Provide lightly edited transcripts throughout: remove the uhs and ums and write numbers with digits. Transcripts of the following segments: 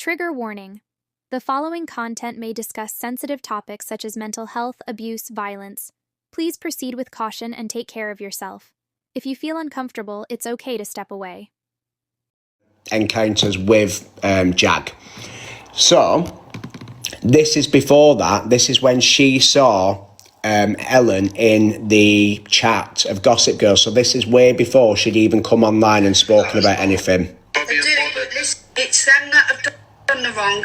Trigger warning. The following content may discuss sensitive topics such as mental health, abuse, violence. Please proceed with caution and take care of yourself. If you feel uncomfortable, it's okay to step away. Encounters with JAG. So, this is before that. This is when she saw Ellen in the chat of Gossip Girl. So this is way before she'd even come online and spoken about anything. It's them that have done the wrong.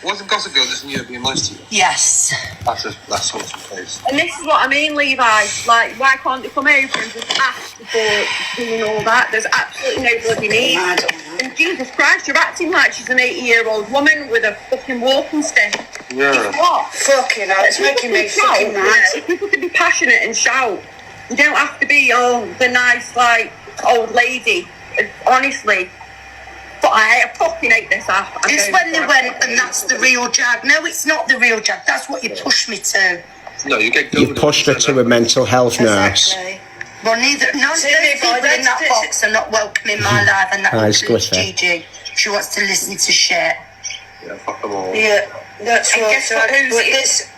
Wasn't Gossip Girl just you being nice to you? Yes. That's sort of place. And this is what I mean, Levi. Like, why can't they come over and just ask before doing all that? There's absolutely no bloody need. And Jesus Christ, you're acting like she's an 80-year-old woman with a fucking walking stick. Yeah. What? Fucking hell, it's making me fucking mad. If people can be passionate and shout, you don't have to be, the nice, like, old lady. Honestly. But I fucking hate this app. It's when they went, and that's the real JAG. No, it's not the real JAG. That's what you pushed me to. No, you pushed her to a mental health nurse. Exactly. Well, those people in that box are not welcome in my life, and that includes Gigi. She wants to listen to shit. Yeah, fuck them all. Yeah, that's and right.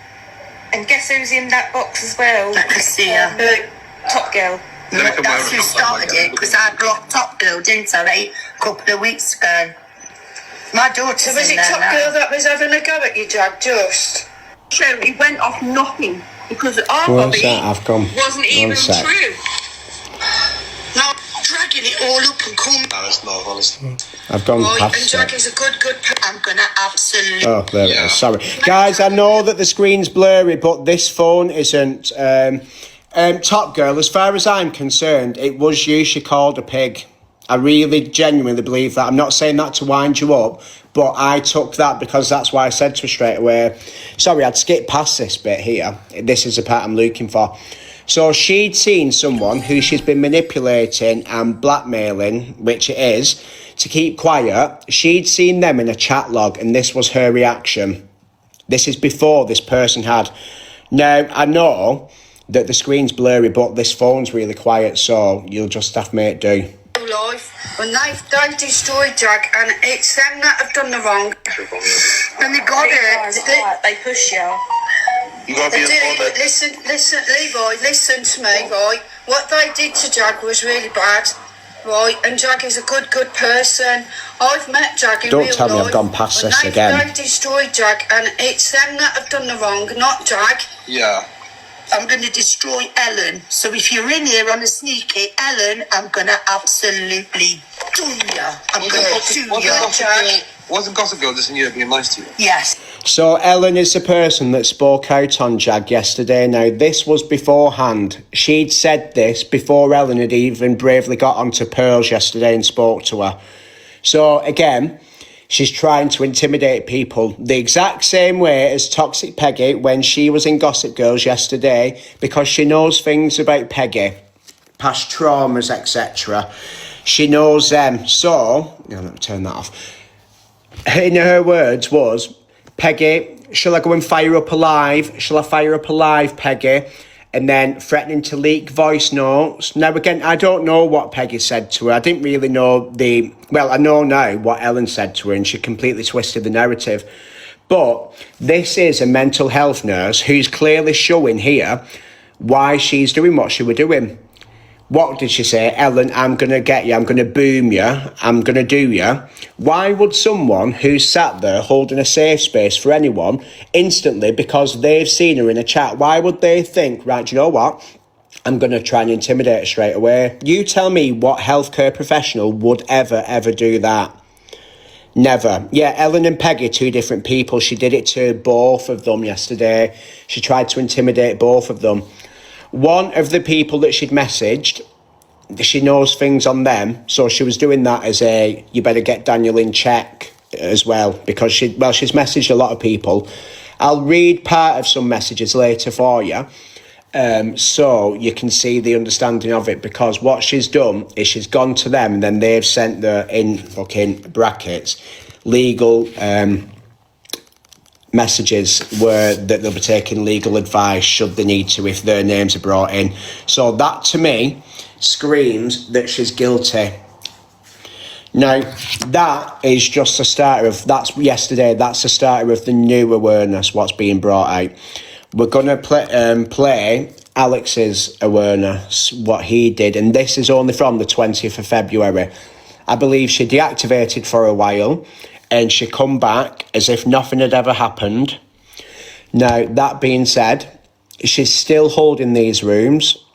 And guess who's in that box as well? I can see her. Top Girl. That's who started it, because I blocked Top Girl, didn't I, a couple of weeks ago. My daughter's So was it Top Girl that was having a go at you, JAG, just? So it went off nothing, because our hobby wasn't even true. No, dragging it all up and calling. No, it's not, honestly. I've gone past and JAG is a good I'm gonna absolutely... Oh, there it is, sorry. Guys, I know that the screen's blurry, but this phone isn't... Top Girl, as far as I'm concerned, it was you she called a pig. I really genuinely believe that. I'm not saying that to wind you up, but I took that because that's why I said to her straight away. Sorry, I'd skip past this bit here. This is the part I'm looking for. So she'd seen someone who she's been manipulating and blackmailing, which it is, to keep quiet. She'd seen them in a chat log, and this was her reaction. This is before this person had. Now, I know that the screen's blurry, but this phone's really quiet, so you'll just have to make do. Life, when they've destroyed JAG, and it's them that have done the wrong, and they got it. They push you. You gotta be but listen, Levi, listen to me, right? What they did to JAG was really bad, right? And JAG is a good person. I've met JAG in real life. Don't tell me I've gone past this again. They've destroyed JAG, and it's them that have done the wrong, not JAG. Yeah. I'm going to destroy Ellen. So if you're in here on a sneaky, Ellen, I'm going to absolutely do ya. I'm going to do ya. Wasn't Gossip Girl just you being nice to you? Yes. So Ellen is the person that spoke out on JAG yesterday. Now, this was beforehand. She'd said this before Ellen had even bravely got onto Pearls yesterday and spoke to her. So, again, she's trying to intimidate people the exact same way as Toxic Peggy when she was in Gossip Girls yesterday, because she knows things about Peggy, past traumas, etc. She knows them. So, let me turn that off. In her words was, Peggy, shall I go and fire up alive? Shall I fire up alive, Peggy? And then threatening to leak voice notes. Now, again, I don't know what Peggy said to her. I didn't really know I know now what Ellen said to her, and she completely twisted the narrative. But this is a mental health nurse who's clearly showing here why she's doing what she was doing. What did she say? Ellen, I'm going to get you. I'm going to boom you. I'm going to do you. Why would someone who's sat there holding a safe space for anyone instantly, because they've seen her in a chat, why would they think, right, do you know what? I'm going to try and intimidate her straight away. You tell me what healthcare professional would ever do that. Never. Yeah, Ellen and Peggy, two different people. She did it to both of them yesterday. She tried to intimidate both of them. One of the people that she'd messaged, she knows things on them, so she was doing that as a, you better get Daniel in check as well, because she's messaged a lot of people. I'll read part of some messages later for you, so you can see the understanding of it, because what she's done is she's gone to them, and then they've sent the, in fucking brackets, legal messages where that they'll be taking legal advice should they need to if their names are brought in. So that to me screams that she's guilty. Now, that is just the starter of, that's yesterday, that's the starter of the new awareness, what's being brought out. We're going to play Alex's awareness, what he did, and this is only from the 20th of February. I believe she deactivated for a while, and she come back as if nothing had ever happened. Now, that being said, she's still holding these rooms.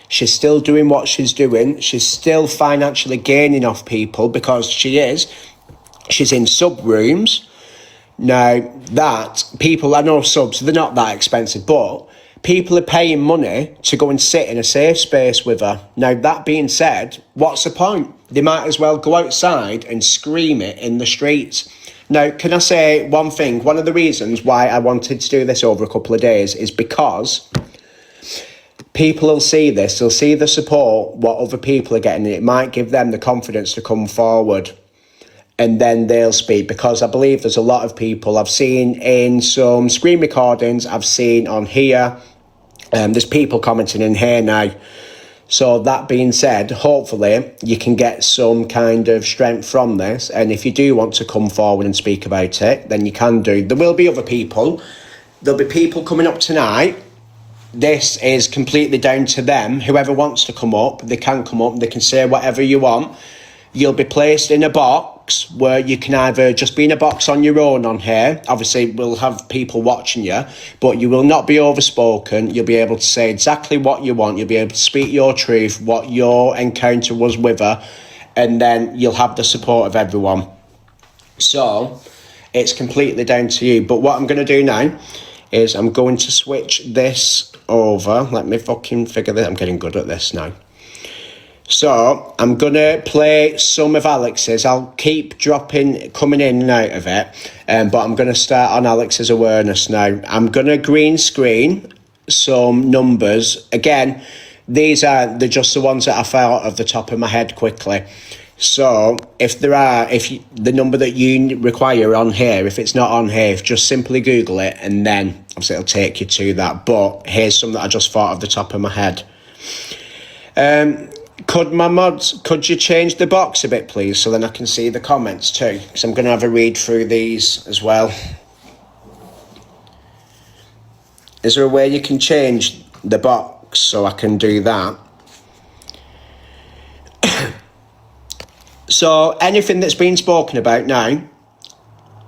She's still doing what she's doing. She's still financially gaining off people because she's in sub rooms. Now, that people, I know subs, they're not that expensive, but people are paying money to go and sit in a safe space with her. Now, that being said, what's the point? They might as well go outside and scream it in the streets. Now, can I say one thing? One of the reasons why I wanted to do this over a couple of days is because people will see this, they'll see the support, what other people are getting, and it might give them the confidence to come forward. And then they'll speak, because I believe there's a lot of people I've seen in some screen recordings, I've seen on here, there's people commenting in here now. So that being said, hopefully you can get some kind of strength from this, and if you do want to come forward and speak about it, then you can do. There will be other people, there'll be people coming up tonight. This is completely down to them. Whoever wants to come up, they can come up, they can say whatever you want. You'll be placed in a box where you can either just be in a box on your own on here. Obviously, we'll have people watching you, but you will not be overspoken. You'll be able to say exactly what you want. You'll be able to speak your truth, what your encounter was with her, and then you'll have the support of everyone. So, it's completely down to you. But what I'm going to do now is I'm going to switch this over. Let me fucking figure this. I'm getting good at this now. So, I'm going to play some of Alex's. I'll keep coming in and out of it. But I'm going to start on Alex's awareness now. I'm going to green screen some numbers. Again, they're just the ones that I thought off the top of my head quickly. So, the number that you require on here, if it's not on here, just simply Google it, and then obviously it'll take you to that. But here's some that I just thought off the top of my head. Could you change the box a bit, please, so then I can see the comments too? Because I'm going to have a read through these as well. Is there a way you can change the box so I can do that? So, anything that's been spoken about now,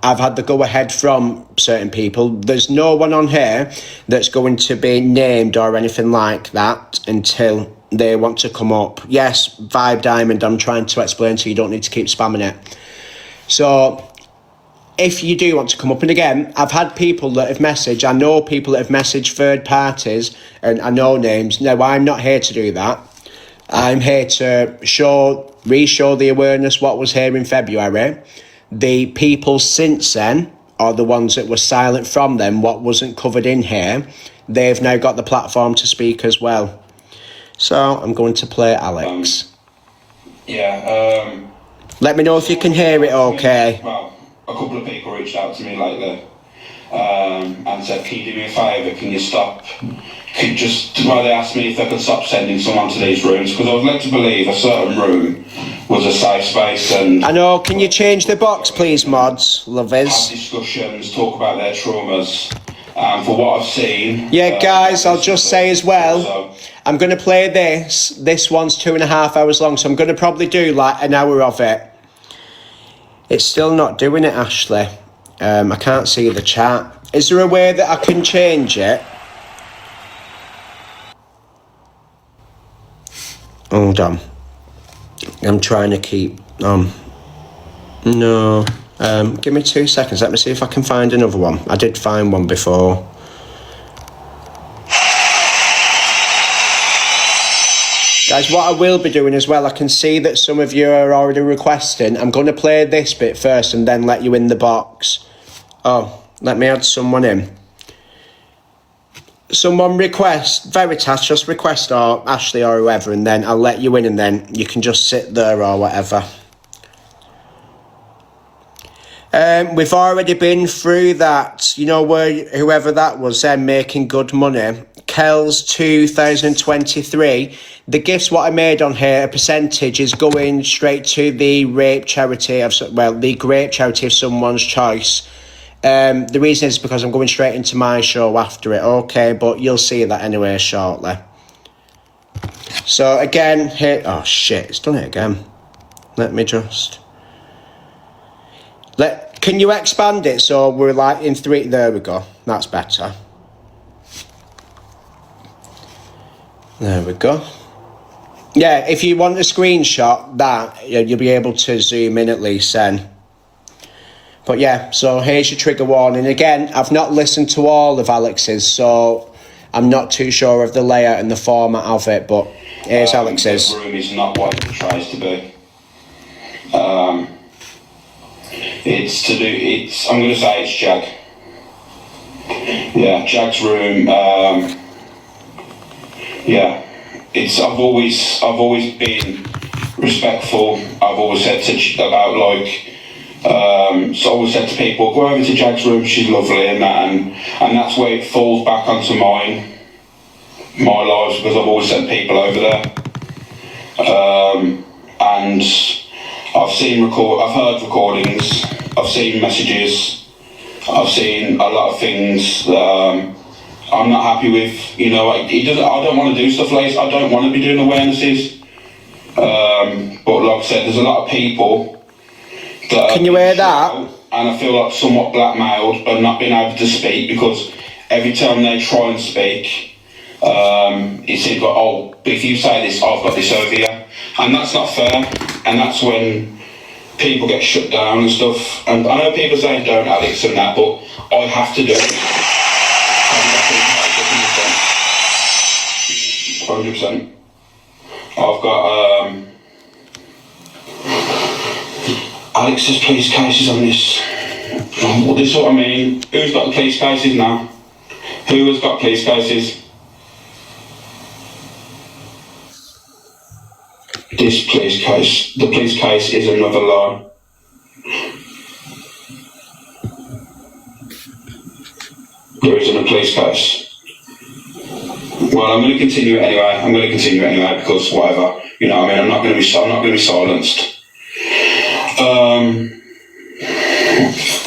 I've had the go-ahead from certain people. There's no one on here that's going to be named or anything like that until they want to come up. Yes, Vibe Diamond, I'm trying to explain so you don't need to keep spamming it. So, if you do want to come up, and again, I've had people that have messaged, I know people that have messaged third parties, and I know names. Now, I'm not here to do that. I'm here to re-show the awareness what was here in February. The people since then, or the ones that were silent from them, what wasn't covered in here, they've now got the platform to speak as well. So, I'm going to play Alex. Let me know if you can hear it okay. Well, a couple of people reached out to me lately and said, can you do me a favour, can you stop? They asked me if they could stop sending someone to these rooms, because I was led to believe a certain room was a safe space. And I know, can you change the box please, mods, lovers? Have discussions, talk about their traumas. For what I've seen... Yeah, guys, I'll just say as well, I'm going to play this. This one's 2.5 hours long, so I'm going to probably do like an hour of it. It's still not doing it, Ashley. I can't see the chat. Is there a way that I can change it? Hold on. I'm trying to keep... No. Give me 2 seconds. Let me see if I can find another one. I did find one before. Guys, what I will be doing as well, I can see that some of you are already requesting. I'm going to play this bit first and then let you in the box. Oh, let me add someone in. Someone request, Veritas, just request, or Ashley or whoever, and then I'll let you in and then you can just sit there or whatever. We've already been through that, you know, where whoever that was making good money. Kells 2023. The gifts what I made on here, a percentage is going straight to the rape charity the grape charity of someone's choice. The reason is because I'm going straight into my show after it, okay, but you'll see that anyway shortly. So again, here, oh shit, it's done it again. Let me just, can you expand it so we're like in 3, there we go, that's better. There we go. Yeah, if you want a screenshot, that you'll be able to zoom in at least then. But yeah, so here's your trigger warning. Again, I've not listened to all of Alex's, so I'm not too sure of the layout and the format of it, but here's Alex's. The room is not what it tries to be. I'm going to say it's JAG. Yeah, JAG's room, yeah. I've always been respectful. I've always said about so I always said to people, go over to JAG's room, she's lovely and that, and that's where it falls back onto my lives, because I've always sent people over there. And I've heard recordings, I've seen messages, I've seen a lot of things that I'm not happy with. I don't want to do stuff like this. I don't want to be doing awarenesses. But like I said, there's a lot of people that can you hear that? And I feel like somewhat blackmailed by not being able to speak, because every time they try and speak, it seems like, oh, but if you say this, I've got this over here. And that's not fair. And that's when people get shut down and stuff. And I know people say don't, Alex, and that, but I have to do it. 100%. I've got Alex's police cases on this. Well, this is what I mean. Who's got the police cases now? Who has got police cases? This police case. The police case is another lie. There isn't a police case. Well, I'm going to continue it anyway. Because whatever, I'm not going to be silenced.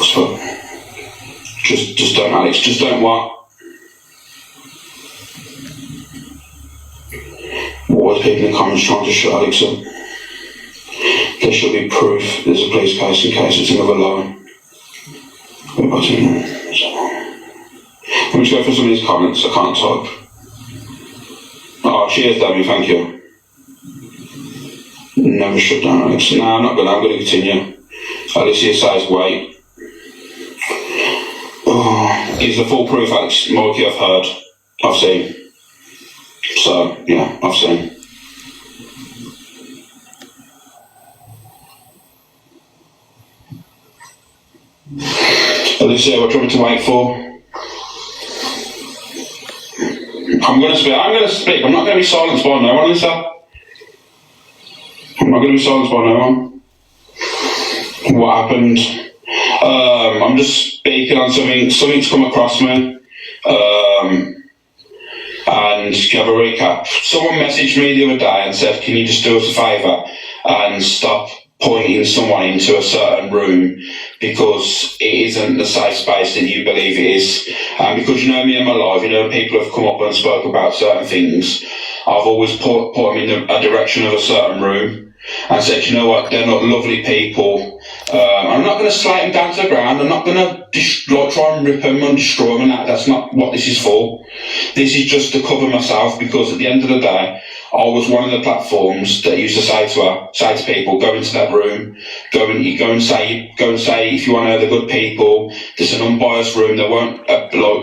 So just don't, Alex. Just don't what? What are people in the comments trying to shut Alex up? There should be proof there's a police case in case it's another lie. Let me just go for some of these comments. I can't type. Oh, cheers, Debbie, thank you. Never shut down, Alex. No, I'm not going to. I'm going to continue. Alicia says, wait. Oh, is the full proof, Alex? Mikey, I've heard. I've seen. So, yeah, I've seen. Alicia, what do you want me to wait for? I'm going to speak. I'm not going to be silenced by no one, Lisa. I'm not going to be silenced by no one. What happened? I'm just speaking on something's come across me. And to have a recap, someone messaged me the other day and said, can you just do us a favour and stop pointing someone into a certain room because it isn't the safe space that you believe it is. And because me in my life, people have come up and spoke about certain things, I've always put them in a direction of a certain room and said, you know what, they're not lovely people. I'm not going to slate them down to the ground. I'm not going to try and rip them and destroy them. That's not what this is for. This is just to cover myself, because at the end of the day, I was one of the platforms that used to say to people, go into that room, go and say if you want to know the good people, there's an unbiased room. They won't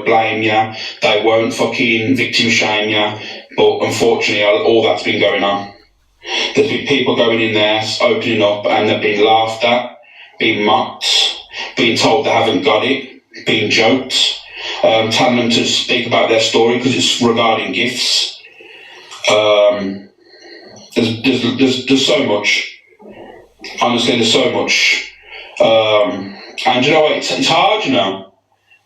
blame you. They won't fucking victim shame you. But unfortunately, all that's been going on. There's been people going in there, opening up, and they've been laughed at, being mocked, being told they haven't got it, being joked, telling them to speak about their story because it's regarding gifts. There's so much. Honestly, there's so much. And you know what? It's hard.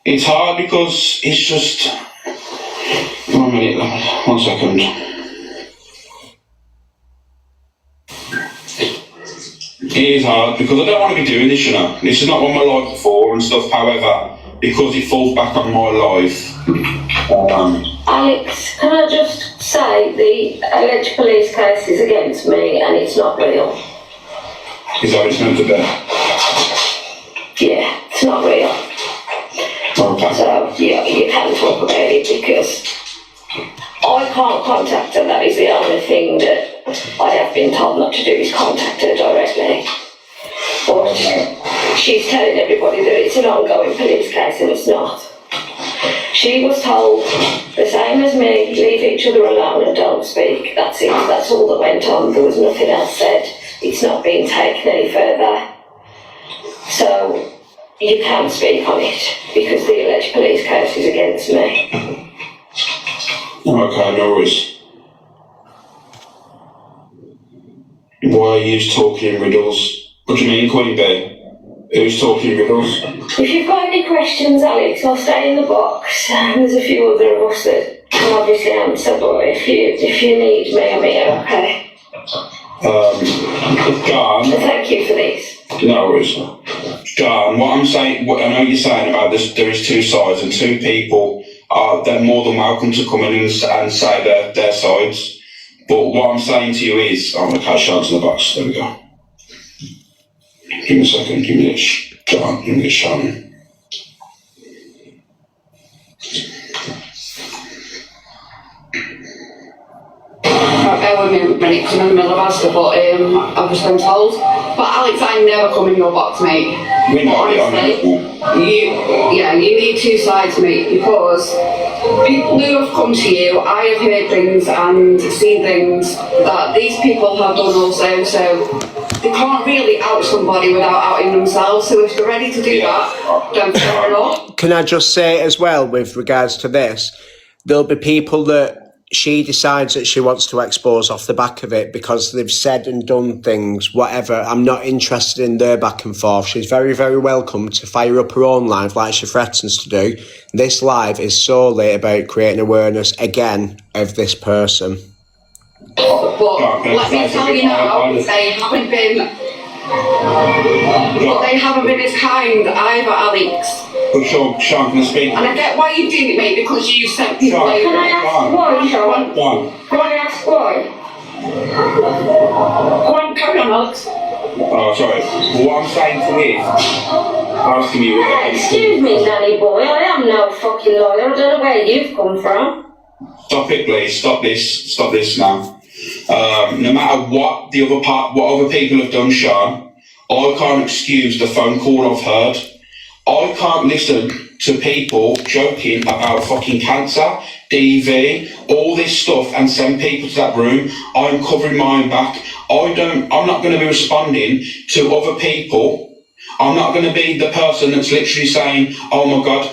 It's hard because it's just. 1 minute, 1 second. It is hard because I don't want to be doing this, you know. This is not what my life before and stuff. However, because it falls back on my life. Alex, can I just say the alleged police case is against me and it's not real? Is that what it's meant to be? Yeah, it's not real. Okay. So, yeah, you can talk about it because I can't contact her. That is the only thing that I have been told not to do is contact her directly. But she's telling everybody that it's an ongoing police case and it's not. She was told, the same as me, leave each other alone and don't speak. That's it. That's all that went on. There was nothing else said. It's not being taken any further. So you can't speak on it because the alleged police case is against me. Okay, no worries. Why are you talking in riddles? What do you mean, Queen Bee? Who's talking in riddles? If you've got any questions, Alex, I'll stay in the box. There's a few other of us that can obviously answer, but if you need me, I'm here, okay? John. Thank you for this. No worries. John, what I'm saying, what I know you're saying about this, there is two sides, and two people they're more than welcome to come in and say their sides. But what I'm saying to you is, I'm going to catch Sean's in the box. There we go. Give me a second. Give me this, John. Give me this, Sean. Bear with me a minute, because I'm in the middle of Asda, but I've just been told. But Alex, I never come in your box, mate. We know honestly, you need two sides, mate, because people who have come to you, I have heard things and seen things that these people have done also, so they can't really out somebody without outing themselves, so if they're ready to do that, then fair enough. Can I just say as well, with regards to this, there'll be people that she decides that she wants to expose off the back of it because they've said and done things, whatever. I'm not interested in their back and forth. She's very, very welcome to fire up her own live like she threatens to do. This live is solely about creating awareness, again, of this person. But let me tell you now, they haven't been as kind either, Alex. But Sean, can I speak? And I get why you're doing it, mate, because you sent people over. Can I ask why, Sean? Can I ask why? Go on, carry on, Alex. Oh, sorry. What I'm saying to you is, asking you... Excuse me, Nanny boy, I am no fucking lawyer. I don't know where you've come from. Stop it, please. Stop this now. No matter what other people have done, Sean, I can't excuse the phone call I've heard. I can't listen to people joking about fucking cancer, DV, all this stuff and send people to that room. I'm covering my own back. I'm not going to be responding to other people. I'm not going to be the person that's literally saying, oh my God,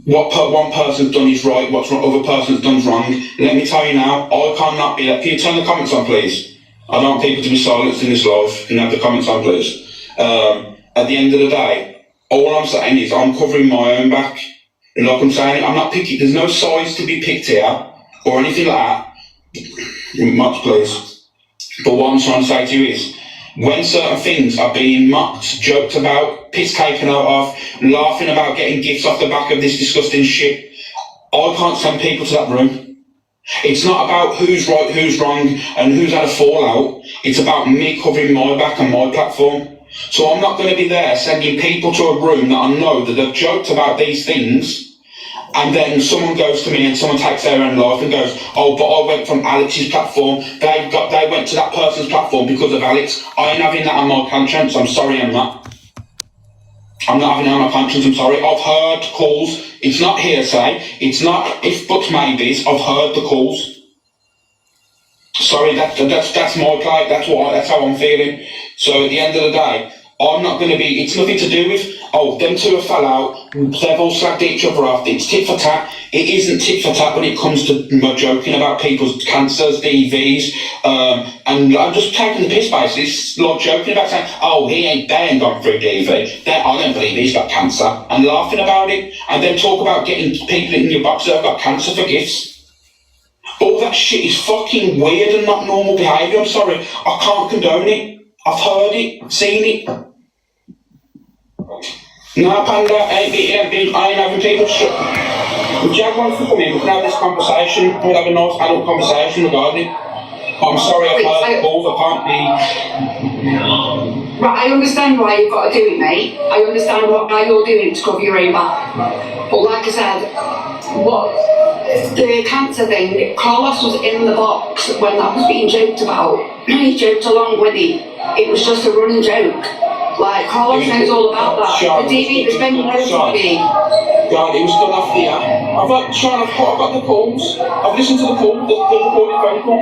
what one person's done is right, what other person's done is wrong. Let me tell you now, I cannot be that. Can you turn the comments on, please? I don't want people to be silenced in this live. Can you have the comments on, please? At the end of the day, all I'm saying is I'm covering my own back. And like I'm saying, I'm not picky. There's no size to be picked here or anything like that. Much, please. But what I'm trying to say to you is, when certain things are being mocked, joked about, piss taken out of, laughing about getting gifts off the back of this disgusting shit, I can't send people to that room. It's not about who's right, who's wrong, and who's had a fallout. It's about me covering my back and my platform. So I'm not going to be there sending people to a room that I know that have joked about these things, and then someone goes to me and someone takes their own life and goes, oh, but I went from Alex's platform, they went to that person's platform because of Alex. I ain't having that on my conscience. I'm sorry, I'm not. I'm not having that on my conscience, I'm sorry. I've heard calls. It's not hearsay. It's not if buts maybes. I've heard the calls. Sorry, that's my plight. That's how I'm feeling. So at the end of the day, I'm not going to be, it's nothing to do with, oh, them two have fell out, they've all slagged each other off, it's tit for tat. It isn't tit for tat when it comes to joking about people's cancers, DVs, and I'm just taking the piss basically. It's like joking about saying, oh, they ain't gone through DV, I don't believe he's got cancer, and laughing about it, and then talk about getting people in your box that have got cancer for gifts. All that shit is fucking weird and not normal behaviour. I'm sorry, I can't condone it. I've heard it, seen it. No, Panda, I ain't having people shit. If JAG wants to come in, we can have this conversation. We'll have a nice adult conversation regarding it. I'm sorry, I've heard calls, I can't be... Right, I understand why you've got to do it, mate. I understand why you're doing it to cover your own back. But like I said, the cancer thing, Carlos was in the box when that was being joked about. He joked along with it. It was just a running joke. Like, Carlos knows all about that. The DV, the spending knows TV. God, it was done off the app. I've got the calls. I've listened to the call, the recorded phone call.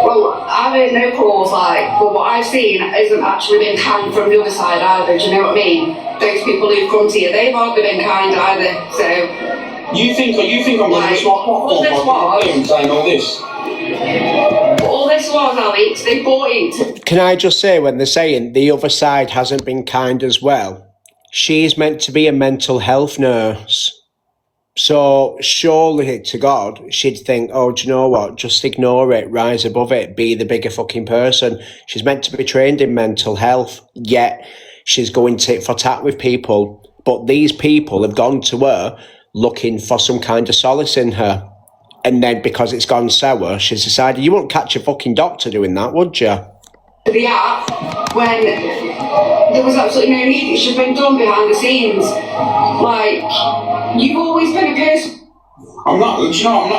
Well, I've heard no calls, but what I've seen hasn't actually been kind from the other side either, do you know what I mean? Those people who've come to you, they've hardly been kind either, so... You think I'm going to smart platform saying all this? All this was, Alex, they bought it. Can I just say, when they're saying the other side hasn't been kind as well, she's meant to be a mental health nurse. So surely to God, she'd think, oh, do you know what? Just ignore it, rise above it, be the bigger fucking person. She's meant to be trained in mental health, yet she's going tit for tat with people. But these people have gone to her looking for some kind of solace in her. And then because it's gone sour, she's decided, you won't catch a fucking doctor doing that, would you? The app, when there was absolutely no need, it should have been done behind the scenes. You've always been a person. I'm not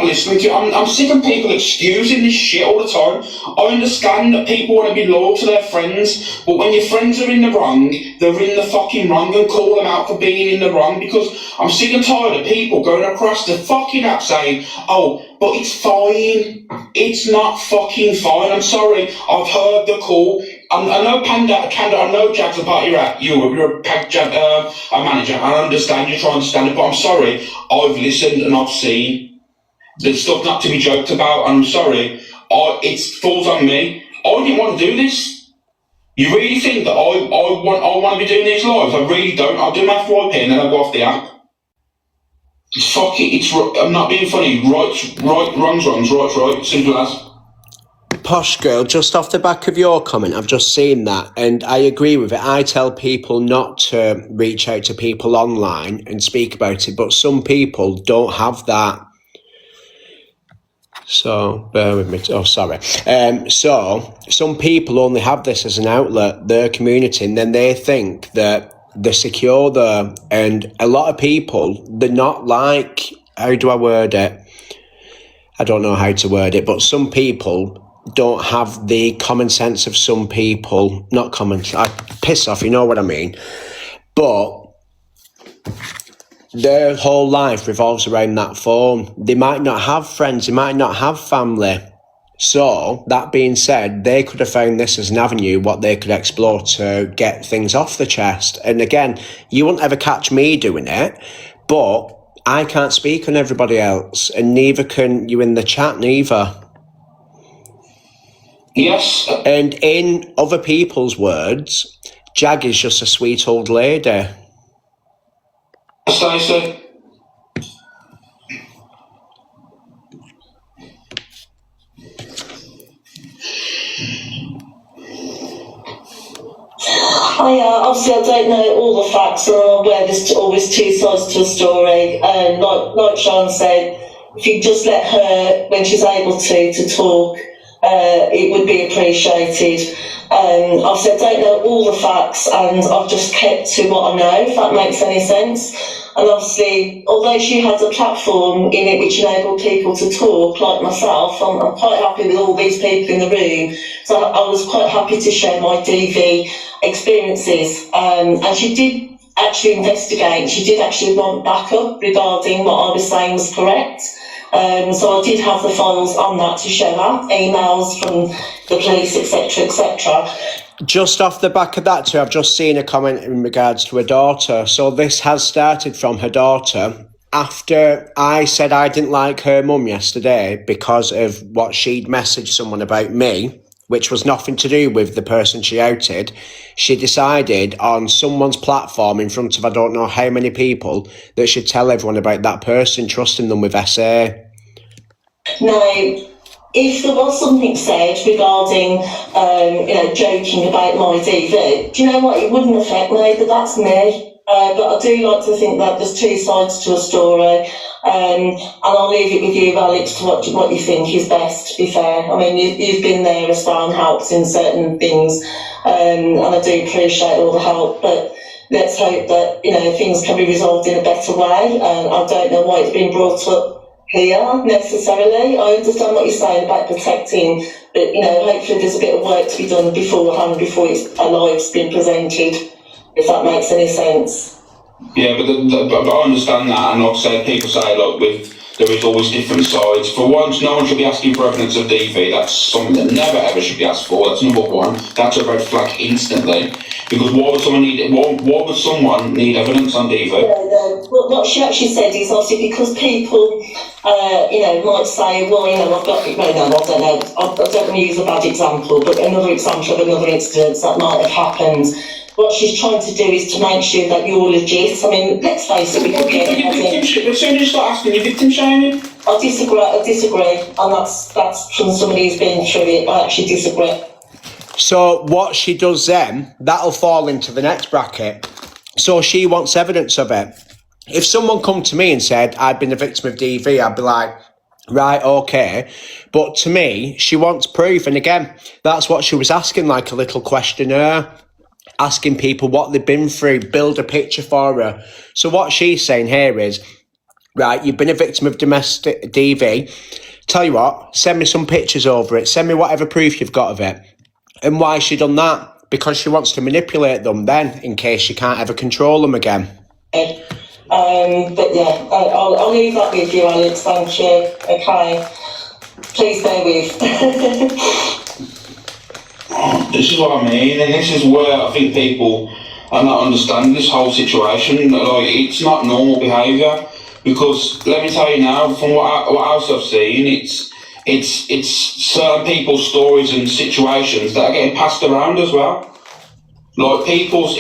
listening to you. I'm sick of people excusing this shit all the time. I understand that people want to be loyal to their friends, but when your friends are in the wrong, they're in the fucking wrong, and call them out for being in the wrong, because I'm sick and tired of people going across the fucking app saying, oh, but it's fine. It's not fucking fine. I'm sorry. I've heard the call. I know Panda, I know JAG's a part you're a manager, I understand you're trying to stand it, but I'm sorry, I've listened and I've seen. There's stuff not to be joked about, and I'm sorry, it falls on me. I didn't want to do this. You really think that I want to be doing these lives? I really don't. I'll do my FYP and then I'll go off the app. I'm not being funny. Right, wrong's right, simple as. Posh girl, just off the back of your comment, I've just seen that and I agree with it. I tell people not to reach out to people online and speak about it, but some people don't have that. So, bear with me. Oh, sorry. So, some people only have this as an outlet, their community, and then they think that they're secure there. And a lot of people, they're not like, how do I word it? I don't know how to word it, but some people don't have the common sense of some people. Not common, I piss off, you know what I mean. But their whole life revolves around that phone. They might not have friends, they might not have family. So, that being said, they could have found this as an avenue, what they could explore to get things off the chest. And again, you won't ever catch me doing it, but I can't speak on everybody else, and neither can you in the chat, neither. Yes. And in other people's words, JAG is just a sweet old lady. Stacey. Obviously I don't know all the facts, and I'm aware there's always two sides to a story. And like Sean said, if you just let her, when she's able to talk, it would be appreciated. Obviously I don't know all the facts, and I've just kept to what I know, if that makes any sense. And obviously, although she has a platform in it which enabled people to talk, like myself, I'm quite happy with all these people in the room. So I was quite happy to share my DV experiences. And she did actually investigate. She did actually want backup regarding what I was saying was correct. So I did have the files on that to show her, emails from the police, etc., etc. Just off the back of that too, I've just seen a comment in regards to her daughter. So this has started from her daughter. After I said I didn't like her mum yesterday because of what she'd messaged someone about me, which was nothing to do with the person she outed, she decided on someone's platform in front of I don't know how many people that she'd tell everyone about that person, trusting them with SA. Now, if there was something said regarding, joking about my DV, do you know what? It wouldn't affect me, but that's me. But I do like to think that there's two sides to a story, and I'll leave it with you, Alex, to what you think is best, to be fair. I mean, you've been there as well and helped in certain things, and I do appreciate all the help, but let's hope that, things can be resolved in a better way, and I don't know why it's been brought up here necessarily. I understand what you're saying about protecting, but hopefully there's a bit of work to be done beforehand before a life's been presented, if that makes any sense. Yeah, but I understand that, and like I said, people say, look, there is always different sides. For once, no one should be asking for evidence of DV. That's something that never ever should be asked for. That's number one. That's a red flag instantly. Because why would someone need evidence on DV? What she actually said is obviously because people, might say, well, I've got, I don't know, I don't want to use a bad example, but another example of another incident that might have happened. What she's trying to do is to make sure that you're legit. I mean, let's face it, we could get it. As soon as you start asking, you're victim shaming. I disagree, and that's from somebody who's been through it. I actually disagree. So what she does then, that'll fall into the next bracket. So she wants evidence of it. If someone come to me and said I'd been a victim of DV, I'd be like, right, okay. But to me, she wants proof. And again, that's what she was asking, like a little questionnaire, asking people what they've been through, build a picture for her. So what she's saying here is, right, you've been a victim of domestic DV. Tell you what, send me some pictures over it. Send me whatever proof you've got of it. And why she done that? Because she wants to manipulate them then, in case she can't ever control them again. But yeah, I'll leave that with you, Alex. Thank you. Okay. Please bear with. This is what I mean, and this is where I think people are not understanding this whole situation. Like, it's not normal behaviour, because let me tell you now, from what else I've seen, it's certain people's stories and situations that are getting passed around as well. Like, people's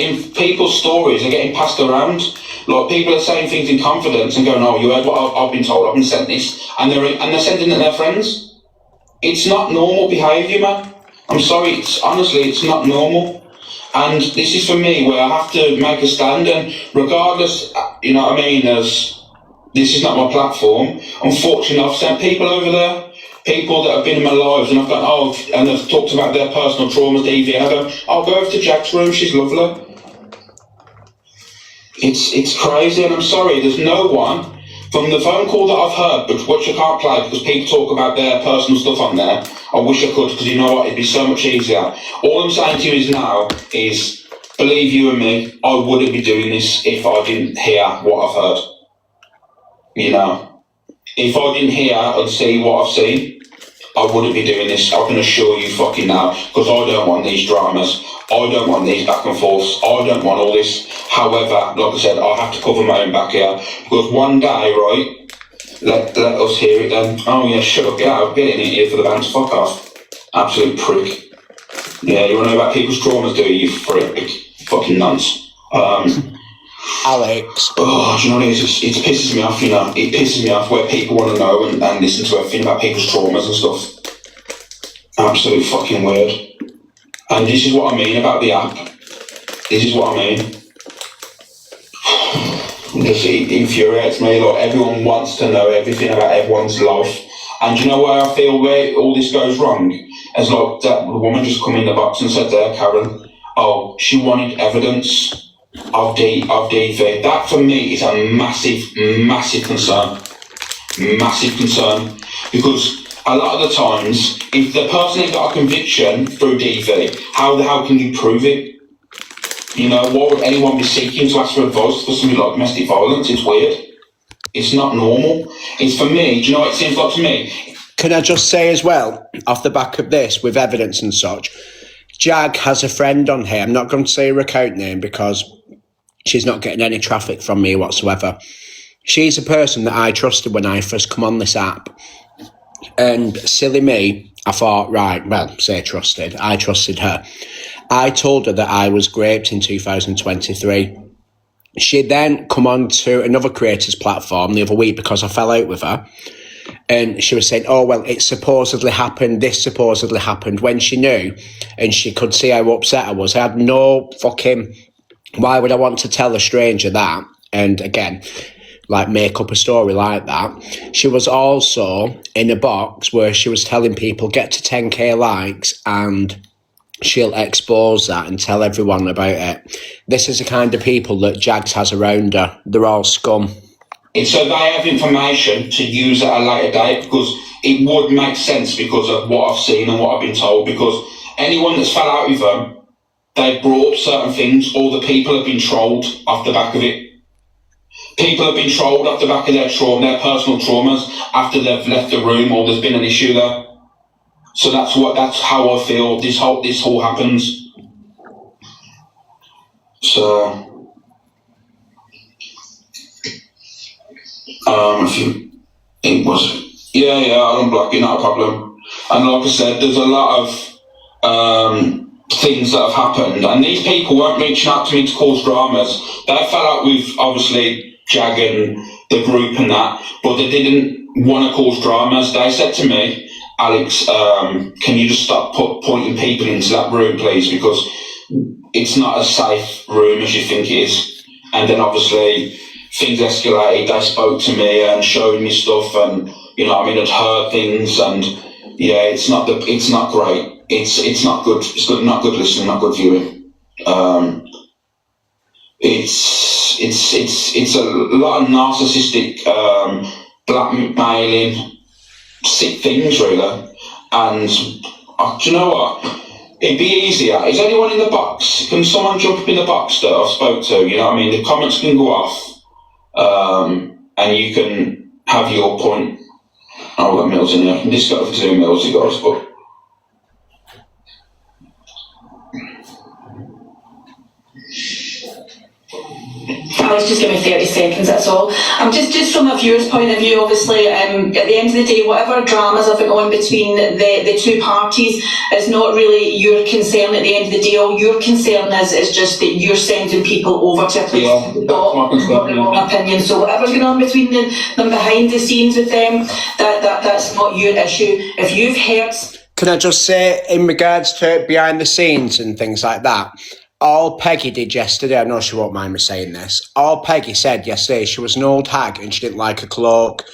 stories are getting passed around. Like, people are saying things in confidence and going, "Oh, you heard what I've been told? I've been sent this," and they're sending it to their friends. It's not normal behaviour, man. I'm sorry. It's not normal. And this is for me where I have to make a stand. And regardless, you know what I mean, as this is not my platform. Unfortunately, I've sent people over there. People that have been in my lives, and I've gone, and they've talked about their personal traumas, DV, and I go, I'll go over to Jack's room, she's lovely. It's crazy, and I'm sorry, there's no one, from the phone call that I've heard, but which I can't play because people talk about their personal stuff on there. I wish I could, because you know what, it'd be so much easier. All I'm saying to you is, believe you and me, I wouldn't be doing this if I didn't hear what I've heard. You know, if I didn't hear and see what I've seen, I wouldn't be doing this, I can assure you fucking now, because I don't want these dramas, I don't want these back and forths, I don't want all this. However, like I said, I have to cover my own back here, because one day, right, let us hear it then. Oh yeah, shut up, get out, get in here for the band to fuck off. Absolute prick. Yeah, you want to know about people's traumas, do you prick? Fucking nonce. Alex. Oh, do you know what it is? It pisses me off, you know. It pisses me off where people want to know and listen to everything about people's traumas and stuff. Absolute fucking weird. And this is what I mean about the app. This is what I mean. It infuriates me. Like, everyone wants to know everything about everyone's life. And do you know where I feel where all this goes wrong? As like that woman just come in the box and said there, Karen, oh, she wanted evidence of DV. That for me is a massive concern. Massive concern. Because a lot of the times, if the person has got a conviction through DV, how can you prove it? You know, why would anyone be seeking to ask for advice for something like domestic violence? It's weird. It's not normal. It's for me, do you know what it seems like to me? Can I just say as well, off the back of this, with evidence and such, Jag has a friend on here. I'm not going to say her account name because she's not getting any traffic from me whatsoever. She's a person that I trusted when I first come on this app. And silly me, I thought, right, well, say trusted. I trusted her. I told her that I was raped in 2023. She then come on to another creators platform the other week because I fell out with her. And she was saying, oh, well, it supposedly happened, this supposedly happened, when she knew and she could see how upset I was. I had no fucking, why would I want to tell a stranger that? And again, like make up a story like that. She was also in a box where she was telling people, get to 10k likes and she'll expose that and tell everyone about it. This is the kind of people that Jags has around her. They're all scum. So they have information to use at a later date because it would make sense because of what I've seen and what I've been told, because anyone that's fell out with them, they've brought up certain things, or the people have been trolled off the back of it. People have been trolled off the back of their trauma, their personal traumas after they've left the room or there's been an issue there. So that's how I feel this whole happens. So I don't block you, not a problem. And like I said, there's a lot of things that have happened, and these people weren't reaching out to me to cause dramas. They fell out with obviously Jag and the group and that, but they didn't want to cause dramas. They said to me, Alex, can you just stop pointing people into that room, please, because it's not a safe room as you think it is. And then obviously things escalated. They spoke to me and showed me stuff, and you know what I mean, I'd heard things, and yeah, it's not great. It's not good. It's not good listening, not good viewing. It's a lot of narcissistic, blackmailing, sick things really. And do you know what? It'd be easier. Is anyone in the box? Can someone jump up in the box that I've spoke to? You know what I mean? The comments can go off, and you can have your point. I've got Mills in here. I can discuss over 2 Mills, you guys, but. Alex, just give me 30 seconds, that's all. Just from a viewer's point of view, obviously, at the end of the day, whatever dramas have been going between the two parties is not really your concern at the end of the day. All your concern is just that you're sending people over to a place got the wrong opinion. So whatever's going on between them behind the scenes with them, that's not your issue. If you've heard... Can I just say, in regards to behind the scenes and things like that, all Peggy did yesterday, I know she won't mind me saying this, all Peggy said yesterday, she was an old hag and she didn't like a cloak,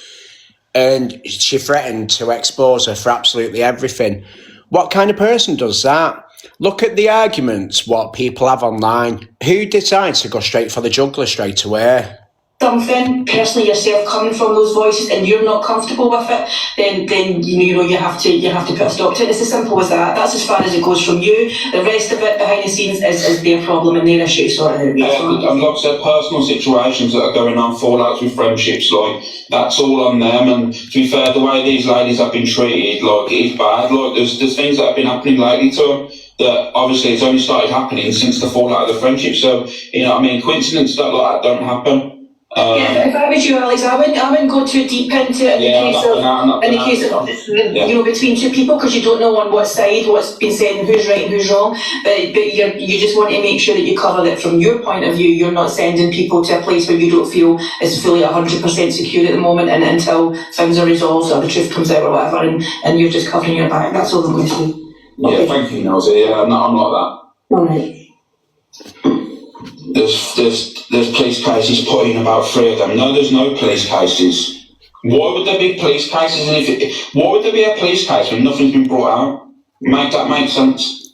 and she threatened to expose her for absolutely everything. What kind of person does that? Look at the arguments what people have online. Who decides to go straight for the jugular straight away? Something personally yourself coming from those voices and you're not comfortable with it, then you know you have to put a stop to it. It's as simple as that. That's as far as it goes from you. The rest of it behind the scenes is their problem and their issue. So and like I said, personal situations that are going on, fallouts with friendships, like that's all on them. And to be fair, the way these ladies have been treated, like it's bad. Like there's things that have been happening lately to them that obviously it's only started happening since the fallout of the friendship. So you know what I mean, coincidences like that don't happen. If I was you, Alex, I wouldn't go too deep into it in the case of you know, between two people, because you don't know on what side what's been said and who's right and who's wrong. But you just want to make sure that you cover that from your point of view. You're not sending people to a place where you don't feel is fully 100% secure at the moment, and until things are resolved or the truth comes out or whatever, and you're just covering your back. That's all I'm going to do. Yeah, thank you, Nosy. Yeah, I'm like that. All right. There's police cases put in about 3 of them. No, there's no police cases. Why would there be police cases? And why would there be a police case when nothing's been brought out? Make that make sense?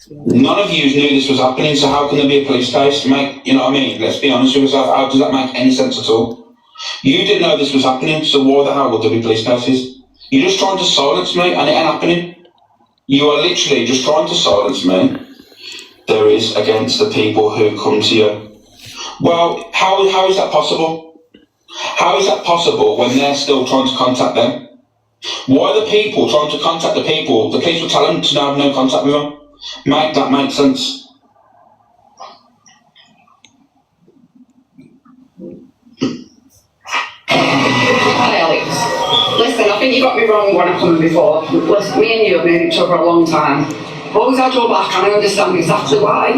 None of you knew this was happening, so how can there be a police case? You know what I mean? Let's be honest with yourself. How does that make any sense at all? You didn't know this was happening, so why the hell would there be police cases? You're just trying to silence me, and it ain't happening. You are literally just trying to silence me. There is against the people who come to you. Well, how is that possible? How is that possible when they're still trying to contact them? Why are the people trying to contact the people? The police will tell them to have no contact with them. Mate, that makes sense. Hi Alex. Listen, I think you got me wrong when I come in before. Listen, me and you have known each other a long time. I've always had your back and I understand exactly why.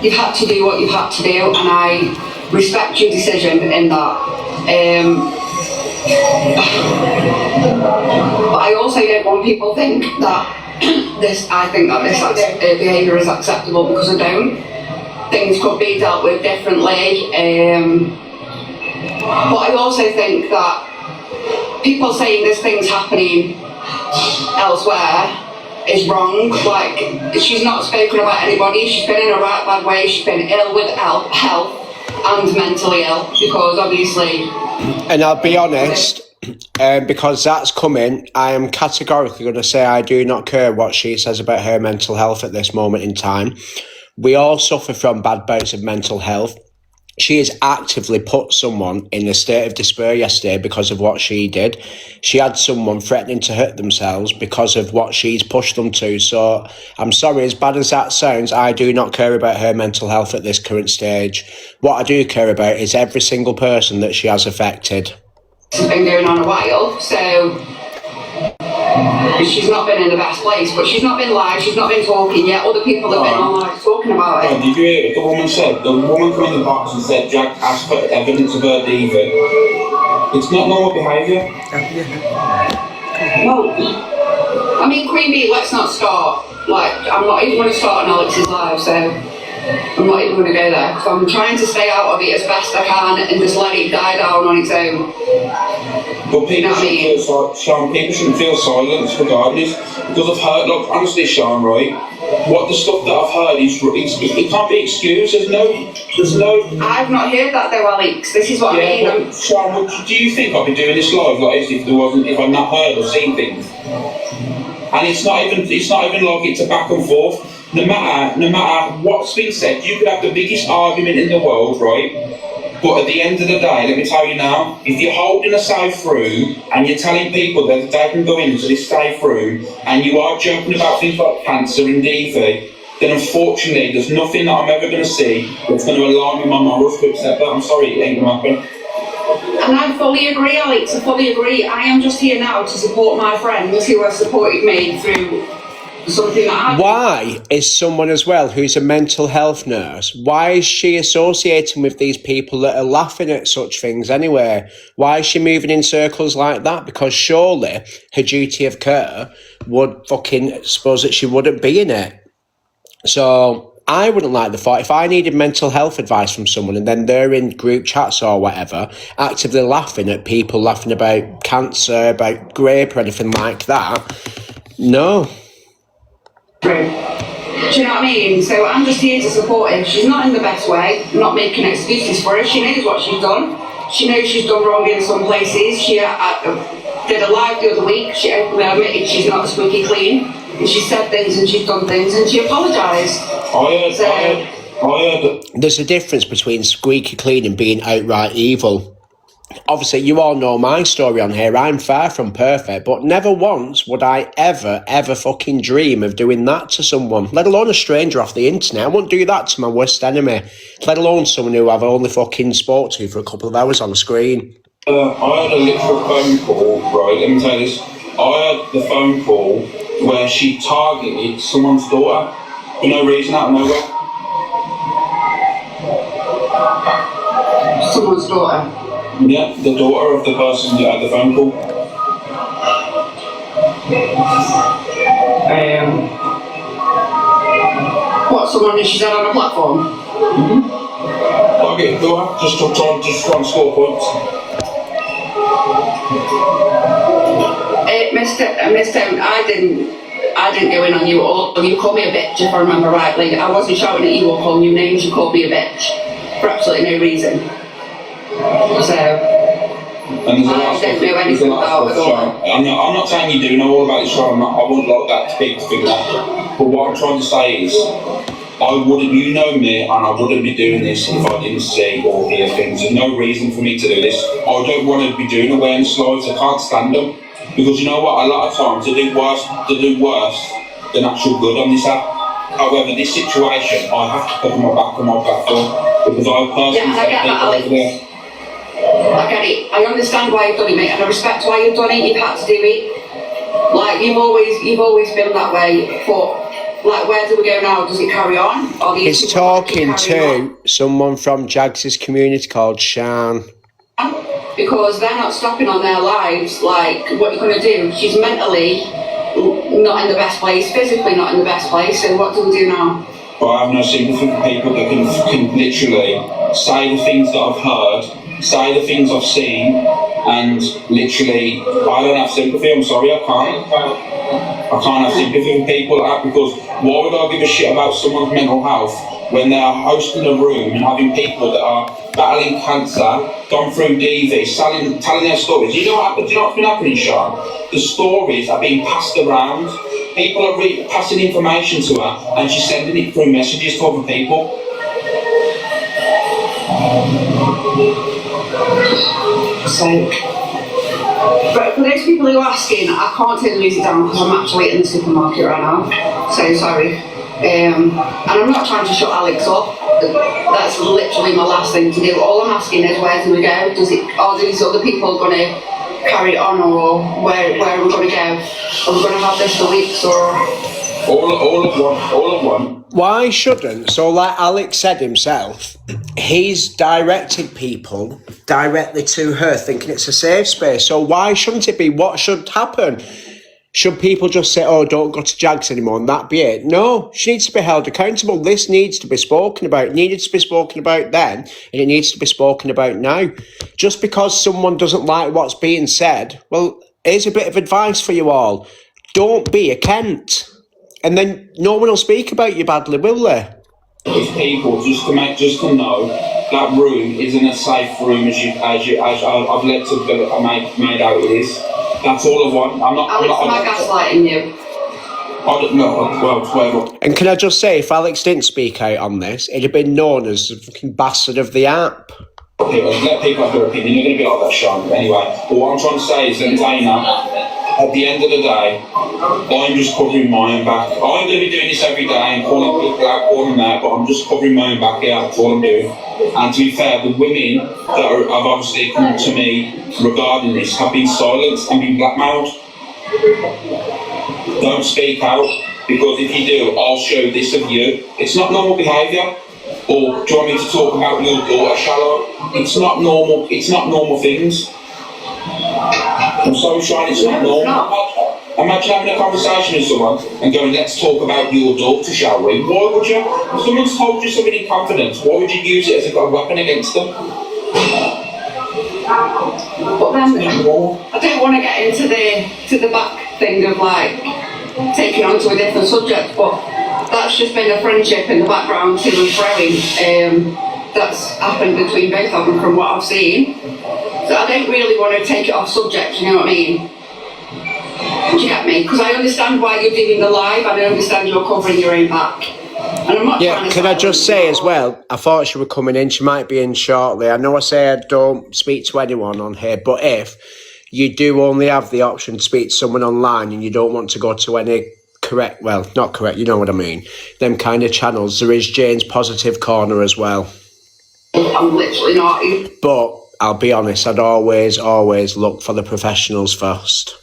You've had to do what you've had to do and I respect your decision in that. But I also don't want people to think that I think that this behaviour is acceptable, because I don't. Things could be dealt with differently. But I also think that people saying this thing's happening elsewhere is wrong. Like, she's not spoken about anybody. She's been in a right bad way. She's been ill with health and mentally ill, because obviously. And I'll be honest, because that's coming, I am categorically going to say I do not care what she says about her mental health at this moment in time. We all suffer from bad bouts of mental health. She has actively put someone in a state of despair yesterday because of what she did. She had someone threatening to hurt themselves because of what she's pushed them to. So I'm sorry, as bad as that sounds, I do not care about her mental health at this current stage. What I do care about is every single person that she has affected. This has been going on a while, so she's not been in the best place, but she's not been live, she's not been talking yet. Other people have been online talking about it. Did you hear what the woman said? The woman came in the box and said JAG asked for evidence of her diva. It's not normal behaviour. Well, I mean, Queen Bee, let's not start. Like, I'm not even going to start on Alex's live, so I'm not even going to go there, because I'm trying to stay out of it as best I can and just let it die down on its own. But people shouldn't feel silenced regardless, because I've heard, like, honestly, Sean, right, what the stuff that I've heard is, it can't be excused. There's no. I've not heard that though, Alex. This is what I mean. Sean, do you think I'd be doing this live like this if I'd not heard or seen things? And it's not even like it's a back and forth. No matter what's been said, you could have the biggest argument in the world, right? But at the end of the day, let me tell you now, if you're holding a safe room and you're telling people that they can go into this safe room and you are joking about things like cancer and DV, then unfortunately there's nothing that I'm ever going to see that's going to alarm me my morals to accept that. I'm sorry, it ain't going to happen. And I fully agree, Alex, I fully agree. I am just here now to support my friends who have supported me through something that Why is someone as well who's a mental health nurse, why is she associating with these people that are laughing at such things anyway? Why is she moving in circles like that? Because surely her duty of care would fucking suppose that she wouldn't be in it. So I wouldn't like the thought, if I needed mental health advice from someone and then they're in group chats or whatever, actively laughing at people, laughing about cancer, about rape or anything like that, no. Do you know what I mean? So I'm just here to support her. She's not in the best way. I'm not making excuses for her. She knows what she's done. She knows she's done wrong in some places. She did a live the other week. She openly admitted she's not squeaky clean. And she said things and she's done things and she apologised. There's a difference between squeaky clean and being outright evil. Obviously, you all know my story on here. I'm far from perfect, but never once would I ever fucking dream of doing that to someone, let alone a stranger off the internet. I wouldn't do that to my worst enemy, let alone someone who I've only fucking spoke to for a couple of hours on the screen. I had a literal phone call, right, let me tell you this. I had the phone call where she targeted someone's daughter for no reason, out of nowhere. Someone's daughter? Yeah, the daughter of the person that had the phone call. What, someone that she's had on a platform? Mm-hmm. Okay, go on, just try and score points. Mr. I didn't go in on you at all. You called me a bitch, if I remember rightly. I wasn't shouting at you or calling you names. You called me a bitch for absolutely no reason. So, I don't know anything about it all. I'm not saying you do know all about this show. I wouldn't like that to be figured out. But what I'm trying to say is, you know me, and I wouldn't be doing this if I didn't see or hear things. There's no reason for me to do this. I don't want to be doing awareness slides. I can't stand them. Because you know what, a lot of times they do worse an actual good on this app. However, this situation, I have to cover my back on my platform because I personally I get that, Alex. I get it. I understand why you've done it, mate, and I respect why you've done it. You've had to do it. Like you've always been that way. But like, where do we go now? Does it carry on? Or He's talking to someone from JAG's community called Shan. Because they're not stopping on their lives. Like, what you're going to do? She's mentally not in the best place, physically not in the best place. So what do we do now? But I have no sympathy for people that can literally say the things that I've heard, say the things I've seen, and literally, I don't have sympathy. I'm sorry, I can't have sympathy for people like that, because why would I give a shit about someone's mental health when they are hosting a room and having people that are battling cancer, gone through DV, telling their stories? You know what's been happening, Sean? The stories are being passed around. People are passing information to her, and she's sending it through messages to other people. So, but for those people who are asking, I can't take the music down because I'm actually in the supermarket right now. So sorry. And I'm not trying to shut Alex up. That's literally my last thing to do. All I'm asking is, where do we go? Are these other people going to carry it on, or where are we going to go? Are we going to have this for weeks, or all of one? Why shouldn't? So, like Alex said himself, he's directed people directly to her, thinking it's a safe space. So why shouldn't it be? What should happen? Should people just say, oh, don't go to JAGs anymore, and that be it? No, she needs to be held accountable. This needs to be spoken about. It needed to be spoken about then, and it needs to be spoken about now. Just because someone doesn't like what's being said, well, here's a bit of advice for you all. Don't be a Kent. And then no one will speak about you badly, will they? If people just to know that room isn't a safe room as I've led to made out it is. That's all I want. Alex, am I gaslighting you? I don't know. Well, whatever. And can I just say, if Alex didn't speak out on this, it'd have been known as the fucking bastard of the app. Let people have their opinion. You're going to be like that, Sean. Anyway, but what I'm trying to say is, let me tell you now, at the end of the day, I'm just covering my own back. I'm going to be doing this every day and calling people out, calling them out, but I'm just covering my own back here. That's all I'm doing. And to be fair, the women that have obviously come to me regarding this have been silenced and been blackmailed. Don't speak out, because if you do, I'll show this of you. It's not normal behaviour. Or do you want me to talk about your daughter, shall I? It's not normal. It's not normal things. I'm sorry, Sean, it's not normal. Imagine having a conversation with someone and going, let's talk about your daughter, shall we? Why would you? If someone's told you something in confidence, why would you use it as a weapon against them? But then, I don't want to get into the back thing of like taking on to a different subject, but that's just been a friendship in the background to and froing that's happened between both of them from what I've seen. So I don't really want to take it off subject, you know what I mean? Do you get me? Because I understand why you're doing the live, and I understand you're covering your own back. And I'm not trying to can I just say as well, I thought she was coming in, she might be in shortly. I know I say I don't speak to anyone on here, but if you do only have the option to speak to someone online and you don't want to go to any not correct, you know what I mean, them kind of channels, there is Jane's Positive Corner as well. I'm literally not. But I'll be honest, I'd always look for the professionals first.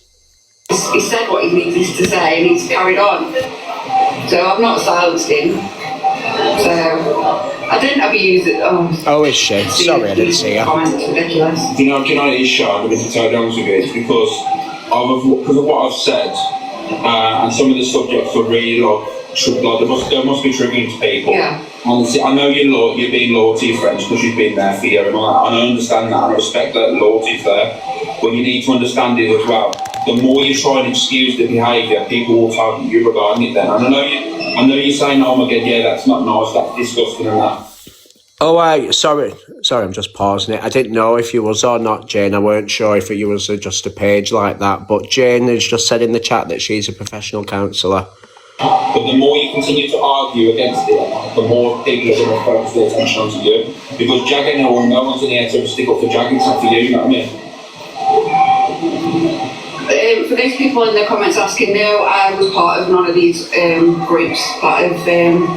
He said what he needed to say and he's carried on. So I've not silenced him. So I didn't abuse it. Oh, is she? Sorry, I didn't see her. Ridiculous. Do you know what it is, Sean? I'm going to tell you honest with you. It's because of what I've said, and some of the subjects are really they must be triggering to people. Yeah. Honestly, I know you're being loyal to your friends because you've been there for years, and I understand that, and I respect that loyalty's there. But you need to understand it as well. The more you try and excuse the behaviour, people will target you regarding it then. And I know you're saying, oh my God, yeah, that's not nice, that's disgusting and that. Oh, sorry, I'm just pausing it. I didn't know if you was or not, Jane. I weren't sure if you was just a page like that. But Jane has just said in the chat that she's a professional counsellor. But the more you continue to argue against it, the more people are going to focus their attention onto you. Because JAG and no one's in here to stick up for JAG, except for you, you know what I mean? For those those people in the comments asking, no, I was part of none of these groups that have going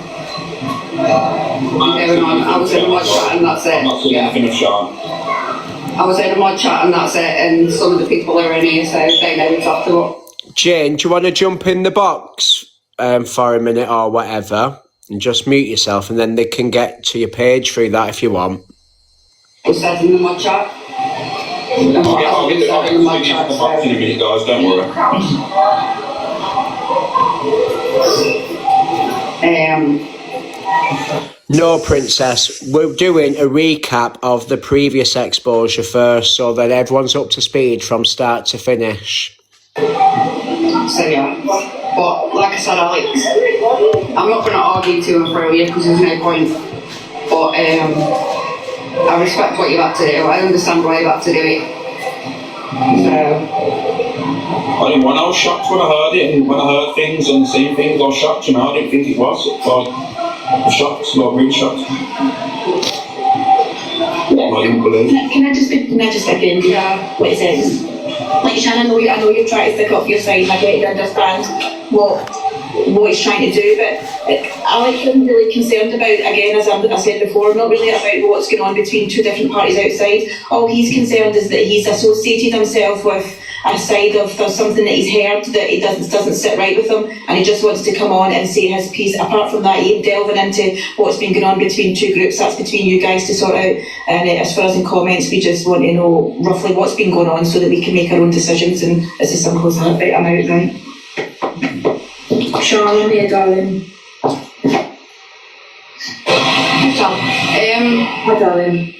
on. I was in a mod chat and that's it. I'm not saying anything of Sean. I was in a mod chat and that's it, and some of the people are in here, so they know exactly what. Jane, do you want to jump in the box for a minute or whatever and just mute yourself, and then they can get to your page through that if you want? Was said in the mod chat. I'll get the box in a minute, guys, don't worry. No, Princess, we're doing a recap of the previous exposure first so that everyone's up to speed from start to finish. So yeah, but like I said, Alex, I'm not going to argue to and fro here because there's no point, but I respect what you've had to do. I understand why you've had to do it. I was shocked when I heard it, and when I heard things and seen things, I was shocked, you know. I didn't think it was. I'm shocked, really shocked. I didn't believe. Can I just step in? Yeah. What it says? Like Shannon, I know you're trying to stick up for your side, and I get to understand what he's trying to do, but I'm really concerned about, again, as I said before, not really about what's going on between two different parties outside. All he's concerned is that he's associated himself with a side of something that he's heard that it doesn't sit right with him, and he just wants to come on and say his piece. Apart from that, he ain't delving into what's been going on between two groups. That's between you guys to sort out, and as far as in comments, we just want to know roughly what's been going on so that we can make our own decisions, and it's as simple as that. Right, I'm out now. Sean, I'm here, darling. Hi, darling.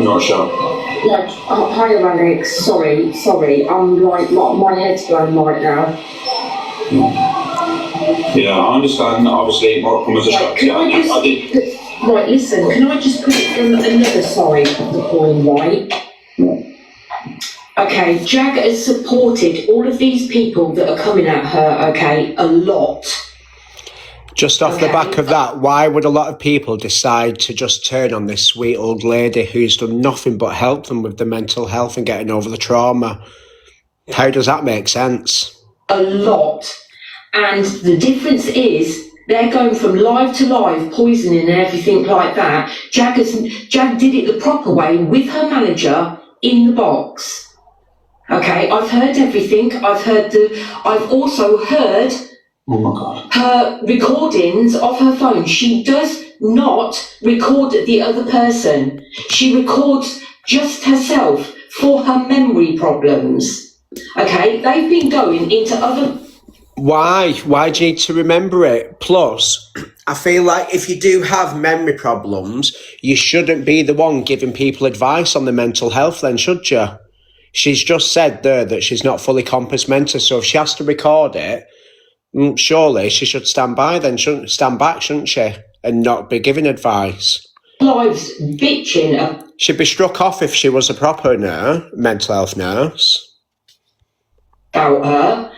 Not Sean. Like, hi Alex, sorry, I'm like, my head's blown right now. Yeah, I understand, obviously it might come as a shock. Right, listen, can I just put it from another side of the coin, right? Okay, JAG has supported all of these people that are coming at her, okay, a lot. Just off the back of that, why would a lot of people decide to just turn on this sweet old lady who's done nothing but help them with the mental health and getting over the trauma? How does that make sense? A lot. And the difference is they're going from live to live, poisoning and everything like that. JAG did it the proper way with her manager in the box. Okay, I've heard everything. I've also heard her recordings of her phone. She does not record the other person. She records just herself for her memory problems. Okay, they've been going into other... Why? Why do you need to remember it? Plus, I feel like if you do have memory problems, you shouldn't be the one giving people advice on the mental health then, should you? She's just said there that she's not fully compass mentis, so if she has to record it, surely she should stand back, shouldn't she? And not be giving advice. Lives bitching. She'd be struck off if she was a proper mental health nurse. About her.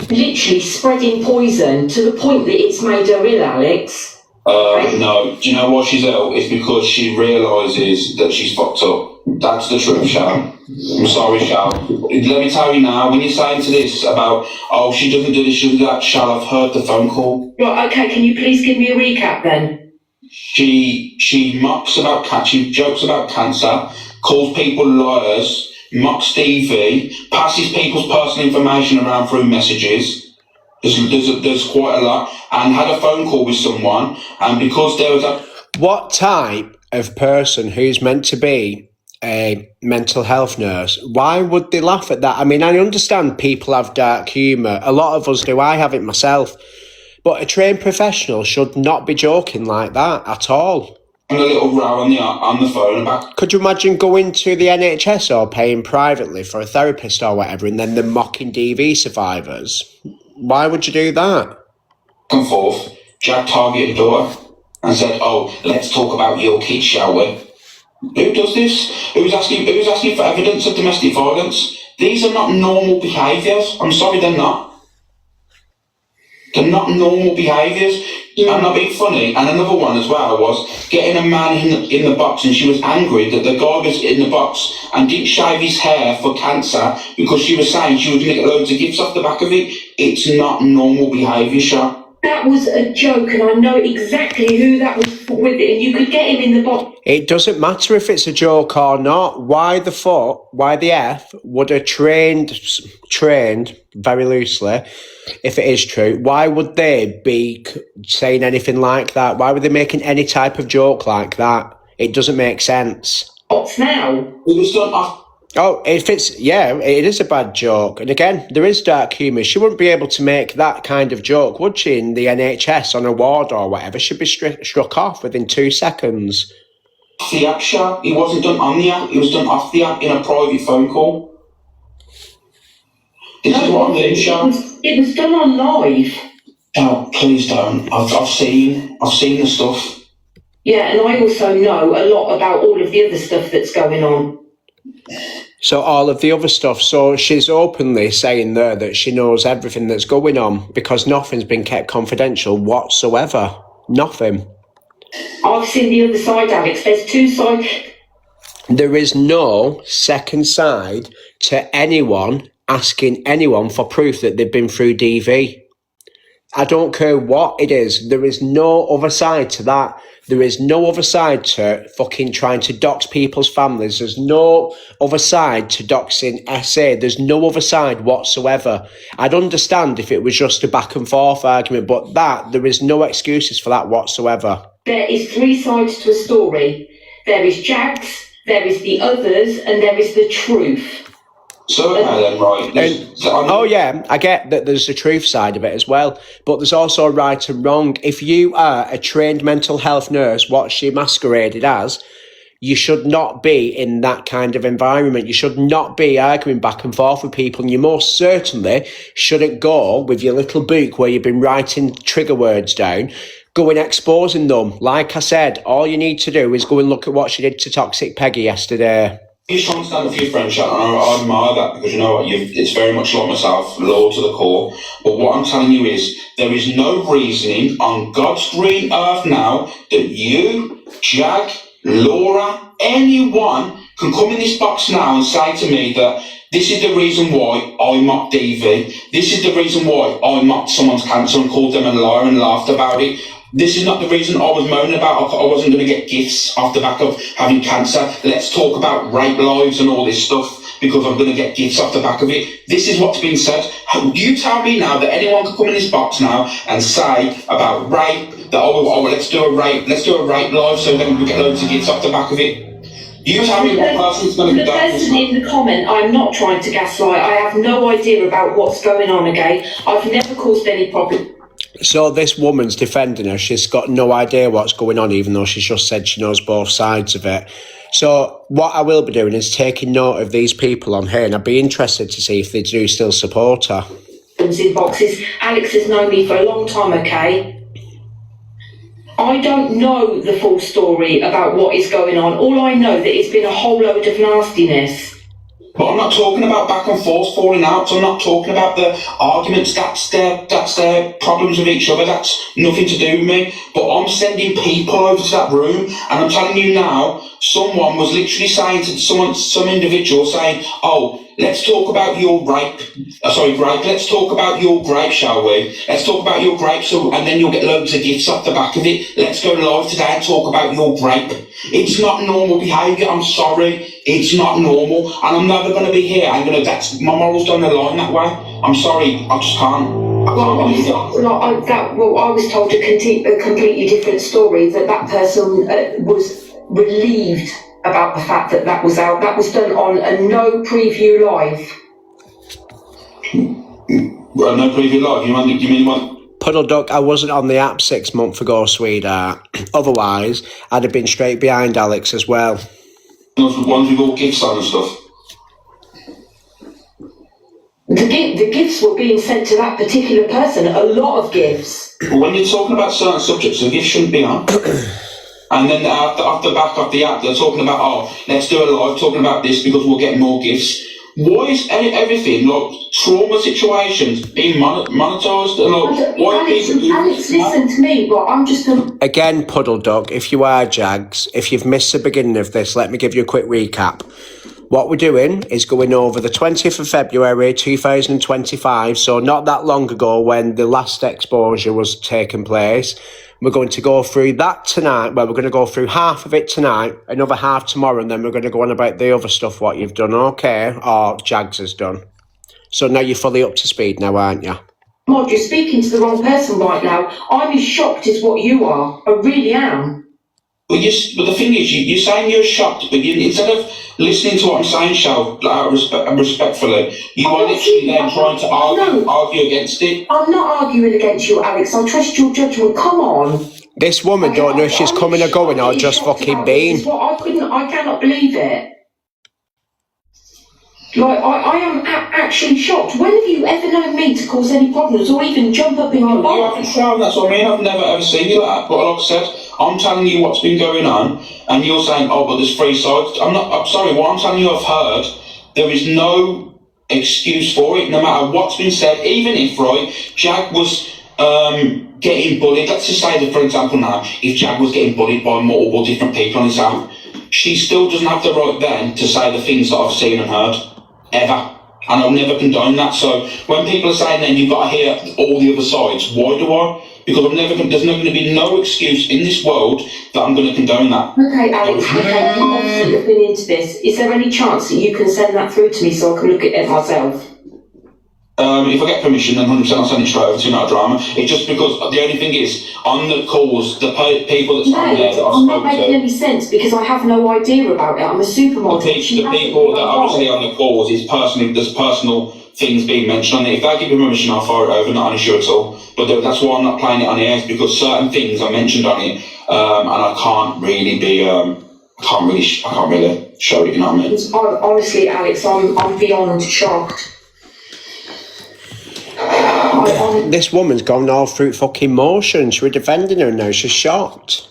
Literally spreading poison to the point that it's made her ill, Alex. No, do you know why she's ill? It's because she realises that she's fucked up. That's the truth, Shal. I'm sorry, Shal. Let me tell you now, when you're saying to this about, oh, she doesn't do this, she doesn't do that, Shal, I've heard the phone call. Right, okay, can you please give me a recap then? She mocks about she jokes about cancer, calls people liars, mocks Stevie, passes people's personal information around through messages. There's quite a lot, and had a phone call with someone, and because there was a... What type of person who's meant to be a mental health nurse, why would they laugh at that? I mean, I understand people have dark humour. A lot of us do. I have it myself. But a trained professional should not be joking like that at all. A little row on the phone about... Could you imagine going to the NHS or paying privately for a therapist or whatever, and then them mocking DV survivors? Why would you do that? Back and forth, JAG targeted her and said, oh, let's talk about your kids, shall we? Who does this? Who's asking for evidence of domestic violence? These are not normal behaviours. I'm sorry, they're not. They're not normal behaviours. I'm not being funny. And another one as well was getting a man in the box, and she was angry that the guy was in the box and didn't shave his hair for cancer because she was saying she was going to get loads of gifts off the back of it. It's not normal behaviour, Sha. That was a joke, and I know exactly who that was with it, and you could get him in the box. It doesn't matter if it's a joke or not. Why the F would a trained very loosely, if it is true, why would they be saying anything like that? Why were they making any type of joke like that? It doesn't make sense. What's now? It was done off. Oh, if it's, yeah, it is a bad joke. And again, there is dark humour. She wouldn't be able to make that kind of joke, would she, in the NHS on a ward or whatever? She'd be struck off within 2 seconds. The app, Sha. It wasn't done on the app. It was done off the app in a private phone call. This is what I mean, Sha. It was done on live. Oh, please don't. I've seen the stuff. Yeah, and I also know a lot about all of the other stuff that's going on. So all of the other stuff. So she's openly saying there that she knows everything that's going on because nothing's been kept confidential whatsoever. Nothing. I've seen the other side, Alex. There's two sides. There is no second side to anyone asking anyone for proof that they've been through DV. I don't care what it is. There is no other side to that. There is no other side to fucking trying to dox people's families. There's no other side to doxing SA. There's no other side whatsoever. I'd understand if it was just a back and forth argument, but there is no excuses for that whatsoever. There is three sides to a story. There is JAG's, there is the others, and there is the truth. So, okay then, right. Yeah, I get that there's a truth side of it as well, but there's also a right and wrong. If you are a trained mental health nurse, what she masqueraded as, you should not be in that kind of environment. You should not be arguing back and forth with people, and you most certainly shouldn't go with your little book where you've been writing trigger words down, go and exposing them. Like I said, all you need to do is go and look at what she did to Toxic Peggy yesterday. You're trying to stand up for your friend, Shannon. I admire that because you know what, it's very much like myself, loyal to the core. But what I'm telling you is, there is no reasoning on God's green earth now that you, Jag, Laura, anyone can come in this box now and say to me that this is the reason why I mocked DV. This is the reason why I mocked someone's cancer and called them a liar and laughed about it. This is not the reason I was moaning about I wasn't going to get gifts off the back of having cancer. Let's talk about rape lives and all this stuff because I'm going to get gifts off the back of it. This is what's being said. You tell me now that anyone can come in this box now and say about rape, that let's do a rape live so then we get loads of gifts off the back of it. You tell me what person's going to be done. The person in the comment, I'm not trying to gaslight. I have no idea about what's going on, okay? I've never caused any problem. So this woman's defending her. She's got no idea what's going on, even though she's just said she knows both sides of it. So what I will be doing is taking note of these people on here, and I'd be interested to see if they do still support her. In boxes. Alex has known me for a long time, okay? I don't know the full story about what is going on. All I know that it's been a whole load of nastiness. But I'm not talking about back and forth falling out. I'm not talking about the arguments. That's their problems with each other. That's nothing to do with me. But I'm sending people over to that room, and I'm telling you now, someone was literally saying to some individual saying, "Oh, let's talk about your rape. Grape. Let's talk about your grape, shall we? Let's talk about your grape, and then you'll get loads of gifts off the back of it. Let's go live today and talk about your grape." It's not normal behaviour. I'm sorry. It's not normal, and I'm never going to be here. My morals don't align that way. I'm sorry. I just can't. I was told a completely different story. That person was relieved about the fact that was out. That was done on a no preview live. Well, no preview live? You mean what? Puddle Duck, I wasn't on the app 6 months ago, sweetheart. Otherwise, I'd have been straight behind Alex as well. Those ones with all gifts on and stuff? The gifts were being sent to that particular person, a lot of gifts. But when you're talking about certain subjects, the gifts shouldn't be on. And then off the back of the app, they're talking about, let's do a live talking about this because we'll get more gifts. why is everything, like, trauma situations being monetised? Like, why Alex, listen to me, but I'm just Again, Puddle Duck, if you are Jags, if you've missed the beginning of this, let me give you a quick recap. What we're doing is going over the 20th of February 2025, so not that long ago when the last exposure was taking place. We're going to go through that tonight. Well, we're going to go through half of it tonight, another half tomorrow, and then we're going to go on about the other stuff, what you've done, okay, or Jags has done. So now you're fully up to speed now, aren't you? Mod, you're speaking to the wrong person right now. I'm as shocked as what you are. I really am. But the thing is, you're saying you're shocked, but instead of listening to what I'm saying, Shal, respectfully, you are literally then trying to argue against it. I'm not arguing against you, Alex. I trust your judgment. Come on. This woman don't know if she's coming or going or just fucking been. I cannot believe it. Like, I am actually shocked. When have you ever known me to cause any problems or even jump up in your box? You haven't shown, that's what I mean. I've never ever seen you like that. But like I said, I'm telling you what's been going on, and you're saying, oh, but there's three sides. I'm sorry, what I'm telling you I've heard, there is no excuse for it, no matter what's been said, even if, right, Jag was getting bullied. Let's just say that, for example, now, if Jag was getting bullied by multiple different people on his app, she still doesn't have the right then to say the things that I've seen and heard. Ever. And I'll never condone that. So when people are saying then you've got to hear all the other sides, why do I? Because there's not going to be no excuse in this world that I'm going to condone that. Okay, Alex, you obviously have been into this. Is there any chance that you can send that through to me so I can look at it myself? If I get permission, then 100% I'll send it straight over to you, not a drama. It's just because the only thing is, on the calls, the people that's on there that I've I'm not making any sense because I have no idea about it. I'm a supermodel. The people that are obviously on the calls is there's personal things being mentioned on it. If they give me permission, I'll fire it over, not an issue at all. But that's why I'm not playing it on air, is because certain things are mentioned on it, and I can't really I can't really show it, you know what I mean? Honestly, Alex, I'm beyond shocked. This woman's gone all through fucking motions. We're defending her now. She's shocked.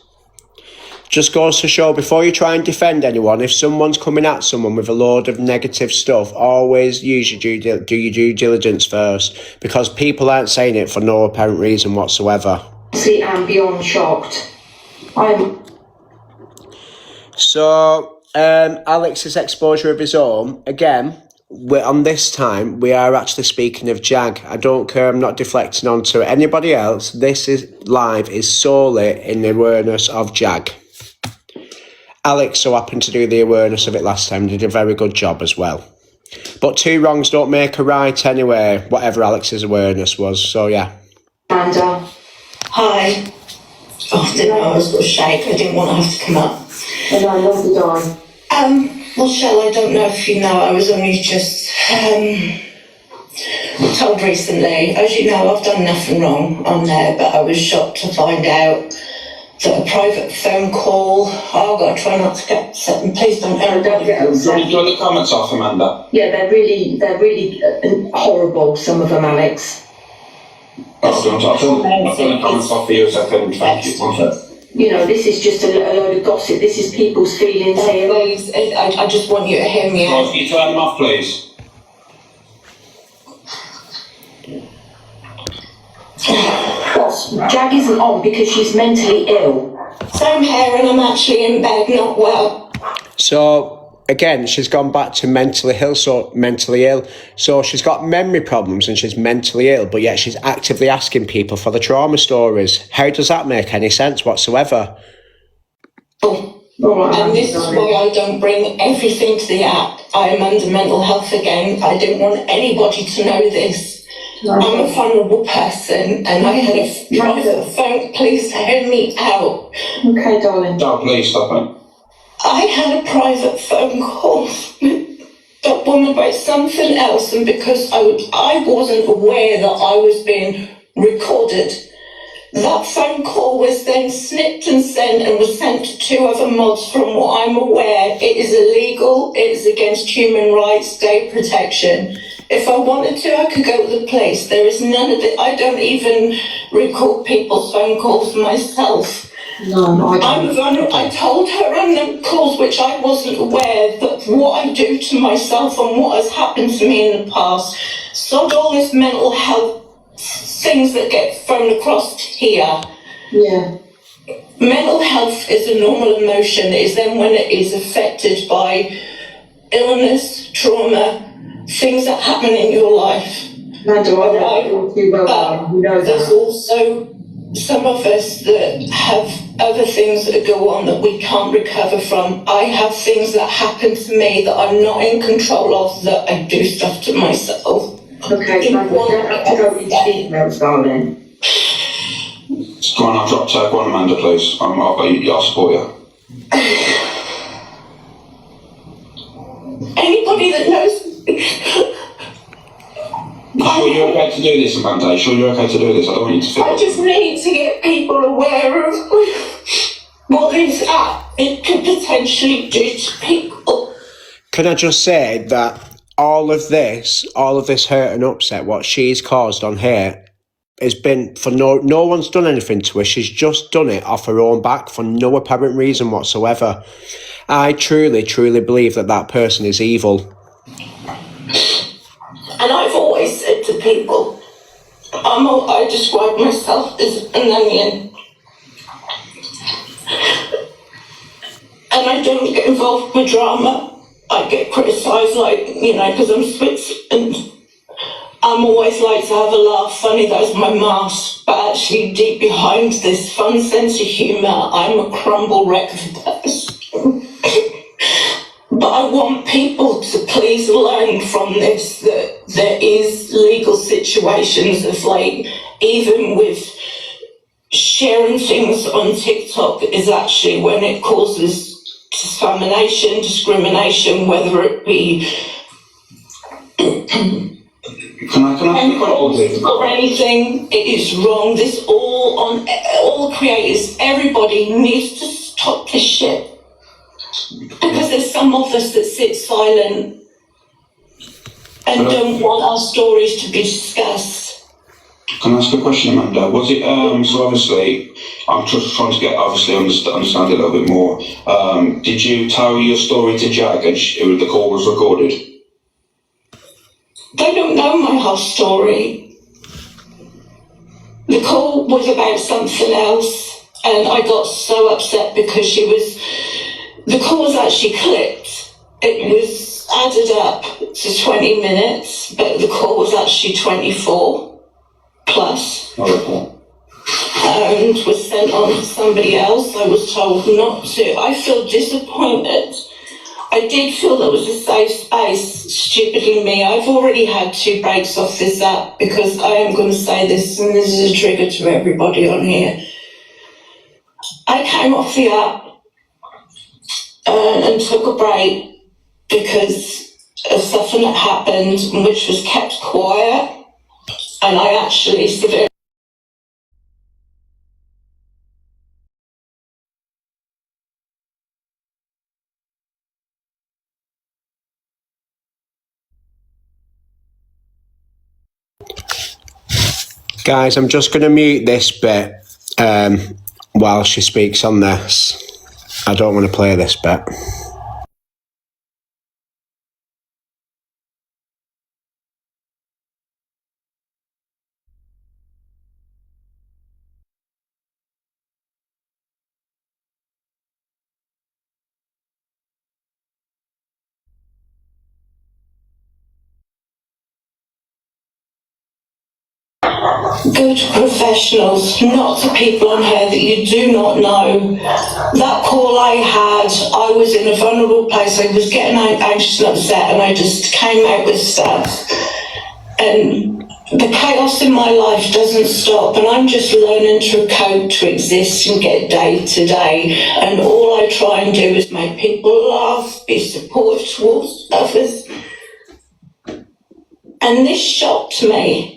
Just goes to show, before you try and defend anyone, if someone's coming at someone with a load of negative stuff, always do your due diligence first, because people aren't saying it for no apparent reason whatsoever. See, I'm beyond shocked. So, Alex's exposure of his own, again, on this time, we are actually speaking of Jag. I don't care, I'm not deflecting onto anybody else. This is solely in the awareness of Jag. Alex so happened to do the awareness of it last time, did a very good job as well. But two wrongs don't make a right anyway, whatever Alex's awareness was, so yeah. Amanda. Hi. Oh, I didn't know I was going to shake. I didn't want to have to come up. And I love the die. Well, Shell, I don't know if you know, I was only just told recently. As you know, I've done nothing wrong on there, but I was shocked to find out that a private phone call. Oh, I've got to try not to get upset, and please don't get upset. Do you want the comments off, Amanda? Yeah, they're really horrible, some of them, Alex. I'll turn the comments off for you a second. Thank you. You know, this is just a load of gossip. This is people's feelings here. Please, I just want you to hear me out. Can you turn them off, please? Boss, Jag isn't on because she's mentally ill. Same here, and I'm actually in bed, not well. So, again, she's gone back to mentally ill. So she's got memory problems and she's mentally ill, but yet she's actively asking people for the trauma stories. How does that make any sense whatsoever? And this is why I don't bring everything to the app. I am under mental health again. I didn't want anybody to know this. I'm a vulnerable person, and I had a private phone. Please hear me out. Okay, darling. No, please stop it. I had a private phone call with that woman about something else, and because I wasn't aware that I was being recorded, that phone call was then snipped and sent and was sent to two other mods. From what I'm aware, it is illegal, it is against human rights, data protection. If I wanted to, I could go to the police. There is none of it. I don't even record people's phone calls myself. No, I I'm don't. vulnerable. I told her on the calls, which I wasn't aware, that what I do to myself and what has happened to me in the past, sod all this mental health things that get thrown across here. Yeah. Mental health is a normal emotion. It is then when it is affected by illness, trauma, things that happen in your life. No, do I know too well, you know There's that. also some of us that have other things that go on that we can't recover from. I have things that happen to me that I'm not in control of, that I do stuff to myself. Okay, so we don't have to go into details, darling. Go on, I'll drop tag. Go on, Amanda, please. I'll support you. Anybody that knows... You sure you're okay to do this, Amanda? You sure you're okay to do this? I don't want you to feel... I just need to get people aware of what this app it could potentially do to people. Can I just say that all of this hurt and upset, what she's caused on here, has been for no one's done anything to her. She's just done it off her own back for no apparent reason whatsoever. I truly, truly believe that person is evil. And I've always said to people, I describe myself as an onion. And I don't get involved with drama. I get criticised, because I'm Swiss, and I'm always like to have a laugh. Funny, that's my mask. But actually, deep behind this fun sense of humour, I'm a crumble wreck of a person. But I want people to please learn from this that there is legal situations of even with sharing things on TikTok is actually when it causes discrimination, whether it be or anything, it is wrong. This all creators, everybody needs to stop this shit. Because there's some of us that sit silent and don't want our stories to be discussed. Can I ask a question, Amanda? Was it, so obviously, I'm just trying to understand it a little bit more. Did you tell your story to JAG and the call was recorded? They don't know my whole story. The call was about something else, and I got so upset because the call was actually clipped. It was added up to 20 minutes, but the call was actually 24 plus. And was sent on to somebody else. I was told not to. I feel disappointed. I did feel there was a safe space. Stupidly me, I've already had 2 breaks off this app because I am going to say this, and this is a trigger to everybody on here. I came off the app and took a break because of something that happened which was kept quiet, and I actually severely... Guys, I'm just going to mute this bit while she speaks on this. I don't want to play this bit. Go to professionals, not to people on here that you do not know. That call I had, I was in a vulnerable place. I was getting anxious and upset, and I just came out with stuff. And the chaos in my life doesn't stop, and I'm just learning to cope, to exist and get day to day. And all I try and do is make people laugh, be supportive towards others. And this shocked me.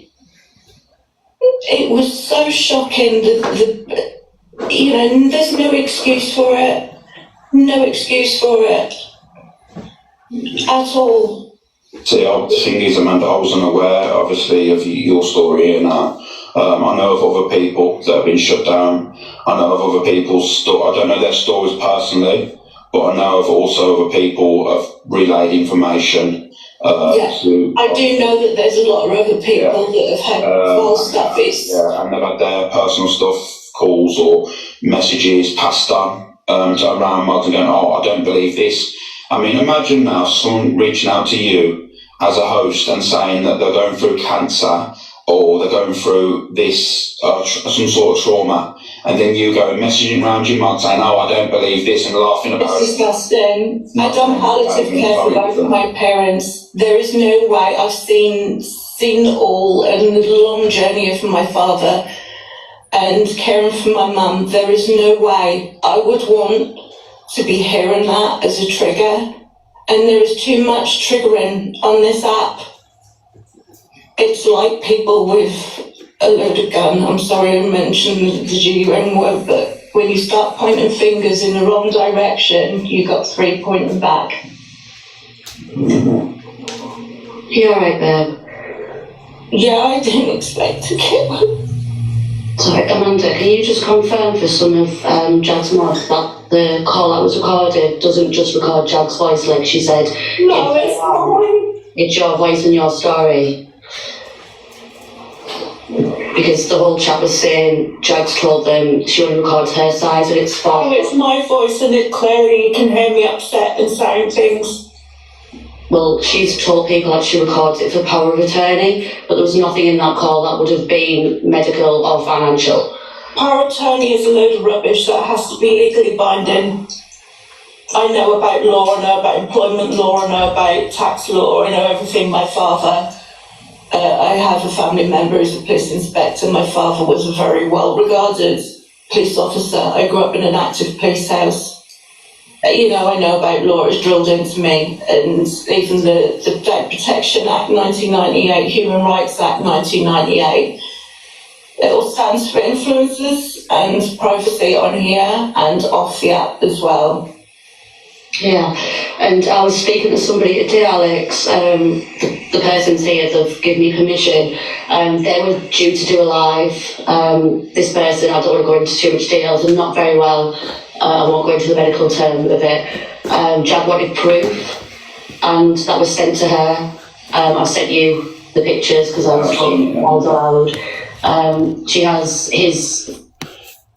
It was so shocking that there's no excuse for it. No excuse for it. At all. See, the thing is, Amanda, I wasn't aware, obviously, of your story and that. I know of other people that have been shut down. I know of other people's I don't know their stories personally, but I know of also other people have relayed information. I do know that there's a lot of other people that have had false stuff. And they've had their personal stuff, calls or messages passed on to around mods and going, oh, I don't believe this. I mean, imagine now someone reaching out to you as a host and saying that they're going through cancer or they're going through this, some sort of trauma, and then you go messaging around your mum saying, oh, I don't believe this, and laughing about it. It's disgusting. I've done palliative care for both of my parents. There is no way. I've seen all and the long journey of my father and caring for my mum. There is no way I would want to be hearing that as a trigger. And there is too much triggering on this app. It's like people with a loaded gun. I'm sorry I mentioned the G-UN word, but when you start pointing fingers in the wrong direction, you got 3 pointing back. You alright, babe? Yeah, I didn't expect to get one. Sorry, Amanda, can you just confirm for some of Jag's mods that the call that was recorded doesn't just record Jag's voice like she said? No, it's mine. It's your voice and your story. Because the whole chat was saying Jag's told them she only records her side and it's fine. Oh, it's my voice and it clearly you can hear me upset and saying things. Well, she's told people that she records it for power of attorney, but there was nothing in that call that would have been medical or financial. Power of attorney is a load of rubbish that has to be legally binding. I know about law, I know about employment law, I know about tax law, I know everything. My father, I have a family member who's a police inspector. My father was a very well-regarded police officer. I grew up in an active police house. You know, I know about law, it's drilled into me, and even the Data Protection Act 1998, Human Rights Act 1998, it all stands for influences and privacy on here and off the app as well. Yeah, and I was speaking to somebody today, Alex, the person's here, they've given me permission, they were due to do a live, this person, I don't want to go into too much details, I'm not very well, I won't go into the medical term of it. Jag wanted proof, and that was sent to her. I've sent you the pictures because I was allowed. She has his.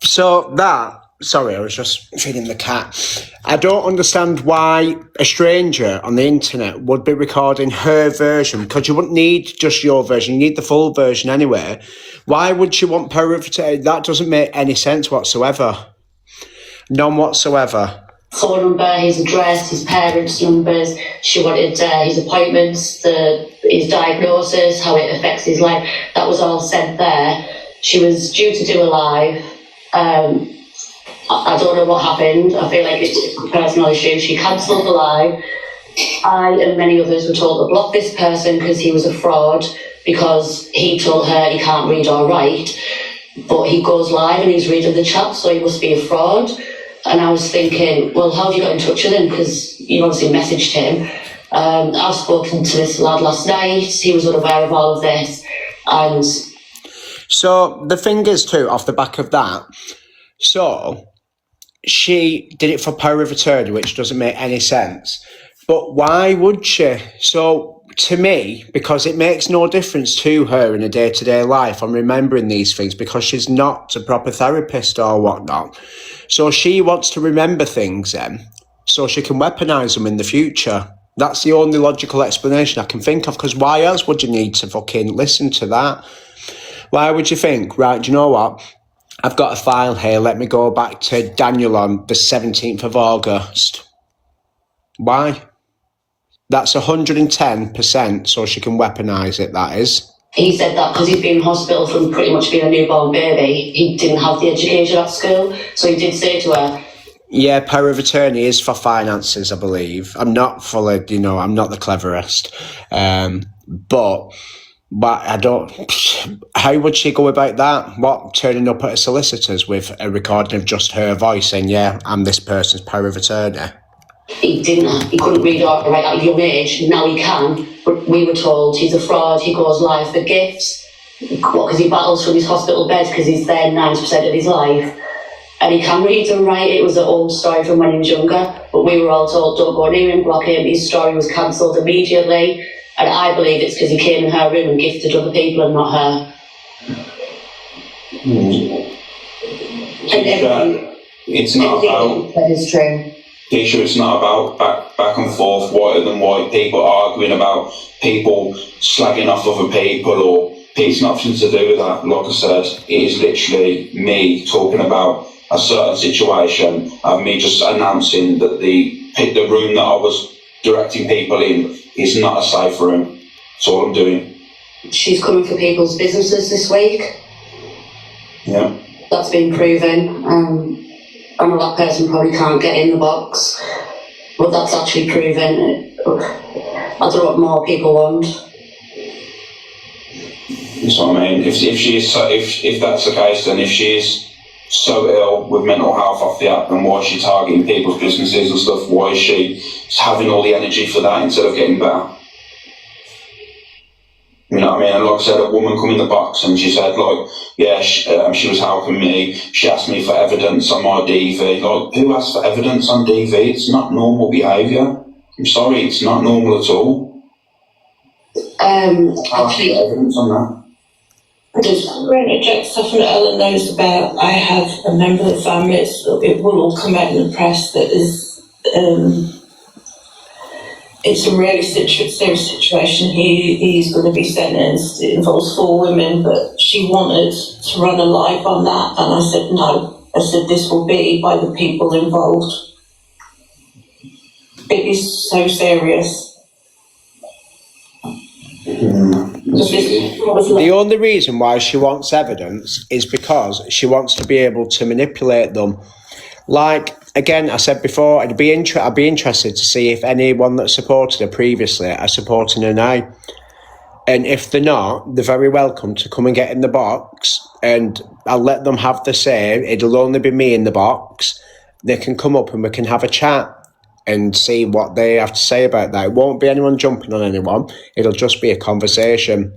So that. Sorry, I was just feeding the cat. I don't understand why a stranger on the internet would be recording her version, because you wouldn't need just your version, you need the full version anyway. Why would she want power of attorney? That doesn't make any sense whatsoever. None whatsoever. Phone number, his address, his parents' numbers. She wanted his appointments, his diagnosis, how it affects his life. That was all sent there. She was due to do a live. I don't know what happened. I feel like it's a personal issue. She cancelled the live. I and many others were told to block this person because he was a fraud, because he told her he can't read or write, but he goes live and he's reading the chat, so he must be a fraud. And I was thinking, well, how have you got in touch with him? Because you obviously messaged him. I've spoken to this lad last night. He was unaware of all of this. And so the thing is too, off the back of that, so she did it for power of attorney, which doesn't make any sense. But why would she? So to me, because it makes no difference to her in a day-to-day life, I'm remembering these things because she's not a proper therapist or whatnot. So she wants to remember things then, so she can weaponise them in the future. That's the only logical explanation I can think of, because why else would you need to fucking listen to that? Why would you think, right, do you know what? I've got a file here, let me go back to Daniel on the 17th of August. Why? That's 110%, so she can weaponise it, that is. he said that because he's been in hospital from pretty much being a newborn baby, he didn't have the education at school. So he did say to her, yeah, power of attorney is for finances, I believe. I'm not fully, I'm not the cleverest. But I don't... How would she go about that? What, turning up at a solicitor's with a recording of just her voice saying, yeah, I'm this person's power of attorney? He couldn't read or write at a young age. Now he can. But we were told he's a fraud, he goes live for gifts. because he battles from his hospital bed because he's there 90% of his life. And he can read and write. It was an old story from when he was younger, but we were all told, don't go near him, block him. His story was cancelled immediately, and I believe it's because he came in her room and gifted other people and not her. And it's not about... That is true. Issue, it's not about back and forth, whiter than white, people arguing about people slagging off other people, or it's nothing to do with that. Like I said, it is literally me talking about a certain situation, and me just announcing that the room that I was directing people in is not a safe room. That's all I'm doing. She's coming for people's businesses this week. Yeah. That's been proven. I know that person probably can't get in the box, but that's actually proven. I don't know what more people want. That's what I mean. If she is so, if that's the case, then if she is so ill with mental health off the app, then why is she targeting people's businesses and stuff? Why is she having all the energy for that instead of getting better? You know what I mean? And like I said, a woman come in the box and she said, like, yeah, she was helping me. She asked me for evidence on my DV. Like, who asks for evidence on DV? It's not normal behaviour. I'm sorry, it's not normal at all. Actually, evidence on that. Just going to check stuff that Ellen knows about. I have a member of the family, it will all come out in the press, that is, it's a really serious situation. He's going to be sentenced. It involves 4 women, but she wanted to run a live on that, and I said no. I said this will be by the people involved. It is so serious. The only reason why she wants evidence is because she wants to be able to manipulate them. Like, again, I said before, I'd be interested to see if anyone that supported her previously are supporting her now. And if they're not, they're very welcome to come and get in the box, and I'll let them have the say. It'll only be me in the box. They can come up and we can have a chat and see what they have to say about that. It won't be anyone jumping on anyone. It'll just be a conversation.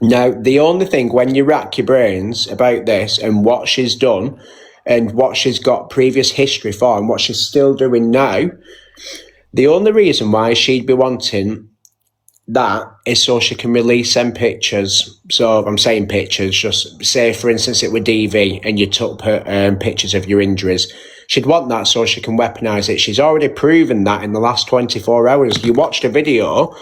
Now, the only thing, when you rack your brains about this and what she's done and what she's got previous history for and what she's still doing now, the only reason why she'd be wanting that is so she can release them pictures. So I'm saying pictures, just say, for instance, it were DV and you took pictures of your injuries. She'd want that so she can weaponise it. She's already proven that in the last 24 hours. You watched a video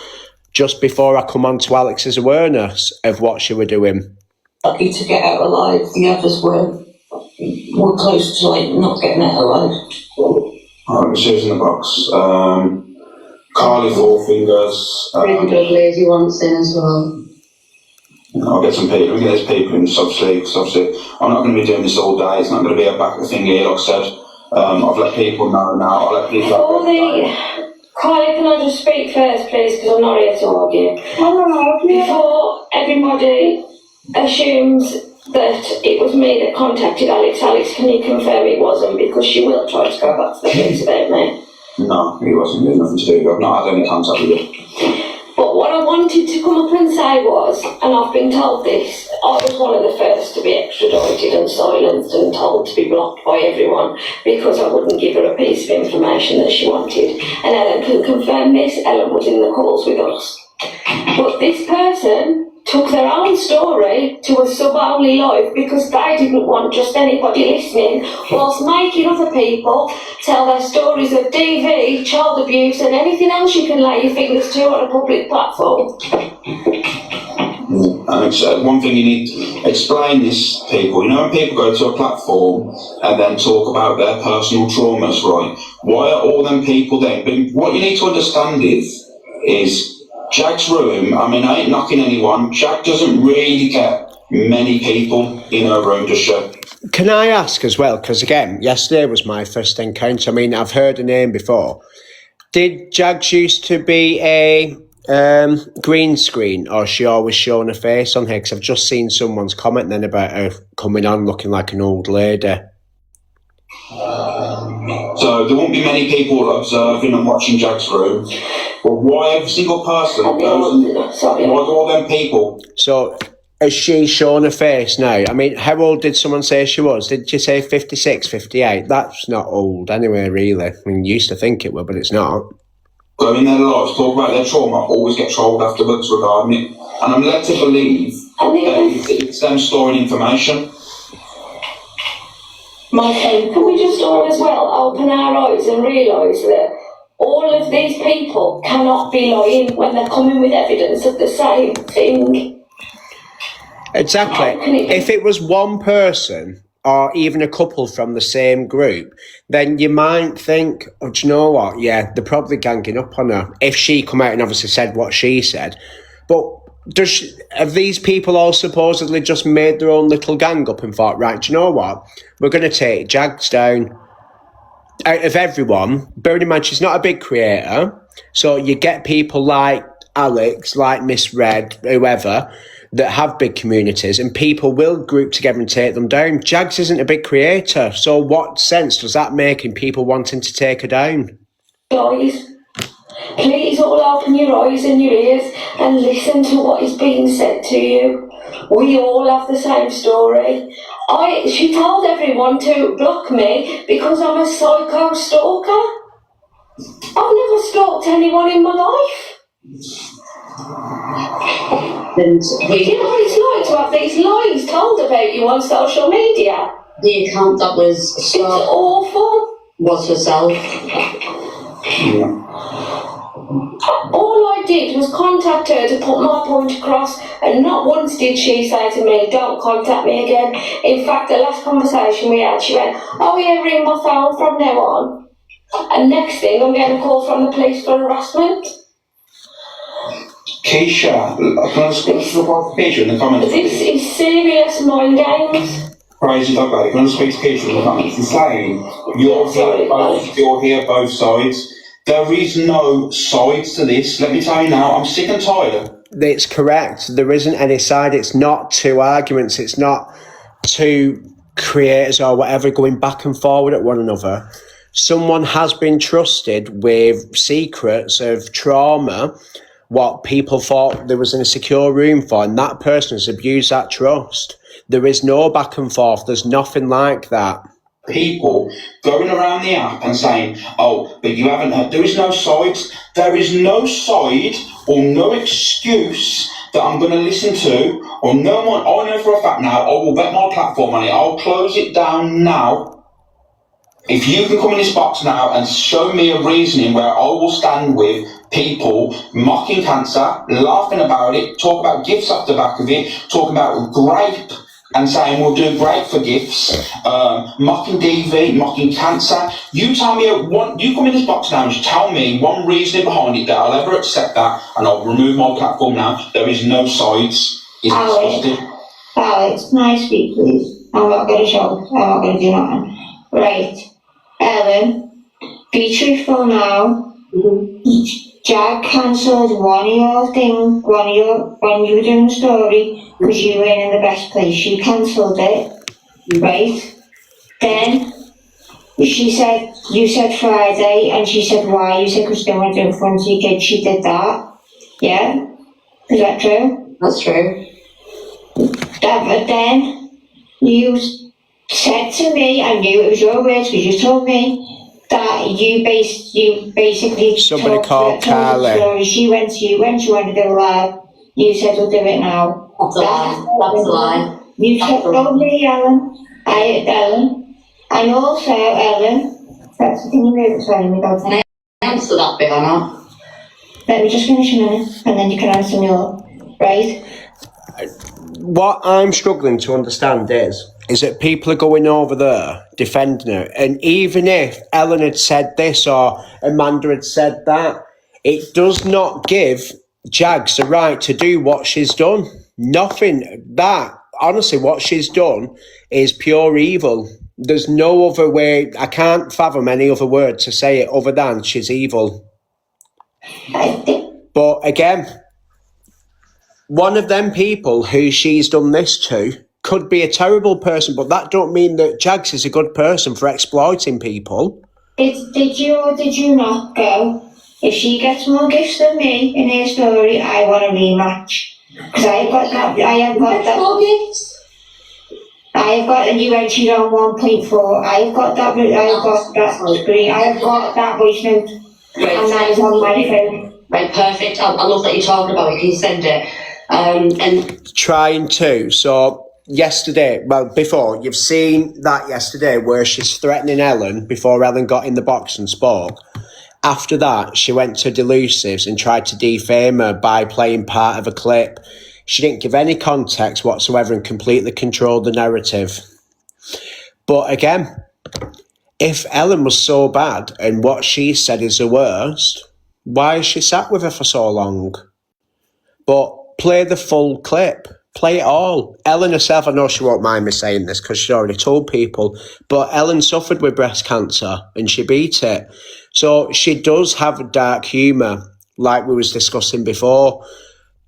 just before I come on to Alex's awareness of what she were doing. Lucky to get out alive. The others were close to like not getting out alive. Alright, she's in the box. Carly Four Fingers. Pretty good lady wants in as well. I'll get some people. We'll get those people in obviously, because obviously I'm not going to be doing this all day. It's not going to be a back of the thing here, like I said. I've let people know now. I'll let people know. Carly, can I just speak first, please, because I'm not here to argue. Before everybody assumes that it was me that contacted Alex, can you confirm it wasn't? Because she will try to go back to the police about me. No, he wasn't. There's nothing to do with it. I've not had any contact with you. But what I wanted to come up and say was, and I've been told this, I was one of the first to be extradited and silenced and told to be blocked by everyone because I wouldn't give her a piece of information that she wanted. And Ellen can confirm this. Ellen was in the calls with us. But this person took their own story to a sub-only live because they didn't want just anybody listening, whilst making other people tell their stories of DV, child abuse and anything else you can lay your fingers to on a public platform. And one thing you need to explain this to people. You know, when people go to a platform and then talk about their personal traumas, right? Why are all them people there? But what you need to understand is JAG's room, I mean, I ain't knocking anyone. JAG doesn't really get many people in her room, does she? Can I ask as well, because again, yesterday was my first encounter. I mean, I've heard her name before. Did JAG's used to be a green screen, or she always showing her face on here? Because I've just seen someone's comment then about her coming on looking like an old lady. So there won't be many people observing and watching JAG's room. But why every single person goes and why do all them people? So Has she shown her face now? I mean, how old did someone say she was? Did you say 56, 58? That's not old anyway, really. I mean, you used to think it were, but it's not. Go in their lives, talk about their trauma, always get trolled afterwards regarding it. And I'm led to believe that it's them storing information. Can we just all as well open our eyes and realise that all of these people cannot be lying when they're coming with evidence of the same thing? Exactly. If it was one person or even a couple from the same group, then you might think, oh, do you know what? Yeah, they're probably ganging up on her. If she come out and obviously said what she said. But have these people all supposedly just made their own little gang up and thought, right, do you know what? We're going to take Jags down out of everyone. Bearing in mind, she's not a big creator. So you get people like Alex, like Miss Red, whoever, that have big communities, and people will group together and take them down. Jags isn't a big creator, so what sense does that make in people wanting to take her down? Guys, please all open your eyes and your ears and listen to what is being said to you. We all have the same story. She told everyone to block me because I'm a psycho stalker. I've never stalked anyone in my life. And You know what it's like to have these lies told about you on social media? the account that was It's awful. was herself. All I did was contact her to put my point across, and not once did she say to me, don't contact me again. In fact, the last conversation we had, she went, oh yeah, ring my phone from now on. And next thing, I'm getting a call from the police for harassment. Keisha, can I just speak to Keisha in the comments? This is serious mind games. Crazy dog lady, can I just speak to Keisha in the comments? It's saying you're here both sides. There is no sides to this. Let me tell you now, I'm sick and tired. It's correct. There isn't any side. It's not two arguments. It's not two creators or whatever going back and forward at one another. Someone has been trusted with secrets of trauma, what people thought there was in a secure room for, and that person has abused that trust. There is no back and forth. There's nothing like that. People going around the app and saying, oh, but you haven't heard. There is no sides. There is no side or no excuse that I'm going to listen to, or no one. I know for a fact now, I will bet my platform on it. I'll close it down now. If you can come in this box now and show me a reasoning where I will stand with people mocking cancer, laughing about it, talk about gifts off the back of it, talking about grape and saying we'll do great for gifts, mocking DV, mocking cancer. You tell me you come in this box now and just tell me one reasoning behind it that I'll ever accept that, and I'll remove my platform now. There is no sides. It's disgusting. Alex, can I speak, please? I'm not going to shout. I'm not going to do nothing. Right. Ellen, be truthful now. JAG cancelled one of your things, when you were doing the story, because you weren't in the best place. She cancelled it, right? Then she said, you said Friday, and she said why? You said because they want to do it for your kids. She did that. Yeah? Is that true? That's true. But then you said to me, I knew it was your words because you told me that you basically somebody called Carly. She went to you when she wanted to go live. You said we'll do it now. That's a lie. That's a lie. You told me, Ellen. Ellen. And also, Ellen. Can you move it? Sorry, me go. Can I answer that bit or not? Let me just finish a minute, and then you can answer me all. Right? What I'm struggling to understand is that people are going over there defending her, and even if Ellen had said this or Amanda had said that, it does not give Jags the right to do what she's done. Nothing. That, honestly, what she's done is pure evil. There's no other way. I can't fathom any other word to say it other than she's evil. But again, one of them people who she's done this to could be a terrible person, but that don't mean that Jags is a good person for exploiting people. Did you or did you not go? If she gets more gifts than me in her story, I want a rematch. Because I have got that, and you went to on 1.4. I have got that screen. I have got that voice note. Right, And that is on my phone. Right, perfect. I love that you're talking about it. Can you send it? And trying to. So yesterday, well, before, you've seen that yesterday where she's threatening Ellen before Ellen got in the box and spoke. After that, she went to Delusives and tried to defame her by playing part of a clip. She didn't give any context whatsoever and completely controlled the narrative. But again, if Ellen was so bad and what she said is the worst, why is she sat with her for so long? But play the full clip. Play it all. Ellen herself, I know she won't mind me saying this because she's already told people, but Ellen suffered with breast cancer and she beat it. So she does have dark humour, like we was discussing before.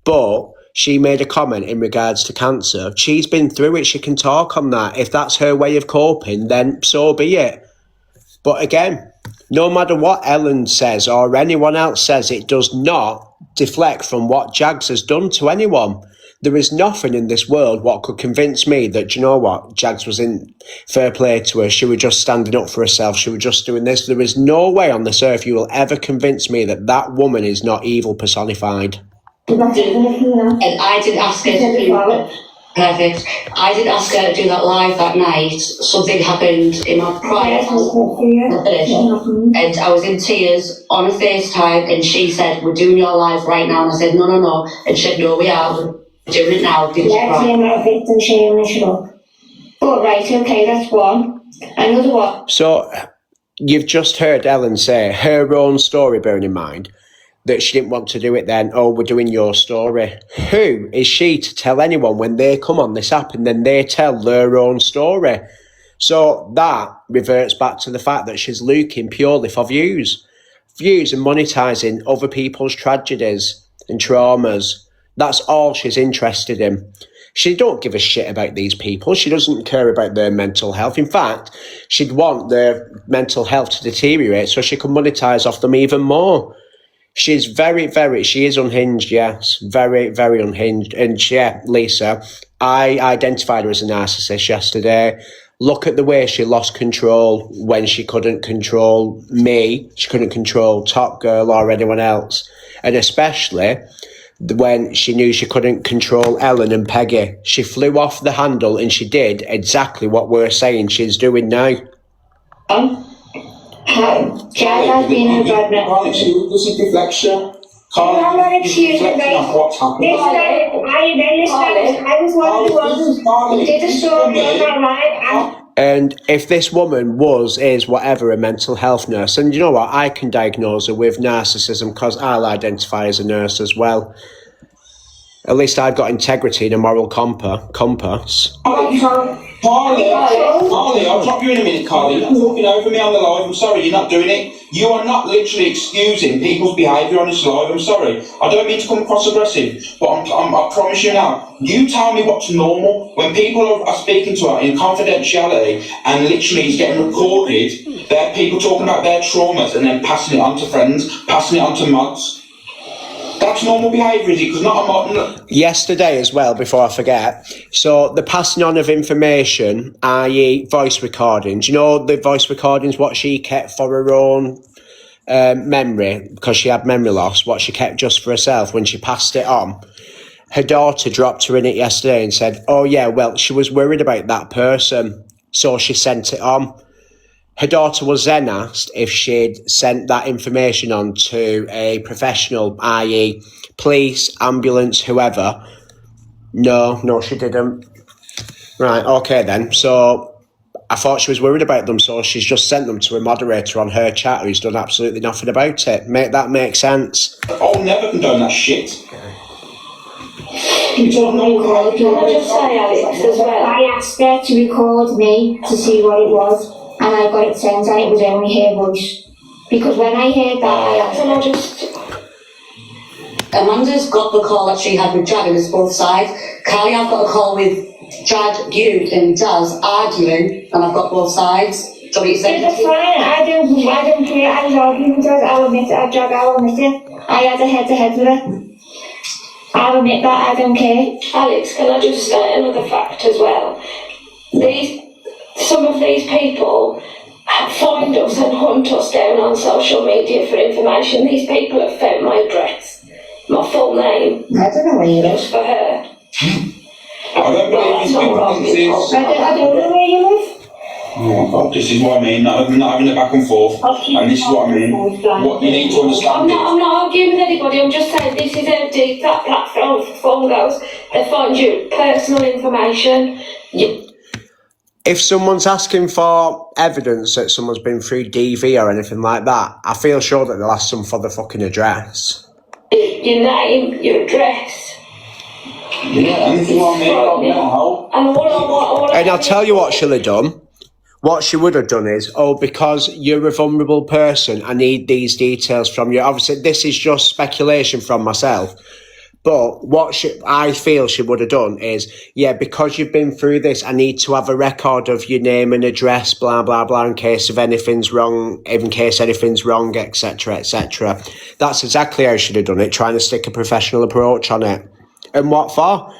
But she made a comment in regards to cancer. She's been through it. She can talk on that. If that's her way of coping, then so be it. But again, no matter what Ellen says or anyone else says, it does not deflect from what Jags has done to anyone. There is nothing in this world what could convince me that, you know what, Jags was in fair play to her. She was just standing up for herself. She was just doing this. There is no way on this earth you will ever convince me that that woman is not evil personified. And I did ask her to do perfect. I did ask her to do that live that night. Something happened in my private and I was in tears on a FaceTime and she said, we're doing your live right now. And I said, no. And she said, no, we are. We're doing it now. Victim shaming up. But right, okay, that's one. Another one. So you've just heard Ellen say her own story, bearing in mind that she didn't want to do it then. Oh, we're doing your story. Who is she to tell anyone when they come on this app and then they tell their own story? So that reverts back to the fact that she's looking purely for views. Views and monetising other people's tragedies and traumas. That's all she's interested in. She don't give a shit about these people. She doesn't care about their mental health. In fact, she'd want their mental health to deteriorate so she could monetise off them even more. She's she is unhinged, yes. Very, very unhinged. And yeah, Lisa, I identified her as a narcissist yesterday. Look at the way she lost control when she couldn't control me. She couldn't control Top Girl or anyone else. And especially when she knew she couldn't control Ellen and Peggy. She flew off the handle and she did exactly what we're saying she's doing now. Jag has been her brother. This is deflection. I'm not excusing what's happened. I was one of the ones who did a story on my live and if this woman is whatever, a mental health nurse, and you know what, I can diagnose her with narcissism because I'll identify as a nurse as well. At least I've got integrity and a moral compass. Carly, I'll drop you in a minute, Carly. You're talking over me on the live. I'm sorry, you're not doing it. You are not literally excusing people's behaviour on this live. I'm sorry. I don't mean to come across aggressive, but I promise you now, you tell me what's normal. When people are speaking to her in confidentiality and literally it's getting recorded, there are people talking about their traumas and then passing it on to friends, passing it on to mods. That's normal behaviour, is it? Because not a modern... Yesterday as well, before I forget, so the passing on of information, i.e. voice recordings, you know the voice recordings, what she kept for her own memory, because she had memory loss, what she kept just for herself when she passed it on. Her daughter dropped her in it yesterday and said, oh yeah, well, she was worried about that person, so she sent it on. Her daughter was then asked if she'd sent that information on to a professional, i.e. police, ambulance, whoever. No, she didn't. Right, okay then. So I thought she was worried about them, so she's just sent them to a moderator on her chat who's done absolutely nothing about it. Make that make sense? I'll never condone that shit. Can I just say, Alex, as well? I asked her to record me to see what it was. And I got it sent and it was only her voice. Because when I heard that, I asked her. Amanda's got the call that she had with Jag and it's both sides. Carly, I've got a call with Jag, you and Jazz arguing and I've got both sides. So what you saying? That's fine, I don't care. I was arguing with Jazz, I'll admit it. Jag, I'll admit it. I had a head-to-head with her. I'll admit that, I don't care. Alex, can I just state another fact as well? Some of these people find us and hunt us down on social media for information. These people have found my address, my full name. I don't know where you live. Just for her. I don't believe these people think this. I don't know where you live. Oh God, this is what I mean. Not having a back and forth. And this is what I mean. What you need to understand. I'm not arguing with anybody. I'm just saying this is how deep that platform goes. They find your personal information. If someone's asking for evidence that someone's been through DV or anything like that, I feel sure that they'll ask some for the fucking address. Your name, your address. Yeah, and this is what I mean. And I'll tell you what she'll have done. What she would have done is, because you're a vulnerable person, I need these details from you. Obviously, this is just speculation from myself. But what I feel she would have done is, because you've been through this, I need to have a record of your name and address, blah, blah, blah, in case anything's wrong, etc., etc. That's exactly how she should have done it, trying to stick a professional approach on it. And what for?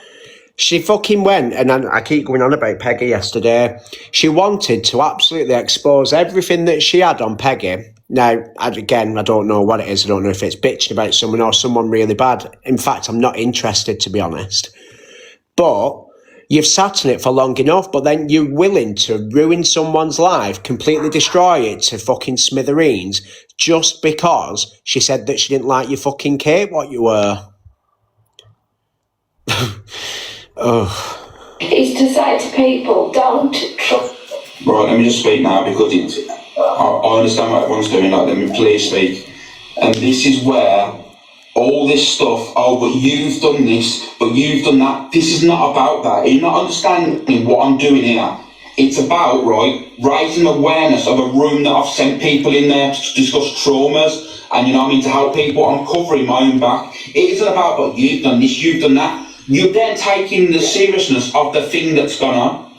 She fucking went, and I keep going on about Peggy yesterday. She wanted to absolutely expose everything that she had on Peggy. Now, I don't know what it is. I don't know if it's bitching about someone or someone really bad. In fact, I'm not interested, to be honest. But you've sat on it for long enough, but then you're willing to ruin someone's life, completely destroy it to fucking smithereens, just because she said that she didn't like your fucking cape, what you were. Is to say to people, don't trust. Right, let me just speak now because I understand what everyone's doing. Like, let me please speak. And this is where all this stuff, but you've done this, but you've done that. This is not about that. You're not understanding what I'm doing here. It's about, raising awareness of a room that I've sent people in there to discuss traumas and, to help people. I'm covering my own back. It isn't about, but you've done this, you've done that. You're then taking the seriousness of the thing that's gone on.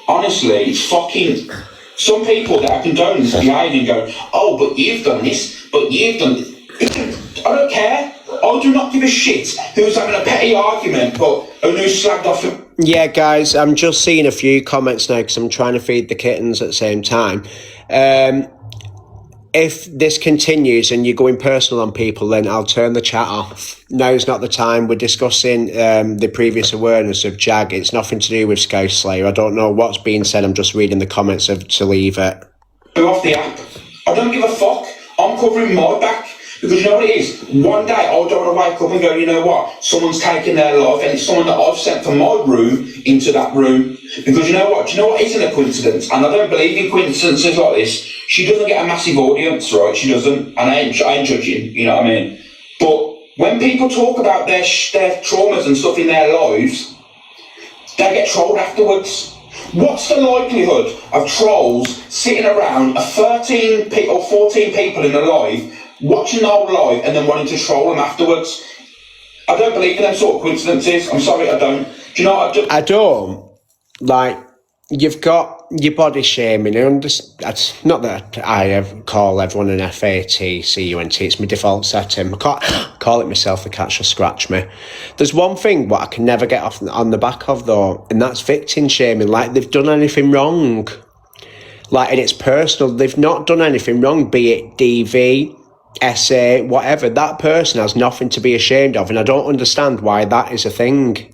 Honestly, it's fucking... Some people that are condoning this behaviour go, but you've done this, but you've done this. I don't care. I do not give a shit who's having a petty argument, and who's slagged off... Yeah, guys, I'm just seeing a few comments now because I'm trying to feed the kittens at the same time. If this continues and you're going personal on people, then I'll turn the chat off. Now's not the time. We're discussing the previous awareness of JAG. It's nothing to do with Scouse Slayer. I don't know what's being said. I'm just reading the comments to leave it. Off the app. I don't give a fuck. I'm covering my back. Because you know what it is? One day I don't want to wake up and go, you know what? Someone's taken their life and it's someone that I've sent from my room into that room. Because you know what? Do you know what isn't a coincidence? And I don't believe in coincidences like this. She doesn't get a massive audience, right? She doesn't. And I ain't judging, you know what I mean? But when people talk about their traumas and stuff in their lives, they get trolled afterwards. What's the likelihood of trolls sitting around 13 or 14 people in a live, watching the whole live and then wanting to troll them afterwards? I don't believe in them sort of coincidences. I'm sorry, I don't. Do you know what I don't. Like, you've got your body shaming. That's not that I call everyone an FATCUNT. It's my default setting. I can't call it myself. The cat shall scratch me. There's one thing what I can never get off on the back of, though, and that's victim shaming. Like, they've done anything wrong. Like, and it's personal. They've not done anything wrong, be it DV, SA, whatever. That person has nothing to be ashamed of, and I don't understand why that is a thing.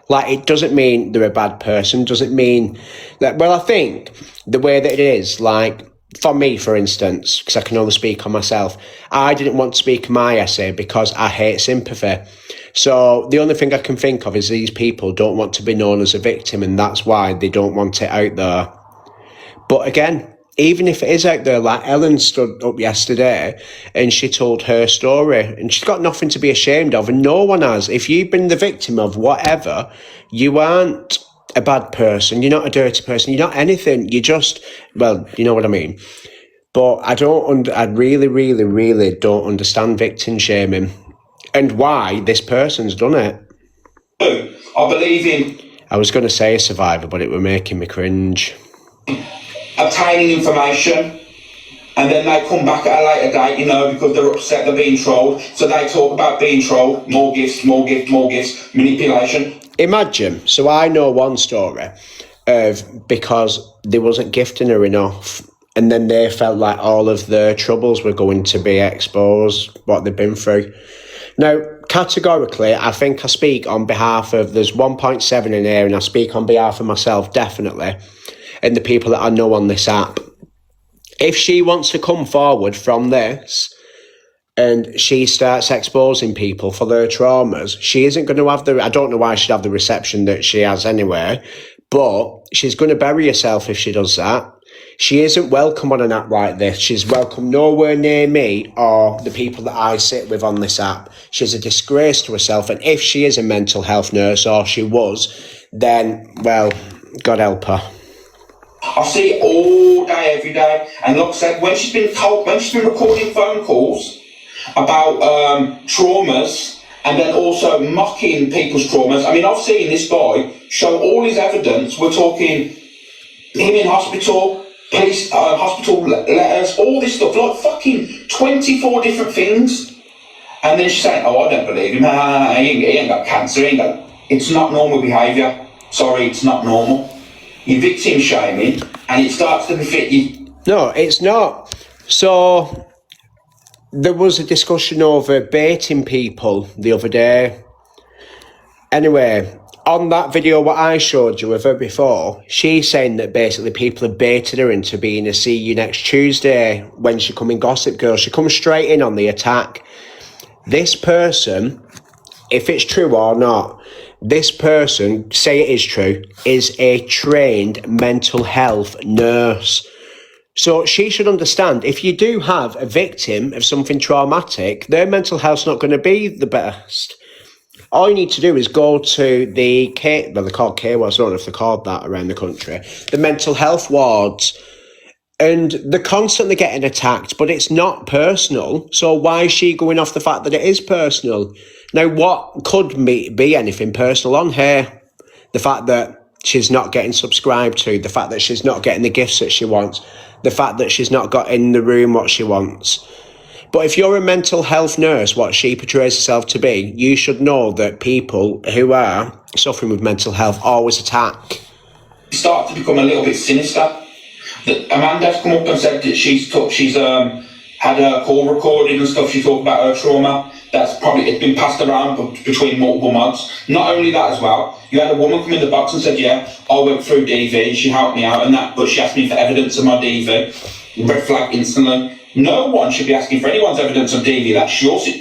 Like, it doesn't mean they're a bad person, doesn't mean that... Well, I think the way that it is, like, for me, for instance, because I can only speak on myself, I didn't want to speak in my essay because I hate sympathy. So the only thing I can think of is these people don't want to be known as a victim, and that's why they don't want it out there. But again, even if it is out there, like Ellen stood up yesterday and she told her story and she's got nothing to be ashamed of, and no one has. If you've been the victim of whatever, you aren't a bad person, you're not a dirty person, you're not anything, you're just, well, you know what I mean. But I really, really, really don't understand victim shaming and why this person's done it. I believe in... I was going to say a survivor, but it were making me cringe. Obtaining information, And then they come back at a later date, you know, because they're upset they're being trolled. So they talk about being trolled, more gifts, manipulation. Imagine, so I know one story of because they wasn't gifting her enough, and then they felt like all of their troubles were going to be exposed, what they've been through. Now, categorically, I think I speak on behalf of, there's 1.7 in here, and I speak on behalf of myself, definitely, and the people that I know on this app. If she wants to come forward from this and she starts exposing people for their traumas, she isn't going to have I don't know why she'd have the reception that she has anyway, but she's going to bury herself if she does that. She isn't welcome on an app like this. She's welcome nowhere near me or the people that I sit with on this app. She's a disgrace to herself, and if she is a mental health nurse, or she was, then, well, God help her. I see it all day, every day. And like I said, when she's been recording phone calls about traumas and then also mocking people's traumas. I mean, I've seen this guy show all his evidence. We're talking him in hospital, police, hospital letters, all this stuff, like fucking 24 different things. And then she's saying, oh, I don't believe him. He ain't got cancer. It's not normal behaviour. Sorry, it's not normal. You're victim shaming, and it starts to befit you. No, it's not. So there was a discussion over baiting people the other day. Anyway, on that video what I showed you of her before, she's saying that basically people have baited her into being a see you next Tuesday when she come in Gossip Girl. She comes straight in on the attack. This person, if it's true or not, this person, say it is true, is a trained mental health nurse. So she should understand, if you do have a victim of something traumatic, their mental health's not going to be the best. All you need to do is go to the they're called K-wards, I don't know if they're called that around the country, the mental health wards, and they're constantly getting attacked, but it's not personal. So why is she going off the fact that it is personal? Now, what could be anything personal on her? The fact that she's not getting subscribed to, the fact that she's not getting the gifts that she wants, the fact that she's not got in the room what she wants. But if you're a mental health nurse, what she portrays herself to be, you should know that people who are suffering with mental health always attack. Start to become a little bit sinister. Amanda's come up and said that she's had a call recorded and stuff. She talked about her trauma. It's been passed around between multiple mods. Not only that as well, you had a woman come in the box and said, yeah, I went through DV, she helped me out and that, but she asked me for evidence of my DV. Red flag instantly. No one should be asking for anyone's evidence of DV.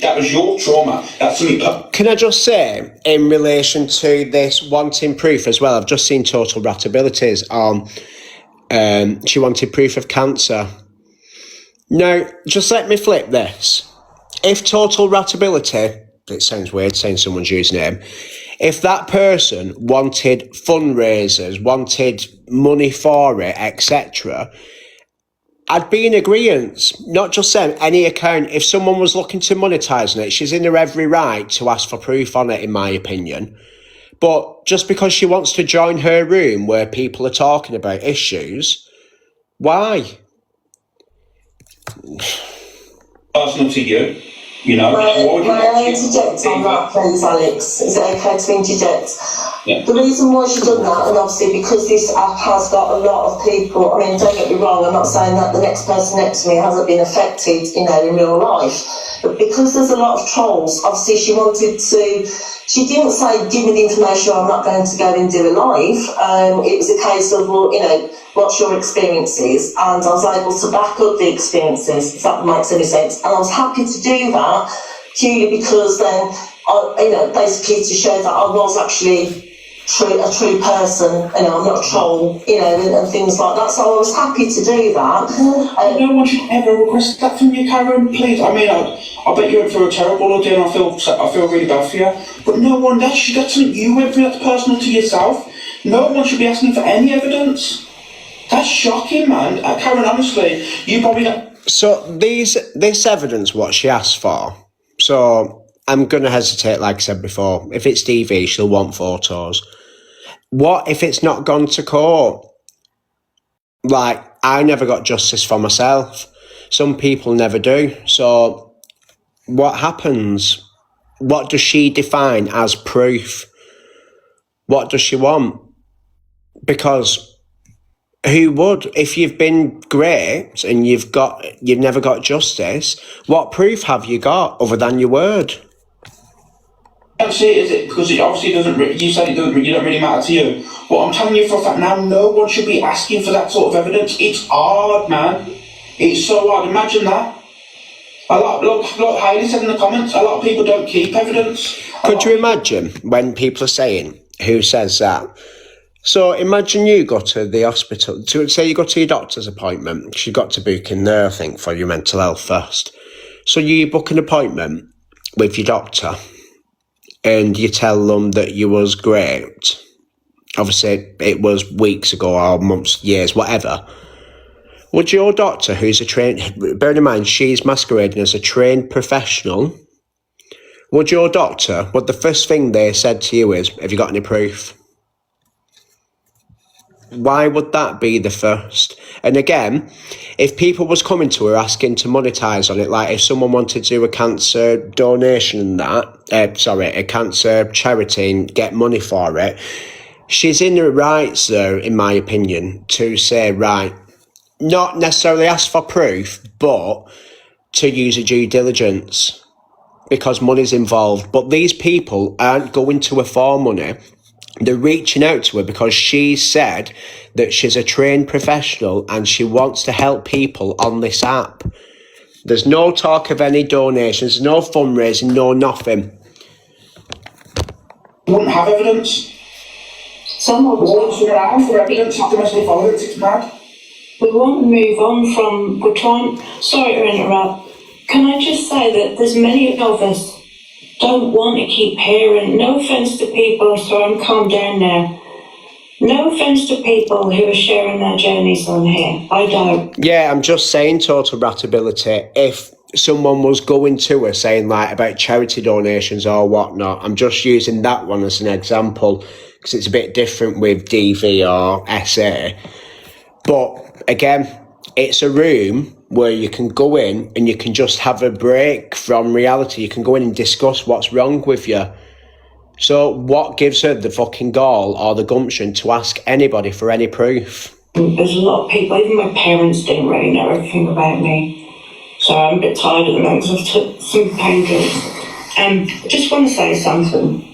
That was your trauma. That's something. Can I just say, in relation to this wanting proof as well, I've just seen Total Ratabilities on, she wanted proof of cancer. Now, just let me flip this. If Total Ratability, it sounds weird saying someone's username, if that person wanted fundraisers, wanted money for it, etc., I'd be in agreement, not just saying any account. If someone was looking to monetise it, she's in her every right to ask for proof on it, in my opinion. But just because she wants to join her room where people are talking about issues, why? Personal to you, you know. May I interject on that, please, Alex? Is it okay to interject? Yeah. The reason why she's done that, and obviously because this app has got a lot of people, I mean, don't get me wrong, I'm not saying that the next person next to me hasn't been affected, you know, in real life, but because there's a lot of trolls, obviously she didn't say, give me the information, I'm not going to go and do a live. It was a case of, well, you know, what's your experiences? And I was able to back up the experiences, if that makes any sense. And I was happy to do that purely because then, you know, basically to show that I was actually a true person, you know, I'm not a troll, you know, and things like that. So I was happy to do that. No one should ever request that from you, Karen, please. I mean, I bet you went through a terrible ordeal and I feel really bad for you. But no one, that's something you went through, that's personal to yourself. No one should be asking for any evidence. That's shocking, man. Karen, honestly, you probably don't. So this evidence, what she asked for, so I'm going to hesitate, like I said before. If it's DV, she'll want photos. What if it's not gone to court? Like, I never got justice for myself. Some people never do. So what happens? What does she define as proof? What does she want? Because who would? If you've been great and you've never got justice, what proof have you got other than your word? I don't see it, is it? Because it obviously doesn't, you said it don't really matter to you. But I'm telling you for a fact now, no one should be asking for that sort of evidence. It's hard, man. It's so hard. Imagine that. Look, Heidi said in the comments, a lot of people don't keep evidence. Could you imagine when people are saying, who says that? So imagine you go to the hospital, say you go to your doctor's appointment. You got to book in there, I think, for your mental health first. So you book an appointment with your doctor and you tell them that you was great. Obviously, it was weeks ago or months, years, whatever. Would your doctor, who's a trained, bear in mind, she's masquerading as a trained professional, would the first thing they said to you is, have you got any proof? Why would that be the first? And again, if people was coming to her asking to monetize on it, like if someone wanted to do a cancer donation and a cancer charity and get money for it, she's in her rights though, in my opinion, to say, right, not necessarily ask for proof, but to use a due diligence because money's involved. But these people aren't going to her for money. They're reaching out to her because she said that she's a trained professional and she wants to help people on this app. There's no talk of any donations, no fundraising, no nothing. Wouldn't have evidence. Some of us want around for evidence of domestic violence. It's mad. We want to move on from, we're trying, sorry to interrupt, can I just say that there's many of us don't want to keep hearing, no offence to people, so I'm calm down now, no offence to people who are sharing their journeys on here, I don't. Yeah, I'm just saying total ratability. If someone was going to her saying like about charity donations or whatnot, I'm just using that one as an example because it's a bit different with DV or SA. But again, it's a room where you can go in and you can just have a break from reality. You can go in and discuss what's wrong with you. So what gives her the fucking gall or the gumption to ask anybody for any proof? There's a lot of people, even my parents didn't really know everything about me. So I'm a bit tired at the moment because I've took some painkillers. I just want to say something.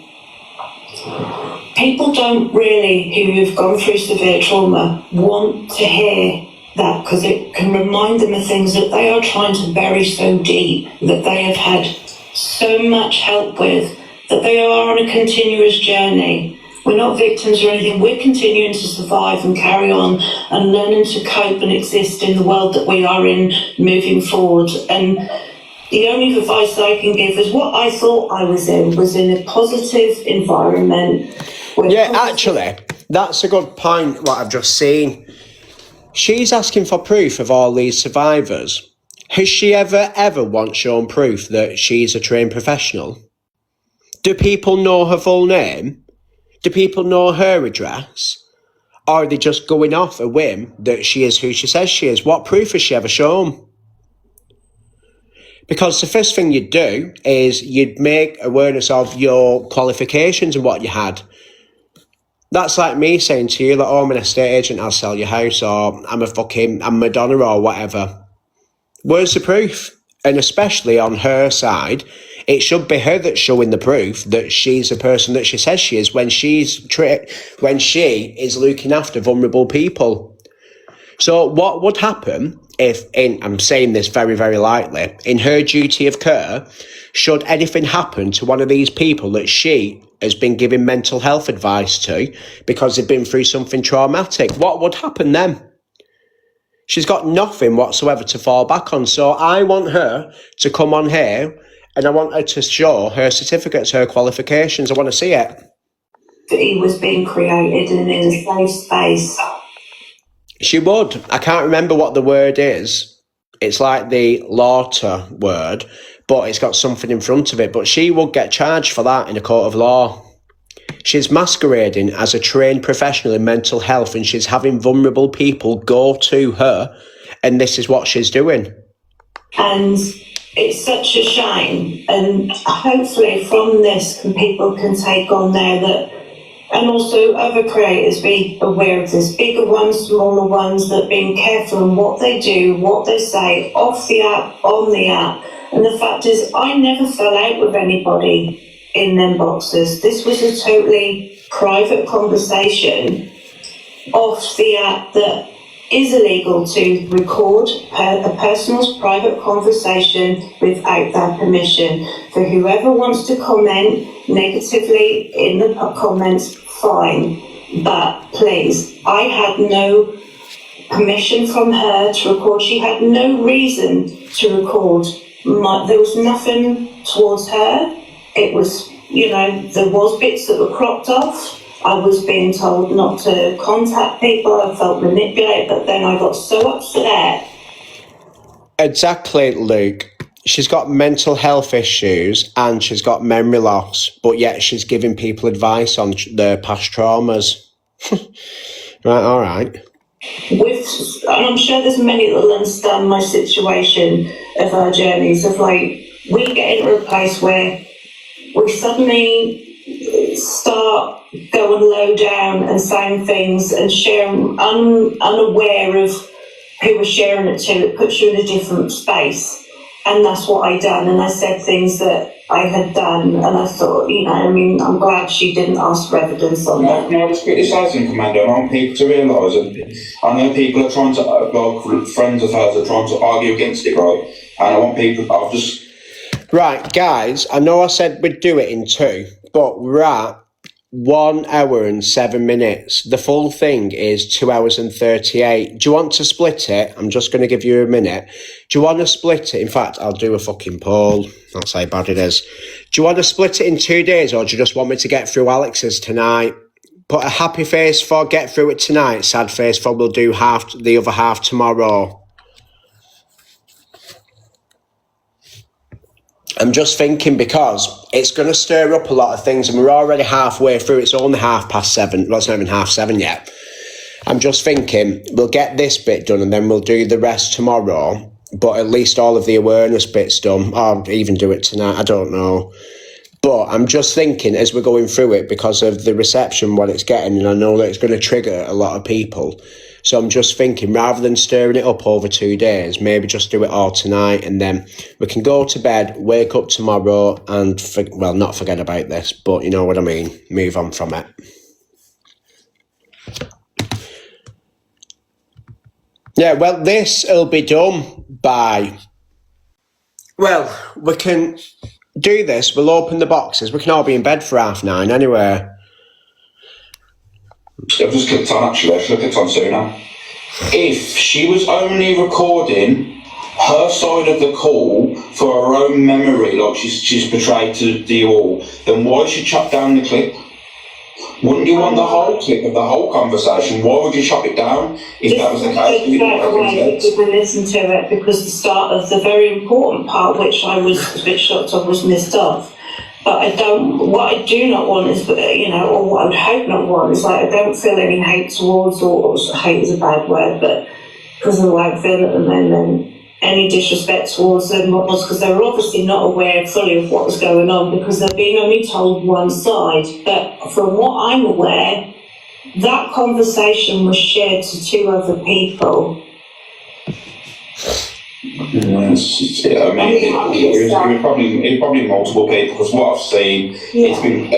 People don't really, who have gone through severe trauma, want to hear that because it can remind them of things that they are trying to bury so deep, that they have had so much help with, that they are on a continuous journey. We're not victims or anything. We're continuing to survive and carry on and learning to cope and exist in the world that we are in moving forward. And the only advice I can give is what I thought I was in a positive environment. Yeah, actually, that's a good point, what I've just seen. She's asking for proof of all these survivors. Has she ever once shown proof that she's a trained professional? Do people know her full name? Do people know her address? Or are they just going off a whim that she is who she says she is? What proof has she ever shown? Because the first thing you'd do is you'd make awareness of your qualifications and what you had. That's like me saying to you, like, oh, I'm an estate agent, I'll sell your house, or I'm Madonna or whatever. Where's the proof? And especially on her side, it should be her that's showing the proof that she's the person that she says she is when she is looking after vulnerable people. So what would happen if, I'm saying this very, very lightly, in her duty of care, should anything happen to one of these people that she has been giving mental health advice to because they've been through something traumatic, what would happen then? She's got nothing whatsoever to fall back on. So I want her to come on here and I want her to show her certificates, her qualifications. I want to see it. He was being created and in a safe space. She would. I can't remember what the word is. It's like the laughter word, but it's got something in front of it. But she would get charged for that in a court of law. She's masquerading as a trained professional in mental health and she's having vulnerable people go to her and this is what she's doing. And it's such a shame. And hopefully from this, people can take on there that, and also other creators be aware of this, bigger ones, smaller ones, that being careful in what they do, what they say, off the app, on the app. And the fact is, I never fell out with anybody in them boxes. This was a totally private conversation off the app that is illegal to record a person's private conversation without their permission. For whoever wants to comment negatively in the comments, fine. But please, I had no permission from her to record. She had no reason to record. There was nothing towards her. It was, there was bits that were cropped off. I was being told not to contact people. I felt manipulated, but then I got so upset. Exactly, Luke. She's got mental health issues and she's got memory loss, but yet she's giving people advice on their past traumas. Right, all right. And I'm sure there's many that will understand my situation of our journeys, of we get into a place where we suddenly start going low down and saying things and sharing unaware of who we're sharing it to. It puts you in a different space. And that's what I done. And I said things that I had done. And I thought, I'm glad she didn't ask for evidence on that. No, I was criticising Commander. I want people to realise, and I know people are trying to, friends of hers are trying to argue against it, right? And I want people, Right, guys, I know I said we'd do it in 2, but we're at 1 hour and 7 minutes. The full thing is 2 hours and 38. Do you want to split it? I'm just going to give you a minute. Do you want to split it? In fact, I'll do a fucking poll. That's how bad it is. Do you want to split it in 2 days, or do you just want me to get through Alex's tonight? Put a happy face for get through it tonight, sad face for we'll do the other half tomorrow. I'm just thinking because it's going to stir up a lot of things and we're already halfway through. It's only 7:30. Well, it's not even 7:30 yet. I'm just thinking we'll get this bit done and then we'll do the rest tomorrow. But at least all of the awareness bits done. Or even do it tonight. I don't know. But I'm just thinking as we're going through it because of the reception, what it's getting, and I know that it's going to trigger a lot of people. So I'm just thinking, rather than stirring it up over 2 days, maybe just do it all tonight and then we can go to bed, wake up tomorrow and, not forget about this, but you know what I mean, move on from it. Yeah, well, this will be done by... Well, we can do this, we'll open the boxes, we can all be in bed for 9:30 anyway. I've just clicked on, actually, I should have clicked on sooner. If she was only recording her side of the call for her own memory, like she's portrayed to you all, then why should she chop down the clip? Wouldn't you want the whole clip of the whole conversation? Why would you chop it down if that was the case? Because I listened to it, because the start of the very important part, which I was a bit shocked of, was missed off. But what I do not want is, or what I would hope not want is, I don't feel any hate towards, or hate is a bad word, but because of the way I feel at the moment, any disrespect towards them, because they were obviously not aware fully of what was going on, because they've been only told one side. But from what I'm aware, that conversation was shared to 2 other people. It's probably multiple people, because what I've seen, it's been...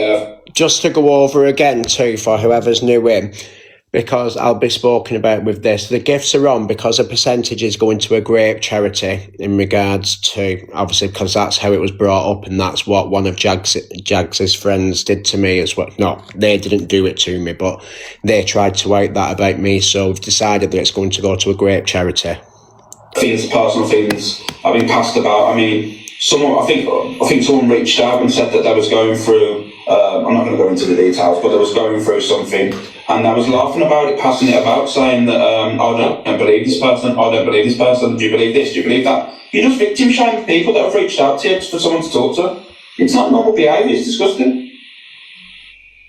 Just to go over again too, for whoever's new in, because I'll be spoken about with this, the gifts are on because a percentage is going to a great charity in regards to, obviously, because that's how it was brought up and that's what one of Jags's friends did to me as well. No, they didn't do it to me, but they tried to out that about me, so we've decided that it's going to go to a great charity. Things, personal things I've been passed about. I mean, I think someone reached out and said that they was going through, I'm not going to go into the details, but they was going through something and I was laughing about it, passing it about, saying that I don't believe this person, I don't believe this person, do you believe this, do you believe that? You just victim shame people that have reached out to you for someone to talk to. It's not normal behaviour, it's disgusting.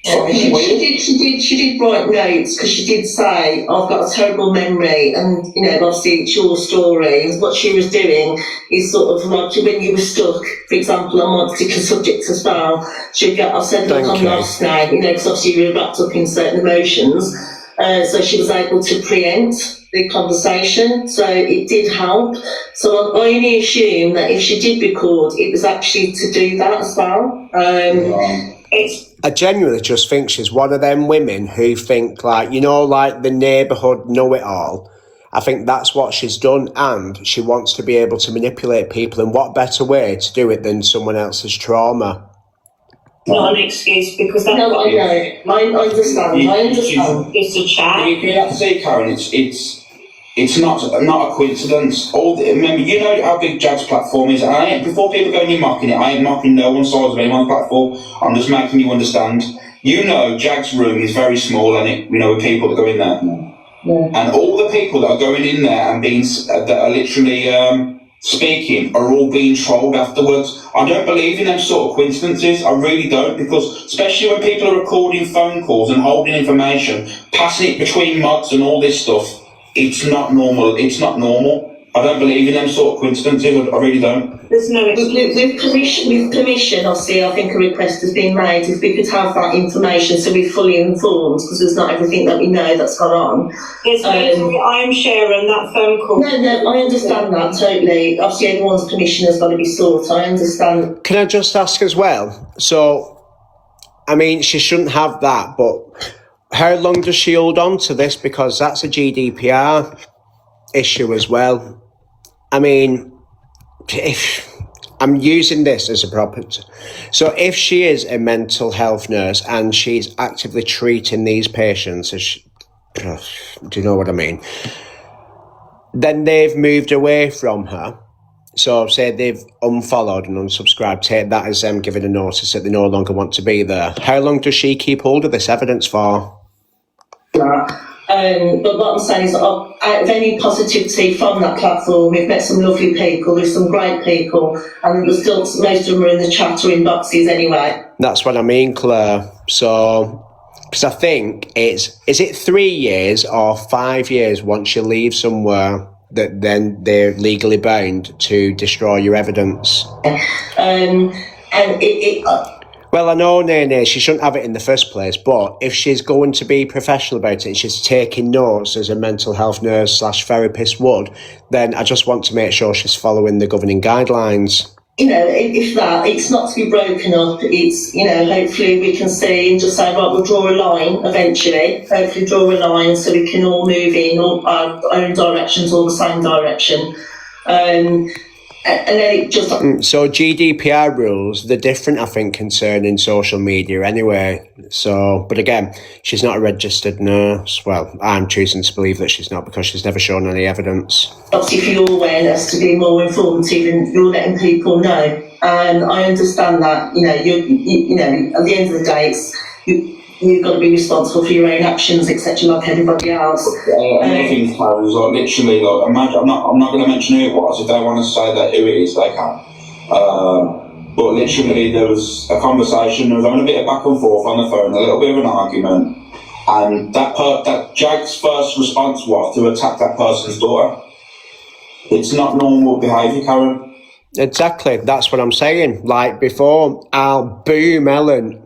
She did write notes because she did say, I've got a terrible memory, and obviously it's your story. And what she was doing is sort of like when you were stuck, for example, on one particular subject as well, she'd get, I've said, look, I'm lost now, because obviously you were wrapped up in certain emotions. So she was able to preempt the conversation, so it did help. So I only assume that if she did record, it was actually to do that as well. I genuinely just think she's one of them women who think like the neighbourhood know-it-all. I think that's what she's done, and she wants to be able to manipulate people, and what better way to do it than someone else's trauma? Not an excuse, because that's no, I know. I understand. It's a chat. You have to see, Karen, it's not a coincidence. Remember, how big JAG's platform is. And before people go and mocking it, I ain't mocking no one's size of anyone's platform. I'm just making you understand. JAG's room is very small, and with people that go in there. Yeah. And all the people that are going in there and that are literally speaking are all being trolled afterwards. I don't believe in them sort of coincidences. I really don't, because especially when people are recording phone calls and holding information, passing it between mods and all this stuff. It's not normal. I don't believe in them sort of coincidences. I really don't. There's no with permission, obviously, I think a request has been made if we could have that information so we're fully informed, because there's not everything that we know that's gone on. Yes, I am sharing that phone call. No, I understand that totally. Obviously, everyone's permission has got to be sought. I understand. Can I just ask as well? So, she shouldn't have that, but how long does she hold on to this? Because that's a GDPR issue as well. If I'm using this as a property, so if she is a mental health nurse and she's actively treating these patients, do you know what I mean? Then they've moved away from her. So say they've unfollowed and unsubscribed, take that as them giving a notice that they no longer want to be there. How long does she keep hold of this evidence for? But what I'm saying is, out of any positivity from that platform, we've met some lovely people, there's some great people, and there's still most of them are in the chat or in boxes anyway. That's what I mean, Claire. So, because I think is it 3 years or 5 years once you leave somewhere that then they're legally bound to destroy your evidence? Well, I know, Nene, she shouldn't have it in the first place, but if she's going to be professional about it and she's taking notes as a mental health nurse / therapist would, then I just want to make sure she's following the governing guidelines. If that, it's not to be broken up, it's, hopefully we can see and just say, right, we'll draw a line eventually, hopefully draw a line so we can all move in all our own directions or the same direction. And then it just... So GDPR rules, they're different, I think, concerning social media anyway. So, but again, she's not a registered nurse. Well, I'm choosing to believe that she's not because she's never shown any evidence. Obviously, for your awareness to be more informative and you're letting people know. And I understand that, at the end of the day, you've got to be responsible for your own actions, etc., like everybody else. Another thing, Claire, is literally, imagine, I'm not going to mention who it was. If they want to say that who it is, they can. But literally, there was a conversation. There was having a bit of back and forth on the phone, a little bit of an argument, and that JAG's first response was to attack that person's daughter. It's not normal behaviour, Karen. Exactly, that's what I'm saying. Like before, I'll boom Ellen.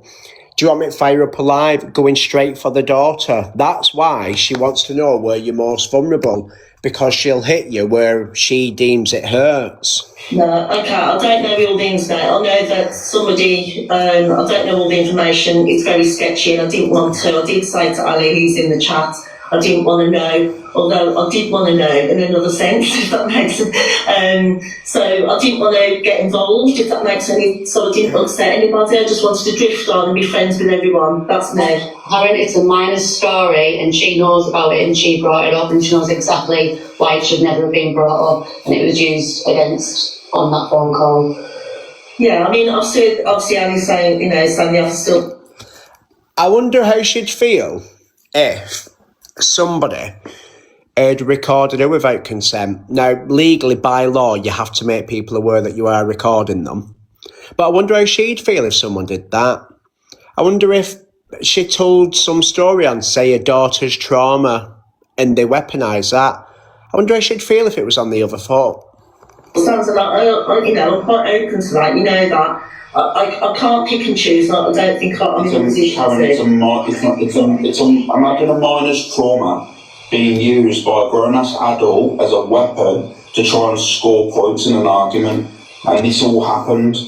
Do you want me to fire up alive? Going straight for the daughter. That's why she wants to know where you're most vulnerable, because she'll hit you where she deems it hurts. No, okay, I don't know all the ins and outs. I know that somebody, I don't know all the information, it's very sketchy and I didn't want to. I did say to Ali, who's in the chat, I didn't want to know, although I did want to know in another sense, if that makes sense. So I didn't want to get involved, if that makes any, so I didn't upset anybody. I just wanted to drift on and be friends with everyone. That's me. Karen, it's a minor story and she knows about it and she brought it up and she knows exactly why it should never have been brought up and it was used against on that phone call. Yeah, I mean, obviously Ali's saying, saying the officer still... I wonder how she'd feel if somebody had recorded her without consent. Now, legally, by law, you have to make people aware that you are recording them. But I wonder how she'd feel if someone did that. I wonder if she told some story on, say, her daughter's trauma, and they weaponise that. I wonder how she'd feel if it was on the other foot. Sounds like, I'm quite open to that, you know that. I can't pick and choose, I don't think I'm in a position to. Imagine a minor's trauma being used by a grown-ass adult as a weapon to try and score points in an argument, and this all happened.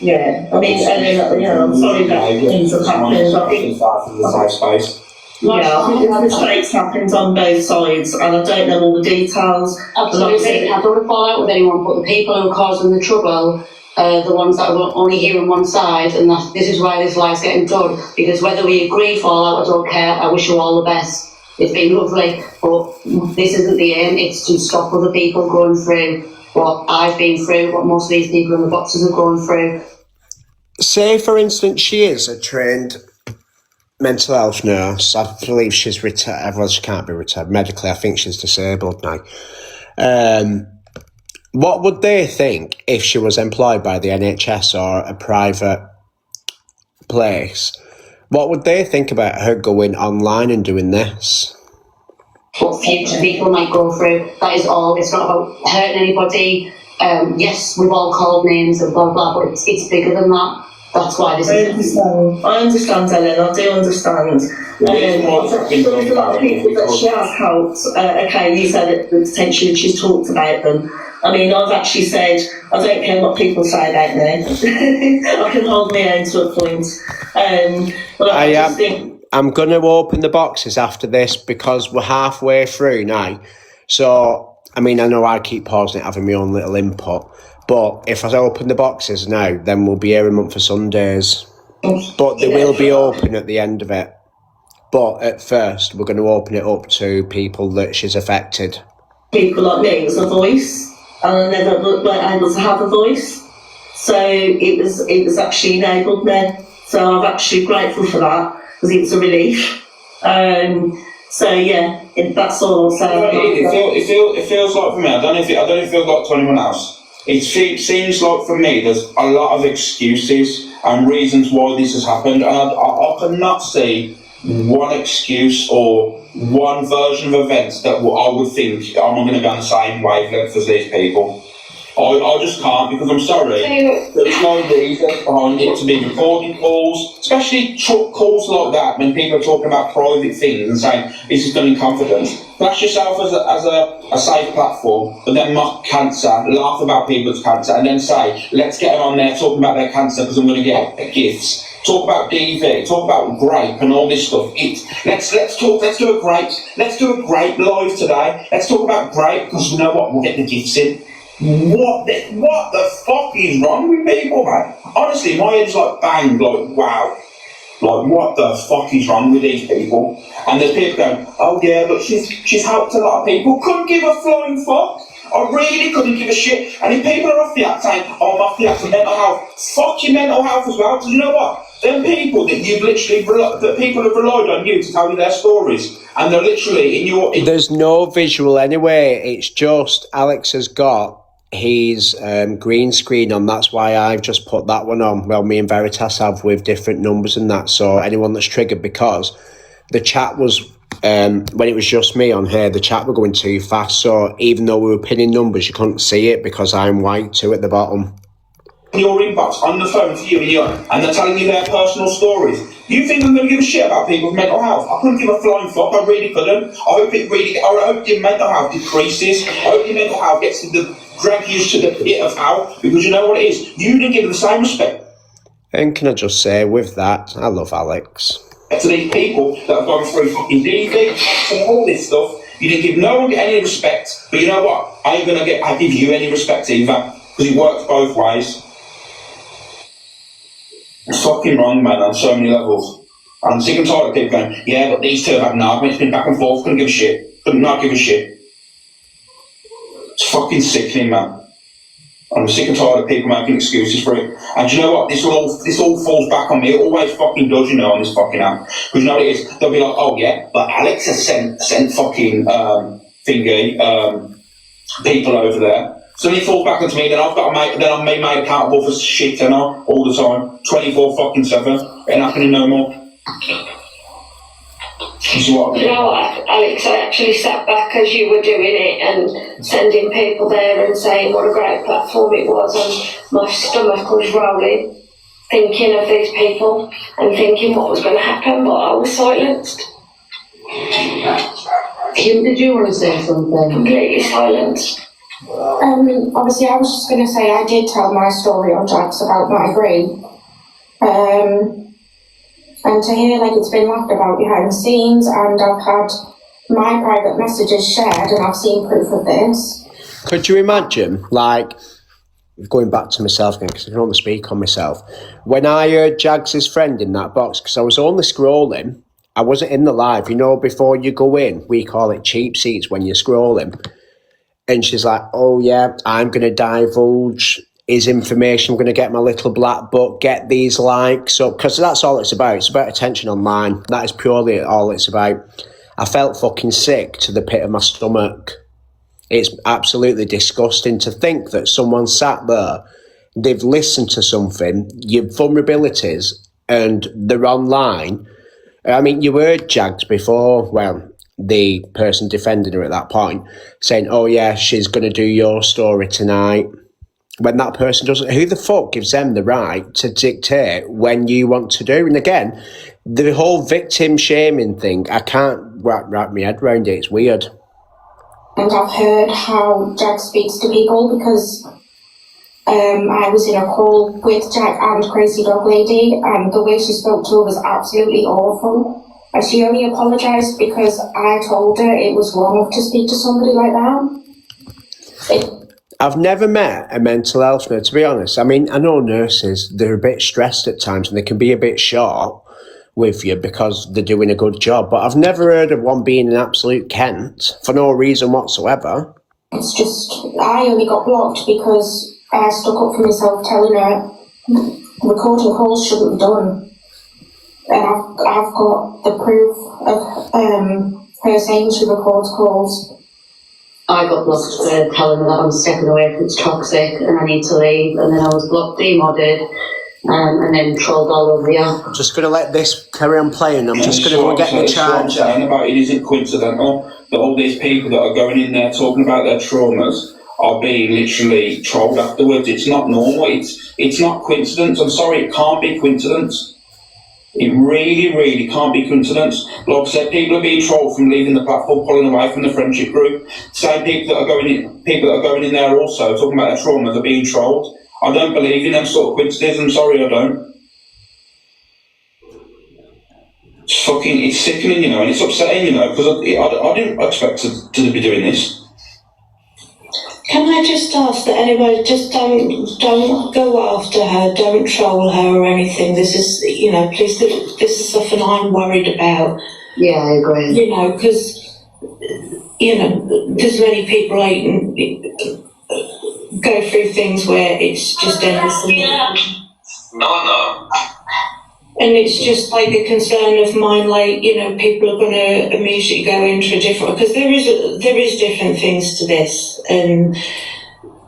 Yeah, I mean, I'm sorry that things have happened. I think mistakes happened on both sides, and I don't know all the details. Absolutely, I don't want to fall out with anyone, but the people who are causing the trouble are the ones that are only hearing one side, and this is why this life's getting done. Because whether we agree, fall out, I don't care. I wish you all the best. It's been lovely, but this isn't the aim. It's to stop other people going through what I've been through, what most of these people in the boxes are going through. Say, for instance, she is a trained mental health nurse. I believe she's retired. Well, she can't be retired medically. I think she's disabled now. What would they think if she was employed by the NHS or a private place? What would they think about her going online and doing this? What future people might go through. That is all. It's not about hurting anybody. Yes, we've all called names and blah blah, but it's bigger than that. That's why this is. I understand, Ellen. I do understand. There's a lot of people that she has helped. Okay, you said that potentially she's talked about them. I mean, I've actually said I don't care what people say about me. I can hold my own to a point. But I just think I'm going to open the boxes after this because we're halfway through now. So, I mean, I know I keep pausing it, having my own little input. But if I open the boxes now, then we'll be here a month for Sundays. But they will be open at the end of it. But at first, we're going to open it up to people that she's affected. People like me was a voice, and I never weren't able to have a voice. So it was actually enabled me. So I'm actually grateful for that because it was a relief. So yeah, that's all I'll say. It feels like for me. I don't know if it feels like to anyone else. It seems like for me there's a lot of excuses and reasons why this has happened, and I cannot see one excuse or one version of events that I would think I'm not going to be on the same wavelength as these people. I just can't, because I'm sorry, there's no reason behind it to be recording calls, especially calls like that when people are talking about private things and saying this is done in confidence. Flash yourself as a safe platform, but then mock cancer, laugh about people's cancer, and then say, let's get them on there talking about their cancer because I'm going to get gifts. Talk about DV, talk about grape and all this stuff. Let's do a grape live today. Let's talk about grape because you know what, we'll get the gifts in. What the fuck is wrong with people, man? Honestly, my head's like bang, like wow. Like, what the fuck is wrong with these people? And there's people going, oh yeah, but she's helped a lot of people. Couldn't give a flying fuck. I really couldn't give a shit. And if people are off the act saying, oh, I'm off the act for mental health, fuck your mental health as well. Because you know what? Them people that you've literally, that people have relied on you to tell you their stories. And they're literally in your... There's no visual anyway. It's just Alex has got his green screen on. That's why I've just put that one on. Well, me and Veritas have with different numbers and that. So anyone that's triggered, because the chat was... when it was just me on here, the chat were going too fast. So even though we were pinning numbers, you couldn't see it because I'm white too at the bottom. Your inbox on the phone to you and they're telling you their personal stories. You think I'm going to give a shit about people's mental health? I couldn't give a flying fuck. I really couldn't. I hope your mental health decreases. I hope your mental health gets to drag you to the pit of hell, because you know what it is. You didn't give them the same respect. And can I just say, with that, I love Alex. To these people that have gone through fucking DV and all this stuff, you didn't give no one any respect. But you know what? I ain't gonna give you any respect either, because it works both ways. It's fucking wrong, man, on so many levels. I'm sick and tired of people going, yeah, but these two have had an argument, it's been back and forth, couldn't give a shit. Could not give a shit. It's fucking sickening, man. I'm sick and tired of people making excuses for it. And do you know what? This all falls back on me. It always fucking does, you know, on this fucking app. Because you know what it is? They'll be like, oh yeah, but Alex has sent fucking people over there. So then it falls back onto me, then I've got to then I'm made accountable for shit, you know, all the time. 24 fucking 7. Ain't happening no more. So You know what, Alex, I actually sat back as you were doing it and sending people there and saying what a great platform it was, and my stomach was rolling, thinking of these people and thinking what was going to happen, but I was silenced. Kim, did you want to say something? Completely silenced. Obviously, I was just going to say I did tell my story on Jags about my brain. And to hear like it's been laughed about behind the scenes, and I've had my private messages shared, and I've seen proof of this. Could you imagine, like, going back to myself again, because I can only speak on myself, when I heard Jags' friend in that box, because I was only scrolling, I wasn't in the live, you know, before you go in, we call it cheap seats when you're scrolling, and she's like, oh yeah, I'm going to divulge his information, I'm going to get my little black book, get these likes up, because that's all it's about. It's about attention online. That is purely all it's about. I felt fucking sick to the pit of my stomach. It's absolutely disgusting to think that someone sat there, they've listened to something, your vulnerabilities, and they're online. I mean, you heard Jags before, well, the person defending her at that point, saying, oh yeah, she's going to do your story tonight. When that person doesn't, who the fuck gives them the right to dictate when you want to do? And again, the whole victim shaming thing, I can't wrap my head around it. It's weird. And I've heard how Jag speaks to people, because I was in a call with Jag and Crazy Dog Lady, and the way she spoke to her was absolutely awful. And she only apologised because I told her it was wrong to speak to somebody like that. I've never met a mental health nurse, to be honest. I mean, I know nurses, they're a bit stressed at times and they can be a bit short with you because they're doing a good job, but I've never heard of one being an absolute Kent for no reason whatsoever. It's just, I only got blocked because I stuck up for myself, telling her recording calls shouldn't be done. And I've got the proof of her saying she records calls. I got blocked for telling her that I'm stepping away from it's toxic and I need to leave, and then I was blocked, demodded, and then trolled all over the app. I'm just going to let this carry on playing. I'm just going to go get my charge. What I'm saying about it isn't coincidental that all these people that are going in there talking about their traumas are being literally trolled afterwards. It's not normal. It's not coincidence. I'm sorry, it can't be coincidence. It really, really can't be coincidence. Like I said, people are being trolled from leaving the platform, pulling away from the friendship group. Same people that are going in there also talking about their trauma, they're being trolled. I don't believe in them sort of coincidences. I'm sorry, I don't. It's sickening, you know, and it's upsetting, you know, because I didn't expect to be doing this. Can I just ask that anybody just don't go after her, don't troll her or anything. This is, you know, please, this is something I'm worried about. Yeah, I agree. You know, because, you know, there's many people go through things where it's just endless. No. And it's just like a concern of mine, like, you know, people are going to immediately go into a different, because there is different things to this. And,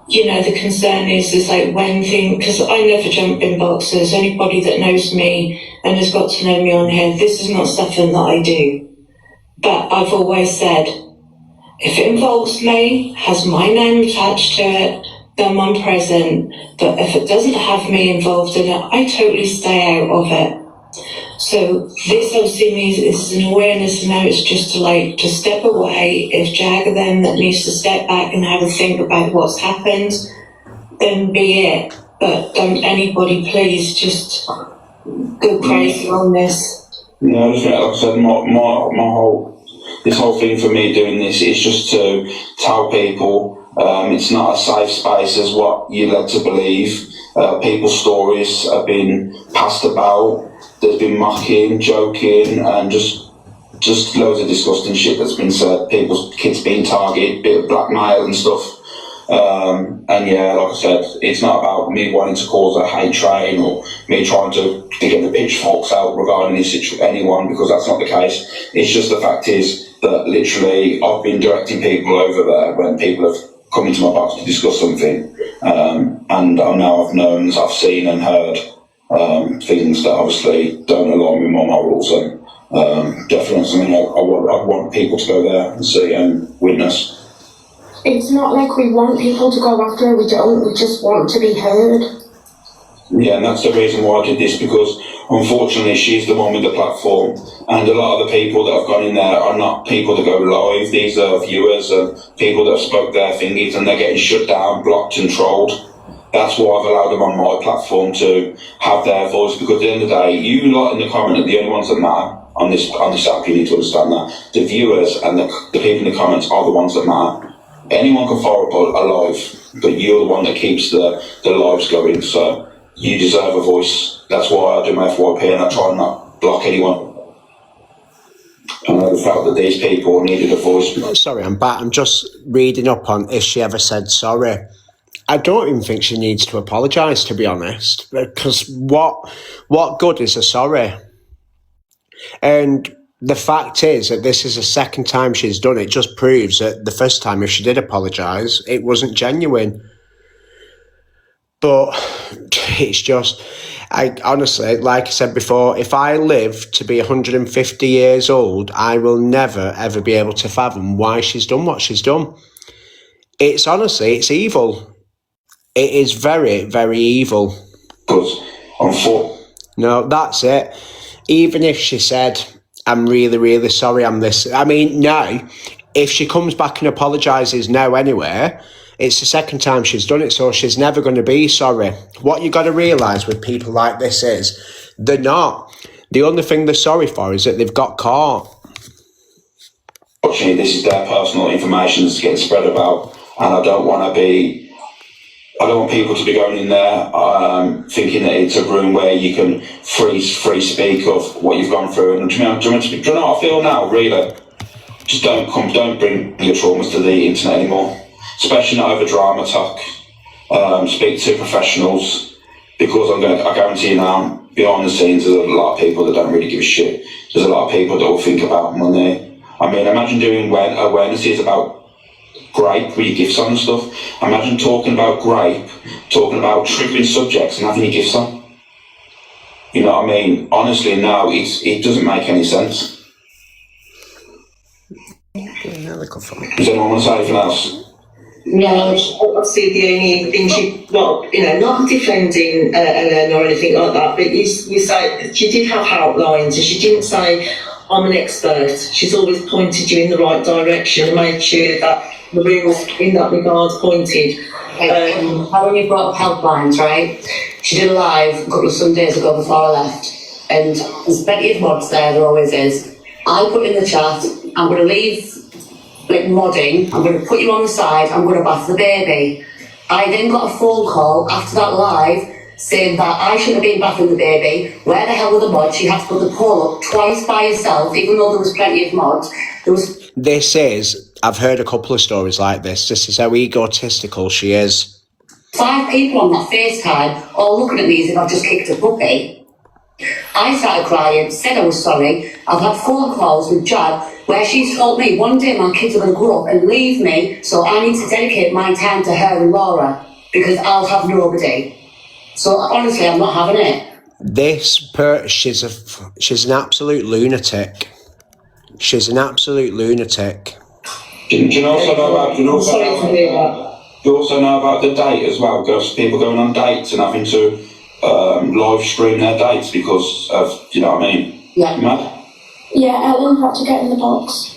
you know, the concern is like when because I never jump in boxes. Anybody that knows me and has got to know me on here, this is not something that I do. But I've always said, if it involves me, has my name attached to it, then I'm present. But if it doesn't have me involved in it, I totally stay out of it. So this obviously means it's an awareness now. It's just to step away. If Jag then that needs to step back and have a think about what's happened, then be it. But don't anybody please just go crazy on this. No, like I said, this whole thing for me doing this is just to tell people it's not a safe space as what you're led to believe. People's stories have been passed about. There's been mocking, joking, and just loads of disgusting shit that's been said. People's kids being targeted, bit of blackmail and stuff. And yeah, like I said, it's not about me wanting to cause a hate train or me trying to get the pitchforks out regarding anyone, because that's not the case. It's just the fact is that literally I've been directing people over there when people have come into my box to discuss something, and now I've known, I've seen and heard things that obviously don't align with my morals, and definitely something I want people to go there and see and witness. It's not like we want people to go after her, we don't, we just want to be heard. Yeah, and that's the reason why I did this, because unfortunately she's the one with the platform, and a lot of the people that have gone in there are not people that go live. These are viewers and people that have spoke their thingies, and they're getting shut down, blocked and trolled. That's why I've allowed them on my platform to have their voice, because at the end of the day, you lot in the comment are the only ones that matter on this app. You need to understand that. The viewers and the people in the comments are the ones that matter. Anyone can fire up a live, but you're the one that keeps the lives going, so you deserve a voice. That's why I do my FYP, and I try and not block anyone. And I felt that these people needed a voice. Sorry, I'm back. I'm just reading up on if she ever said sorry. I don't even think she needs to apologise, to be honest, because what good is a sorry? And the fact is that this is the second time she's done it. Just proves that the first time, if she did apologise, it wasn't genuine. But it's just, I honestly, like I said before, if I live to be 150 years old, I will never, ever be able to fathom why she's done what she's done. It's honestly, it's evil. It is very, very evil. No, that's it. Even if she said, I'm really, really sorry, I'm this. I mean, no. If she comes back and apologises now anyway, it's the second time she's done it, so she's never going to be sorry. What you got to realise with people like this is they're not. The only thing they're sorry for is that they've got caught. Unfortunately, this is their personal information that's getting spread about, and I don't want people to be going in there thinking that it's a room where you can free speak of what you've gone through. And do you know what I feel now, really? Just don't bring your traumas to the internet anymore, especially not over drama talk. Speak to professionals, because I guarantee you now, behind the scenes, there's a lot of people that don't really give a shit. There's a lot of people that will think about money. I mean, imagine doing awarenesses about grape with your gifts on and stuff. Imagine talking about grape, talking about triggering subjects and having your gifts on. You know what I mean? Honestly, no, it doesn't make any sense. Does anyone want to say anything else? No, obviously the only thing not defending Ellen or anything like that, but you say she did have outlines, and she didn't say, I'm an expert. She's always pointed you in the right direction and made sure that the room was in that regard pointed. How when you brought up helplines, right? She did a live a couple of Sundays ago before I left, and there's plenty of mods there always is. I put in the chat, I'm going to leave modding, I'm going to put you on the side, I'm going to bath the baby. I then got a phone call after that live saying that I shouldn't have been bathing the baby. Where the hell were the mods? She had to put the poll up twice by herself, even though there was plenty of mods. I've heard a couple of stories like this. This is how egotistical she is. 5 people on that FaceTime all looking at me as if I've just kicked a puppy. I started crying, said I was sorry. I've had phone calls with JAG where she's told me one day my kids are going to grow up and leave me, so I need to dedicate my time to her and Laura because I'll have nobody. So honestly, I'm not having it. She's an absolute lunatic. She's an absolute lunatic. Do you also know about the date as well? Because people going on dates and having to live stream their dates because of, do you know what I mean? Yeah. Mad? Yeah, Ellen had to get in the box.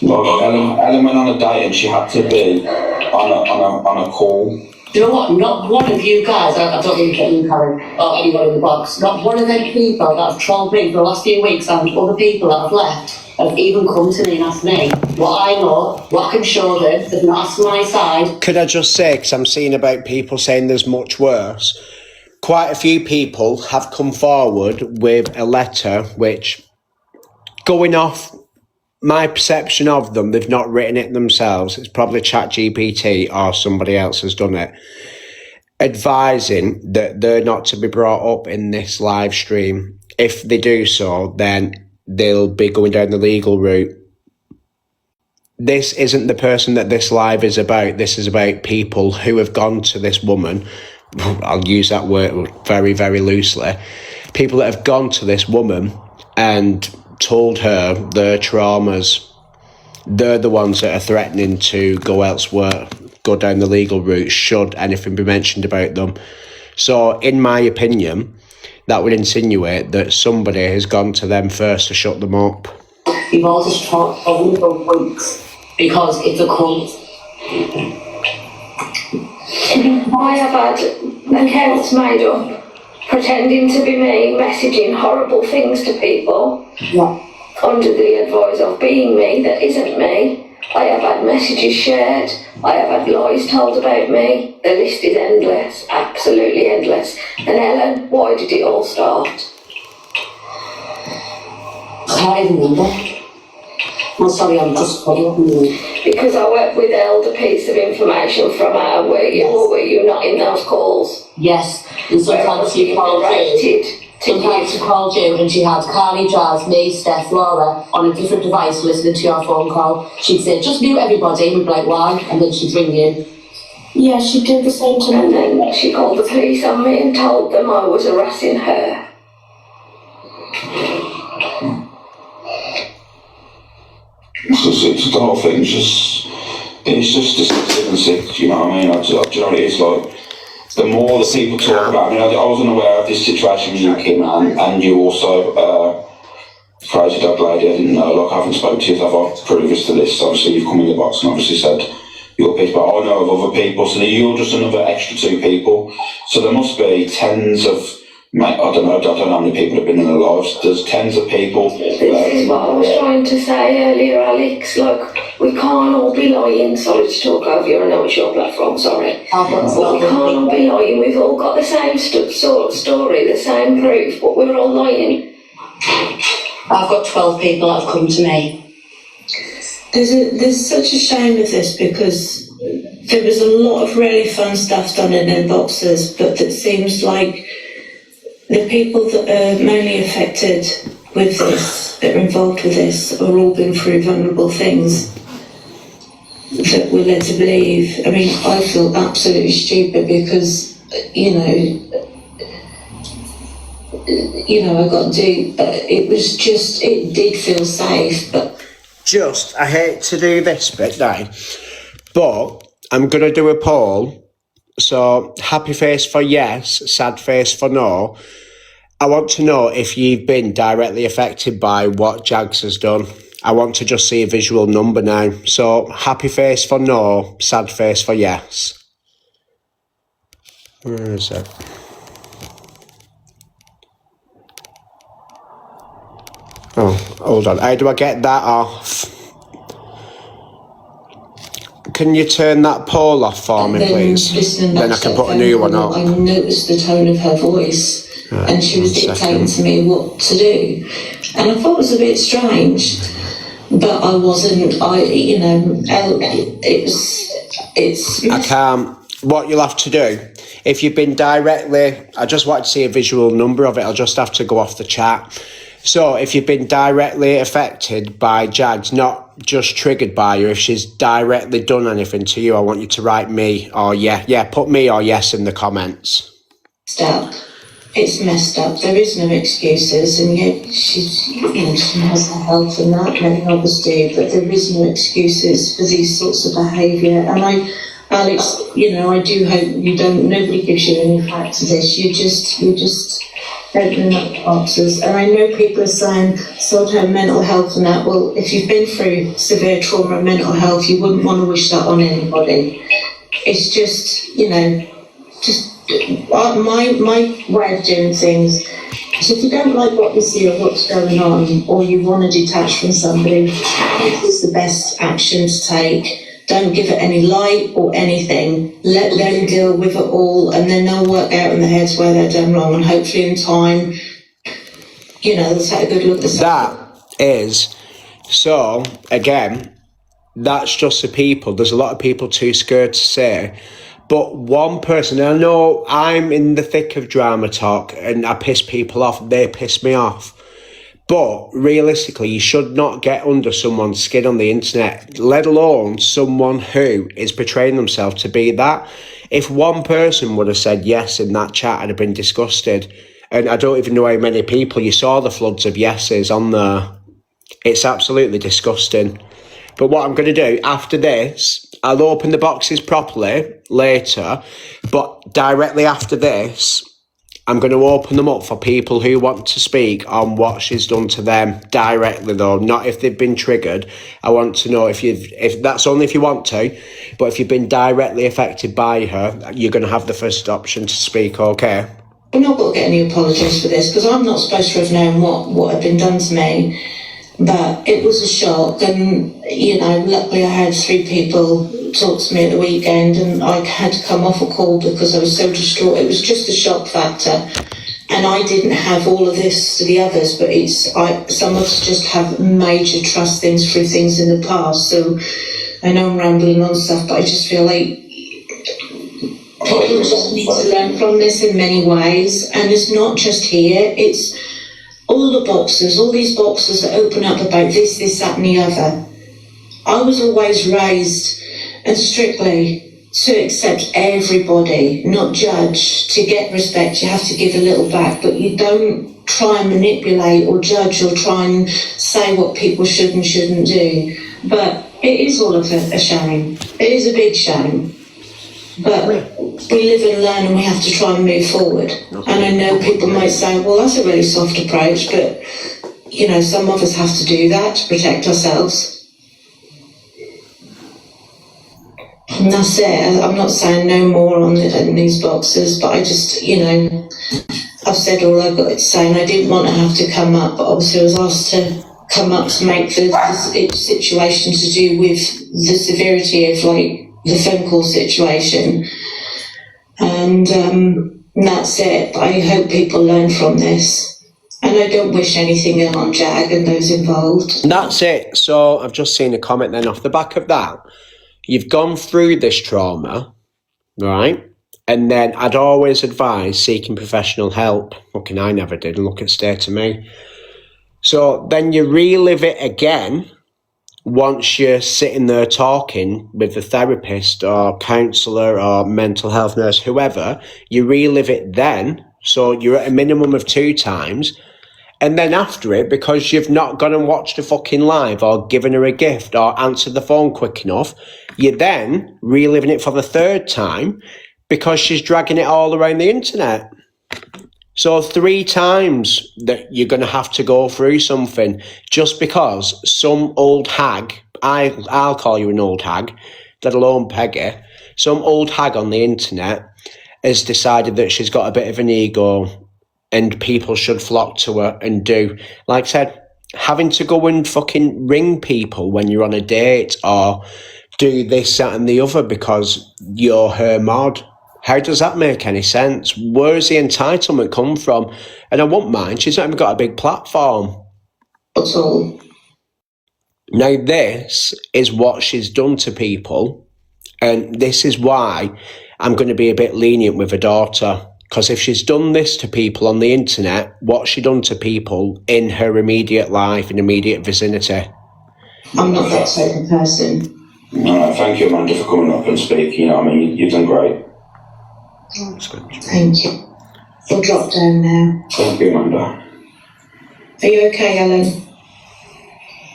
Well, Ellen went on a date and she had to be on a call. Do you know what? Not one of you guys, I don't think you Karen, or anyone in the box, not one of them people that have trolled me for the last few weeks and other people that have left have even come to me and asked me what I know, what I can show them. They've not asked my side. Could I just say, because I'm seeing about people saying there's much worse, quite a few people have come forward with a letter which, going off my perception of them, they've not written it themselves. It's probably ChatGPT or somebody else has done it, advising that they're not to be brought up in this live stream. If they do so, then they'll be going down the legal route. This isn't the person that this live is about. This is about people who have gone to this woman, I'll use that word very, very loosely, people that have gone to this woman and told her their traumas, they're the ones that are threatening to go elsewhere, go down the legal route, should anything be mentioned about them. So, in my opinion, that would insinuate that somebody has gone to them first to shut them up. You've all just talked for weeks because it's a cult. I have had accounts made up, pretending to be me, messaging horrible things to people. Yeah. Under the advice of being me that isn't me. I have had messages shared. I have had lies told about me. The list is endless, absolutely endless. And Ellen, why did it all start? I can't even remember. I'm sorry, I'm just Because I worked with a piece of information from her. Were you or were you not in those calls? Yes, and sometimes she called you. Sometimes she called you and she had Carly, Jazz, me, Steph, Laura on a different device listening to your phone call. She'd say, just mute everybody, we'd be like, why? And then she'd ring you. Yeah, she did the same to me. And then she called the police on me and told them I was harassing her. It's the whole thing, it's just disgusting and sick, you know what I mean? Do you know what it is, like, the more that people talk about, I mean, I wasn't aware of this situation with you, Kim, and you also, crazy dog lady, I didn't know, like, I haven't spoken to you ever previous to this, obviously you've come in the box and obviously said your piece, but I know of other people, so you're just another extra 2 people, so there must be tens of, I don't know how many people have been in their lives. There's tens of people. This is what I was trying to say earlier, Alex. Like, we can't all be lying. Sorry to talk over you, I know it's your platform, sorry. But we can't all be lying. We've all got the same story, the same proof, but we're all lying. I've got 12 people that have come to me. There's such a shame of this because there was a lot of really fun stuff done in inboxes, but it seems like the people that are mainly affected with this, that are involved with this, are all been through vulnerable things that we're led to believe. I mean, I feel absolutely stupid because, you know, I got to do, it did feel safe, but... I hate to do this bit now, but I'm going to do a poll. So, happy face for yes, sad face for no. I want to know if you've been directly affected by what JAGS has done. I want to just see a visual number now. So, happy face for no, sad face for yes. Where is it? Oh, hold on. How do I get that off? Can you turn that poll off for me, please? Then I can put a new one up. I noticed the tone of her voice, and she was dictating to me what to do. And I thought it was a bit strange, but I wasn't. I can't. What you'll have to do, if you've been directly, I just want to see a visual number of it. I'll just have to go off the chat. So if you've been directly affected by JAGS, not just triggered by her, if she's directly done anything to you, I want you to write me or put me or yes in the comments. It's messed up. There is no excuses, and yet she has the health and that, many others do, but there is no excuses for these sorts of behaviour. And Alex, I do hope nobody gives you any facts to this. You just opening up boxes. And I know people are saying sort of mental health and that. Well, if you've been through severe trauma and mental health, you wouldn't want to wish that on anybody. It's just, my way of doing things is if you don't like what you see or what's going on, or you want to detach from somebody, this is the best action to take. Don't give it any light or anything. Let them deal with it all, and then they'll work out in their heads where they're done wrong, and hopefully in time, they'll take a good look at this. That is, so, again, that's just the people. There's a lot of people too scared to say. But one person, I know I'm in the thick of drama talk, and I piss people off, they piss me off. But realistically, you should not get under someone's skin on the internet, let alone someone who is portraying themselves to be that. If one person would have said yes in that chat, I'd have been disgusted. And I don't even know how many people, you saw the floods of yeses on there. It's absolutely disgusting. But what I'm going to do after this, I'll open the boxes properly later, but directly after this, I'm going to open them up for people who want to speak on what she's done to them directly, though, not if they've been triggered. I want to know if that's only if you want to, but if you've been directly affected by her, you're going to have the first option to speak, okay? We're not going to get any apologies for this, because I'm not supposed to have known what had been done to me, but it was a shock. And, you know, luckily I had 3 people talk to me at the weekend, and I had to come off a call because I was so distraught. It was just a shock factor, and I didn't have all of this to the others, but some of us just have major trust things through things in the past. So I know I'm rambling on stuff, but I just feel like people just need to learn from this in many ways, and it's not just here, it's all the boxes, all these boxes that open up about this, that and the other. I was always raised and strictly to accept everybody, not judge. To get respect, you have to give a little back, but you don't try and manipulate or judge or try and say what people should and shouldn't do. But it is all of a shame. It is a big shame. But we live and learn, and we have to try and move forward. And I know people might say, well, that's a really soft approach, but, you know, some of us have to do that to protect ourselves. And that's it. I'm not saying no more on these boxes, but I just, you know, I've said all I've got to say, and I didn't want to have to come up, but obviously I was asked to come up to make the situation to do with the severity of, like, the phone call situation. And that's it. I hope people learn from this. And I don't wish anything ill on JAG and those involved. That's it. So I've just seen a comment then off the back of that. You've gone through this trauma, right? And then I'd always advise seeking professional help. Fucking I never did, and look at state of me. So then you relive it again once you're sitting there talking with the therapist or counsellor or mental health nurse, whoever, you relive it then. So you're at a minimum of 2 times. And then after it, because you've not gone and watched a fucking live or given her a gift or answered the phone quick enough, you're then reliving it for the 3rd time because she's dragging it all around the internet. So 3 times that you're going to have to go through something just because some old hag, I'll call you an old hag, let alone Peggy, some old hag on the internet has decided that she's got a bit of an ego and people should flock to her and do. Like I said, having to go and fucking ring people when you're on a date or do this, that and the other because you're her mod. How does that make any sense? Where's the entitlement come from? And I won't mind, she's not even got a big platform. At all. Now this is what she's done to people, and this is why I'm going to be a bit lenient with her daughter. Because if she's done this to people on the internet, what's she done to people in her immediate life, in immediate vicinity? I'm not that type of person. No, thank you, Amanda, for coming up and speaking. You know, I mean, you've done great. Thank you. I'll drop down now. Thank you, Amanda. Are you okay, Ellen?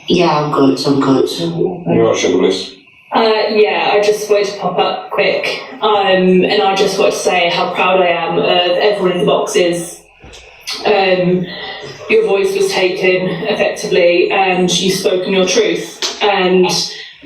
Yeah, I'm good. You're right, Sugar Bliss. Yeah, I just wanted to pop up quick, and I just want to say how proud I am of everyone in the boxes. Your voice was taken effectively, and you've spoken your truth, and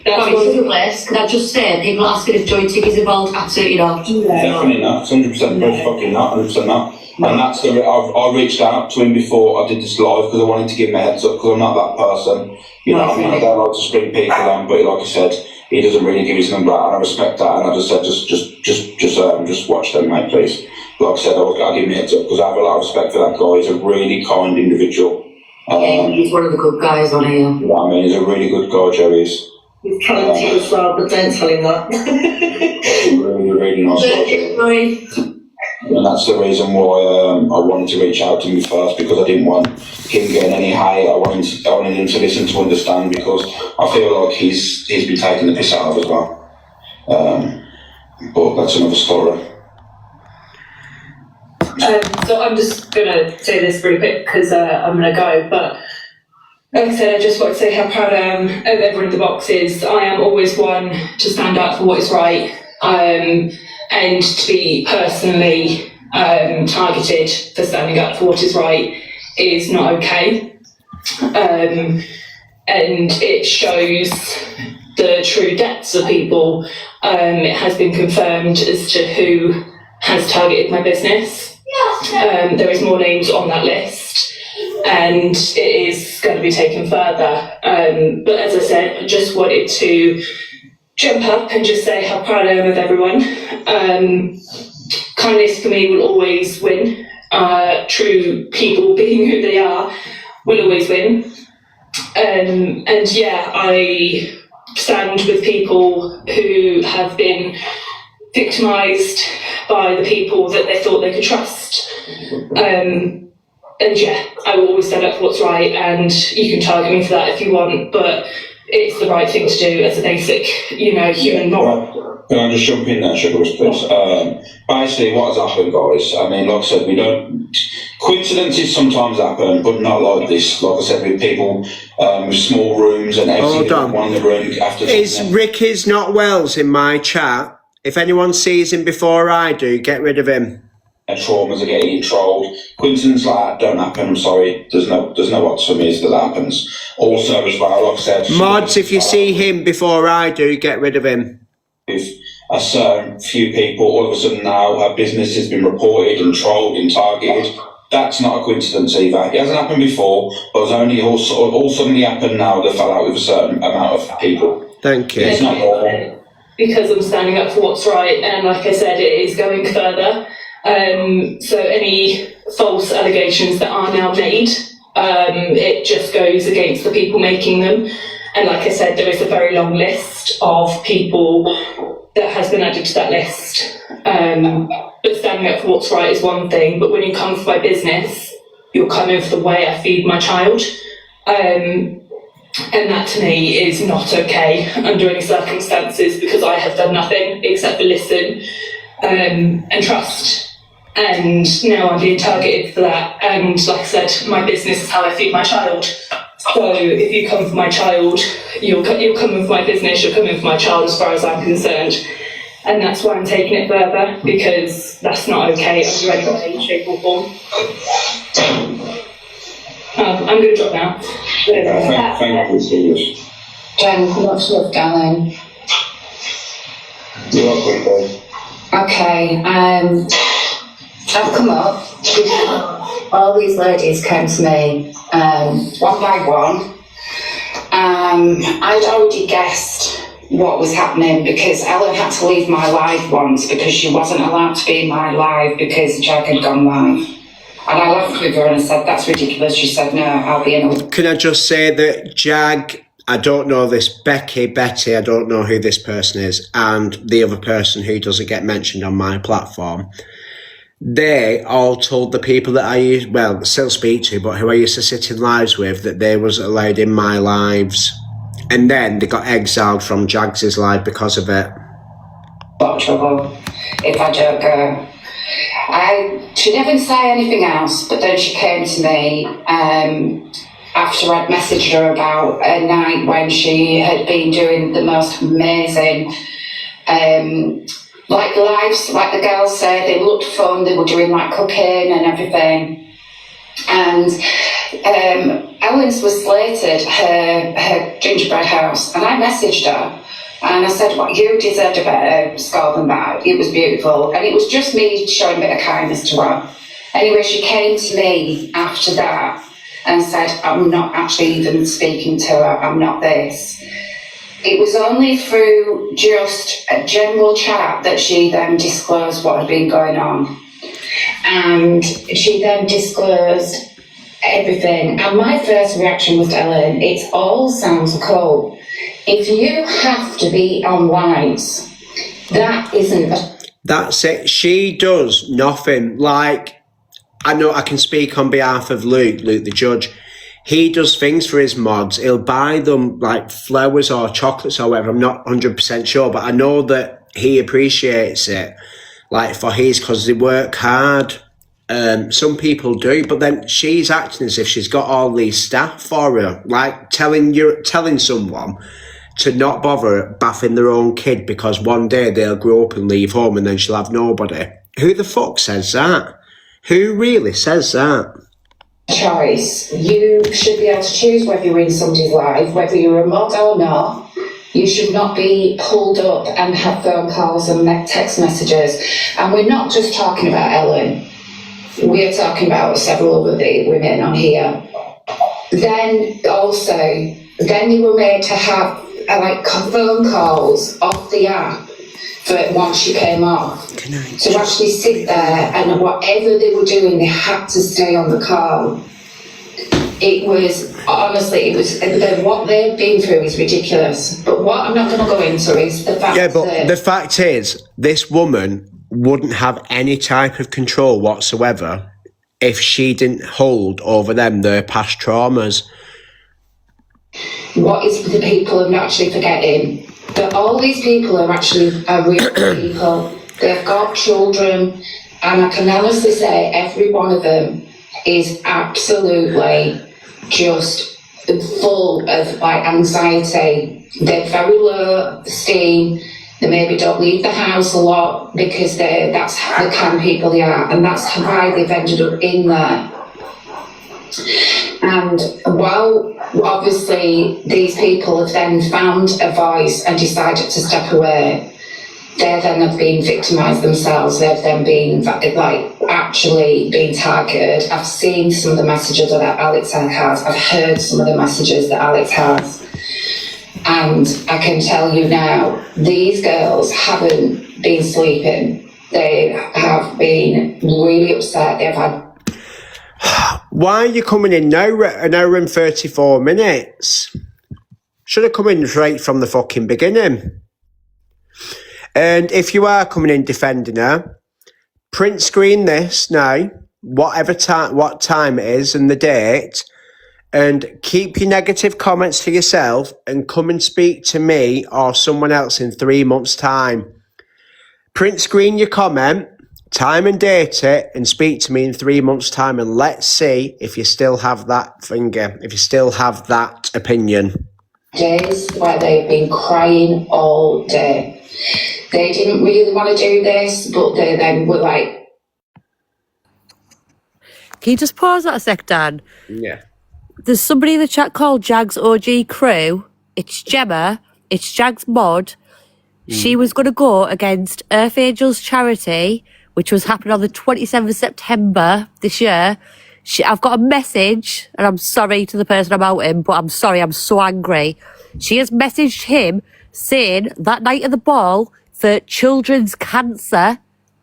that's Sugar Bliss, can I just say, people asking if Joy Tick is involved, absolutely not. Definitely not, 100% fucking not, 100% not. And that's I reached out to him before I did this live because I wanted to give him a heads up because I'm not that person. You know, I don't like to spring people on, but like I said, he doesn't really give his number out, and I respect that. And I just said, just watch them, mate, please. Like I said, I'll give him a heads up because I have a lot of respect for that guy. He's a really kind individual. He's one of the good guys on here. You know what I mean? He's a really good guy, Joe is. He's kind to you as well, but don't tell him that. Really, really nice guy, Joe. And that's the reason why I wanted to reach out to him first, because I didn't want him getting any hate. I wanted him to listen to understand, because I feel like he's been taking the piss out of as well. But that's another story. So I'm just going to say this really quick because I'm going to go, but like I said, I just want to say how proud I am of everyone in the boxes. I am always one to stand up for what is right, and to be personally targeted for standing up for what is right is not okay. And it shows the true depths of people. It has been confirmed as to who has targeted my business. There is more names on that list, and it is going to be taken further. But as I said, I just wanted to jump up and just say how proud I am of everyone. Kindness for me will always win. True people being who they are will always win. And yeah, I stand with people who have been victimised by the people that they thought they could trust. And yeah, I will always stand up for what's right, and you can target me for that if you want, but it's the right thing to do as a basic, human moral. Can I just jump in there, Sugars, please? Basically, what has happened, guys, I mean, like I said, coincidences sometimes happen, but not like this. Like I said, with people with small rooms and everything. Hold on. One in the room after Is Ricky's not Wells in my chat? If anyone sees him before I do, get rid of him. Traumas are getting trolled. Coincidence like that don't happen. I'm sorry. There's no odds for me that happens. Also, as well, like I said, Mods, if you see him before I do, get rid of him. If a certain few people all of a sudden now have business has been reported and trolled and targeted, that's not a coincidence either. It hasn't happened before, but it's only all suddenly happened now that fell out with a certain amount of people. Thank you. It's not normal. Because I'm standing up for what's right, and like I said, it is going further. So any false allegations that are now made, it just goes against the people making them. And like I said, there is a very long list of people that has been added to that list. But standing up for what's right is one thing, but when you come for my business, you're coming for the way I feed my child. And that to me is not okay under any circumstances, because I have done nothing except for listen and trust. And now I'm being targeted for that. And like I said, my business is how I feed my child. So if you come for my child, you're coming for my business, you're coming for my child as far as I'm concerned. And that's why I'm taking it further, because that's not okay under any way, shape or form. I'm going to drop now. Thank you, Jen, much love, darling. You're welcome, babe. Okay, I've come up because all these ladies came to me one by one. I'd already guessed what was happening because Ellen had to leave my live once because she wasn't allowed to be in my live because JAG had gone live. And I laughed with her and I said, that's ridiculous. She said, no, I'll be in a... Can I just say that JAG, I don't know this, Betty, I don't know who this person is, and the other person who doesn't get mentioned on my platform, they all told the people that I still speak to, but who I used to sit in lives with, that they was allowed in my lives. And then they got exiled from JAG's live because of it. Lot of trouble if I don't go. She never say anything else, but then she came to me after I'd messaged her about a night when she had been doing the most amazing like lives, like the girls said, they looked fun, they were doing like cooking and everything. And Ellen's was slated, her gingerbread house, and I messaged her and I said, well, you deserved a better score than that. It was beautiful. And it was just me showing a bit of kindness to her. Anyway, she came to me after that and said, I'm not actually even speaking to her, I'm not this. It was only through just a general chat that she then disclosed what had been going on. And she then disclosed everything. And my first reaction was to Ellen, it all sounds cool. If you have to be on lives, that isn't a... That's it. She does nothing. Like, I know I can speak on behalf of Luke the judge. He does things for his mods. He'll buy them like flowers or chocolates or whatever. I'm not 100% sure, but I know that he appreciates it. Like for his, because they work hard. Some people do, but then she's acting as if she's got all these staff for her, like telling someone to not bother bathing their own kid because one day they'll grow up and leave home and then she'll have nobody. Who the fuck says that? Who really says that? Choice. You should be able to choose whether you're in somebody's life, whether you're a mod or not. You should not be pulled up and have phone calls and text messages. And we're not just talking about Ellen. We're talking about several other women on here. Then you were made to have like phone calls off the app for once you came off. To actually sit there and whatever they were doing, they had to stay on the call. It was, honestly, what they've been through is ridiculous. But what I'm not going to go into is the fact that... the fact is, this woman wouldn't have any type of control whatsoever if she didn't hold over them their past traumas. What is the people are naturally forgetting? That all these people are real people. They've got children, and I can honestly say every one of them is absolutely just full of like anxiety. They're very low esteem. They maybe don't leave the house a lot because that's the kind of people they are, and that's why they've ended up in there. And while obviously these people have then found a voice and decided to step away, they then have been victimised themselves. They've then been actually been targeted. I've seen some of the messages that Alex has. I've heard some of the messages that Alex has. And I can tell you now, these girls haven't been sleeping. They have been really upset. They've had... Why are you coming in now an hour and 34 minutes? Should have come in right from the fucking beginning. And if you are coming in defending her, print screen this now, what time it is and the date, and keep your negative comments to yourself and come and speak to me or someone else in 3 months' time. Print screen your comment, time and date it, and speak to me in 3 months' time, and let's see if you still have that finger, if you still have that opinion. Days where they've been crying all day. They didn't really want to do this, but they then were like... Can you just pause that a sec, Dan? Yeah. There's somebody in the chat called JAG's OG crew. It's Gemma. It's JAG's mod. She was going to go against Earth Angels charity, which was happening on the 27th of September this year. I've got a message, and I'm sorry to the person about him, but I'm sorry, I'm so angry. She has messaged him saying that night at the ball for children's cancer,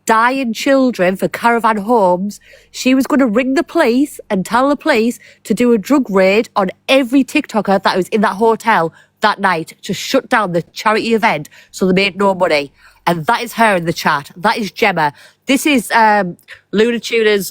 dying children for caravan homes, she was going to ring the police and tell the police to do a drug raid on every TikToker that was in that hotel that night to shut down the charity event so they made no money. And that is her in the chat. That is Gemma. This is Luna Tuna's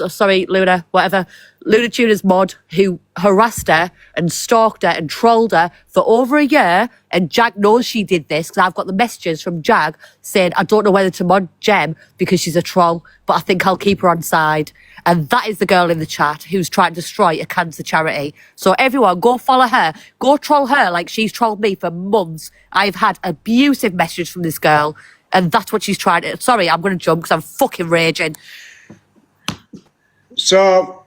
mod who harassed her and stalked her and trolled her for over a year. And Jag knows she did this because I've got the messages from Jag saying, I don't know whether to mod Gem because she's a troll, but I think I'll keep her on side. And that is the girl in the chat who's trying to destroy a cancer charity. So everyone, go follow her. Go troll her like she's trolled me for months. I've had abusive messages from this girl. And that's what she's trying to... Sorry, I'm going to jump because I'm fucking raging. So,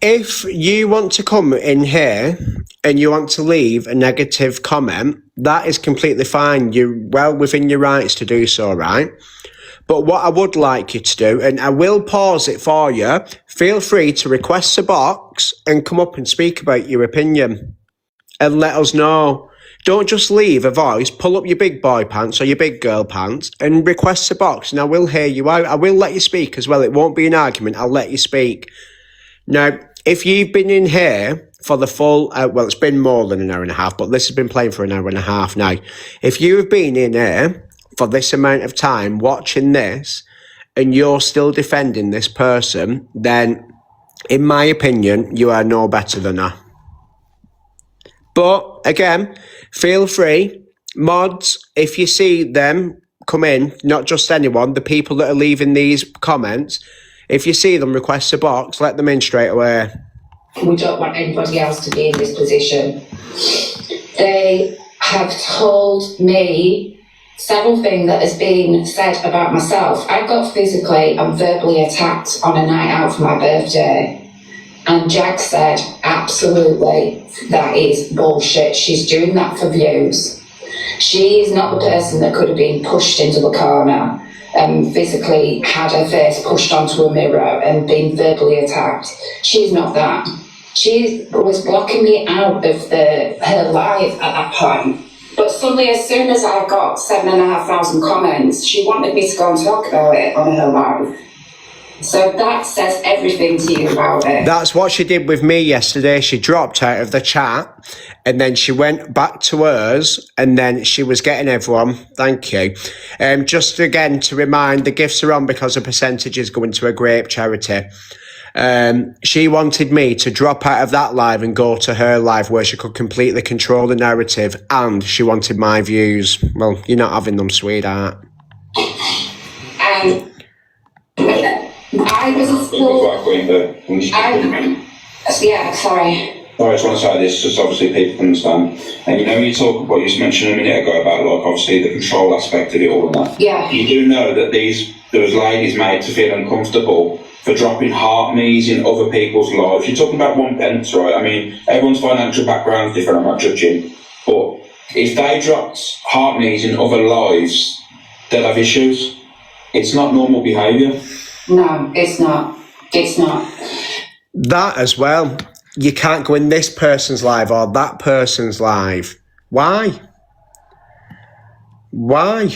if you want to come in here and you want to leave a negative comment, that is completely fine. You're well within your rights to do so, right? But what I would like you to do, and I will pause it for you, feel free to request a box and come up and speak about your opinion and let us know. Don't just leave a voice, pull up your big boy pants or your big girl pants and request a box, and I will hear you out. I will let you speak as well. It won't be an argument. I'll let you speak. Now, if you've been in here for the full, well, it's been more than an hour and a half, but this has been playing for an hour and a half now. If you have been in here for this amount of time watching this and you're still defending this person, then in my opinion, you are no better than her. But again, feel free, mods, if you see them come in, not just anyone, the people that are leaving these comments, if you see them request a box, let them in straight away. We don't want anybody else to be in this position. They have told me several things that has been said about myself. I got physically and verbally attacked on a night out for my birthday. And Jag said, absolutely, that is bullshit. She's doing that for views. She's not the person that could have been pushed into the corner and physically had her face pushed onto a mirror and been verbally attacked. She's not that. She was blocking me out of her life at that point. But suddenly, as soon as I got 7,500 comments, she wanted me to go and talk about it on her live. So that says everything to you about it. That's what she did with me yesterday. She dropped out of the chat and then she went back to hers and then she was getting everyone. Thank you. Just again to remind, the gifts are on because a percentage is going to a great charity. She wanted me to drop out of that live and go to her live where she could completely control the narrative, and she wanted my views. Well, you're not having them, sweetheart. I was still... yeah, sorry. I just want to say this, just obviously people can understand. And you know, you talk what you mentioned a minute ago about, like, obviously the control aspect of it all and that. Yeah. You do know that there was ladies made to feel uncomfortable for dropping heart me's in other people's lives. You're talking about 1 pence, right? I mean, everyone's financial background's different, I'm not judging. But if they dropped heart me's in other lives, they'll have issues. It's not normal behaviour. No, it's not. It's not. That as well. You can't go in this person's live or that person's live. Why? Why?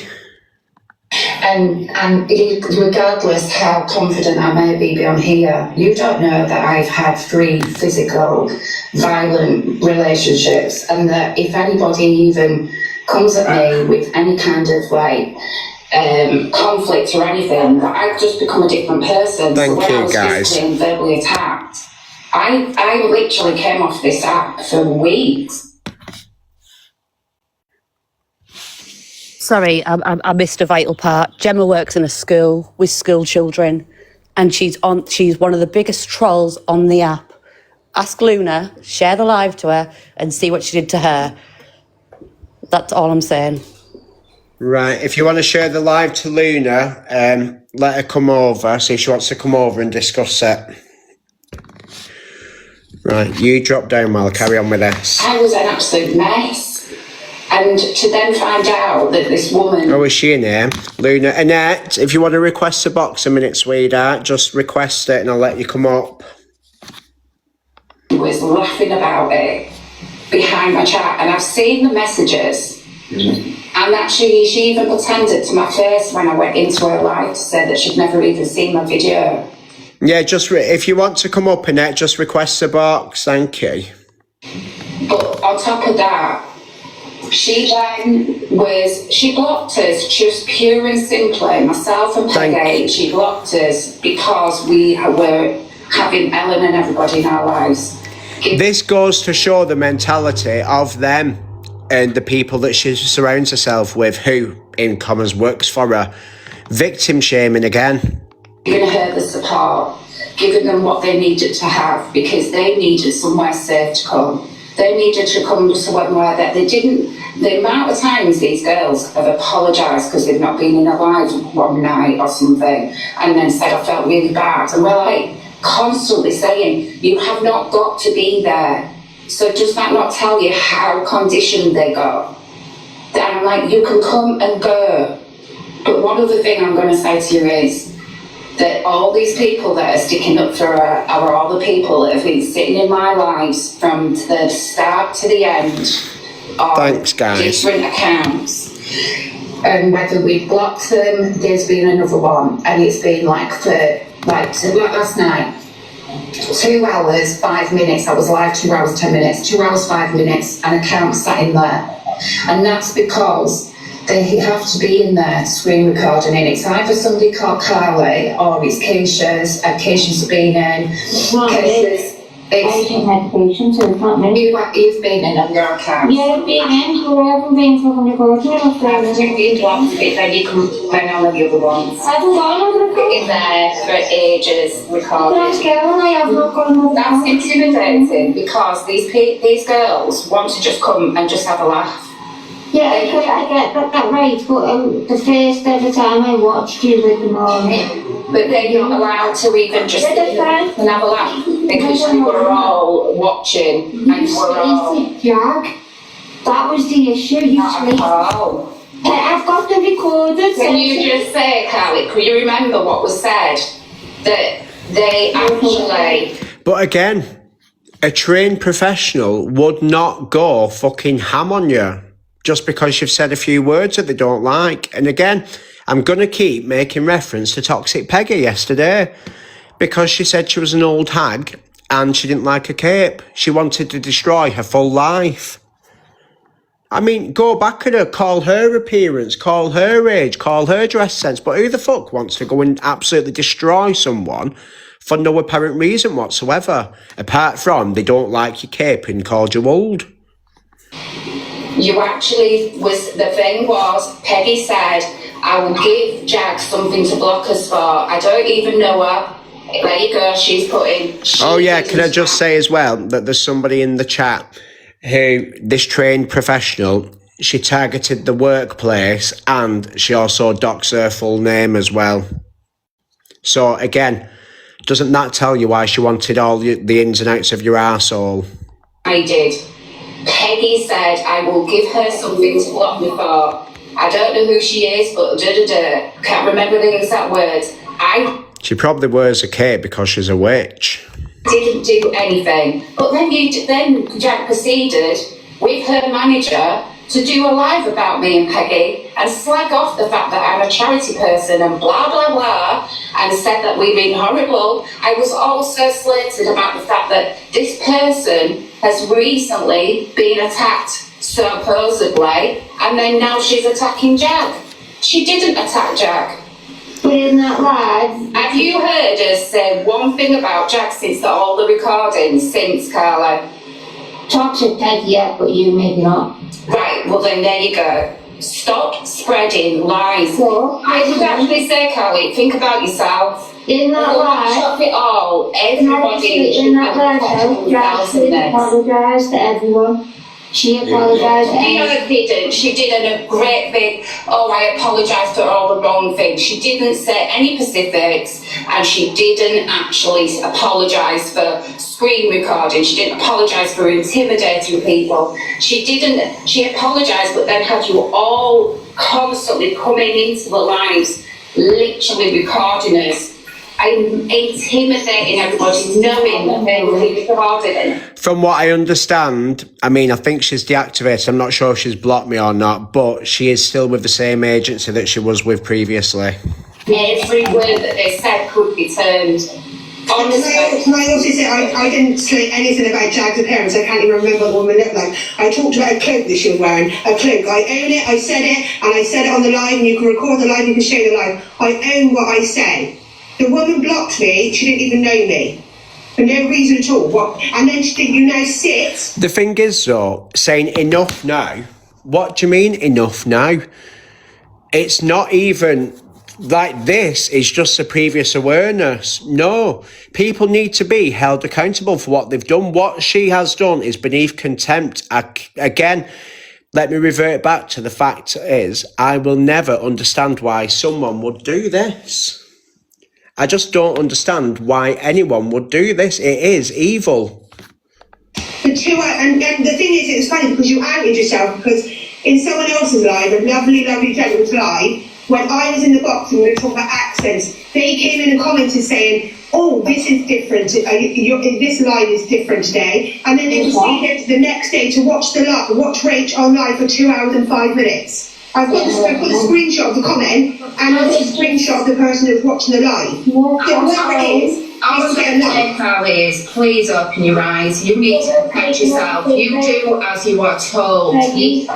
And regardless how confident I may be on here, you don't know that I've had 3 physical, violent relationships, and that if anybody even comes at me with any kind of conflict or anything, that I've just become a different person. Thank so when you, I was guys. physically and verbally attacked, I literally came off this app for weeks. Sorry, I missed a vital part. Gemma works in a school with school children, and she's one of the biggest trolls on the app. Ask Luna, share the live to her, and see what she did to her. That's all I'm saying. Right, if you want to share the live to Luna, let her come over, see if she wants to come over and discuss it. Right, you drop down while I carry on with this. I was an absolute mess. And to then find out that this woman... Oh, is she in here? Luna. Annette, if you want to request a box a minute, sweetheart, just request it and I'll let you come up. ...was laughing about it behind my chat, and I've seen the messages. And actually, she even pretended to my face when I went into her live to say that she'd never even seen my video. Yeah, just if you want to come up, Annette, just request a box. Thank you. But on top of that, she blocked us just pure and simply, myself and Peggy, she blocked us because we were having Ellen and everybody in our lives. This goes to show the mentality of them and the people that she surrounds herself with, who, in commas, works for her. Victim shaming again. Giving her the support, giving them what they needed to have, because they needed somewhere safe to come. They needed to come to somewhere that they didn't. The amount of times these girls have apologised because they've not been in a live one night or something, and then said, I felt really bad. And we're like constantly saying, you have not got to be there. So does that not tell you how conditioned they got? And I'm like, you can come and go. But one other thing I'm going to say to you is that all these people that are sticking up for her are all the people that have been sitting in my lives from the start to the end on different accounts. And whether we've blocked them, there's been another one. And it's been like last night, 2 hours, 5 minutes. I was live 2 hours, 10 minutes, 2 hours, 5 minutes, an account sat in there. And that's because they have to be in there screen recording, and it's either somebody called Carly or it's Keisha's. Keisha's been in. Keisha's. I didn't have patience, so it's not me. You've been in on your account. Yeah, I've been in, but I haven't been from the recording. I'm afraid. You've been blocked a bit, then you can bring on the other ones. I haven't got another account. In there for ages recording. That's girl, I have not got another account. That's intimidating because these girls want to just come and just have a laugh. Yeah, I get that right, but the first ever time I watched you with them all. But then you're not allowed to even just sit and have a laugh because you were all watching and you were all... JAG. That was the issue. Not at all. I've got the recorded. Can you just say, Carly, can you remember what was said? That they actually... But again, a trained professional would not go fucking ham on you just because you've said a few words that they don't like. And again, I'm going to keep making reference to Toxic Peggy yesterday because she said she was an old hag and she didn't like a cape. She wanted to destroy her full life. I mean, go back at her, call her appearance, call her age, call her dress sense, but who the fuck wants to go and absolutely destroy someone for no apparent reason whatsoever, apart from they don't like your cape and called you old? You actually the thing was, Peggy said, I will give JAG something to block us for. I don't even know her. There you go, she's putting... Oh yeah, can I just say as well that there's somebody in the chat who, this trained professional, she targeted the workplace and she also docks her full name as well. So again, doesn't that tell you why she wanted all the ins and outs of your arsehole? I did. Peggy said, I will give her something to block me for. I don't know who she is, but can't remember the exact words. She probably wears a cape because she's a witch. Didn't do anything. But then JAG proceeded with her manager to do a live about me and Peggy and slag off the fact that I'm a charity person and blah, blah, blah, and said that we've been horrible. I was also slated about the fact that this person has recently been attacked, supposedly, and then now she's attacking JAG. She didn't attack JAG. But isn't that live? Have you heard us say one thing about JAG since all the recordings, Carla? Toxic Peggy, yeah, but you maybe not. Right, well then there you go. Stop spreading lies. Well, I would actually say, Carly, think about yourself. In that live, stop it all. Everybody in that live, JAG apologised to everyone. She apologised to everyone. She did a great big, I apologise for all the wrong things. She didn't say any specifics and she didn't actually apologise for screen recording. She didn't apologise for intimidating people. She apologised but then had you all constantly coming into the lives, literally recording us. I'm intimidating everybody, knowing that they will be recorded. From what I understand, I mean, I think she's deactivated. I'm not sure if she's blocked me or not, but she is still with the same agency that she was with previously. Every word that they said could be turned. Honestly. Can I also say, I didn't say anything about JAG's appearance. I can't even remember what the woman looked like. I talked about a cloak that she was wearing. A cloak. I own it, I said it, and I said it on the live, and you can record the live, you can show the live. I own what I say. The woman blocked me, she didn't even know me. For no reason at all. What? And then you now sit. The thing is, though, saying enough now, what do you mean enough now? It's not even like this, it's just a previous awareness. No, people need to be held accountable for what they've done. What she has done is beneath contempt. Again, let me revert back to the fact is, I will never understand why someone would do this. I just don't understand why anyone would do this. It is evil. And the thing is, it's funny because you outed yourself because in someone else's live, a lovely, lovely gentleman's live, when I was in the box and we were talking about accents, they came in and commented saying, oh, this is different, this live is different today. And then they proceeded the next day to watch the live, watch Rach on live for 2 hours and 5 minutes. I've got the screenshot of the comment and I've got the screenshot of the person who's watching the live. Whoever it is, All I'm saying today, Carly, is please open your eyes. You need to protect yourself. You do as you are told. Peggy,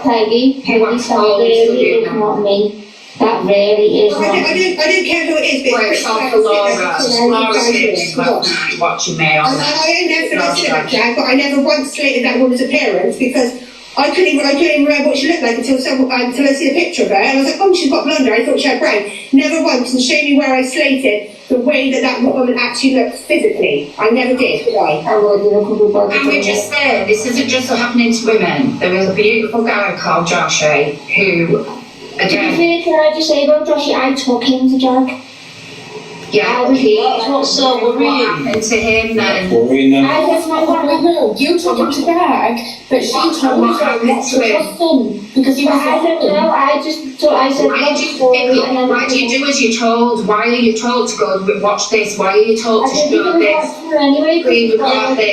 you are told to do that. not me. That really is I don't care who it is, but Well, it's all for Laura. Laura came in last night watching me on I own everything I said about Jack, but I never once slated that woman's appearance because I couldn't even remember what she looked like until I see a picture of her, and I was like, oh, she's got blonde hair. I thought she had brown. Never once, and show me where I slated the way that woman actually looks physically. I never did I? And we just say, this isn't just happening to women. There was a beautiful guy called Joshua who, again... Can I just say about Joshy, I took him to Jag. Yeah, what's so worrying? What happened to him then? No, you took him to bag, but she told me not to trust him because he was I don't know, I said why do you do as you're told? Why are you told to go watch this? Why are you told to show this?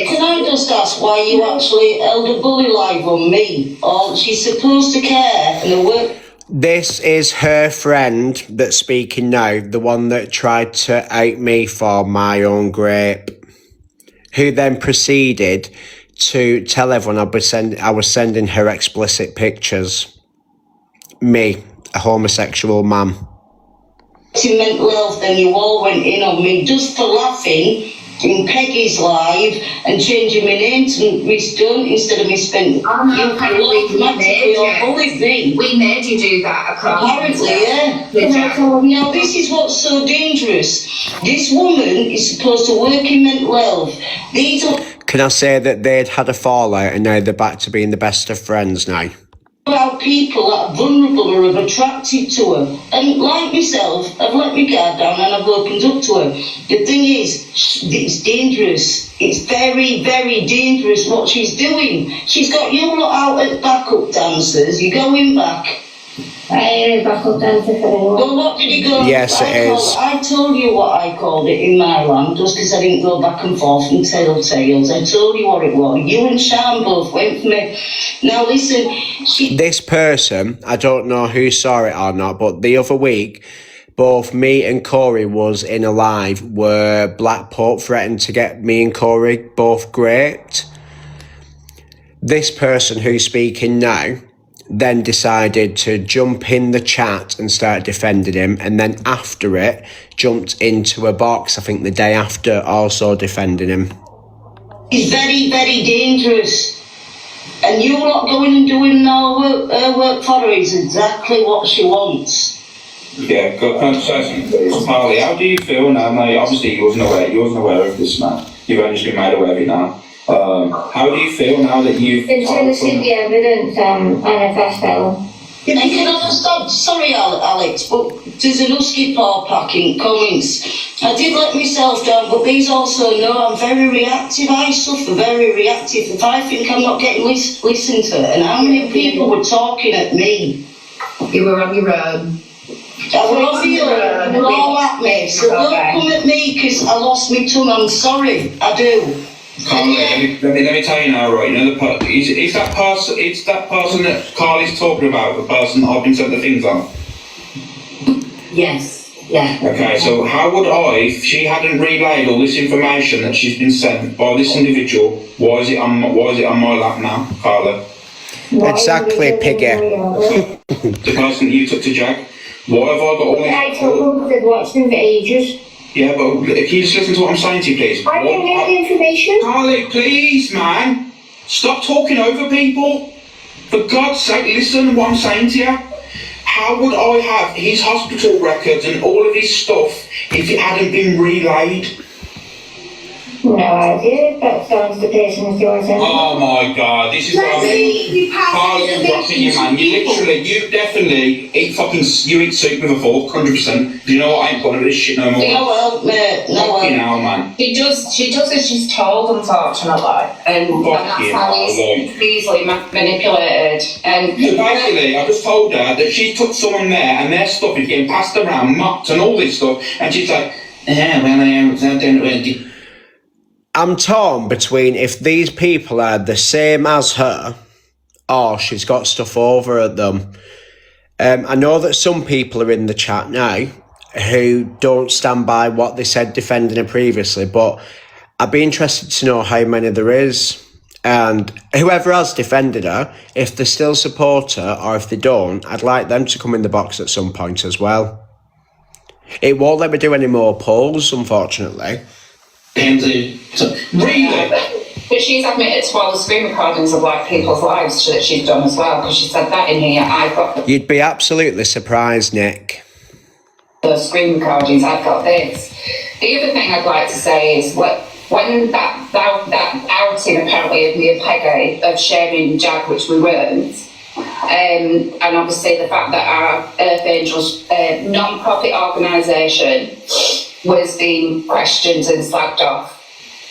Can I just ask why you actually held a bully live on me? Or she's supposed to care and the work... This is her friend that's speaking now, the one that tried to out me for my own grape, who then proceeded to tell everyone I was sending her explicit pictures. Me, a homosexual man. Mental health, then you all went in on me just for laughing in Peggy's live and changing my name to Miss Dunn instead of Miss Spence. Oh no, we made you do that. Apparently, yeah. Now this is what's so dangerous. This woman is supposed to work in mental health. These are... Can I say that they'd had a fallout and now they're back to being the best of friends now? About people that are vulnerable or are attracted to her. And like myself, I've let my guard down and I've opened up to her. The thing is, it's dangerous. It's very, very dangerous what she's doing. She's got you lot out at backup dancers. You're going back. I ain't a backup dancer for anyone. Well, what did you go? Yes, it is. I told you what I called it in my land, just because I didn't go back and forth and tell tales. I told you what it was. You and Sean both went for me. Now listen, This person, I don't know who saw it or not, but the other week, both me and Corey was in a live where Black Pope threatened to get me and Corey both raped. This person who's speaking now then decided to jump in the chat and start defending him, and then after it jumped into a box, I think the day after, also defending him. It's very, very dangerous. And you lot going and doing her work for her is exactly what she wants. Yeah, good conversation. Harley, how do you feel now? Now, obviously you wasn't aware of this, man. You've only just been made aware of it now. How do you feel now that you've... Until I see the evidence manifesto. And can I just stop? Sorry, Alex, but there's an husky paw pack in comments. I did let myself down, but these also know I'm very reactive. I suffer very reactive. If I think I'm not getting listened to, and how many people were talking at me? You were on your own. I were on my own, and all at me. So don't come at me because I lost my tongue. I'm sorry, I do. Carly, let me tell you now, right? You know is that person? It's that person that Carly's talking about. The person that I've been sent the things on. Yes. Yeah. Okay, so how would I, if she hadn't relayed all this information that she's been sent by this individual, why is it on my lap now, Carla? Exactly, Piggy. The person that you took to Jag. Why have I got all this? I told them because I'd watched them for ages. Yeah, but can you just listen to what I'm saying to you, please? I don't know the information. Carly, please, man. Stop talking over people. For God's sake, listen to what I'm saying to you. How would I have his hospital records and all of his stuff if it hadn't been relayed? No idea. That sounds the person is yours. Oh my God, this is what I mean. Carly, I'm dropping you, man. You definitely eat soup with a fork, 100%. Do you know what? I ain't putting up with this shit no more. No, mate. Fucking hell, man. She does as she's told, unfortunately. And that's how he's easily manipulated. And so basically, I just told her that she took someone there and their stuff is getting passed around, mocked and all this stuff, and she's like, yeah, well, I don't really... I'm torn between if these people are the same as her or she's got stuff over at them. I know that some people are in the chat now who don't stand by what they said defending her previously, but I'd be interested to know how many there is. And whoever has defended her, if they still support her or if they don't, I'd like them to come in the box at some point as well. It won't let me do any more polls, unfortunately. Really? But she's admitted to all the screen recordings of like people's lives that she's done as well, because she said that in here. I've got You'd be absolutely surprised, Nick. the screen recordings. I've got this. The other thing I'd like to say is when that outing apparently of me and Peggy of sharing JAG, which we weren't, and obviously the fact that our Earth Angels non-profit organisation was being questioned and slagged off.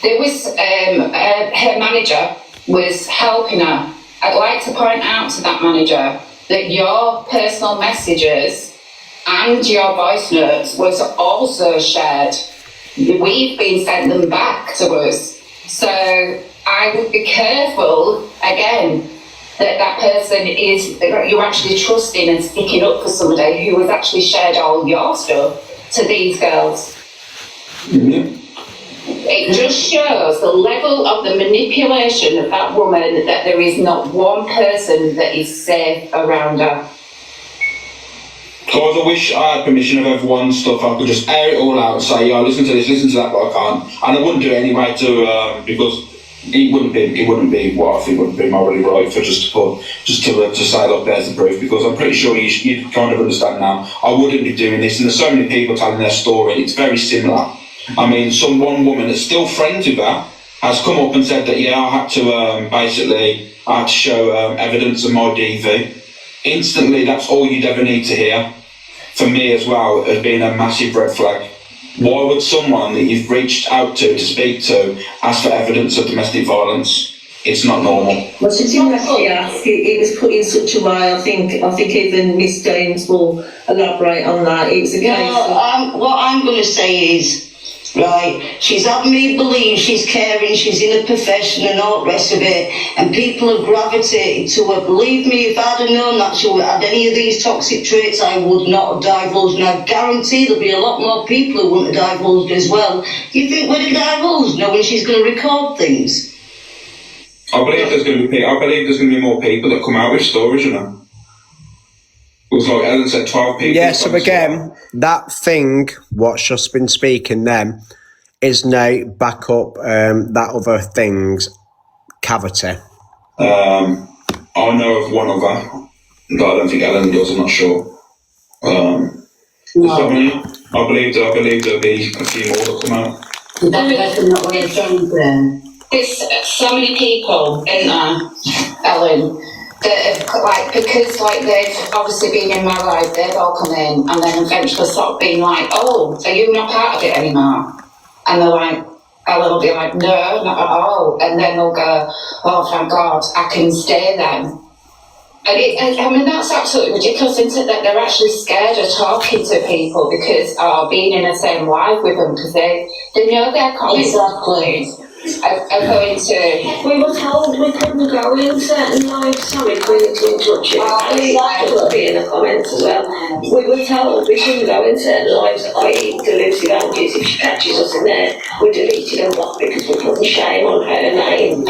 There was her manager was helping her. I'd like to point out to that manager that your personal messages and your voice notes was also shared. We've been sent them back to us. So I would be careful, again, that person is, you're actually trusting and sticking up for somebody who has actually shared all your stuff to these girls. Mm-hmm. It just shows the level of the manipulation of that woman, that there is not one person that is safe around her. Guys, I wish I had permission of everyone's stuff. I could just air it all out and say, yeah, listen to this, listen to that, but I can't. And I wouldn't do it anyway because it wouldn't be what I think would be morally right for just to say, look, there's the proof, because I'm pretty sure you kind of understand now. I wouldn't be doing this, and there's so many people telling their story. It's very similar. I mean, one woman that's still friends with her has come up and said that, yeah, I had to show evidence of my DV. Instantly, that's all you'd ever need to hear. For me as well, it has been a massive red flag. Why would someone that you've reached out to speak to ask for evidence of domestic violence? It's not normal. Well, she didn't actually ask. It was put in such a way. I think even Miss Jones will elaborate on that. It was a case of... What I'm going to say is, right, she's had me believe she's caring, she's in a profession and all the rest of it, and people have gravitated to her. Believe me, if I'd have known that she had any of these toxic traits, I would not have divulged, and I guarantee there'll be a lot more people who wouldn't have divulged as well. Do you think we'd have divulged knowing she's going to record things? I believe there's going to be more people that come out with stories, you know. It was like Ellen said, 12 people. Yeah, so again, that thing, what's just been speaking then, is now back up that other thing's cavity. I know of one other, but I don't think Ellen does, I'm not sure. I believe there'll be a few more that come out. There's so many people in there, Ellen, that have, because they've obviously been in my life, they've all come in and then eventually sort of been like, oh, are you not part of it anymore? And they're like, Ellen will be like, no, not at all. And then they'll go, oh, thank God, I can stay then. And that's absolutely ridiculous, isn't it? That they're actually scared of talking to people because being in the same life with them, because they know their comments. Exactly. Are going to... We were told we couldn't go in certain lives. Sorry, to interrupt you. Exactly. It'll be in the comments as well. We were told we couldn't go in certain lives, i.e. delusive antics. If she catches us in there, we deleted and blocked because we're putting shame on her name.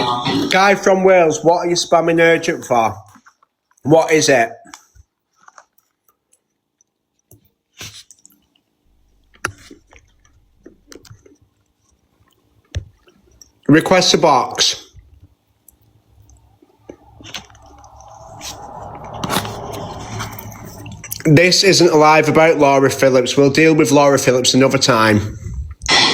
Guy from Wales, what are you spamming urgent for? What is it? Request a box. This isn't a live about Laura Phillips. We'll deal with Laura Phillips another time.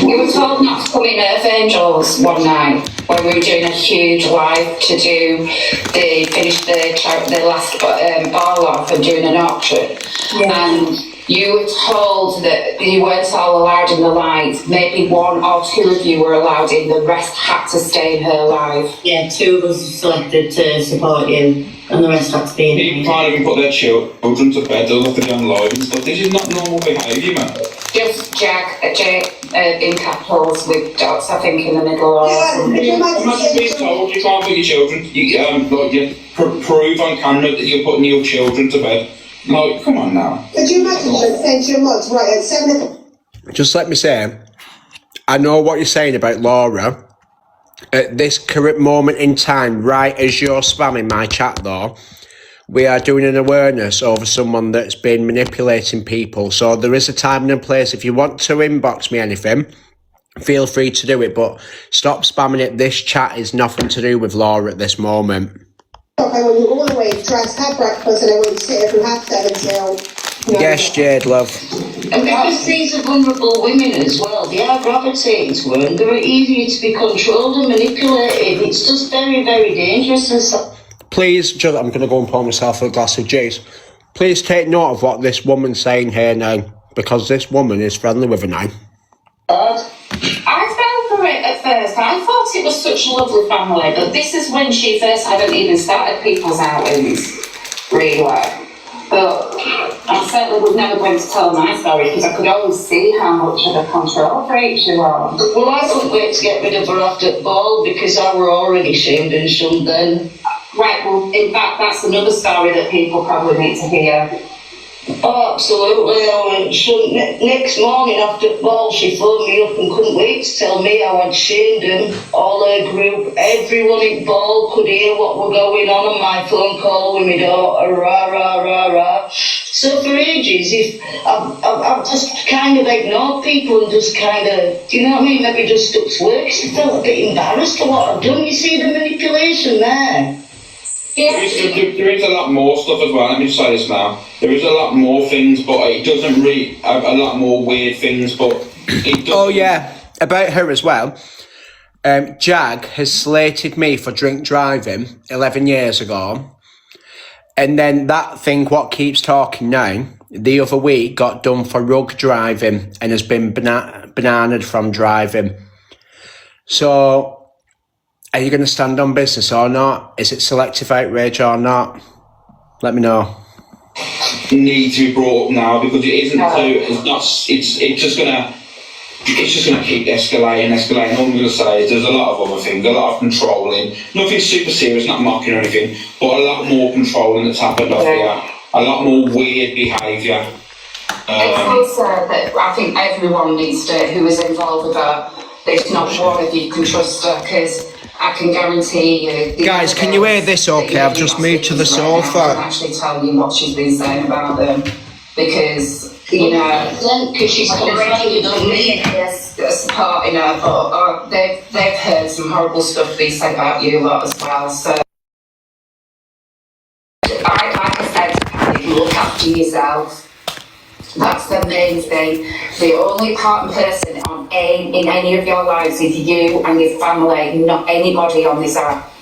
We were told not to come in Earth Angels one night when we were doing a huge live to finish the last ball off and doing an auction. Yeah. And you were told that you weren't all allowed in the live. Maybe one or two of you were allowed in, the rest had to stay in her live. Yeah, 2 of us selected to support you, and the rest had to be in. People can't even put their children to bed, they'll have to be on live and stuff. This is not normal behaviour, man. Just JAG in capitals with dots, I think, in the middle. Imagine being told you can't put your children, prove on camera that you're putting your children to bed. Like, come on now. Could you imagine saying to your mum, right, at 7 o'clock? Just let me say, I know what you're saying about Laura. At this current moment in time, right as you're spamming my chat though, we are doing an awareness over someone that's been manipulating people. So there is a time and a place. If you want to inbox me anything, feel free to do it, but stop spamming it. This chat is nothing to do with Laura at this moment. I want you all the way to try to have breakfast, and I want you to sit here from 7:30 till... Yes, Jade, love. And because these are vulnerable women as well, they are gravitating to her and they're easier to be controlled and manipulated. It's just very, very dangerous. And so Please, just, I'm going to go and pour myself a glass of juice. Please take note of what this woman's saying here now, because this woman is friendly with her now. I fell for it at first. I thought it was such a lovely family, but this is when she first hadn't even started people's outings, really. But I certainly was never going to tell my story because I could always see how much of a control freak she was. well, I couldn't wait to get rid of her after the ball because I were already shamed and shunned then. Right, well, in fact, that's another story that people probably need to hear. Oh, absolutely. I went shunned. Next morning after the ball, she phoned me up and couldn't wait to tell me how I'd shamed them. All her group, everyone in ball could hear what were going on my phone call with my daughter, rah, rah, rah, rah. So for ages, if I've just kind of ignored people and just kind of, do you know what I mean, maybe just stuck to work because I felt a bit embarrassed for what I've done. You see the manipulation there? Yeah. There is a lot more stuff as well. Let me just say this now. There is a lot more things, but it doesn't really... A lot more weird things, but it doesn't... Oh, yeah. About her as well. JAG has slated me for drink driving 11 years ago. And then that thing, what keeps talking now, the other week got done for rug driving and has been bananaed from driving. So... Are you going to stand on business or not? Is it selective outrage or not? Let me know. Need to be brought up now because it isn't it's not. It's just gonna keep escalating. All I'm gonna say is there's a lot of other things, a lot of controlling. Nothing super serious, not mocking or anything, but a lot more controlling that's happened off here. A lot more weird behaviour. It's also that I think everyone needs to, who is involved with her, there's not one of you can trust her because I can guarantee you... Guys, can you hear this okay? I've just moved to the sofa. I can actually tell you what she's been saying about them because, you know... Because she's confided on me. Supporting her, but they've heard some horrible stuff be said about you a lot as well, so... Like I said, look after yourself. That's the main thing. The only important person in any of your lives is you and your family, not anybody on this app.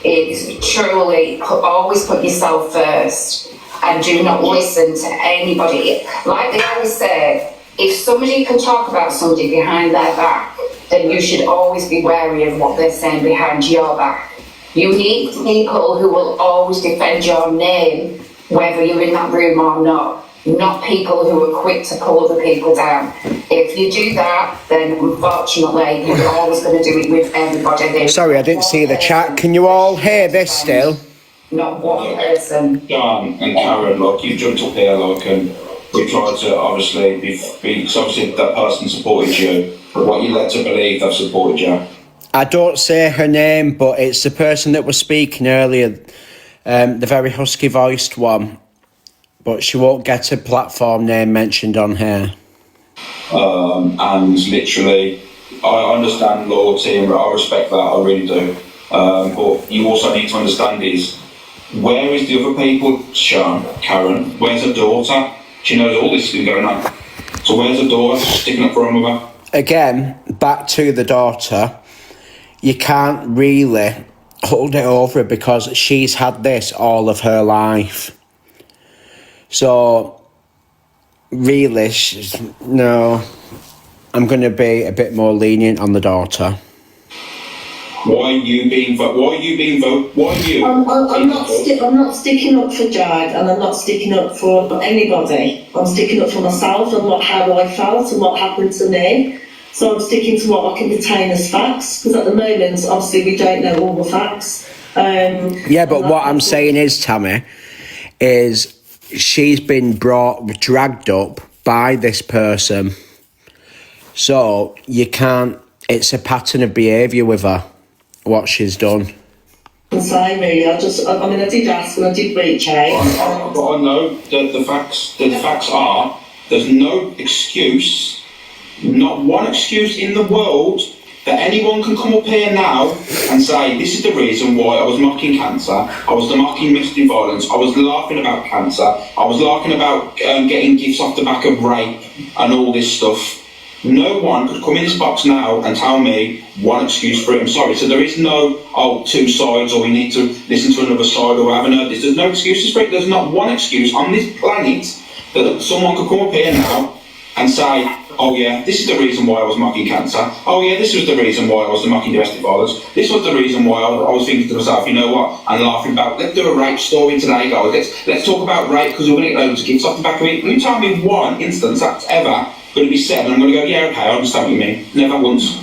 It's truly, always put yourself first and do not listen to anybody. Like they always say, if somebody can talk about somebody behind their back, then you should always be wary of what they're saying behind your back. You need people who will always defend your name, whether you're in that room or not people who are quick to pull other people down. If you do that, then unfortunately you're always going to do it with everybody. Sorry, I didn't see the chat. Can you all hear this still? Not one person. John and Karen, look, you've jumped up here, look, and we tried to obviously be because obviously that person supported you. What you led to believe they've supported you. I don't say her name, but it's the person that was speaking earlier, the very husky-voiced one. But she won't get a platform name mentioned on here. And literally, I understand loyalty and I respect that, I really do. But you also need to understand is, where is the other people, Sean, Karen? Where's her daughter? She knows all this has been going on. So where's her daughter sticking up for her mother? Again, back to the daughter. You can't really hold it over her because she's had this all of her life. So, really, no, I'm going to be a bit more lenient on the daughter. Why are you being I'm not sticking up for JAG and I'm not sticking up for anybody. I'm sticking up for myself and how I felt and what happened to me. So I'm sticking to what I can retain as facts because at the moment, obviously, we don't know all the facts. Yeah, but what I'm saying is, Tammy, is she's been dragged up by this person. So you can't, it's a pattern of behaviour with her, what she's done. Say really, I did ask and I did reach out. But I know that the facts are, there's no excuse, not one excuse in the world that anyone can come up here now and say, this is the reason why I was mocking cancer, I was mocking domestic violence, I was laughing about cancer, I was laughing about getting gifts off the back of rape and all this stuff. No one could come in this box now and tell me one excuse for it. I'm sorry. So there is no, two sides, or we need to listen to another side, or I haven't heard this. There's no excuses for it. There's not one excuse on this planet that someone could come up here now and say, oh yeah, this is the reason why I was mocking cancer. Oh yeah, this was the reason why I was mocking domestic violence. This was the reason why I was thinking to myself, you know what, and laughing about, let's do a rape story today, guys. Let's talk about rape because we're going to get loads of gifts off the back of it. Can you tell me one instance that's ever going to be said and I'm going to go, yeah, okay, I understand what you mean. Never once.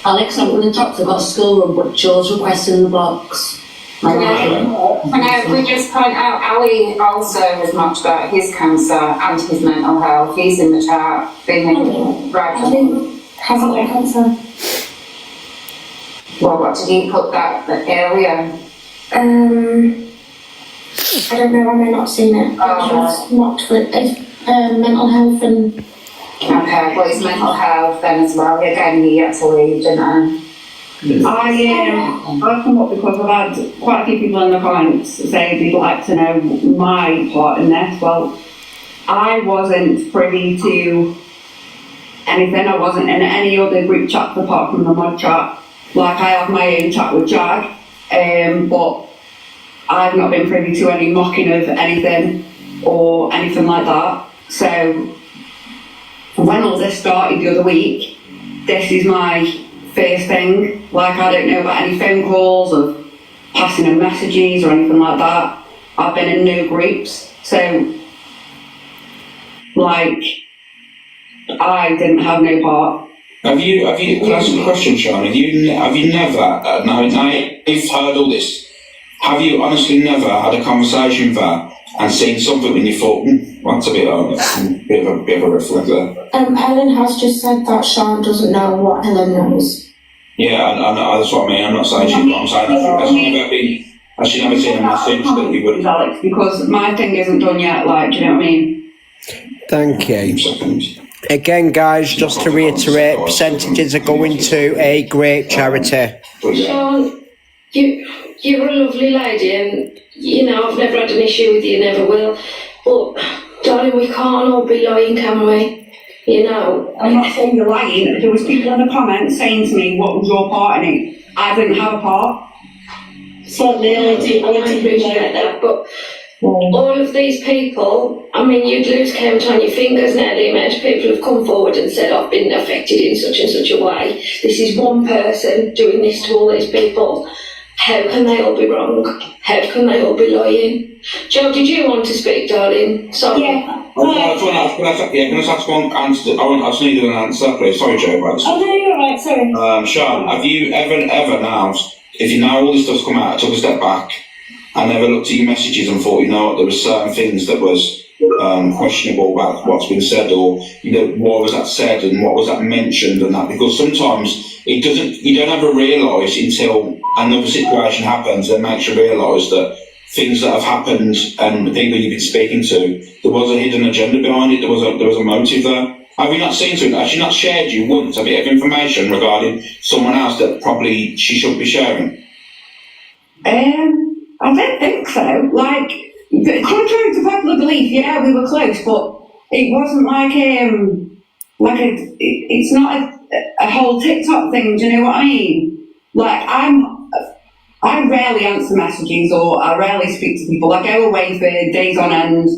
Alex, I'm going to talk about school run, but Joe's requesting the box. I know, we just point out, Ali also has mocked about his cancer and his mental health. He's in the chat, being right. Ali hasn't got cancer. Well, what did he put that earlier? I don't know, I may not have seen it. It's mocked for mental health and... Okay, well, his mental health then as well. Again, he had to leave, didn't I? I've come up because I've had quite a few people in the comments say they'd like to know my part in this. Well, I wasn't privy to anything. I wasn't in any other group chats apart from the mod chat. Like, I have my own chat with JAG, but I've not been privy to any mocking of anything or anything like that. So when all this started the other week, this is my first thing. Like, I don't know about any phone calls or passing of messages or anything like that. I've been in no groups, so like, I didn't have no part. Can I ask a question, Sean? Have you never, now you've heard all this, have you honestly never had a conversation with her and seen something when you thought, that's a bit of a red flag there? Helen has just said that Sean doesn't know what Helen knows. Yeah, I that's what I mean. I'm not saying she's what I'm saying. Has she never seen a message that you would... Alex, because my thing isn't done yet, like, do you know what I mean? Thank you. Again, guys, just to reiterate, percentages are going to a great charity. Sean, you're a lovely lady, and you know I've never had an issue with you, never will. But darling, we can't all be lying, can we? You know. I'm not saying you're lying. There was people in the comments saying to me, "What was your part in it?" I didn't have a part. Certainly, I appreciate that, but. All of these people, I mean, you'd lose count on your fingers now the amount of people who've come forward and said, I've been affected in such and such a way. This is one person doing this to all these people. How can they all be wrong? How can they all be lying? Joe, did you want to speak, darling? Sorry. Yeah. Can I just ask one answer? I just needed an answer, please. Sorry, Joe. Oh, no, you're right, sorry. Sean, have you ever now, if you know all this stuff's come out, took a step back, I never looked at your messages and thought, you know what, there were certain things that was questionable about what's been said, or you know, what was that said and what was that mentioned and that, because sometimes you don't ever realise until another situation happens that makes you realise that things that have happened and the people you've been speaking to, there was a hidden agenda behind it, there was a motive there. Have you not seen to it? Has she not shared you once a bit of information regarding someone else that probably she shouldn't be sharing? I don't think so. Like, contrary to popular belief, yeah, we were close, but it wasn't it's not a whole TikTok thing, do you know what I mean? Like, I rarely answer messages or I rarely speak to people. I go away for days on end,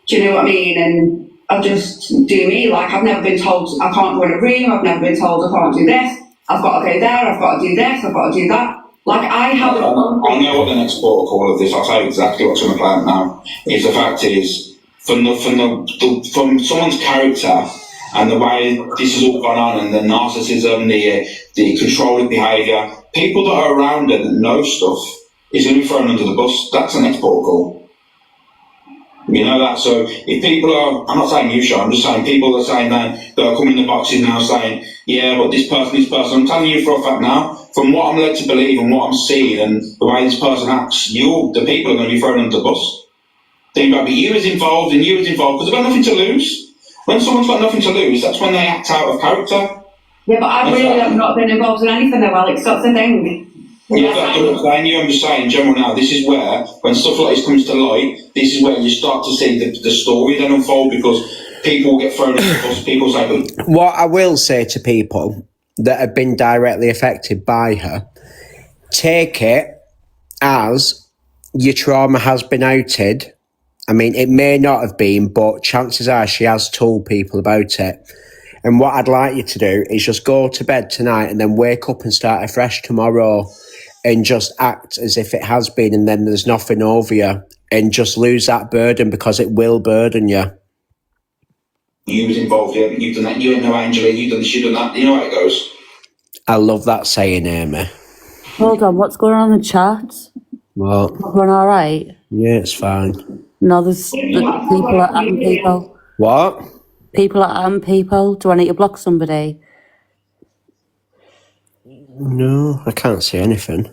do you know what I mean? And I just do me. Like, I've never been told I can't go in a room, I've never been told I can't do this, I've got to go there, I've got to do this, I've got to do that. Like, I have... I know what the next protocol of this, I'll tell you exactly what's going to play out now, is the fact is, from someone's character and the way this has all gone on and the narcissism, the controlling behaviour, people that are around her that know stuff is going to be thrown under the bus. That's the next protocol. You You know that. So if people are, I'm not saying you, Sean, I'm just saying people are saying that are coming in the boxes now saying, yeah, but this person, I'm telling you for a fact now, from what I'm led to believe and what I'm seeing and the way this person acts, the people are going to be thrown under the bus. Think about it, you was involved and you was involved because they've got nothing to lose. When someone's got nothing to lose, that's when they act out of character. Yeah, but I really have not been involved in anything though, Alex, that's the thing. Yeah, I'm just saying in general now, this is where, when stuff like this comes to light, this is where you start to see the story then unfold because people will get thrown into the bus, people say... What I will say to people that have been directly affected by her, take it as your trauma has been outed. I mean, it may not have been, but chances are she has told people about it. And what I'd like you to do is just go to bed tonight and then wake up and start afresh tomorrow and just act as if it has been and then there's nothing over you and just lose that burden because it will burden you. You was involved here, you've done that, you ain't no Angela, you've done this, you've done that, you know how it goes. I love that saying, Amy. Hold on, what's going on in the chat? What? Everyone all right? Yeah, it's fine. No, there's people are atting people. What? People are atting people. Do I need to block somebody? No, I can't see anything.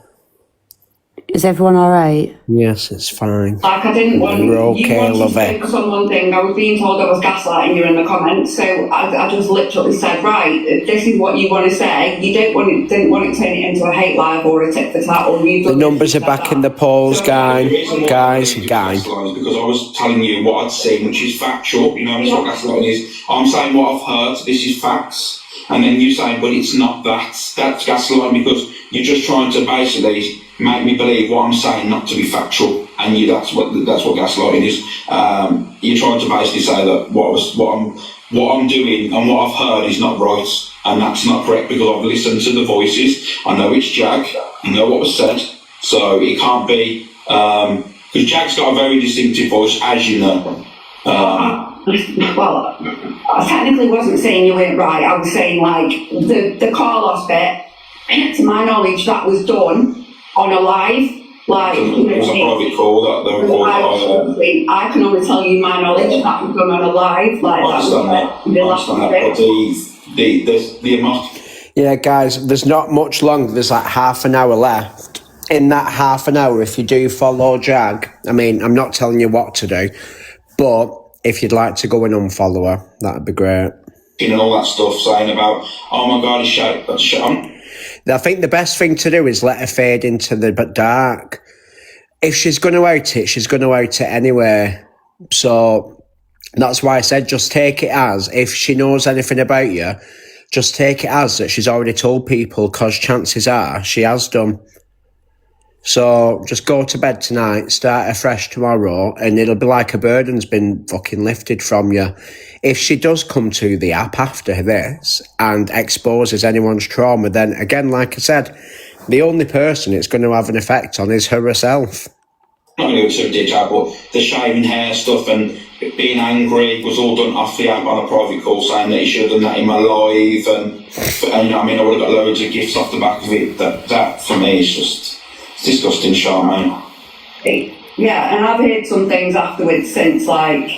Is everyone all right? Yes, it's fine. Like, I didn't want We're okay, you wanted love to it. focus on one thing. I was being told I was gaslighting you in the comments, so I just literally said, right, this is what you want to say. You didn't want it to turn it into a hate live or a tit for tat, or you. The numbers are back in the polls, guys. Because I was telling you what I'd seen, which is factual. You know, that's what gaslighting is. I'm saying what I've heard. This is facts, and then you saying, but it's not that. That's gaslighting because you're just trying to basically make me believe what I'm saying not to be factual, and that's what gaslighting is. You're trying to basically say that what I'm doing and what I've heard is not right, and that's not correct because I've listened to the voices. I know it's Jag. I know what was said, so it can't be because Jag's got a very distinctive voice, as you know. Well, I technically wasn't saying you weren't right. I was saying like the Carlos bit. To my knowledge, that was done on a live, like it was a private call that I can only tell you my knowledge that was done on a live, like I understand that. The amount. Yeah, guys, there's not much longer. There's like half an hour left. In that half an hour, if you do follow Jag, I mean, I'm not telling you what to do, but if you'd like to go and unfollow her, that'd be great. And all that stuff saying about, oh my God, he's shot. I think the best thing to do is let her fade into the dark. If she's going to out it, she's going to out it anyway. So that's why I said just take it as, if she knows anything about you, just take it as that she's already told people, because chances are she has done. So just go to bed tonight, start afresh tomorrow, and it'll be like a burden's been fucking lifted from you. If she does come to the app after this and exposes anyone's trauma, then again, like I said, the only person it's going to have an effect on is her herself. Not going to do that, but the shaving hair stuff and being angry was all done off the app on a private call, saying that he should have done that in my life, and I mean, I would have got loads of gifts off the back of it. That for me is just disgusting, Charmaine. Yeah, and I've heard some things afterwards since, like,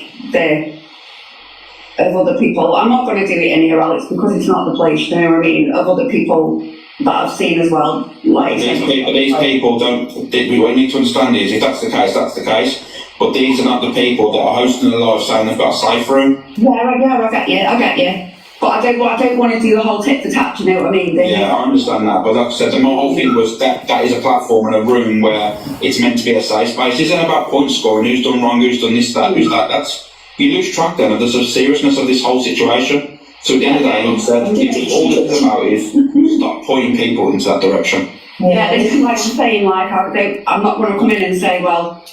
of other people. I'm not going to do it in here, Alex, because it's not the place, you know what I mean, of other people that I've seen as well. Like these people don't, what you need to understand is, if that's the case, that's the case, but these are not the people that are hosting a live saying they've got a safe room. Yeah, I get you. But I don't want to do the whole tit for tat, you know what I mean? Yeah, I understand that, but like I said, the whole thing was that is a platform and a room where it's meant to be a safe space. This isn't about point scoring, who's done wrong, who's done this, that, who's that. You lose track then of the seriousness of this whole situation. So at the end of the day, like I said, all it's about is stop pointing people into that direction. Yeah, this is like I'm saying, like, I'm not going to come in and say, well,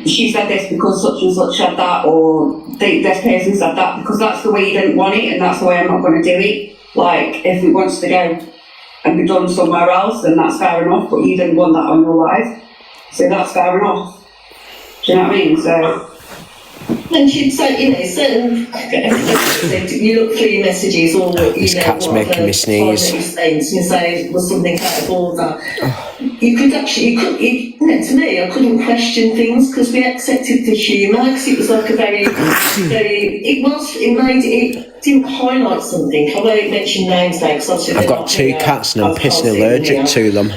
she said this because such and such said that, or this person said that, because that's the way you didn't want it, and that's the way I'm not going to do it. Like, if it wants to go and be done somewhere else, then that's fair enough, but you didn't want that on your life, so that's fair enough. Do you know what I mean? So. And she'd say, certain, you look through your messages or, This cat's making me sneeze. You say, was something out of order. you could actually, to me, I couldn't question things because we accepted the humour, because it was like a very, it didn't highlight something. I won't mention names now because obviously I've got two cats and I'm pissing allergic to them.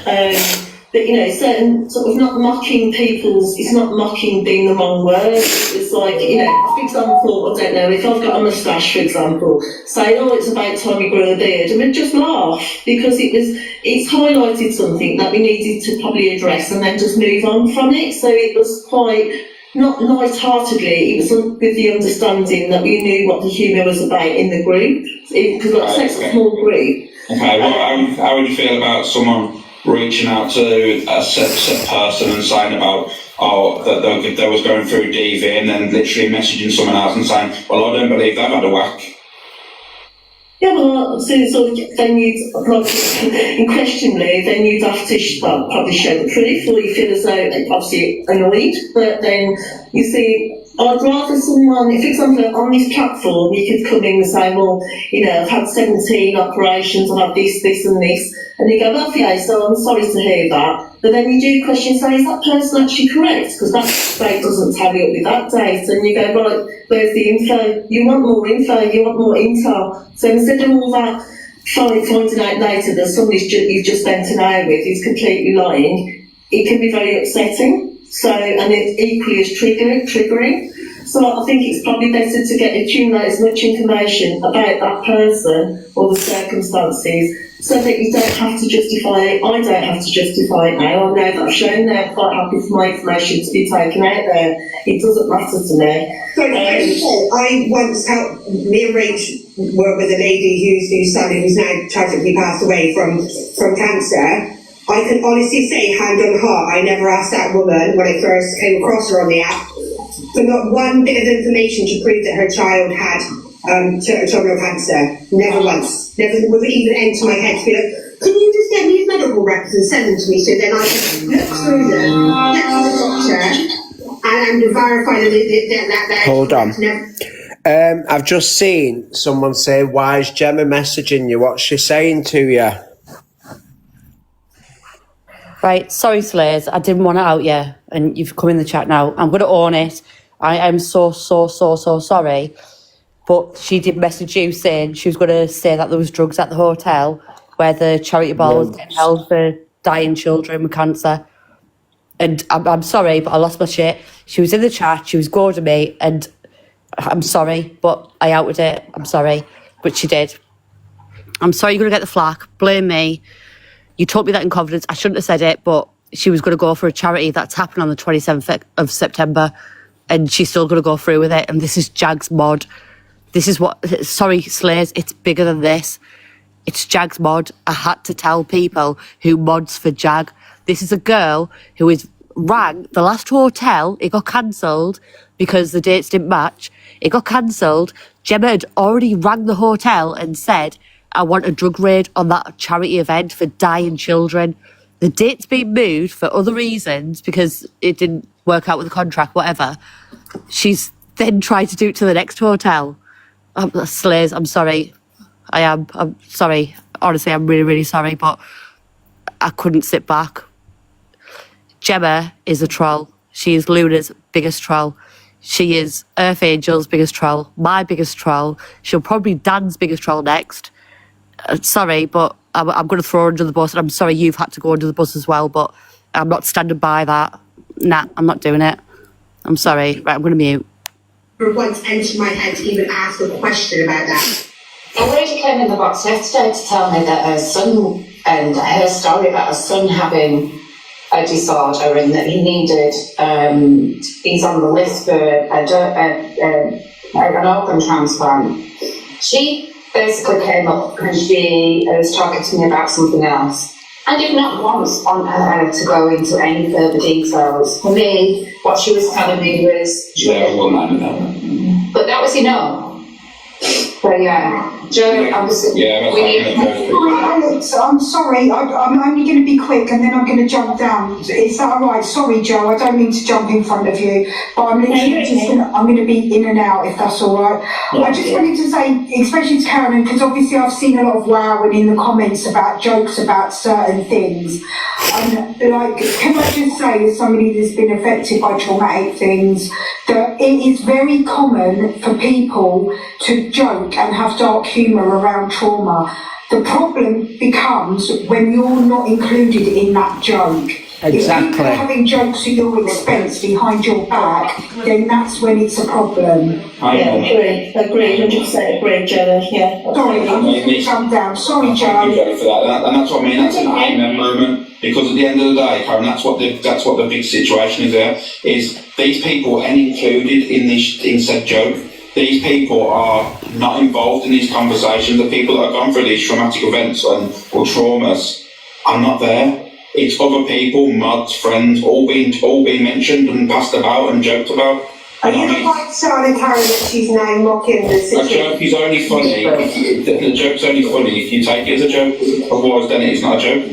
But certain sort of not mocking it's not mocking being the wrong word. It's like, for example, I don't know, if I've got a moustache, for example, say, it's about time you grow a beard, and we'd just laugh because it's highlighted something that we needed to probably address and then just move on from it. So it was quite, not light-heartedly, it was with the understanding that we knew what the humour was about in the group, because it's a small group. Okay, well, how would you feel about someone reaching out to a set person and saying about, that they was going through DV and then literally messaging someone else and saying, well, I don't believe they've had a whack? Yeah, well, so then unquestionably, then you'd have to probably show the proof, or you feel as though obviously annoyed, but then you see, I'd rather someone, if for example on this platform you could come in and say, well, I've had 17 operations, I've had this, and this, and you go, well, yeah, so I'm sorry to hear that. But then you do question, say, is that person actually correct? Because that date doesn't tally up with that date. And you go, right, where's the info? You want more info, you want more intel. So instead of all that finding out later that somebody you've just spent an hour with is completely lying, it can be very upsetting. So, and it's equally as triggering. So I think it's probably better to accumulate as much information about that person or the circumstances so that you don't have to justify it. I don't have to justify it now. I know that I've shown there, I'm quite happy for my information to be taken out there. It doesn't matter to me. I once helped, me and Rach worked with a lady whose now tragically passed away from cancer. I can honestly say, hand on heart, I never asked that woman when I first came across her on the app for not one bit of information to prove that her child had terminal cancer. Never once. Never would it even enter my head to be like, can you just get me his medical records and send them to me so then I can look through them, get to the doctor and verify that. Hold on. I've just seen someone say, why is Gemma messaging you? What's she saying to you? Right, sorry, Slays, I didn't want to out you, and you've come in the chat now. I'm going to own it. I am so sorry. But she did message you saying she was going to say that there was drugs at the hotel where the charity ball was getting held for dying children with cancer. And I'm sorry, but I lost my shit. She was in the chat, she was goading me, and I'm sorry, but I outed it. I'm sorry, but she did. I'm sorry you're going to get the flack. Blame me. You told me that in confidence. I shouldn't have said it, but she was going to go for a charity that's happening on the 27th of September, and she's still going to go through with it. And this is JAG's mod. This is what... Sorry, Slays, it's bigger than this. It's JAG's mod. I had to tell people who mods for JAG. This is a girl who is rang the last hotel. It got cancelled because the dates didn't match. It got cancelled. Gemma had already rang the hotel and said, I want a drug raid on that charity event for dying children. The date's been moved for other reasons because it didn't work out with the contract, whatever. She's then tried to do it to the next hotel. Slays, I'm sorry. I'm sorry. Honestly, I'm really sorry, but I couldn't sit back. Gemma is a troll. She is Luna's biggest troll. She is Earth Angel's biggest troll, my biggest troll. She'll probably be Dan's biggest troll next. Sorry, but I'm going to throw her under the bus, and I'm sorry you've had to go under the bus as well, but I'm not standing by that. Nah, I'm not doing it. I'm sorry. Right, I'm going to mute. Once entered my head to even ask a question about that. A lady came in the box yesterday to tell me that her son, and her story about her son having a disorder and that he needed, he's on the list for an organ transplant. She basically came up and she was talking to me about something else. I did not once want her to go into any further details. For me, what she was telling me was... Yeah, I wouldn't mind that. But that was enough. But yeah, Joe, obviously... Yeah, Alex, I'm sorry, I'm only going to be quick and then I'm going to jump down. Is that all right? Sorry, Joe, I don't mean to jump in front of you, but I'm literally I'm going to be in and out, if that's all right. I just wanted to say, especially to Karen, because obviously I've seen a lot of wowing in the comments about jokes about certain things. Like, can I just say, as somebody that's been affected by traumatic things, that it is very common for people to joke and have dark humour around trauma. The problem becomes when you're not included in that joke. Exactly. If people are having jokes at your expense behind your back, then that's when it's a problem. Agree, 100% agree, Jenna, yeah. Sorry, I'm just going to come down. Sorry, Thank Joe. you, Jenny, for that. And that's what I mean, that's an amen moment. Because at the end of the day, Karen, that's what the big situation is there, is these people are included in said joke. These people are not involved in these conversations. The people that have gone through these traumatic events or traumas are not there. It's other people, mods, friends, all being mentioned and passed about and joked about. Are you the right side of Karen that she's now mocking the A situation? joke is only funny. The joke's only funny if you take it as a joke. Otherwise, then it is not a joke.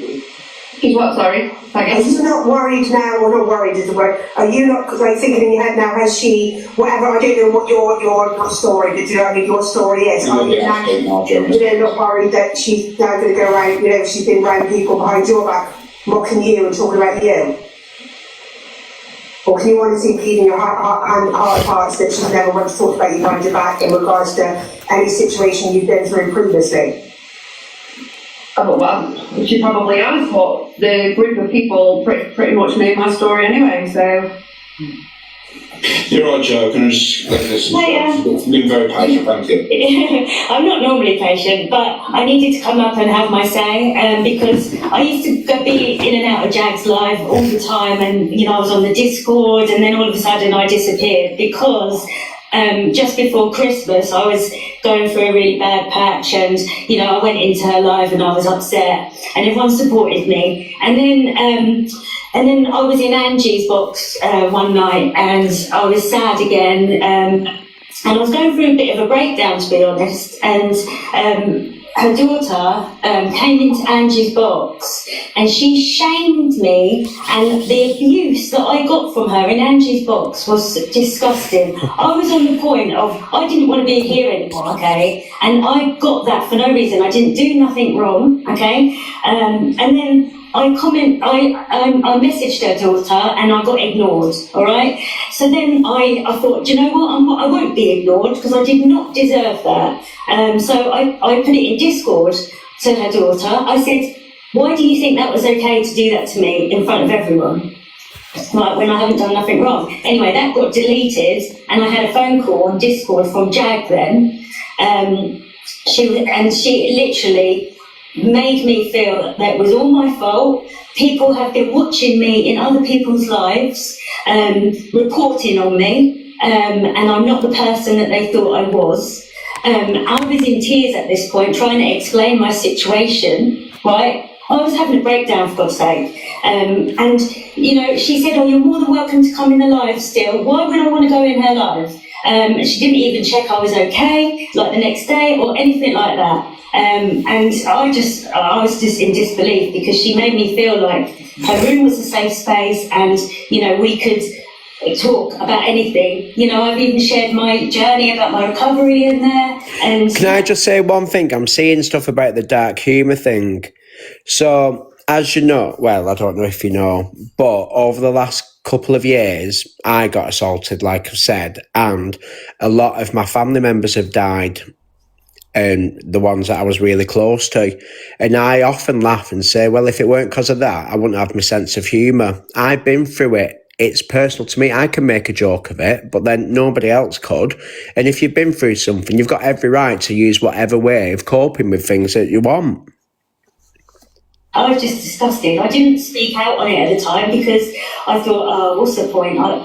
He's what, sorry? Are you not worried now, or not worried is the word, are you not, because I think in your head now, has she, whatever, I don't know what your story, but you know what I mean, your story is, are you now, not worried that she's now going to go around, she's been around people behind your back, mocking you and talking about you? Or can you honestly believe in your heart of hearts that she's never once talked about you behind your back in regards to any situation you've been through previously? Oh, well, she probably has, but the group of people pretty much made my story anyway, so. You're right, Joe. Can I just let this? You've been very patient, thank you. I'm not normally patient, but I needed to come up and have my say because I used to be in and out of JAG's live all the time, and I was on the Discord, and then all of a sudden I disappeared because just before Christmas I was going through a really bad patch, and I went into her live and I was upset, and everyone supported me, and then I was in Angie's box one night and I was sad again, and I was going through a bit of a breakdown, to be honest, and her daughter came into Angie's box and she shamed me, and the abuse that I got from her in Angie's box was disgusting. I was on the point of, I didn't want to be here anymore, okay, and I got that for no reason. I didn't do nothing wrong, okay, and then I messaged her daughter and I got ignored, all right? So then I thought, do you know what, I won't be ignored because I did not deserve that. So I put it in Discord to her daughter. I said, why do you think that was okay to do that to me in front of everyone? Like, when I haven't done nothing wrong. Anyway, that got deleted and I had a phone call on Discord from JAG then. She literally made me feel that it was all my fault. People have been watching me in other people's lives, reporting on me, and I'm not the person that they thought I was. I was in tears at this point, trying to explain my situation, right? I was having a breakdown, for God's sake. And, she said, oh, you're more than welcome to come in the live still. Why would I want to go in her live? She didn't even check I was okay, like the next day or anything like that. And I was just in disbelief because she made me feel like her room was a safe space and, we could talk about anything. I've even shared my journey about my recovery in there. And can I just say one thing? I'm seeing stuff about the dark humour thing. So, as you know, well, I don't know if you know, but over the last couple of years, I got assaulted, like I've said, and a lot of my family members have died, and the ones that I was really close to. And I often laugh and say, well, if it weren't because of that, I wouldn't have my sense of humour. I've been through it. It's personal to me. I can make a joke of it, but then nobody else could. And if you've been through something, you've got every right to use whatever way of coping with things that you want. I was just disgusted. I didn't speak out on it at the time because I thought, oh, what's the point? I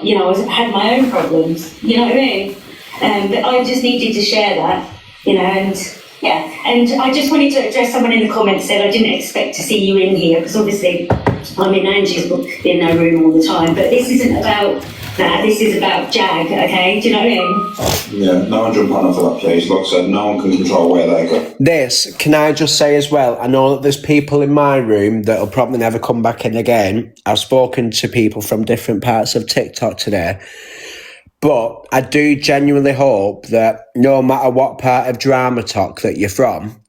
had my own problems, you know what I mean? But I just needed to share that, and I just wanted to address someone in the comments said I didn't expect to see you in here because obviously I'm in Angie's in their room all the time, but this isn't about that, this is about JAG, okay? Do you know what I mean? Yeah, no one jump on for that, please. Like I said, no one can control where they go. This, can I just say as well, I know that there's people in my room that'll probably never come back in again. I've spoken to people from different parts of TikTok today. But I do genuinely hope that no matter what part of Drama Talk that you're from,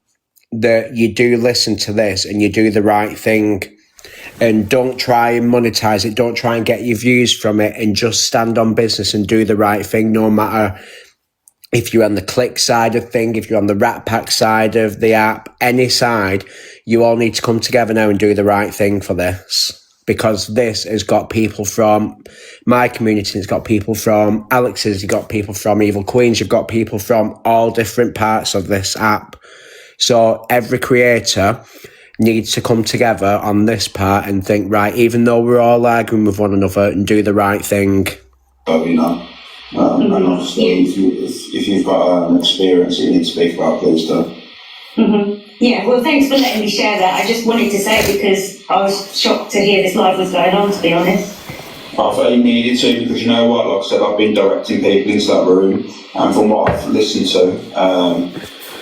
that you do listen to this and you do the right thing. And don't try and monetize it. Don't try and get your views from it, and just stand on business and do the right thing, no matter if you're on the click side of thing, if you're on the Rat Pack side of the app, any side. You all need to come together now and do the right thing for this, because this has got people from my community, it's got people from Alex's, you've got people from Evil Queens, you've got people from all different parts of this app. So every creator needs to come together on this part and think, right, even though we're all arguing with one another, and do the right thing. You know, and obviously if you've got experience you need to speak about, please do. Yeah, well, thanks for letting me share that. I just wanted to say it because I was shocked to hear this live was going on, to be honest. I thought you needed to, because you know what, like I said, I've been directing people into that room, and from what I've listened to,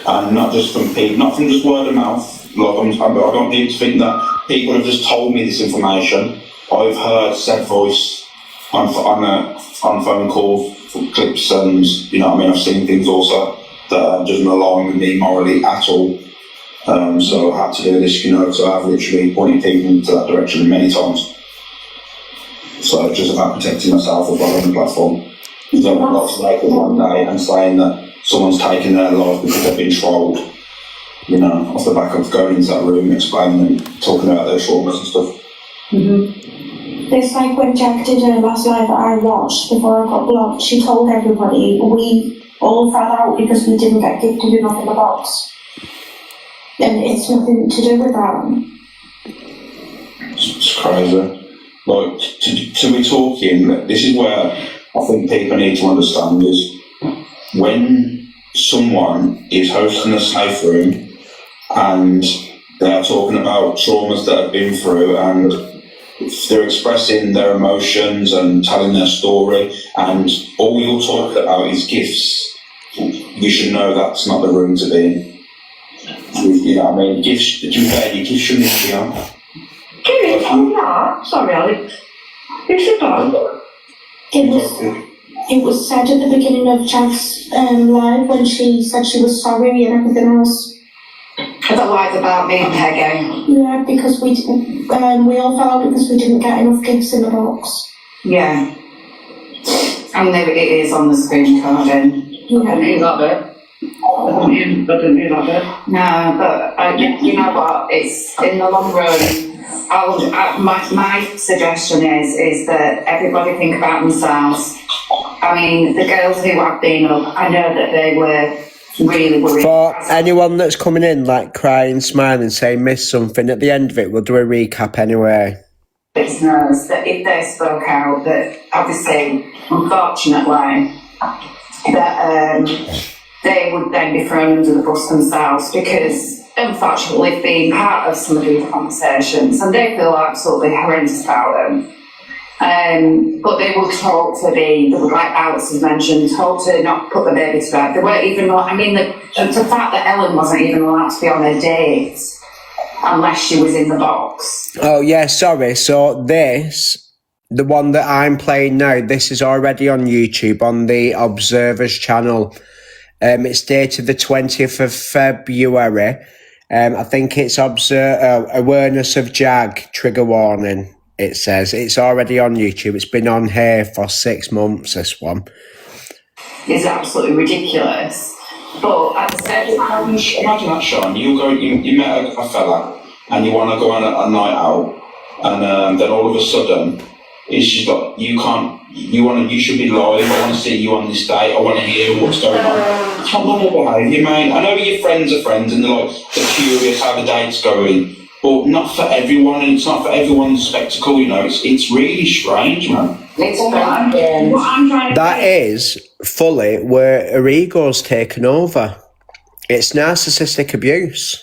and not just from people, not from just word of mouth. Like I don't need to think that people have just told me this information. I've heard said voice on phone call clips, and you know what I mean, I've seen things also that doesn't align with me morally at all. So I had to do this, you know, so I've literally pointed people into that direction many times. So it's just about protecting myself as well on the platform. You don't want to wake up one day and saying that someone's taken their life because they've been trolled, you know, off the back of going into that room, explaining and talking about their traumas and stuff. It's like when Jack did her last live that I watched before I got blocked, she told everybody we all fell out because we didn't get gifted enough in the box. And it's nothing to do with that. It's crazy. Like, to be talking, this is where I think people need to understand is when someone is hosting a safe room and they're talking about traumas that have been through, and they're expressing their emotions and telling their story, and all you're talking about is gifts, you should know that's not the room to be in. You know what I mean? Gifts, to be fair, your gifts shouldn't be on. Can you tell that? Sorry, Alex. You should know. It was said at the beginning of Jag's live when she said she was sorry and everything else. The lies about me and Peggy. Yeah, because we all fell out because we didn't get enough gifts in the box. Yeah. And there it is on the screen recording. Yeah. I knew that bit. I didn't hear that bit. No, but you know what? It's in the long run. My suggestion is that everybody think about themselves. I mean, the girls who have been up, I know that they were really worried. For anyone that's coming in, like crying, smiling, saying missed something, at the end of it, we'll do a recap anyway. Listeners, that if they spoke out, that obviously, unfortunately, that they would then be thrown under the bus themselves, because unfortunately they've been part of some of these conversations and they feel absolutely horrendous about them. But they were told to be, like Alex has mentioned, told to not put the baby to bed. They weren't even, I mean, the fact that Ellen wasn't even allowed to be on her date unless she was in the box. Oh yeah, sorry. So this, the one that I'm playing now, this is already on YouTube on the Observers channel. It's dated the 20th of February. I think it's awareness of JAG, trigger warning, it says. It's already on YouTube. It's been on here for 6 months, this one. It's absolutely ridiculous. But at the same time... Imagine that, Sean. You met a fella and you want to go on a night out, and then all of a sudden, it's just like, you should be live, I want to see you on this date, I want to hear what's going on. It's not normal behaviour, mate. I know your friends are friends and they're curious how the date's going, but not for everyone, and it's not for everyone's spectacle, you know. It's really strange, man. That is fully where her ego's taken over. It's narcissistic abuse.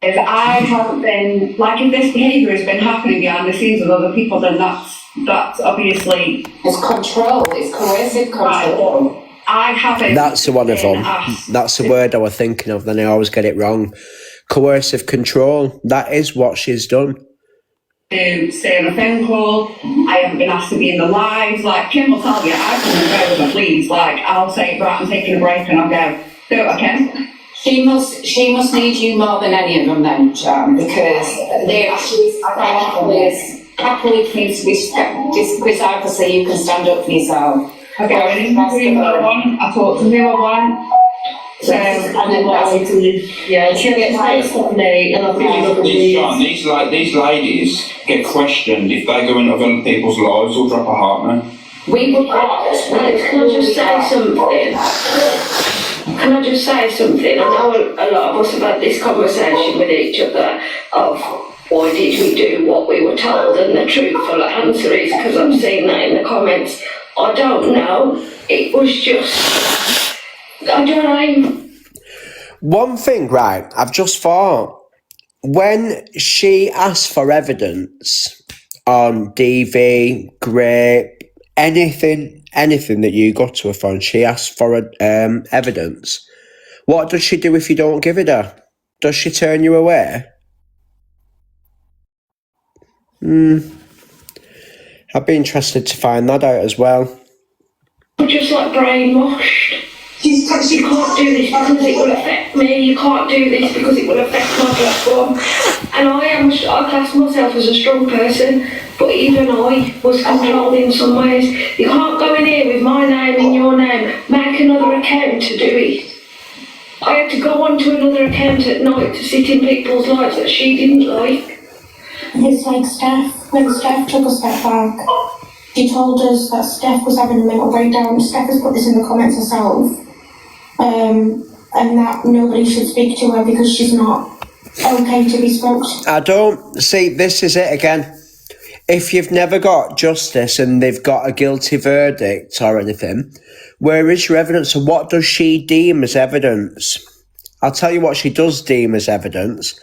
If I haven't been, like, if this behaviour has been happening behind the scenes with other people, then that's obviously... It's control, it's coercive control. Right. I haven't... That's the one of them. That's the word I was thinking of, then I always get it wrong. Coercive control. That is what she's done. To stay on a phone call, I haven't been asked to be in the live. Like, Kim will tell you, I come and go with her, please. Like, I'll say, right, I'm taking a break, and I'll go, do it, Kim. She must need you more than any of them then, Jan, because they happily for you to be because obviously you can stand up for yourself. Okay, I didn't agree with one. I thought to who I want. So, and then what I want to do. Yeah, she gets nice of me, and I think you're going to These ladies get questioned if they go in other people's lives or drop a partner. We would Alex, can I just say something? Can I just say something? I know a lot of us have had this conversation with each other of why did we do what we were told, and the truthful answer is because I've seen that in the comments. I don't know. It was just, I don't know. One thing, right, I've just thought, when she asked for evidence on DV, grape, anything that you got to her phone, she asked for evidence. What does she do if you don't give it her? Does she turn you away? I'd be interested to find that out as well. We're just like brainwashed. You can't do this because it will affect me. You can't do this because it will affect my platform. And I class myself as a strong person, but even I was controlled in some ways. You can't go in here with my name and your name, make another account to do it. I had to go onto another account at night to sit in people's lives that she didn't like. It's like Steph, when Steph took a step back, she told us that Steph was having a mental breakdown. Steph has put this in the comments herself. And that nobody should speak to her because she's not okay to be spoke to. I don't see, this is it again. If you've never got justice and they've got a guilty verdict or anything, where is your evidence and what does she deem as evidence? I'll tell you what she does deem as evidence.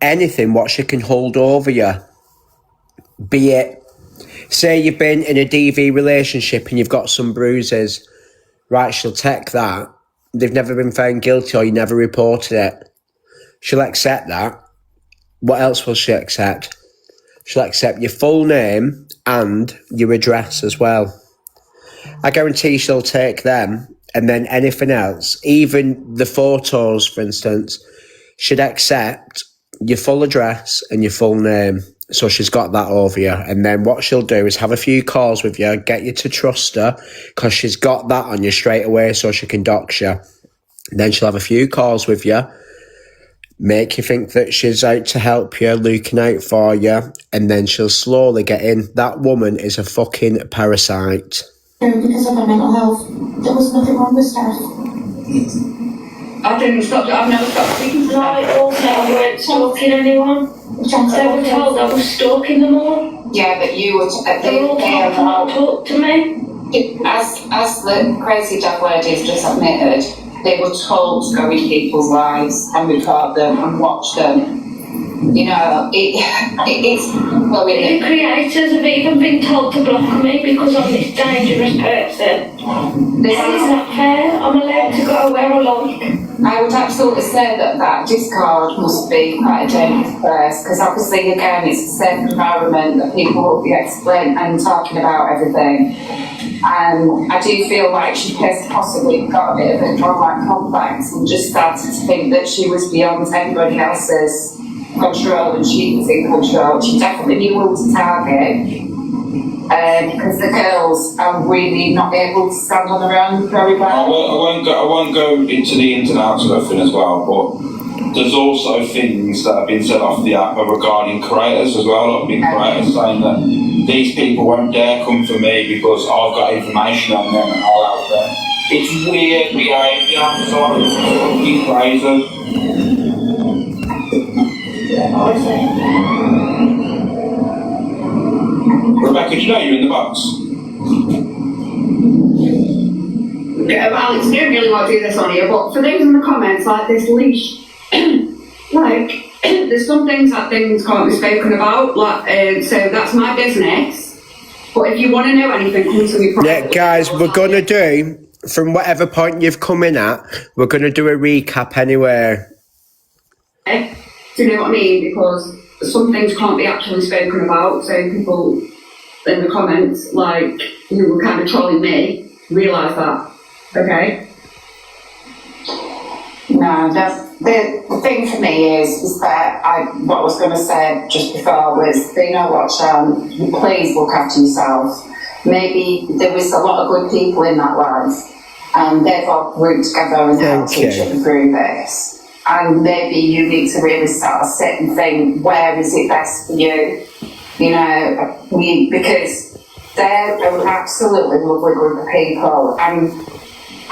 Anything what she can hold over you. Be it, say you've been in a DV relationship and you've got some bruises. Right, she'll take that. They've never been found guilty or you never reported it. She'll accept that. What else will she accept? She'll accept your full name and your address as well. I guarantee she'll take them and then anything else, even the photos, for instance, she'd accept your full address and your full name. So she's got that over you. And then what she'll do is have a few calls with you, get you to trust her, because she's got that on you straight away so she can dox you. Then she'll have a few calls with you, make you think that she's out to help you, looking out for you, and then she'll slowly get in. That woman is a fucking parasite. Because of her mental health, there was nothing wrong with Steph. I've never stopped speaking to her. I also weren't stalking anyone. They were told I was stalking them all. Yeah, but you were. They were all told to not talk to me. As the crazy JAG ladies just admitted, they were told to go into people's lives and record them and watch them. You know, it's the creators have even been told to block me because I'm this dangerous person. This is not fair. I'm allowed to go where I like. I would absolutely say that Discord must be quite a dangerous place because obviously, again, it's a safe environment that people will be explaining and talking about everything. And I do feel like she has possibly got a bit of a godlike complex and just started to think that she was beyond anybody else's control and she was in control. She definitely knew who to target because the girls are really not able to stand on their own very well. I won't go into the ins and outs of everything as well, but there's also things that have been said off the app regarding creators as well, like big creators saying that these people won't dare come for me because I've got information on them and I'll help them. It's weird behaviour, so it's fucking crazy. Rebecca, do you know you're in the box? Alex, I don't really want to do this on here, but for those in the comments, like this leash, like, there's some things that things can't be spoken about, like, so that's my business. But if you want to know anything, come to me privately. Yeah, guys, we're going to do, from whatever point you've come in at, we're going to do a recap anyway. Do you know what I mean? Because some things can't be actually spoken about, so people in the comments, like, who were kind of trolling me, realise that, okay? No, the thing for me is that what I was going to say just before was, you know what, Sean, please look after yourself. Maybe there was a lot of good people in that life, and they've all grouped together and helped each other through this. And maybe you need to really sort of sit and think, where is it best for you? You know, because they're an absolutely lovely group of people, and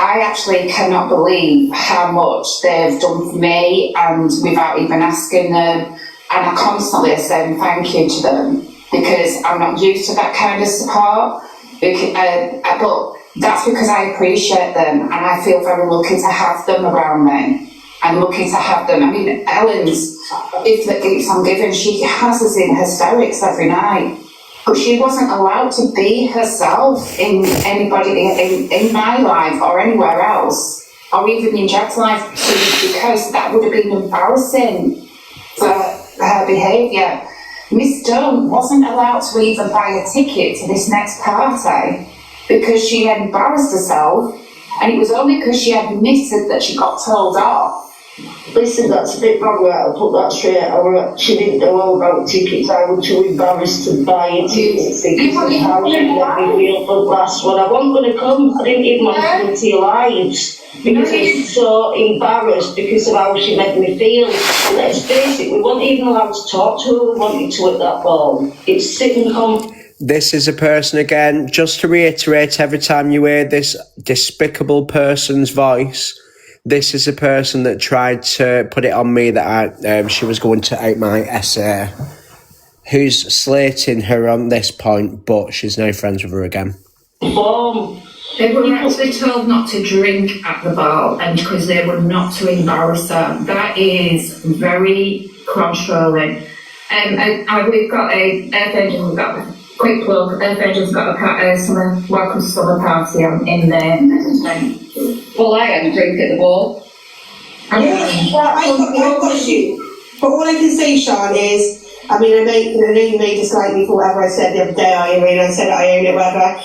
I actually cannot believe how much they've done for me, and without even asking them. And I constantly say thank you to them, because I'm not used to that kind of support. But that's because I appreciate them, and I feel very lucky to have them around me. I'm lucky to have them. I mean, Ellen's, if that keeps on giving, she has us in hysterics every night. But she wasn't allowed to be herself in in my life or anywhere else, or even in Jack's life, because that would have been embarrassing for her behaviour. Miss Dunn wasn't allowed to even buy a ticket to this next party because she had embarrassed herself, and it was only because she admitted that she got told off. Listen, that's a bit wrong, I'll put that straight. She didn't know all about tickets. I was too embarrassed to buy a ticket because of how she let me feel for the last one. I wasn't going to come. I didn't even want to come to your lives because I was so embarrassed because of how she made me feel. And let's face it, we weren't even allowed to talk to her. We wanted to at that ball. It's sit and come. This is a person, again, just to reiterate, every time you hear this despicable person's voice, this is a person that tried to put it on me that she was going to out my essay, who's slating her on this point, but she's now friends with her again. They were actually told not to drink at the bar, and because they were not to embarrass her. That is very controlling. We've got a Earth Angel, we've got a quick plug, Earth Angel's got a welcome to summer party in there. Well, I had a drink at the ball. I've got you. But all I can say, Sean, is, I mean, I know you may dislike me for whatever I said the other day, I said I own it, whatever.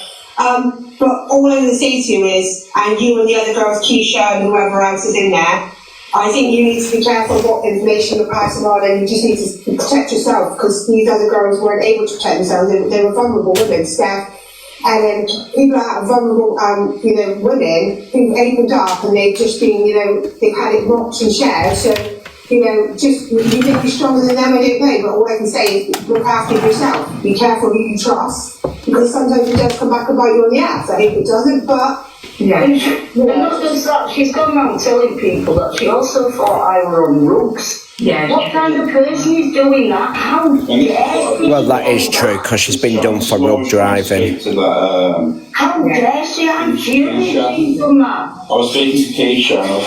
But all I'm going to say to you is, and you and the other girls, Keisha and whoever else is in there, I think you need to be careful what information you're passing on, and you just need to protect yourself, because these other girls weren't able to protect themselves. They were vulnerable women, Steph. And then people that are vulnerable, women who've opened up and they've just been, they've had it rocked and shared. So, just, you may be stronger than them, I don't know, but all I can say is look after yourself. Be careful who you trust, because sometimes it does come back and bite you on the ass. I hope it doesn't, but... Yeah. And not just that, she's gone around telling people that she also thought I were on drugs. Yeah. What kind of person is doing that? How dare she? Well, that is true, because she's been done for road driving. How dare she? I'm furious she's done that. I was speaking to Keisha and I was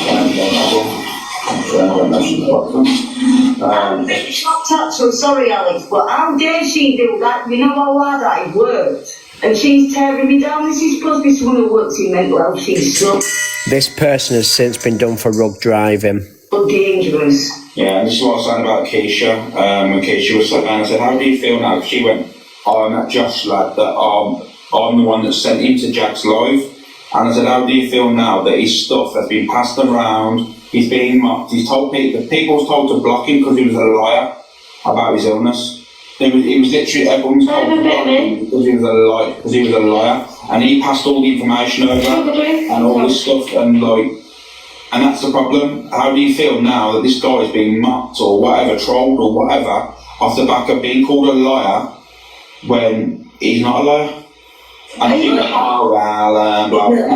It's not tactful, sorry Alex, but how dare she do that? You know how hard I worked? And she's tearing me down. This is supposed to be someone who works in mental health. She's so... This person has since been done for drug driving. But dangerous. Yeah, and this is what I was saying about Keisha. When Keisha was sat down, I said, how do you feel now? She went, I'm that Josh lad, that I'm the one that sent him to Jack's live. And I said, how do you feel now that his stuff has been passed around, he's being mocked, people was told to block him because he was a liar about his illness. It was literally everyone's told to block him because he was a liar, and he passed all the information over and all this stuff, and that's the problem. How do you feel now that this guy is being mocked or whatever, trolled or whatever, off the back of being called a liar when he's not a liar? And you go, I've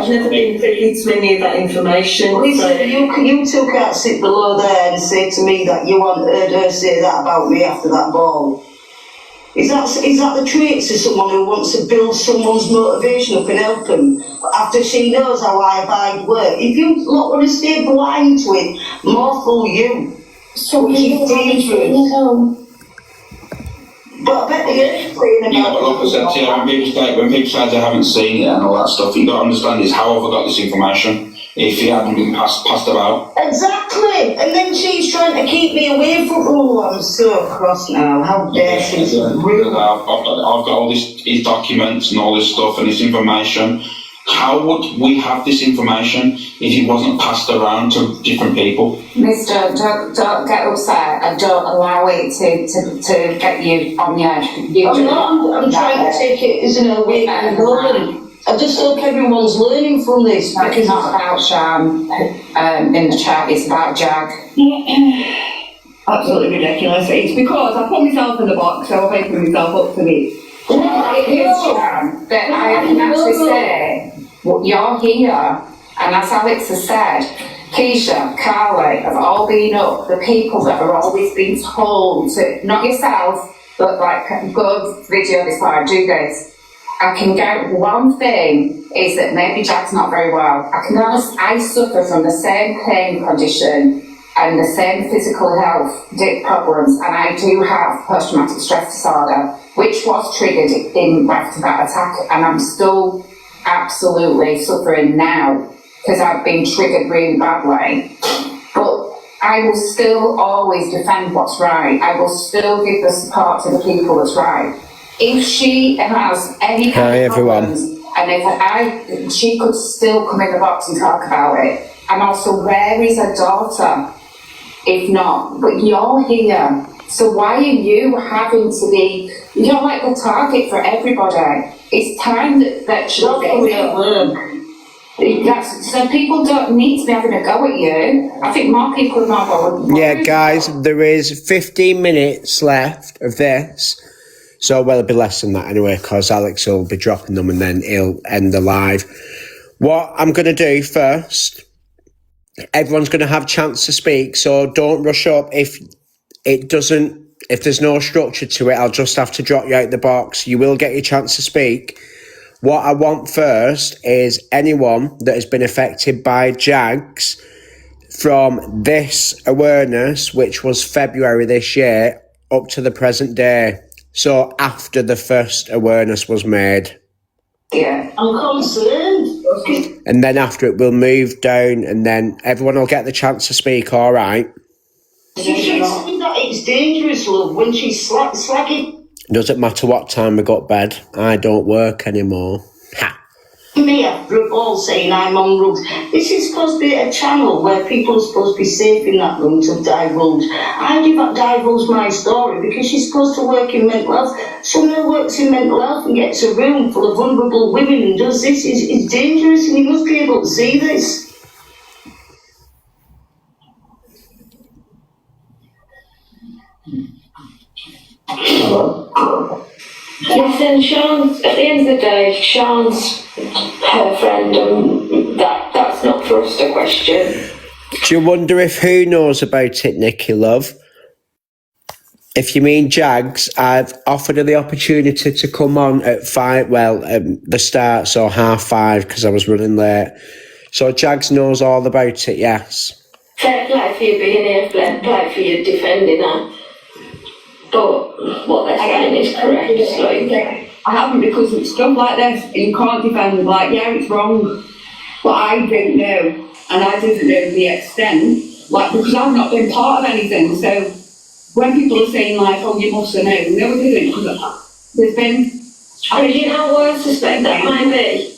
never been privy to any of that information. Listen, you two can't sit below there and say to me that you want heard her say that about me after that ball. Is that the traits of someone who wants to build someone's motivation up and help them after she knows how I work? If you lot want to stay blind to it, more fool you. So it's dangerous. But I bet they're playing about... Yeah, but like I said to you, when people say they haven't seen it and all that stuff, you got to understand is how have I got this information if it hadn't been passed about? Exactly! And then she's trying to keep me away from... Oh, I'm so cross now. How dare she? I've got all his documents and all this stuff and this information. how would we have this information if it wasn't passed around to different people? Mister, don't get upset and don't allow it to get you on the edge. I'm trying to take it as an awake and learning. I just hope everyone's learning from this. No, it's not about Sean in the chat, it's about Jag. Absolutely ridiculous. It's because I put myself in the box, so I've opened myself up to it. It is, Sean, that I can actually say, well, you're here, and as Alex has said, Keisha, Carly have all been up, the people that are always being told to, not yourself, but like, go video this live, do this. I can get one thing is that maybe Jag's not very well. I suffer from the same pain condition and the same physical health problems, and I do have post-traumatic stress disorder, which was triggered after that attack, and I'm still absolutely suffering now because I've been triggered really badly. But I will still always defend what's right. I will still give the support to the people that's right. If she has any kind of problems, and she could still come in the box and talk about it. And also, where is her daughter? If not, but you're here. So why are you having to be, you're like the target for everybody. It's time that she's so people don't need to be having a go at you. I think more people are more bothered. Yeah, guys, there is 15 minutes left of this. So, well, it'll be less than that anyway, because Alex will be dropping them and then he'll end the live. What I'm going to do first, everyone's going to have a chance to speak, so don't rush up. If there's no structure to it, I'll just have to drop you out the box. You will get your chance to speak. What I want first is anyone that has been affected by JAGs from this awareness, which was February this year, up to the present day. So after the first awareness was made. Yeah, I'm concerned. And then after it, we'll move down and then everyone will get the chance to speak, all right? You should say that it's dangerous, love, when she's slagging. Doesn't matter what time we got bed. I don't work anymore. Ha! Me after a ball saying I'm on drugs. This is supposed to be a channel where people are supposed to be safe in that room to divulge. I divulge my story because she's supposed to work in mental health. Someone who works in mental health and gets a room full of vulnerable women and does this is dangerous, and you must be able to see this. Listen, Sean's, at the end of the day, Sean's her friend, and that's not for us to question. Do you wonder if who knows about it, Nikki, love? If you mean JAGs, I've offered her the opportunity to come on at the start, so 5:30, because I was running late. So JAGs knows all about it, yes. Fair play for you being here, fair play for you defending her. But what they're saying is correct. Like, I haven't, because it's stuff like this, you can't defend, like, yeah, it's wrong. But I didn't know, and I didn't know the extent, like, because I've not been part of anything. So when people are saying, like, oh, you must have known, no, I didn't, because there's been. And you know what I suspect that might be?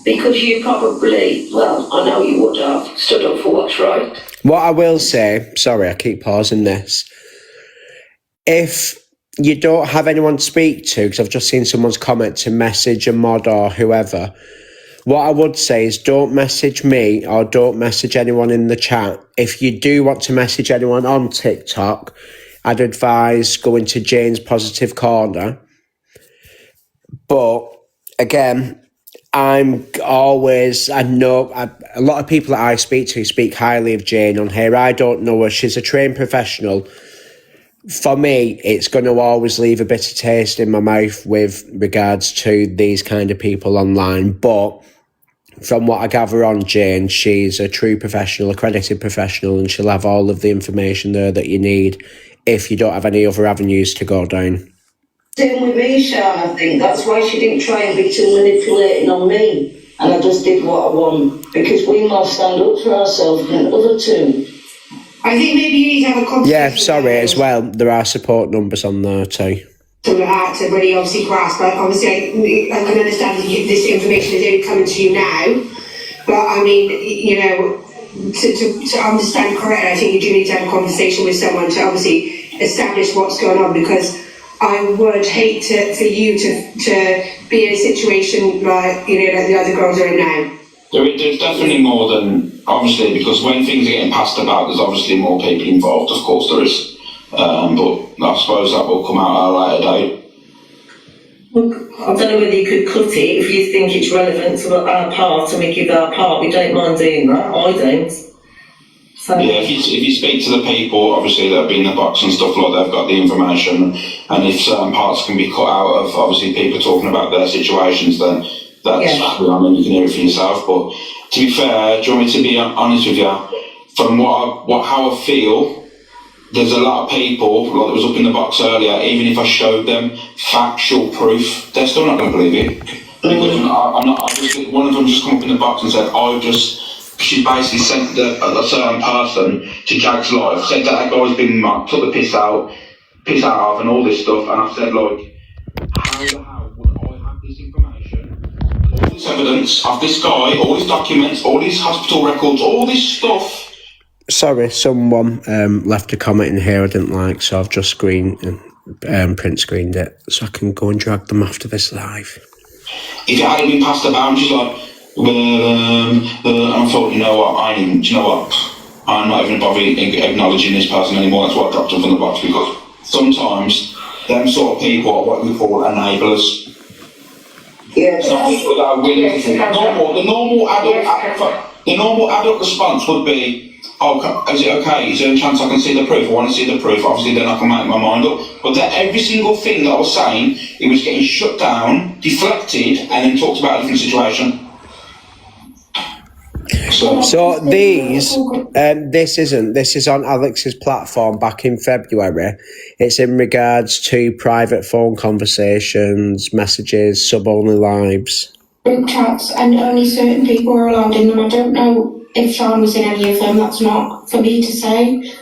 Because you probably, well, I know you would have stood up for what's right. What I will say, sorry, I keep pausing this. If you don't have anyone to speak to, because I've just seen someone's comment to message a mod or whoever, what I would say is don't message me or don't message anyone in the chat. If you do want to message anyone on TikTok, I'd advise going to Jane's Positive Corner. But again, I know a lot of people that I speak to speak highly of Jane on here. I don't know her. She's a trained professional. For me, it's going to always leave a bitter taste in my mouth with regards to these kind of people online. But from what I gather on Jane, she's a true professional, accredited professional, and she'll have all of the information there that you need if you don't have any other avenues to go down. Same with me, Sean, I think. That's why she didn't try and be too manipulating on me. And I just did what I want, because we must stand up for ourselves and other two. I think maybe you need to have a conversation. Yeah, sorry, as well, there are support numbers on there too. sort of out to really obviously grasp. But obviously, I can understand that this information is only coming to you now. But I mean, you know, to understand correctly, I think you do need to have a conversation with someone to obviously establish what's going on, because I would hate for you to be in a situation like, you know, like the other girls are in now. There's definitely more than, obviously, because when things are getting passed about, there's obviously more people involved, of course there is. But I suppose that will come out at a later date. Look, I don't know whether you could cut it if you think it's relevant to our part and we give our part. We don't mind doing that. I don't. So. Yeah, if you speak to the people, obviously, that have been in the box and stuff like that, they've got the information, and if certain parts can be cut out of, obviously, people talking about their situations, then that's, I mean, you can hear it for yourself. But to be fair, do you want me to be honest with you? From how I feel, there's a lot of people, like that was up in the box earlier, even if I showed them factual proof, they're still not going to believe it. Because one of them just come up in the box and said, she basically sent a certain person to JAG's live, said that guy's been mocked, took the piss out of and all this stuff, and I said, like, how the hell would I have this information, all this evidence of this guy, all his documents, all his hospital records, all this stuff? Sorry, someone left a comment in here I didn't like, so I've just print screened it so I can go and drag them after this live. If it hadn't been passed about, she's like, I thought, you know what, I'm not even bothering acknowledging this person anymore. That's why I dropped them from the box, because sometimes them sort of people are what we call enablers. Yeah. It's not people that are willing to the normal adult response would be, is it okay? Is there a chance I can see the proof? I want to see the proof. Obviously, then I can make my mind up. But that every single thing that I was saying, it was getting shut down, deflected, and then talked about a different situation. So this is on Alex's platform back in February. It's in regards to private phone conversations, messages, sub-only lives. Group chats, and only certain people are allowed in them. I don't know if Sean was in any of them, that's not for me to say.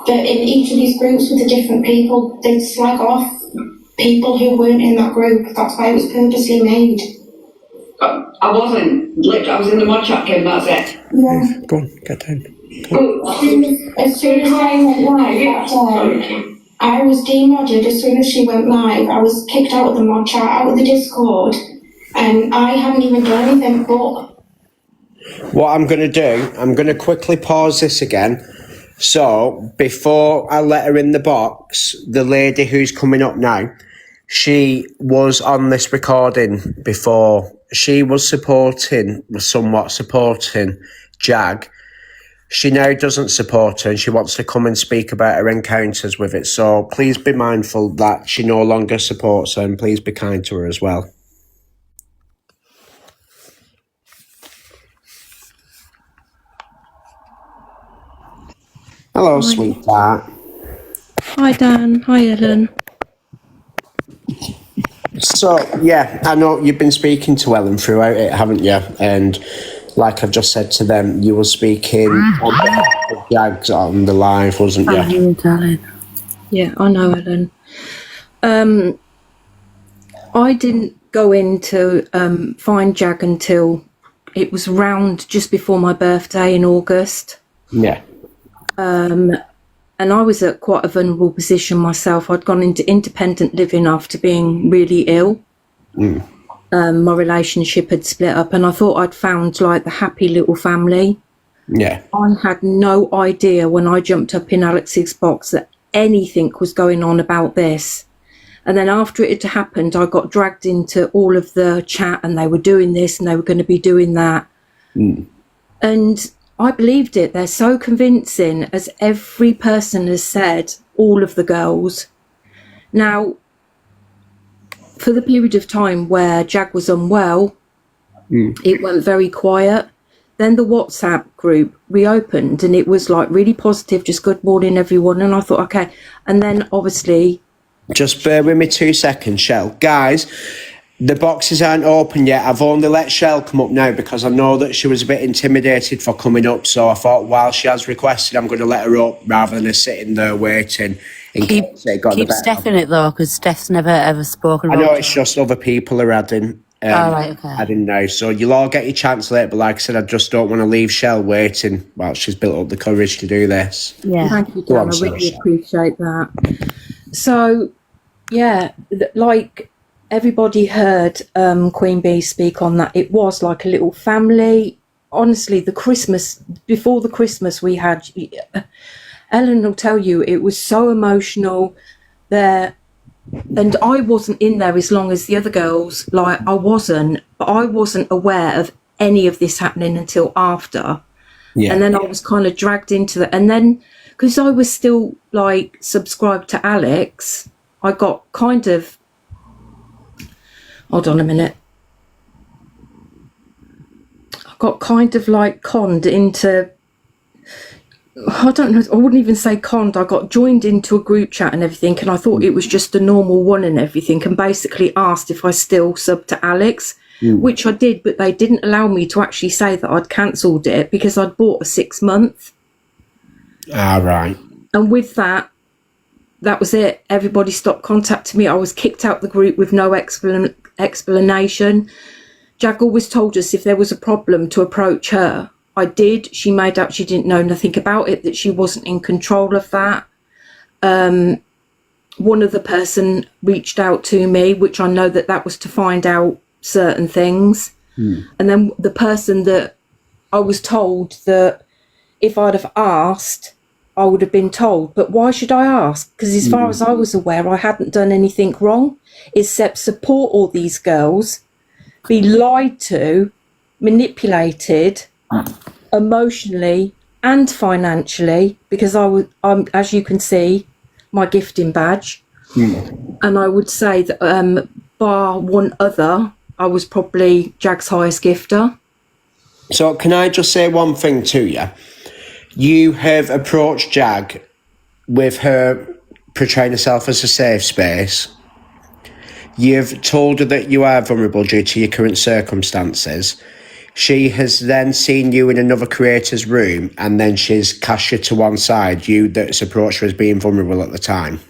But in each of these groups with the different people, they'd slag off people who weren't in that group. That's why it was purposely made. I wasn't. I was in the mod chat game, that's it. Yeah. Go on, get down. As soon as I went live that day, I was demodded. As soon as she went live, I was kicked out of the mod chat, out of the Discord, and I hadn't even done anything but... What I'm going to do, I'm going to quickly pause this again. So, before I let her in the box, the lady who's coming up now, she was on this recording before. She was somewhat supporting JAG. She now doesn't support her and she wants to come and speak about her encounters with it. So please be mindful that she no longer supports her, and please be kind to her as well. Hello, sweetheart. Hi, Dan. Hi, Ellen. So, yeah, I know you've been speaking to Ellen throughout it, haven't you? And like I've just said to them, you were speaking on JAGs on the live, wasn't you? I know, darling. Yeah, I know, Ellen. I didn't go in to find JAG until it was round just before my birthday in August. Yeah. And I was at quite a vulnerable position myself. I'd gone into independent living after being really ill. My relationship had split up and I thought I'd found like the happy little family. Yeah. I had no idea when I jumped up in Alex's box that anything was going on about this. And then after it had happened, I got dragged into all of the chat and they were doing this and they were going to be doing that. And I believed it. They're so convincing, as every person has said, all of the girls. Now, for the period of time where JAG was unwell, it went very quiet. Then the WhatsApp group reopened and it was like really positive, just good morning everyone. And I thought, okay. And then obviously... Just bear with me 2 seconds, Shell. Guys, The boxes aren't open yet. I've only let Shell come up now because I know that she was a bit intimidated for coming up. So I thought while she has requested, I'm going to let her up rather than her sitting there waiting. Keep Steph in it though, because Steph's never ever spoken I about know it. it's just other people are adding. Right, okay. Adding now. So you'll all get your chance later. But like I said, I just don't want to leave Shell waiting while she's built up the courage to do this. Yeah. Thank you, Go Dan. on, I sorry, really Shell. appreciate that. So, yeah, like everybody heard Queen Bee speak on that. It was like a little family. Honestly, before the Christmas we had, Ellen will tell you, it was so emotional there. And I wasn't in there as long as the other girls. Like, I wasn't aware of any of this happening until after. Yeah. And then I was kind of dragged into that. And then, because I was still, like, subscribed to Alex, I got kind of... Hold on a minute. I got kind of, like, conned into... I don't know, I wouldn't even say conned. I got joined into a group chat and everything, and I thought it was just a normal one and everything, and basically asked if I still subbed to Alex, which I did, but they didn't allow me to actually say that I'd cancelled it because I'd bought a 6 month. Ah, right. And with that was it. Everybody stopped contacting me. I was kicked out the group with no explanation. Jag always told us if there was a problem to approach her. I did. She made out she didn't know nothing about it, that she wasn't in control of that. One other person reached out to me, which I know that was to find out certain things. And then the person that I was told that if I'd have asked, I would have been told. But why should I ask? Because as far as I was aware, I hadn't done anything wrong, except support all these girls, be lied to, manipulated, emotionally and financially, because I'm, as you can see, my gifting badge. And I would say that bar one other, I was probably JAG's highest gifter. So can I just say one thing to you? You have approached Jag with her portraying herself as a safe space. You've told her that you are vulnerable due to your current circumstances. She has then seen you in another creator's room, and then she's cast you to one side, you that's approached her as being vulnerable at the time.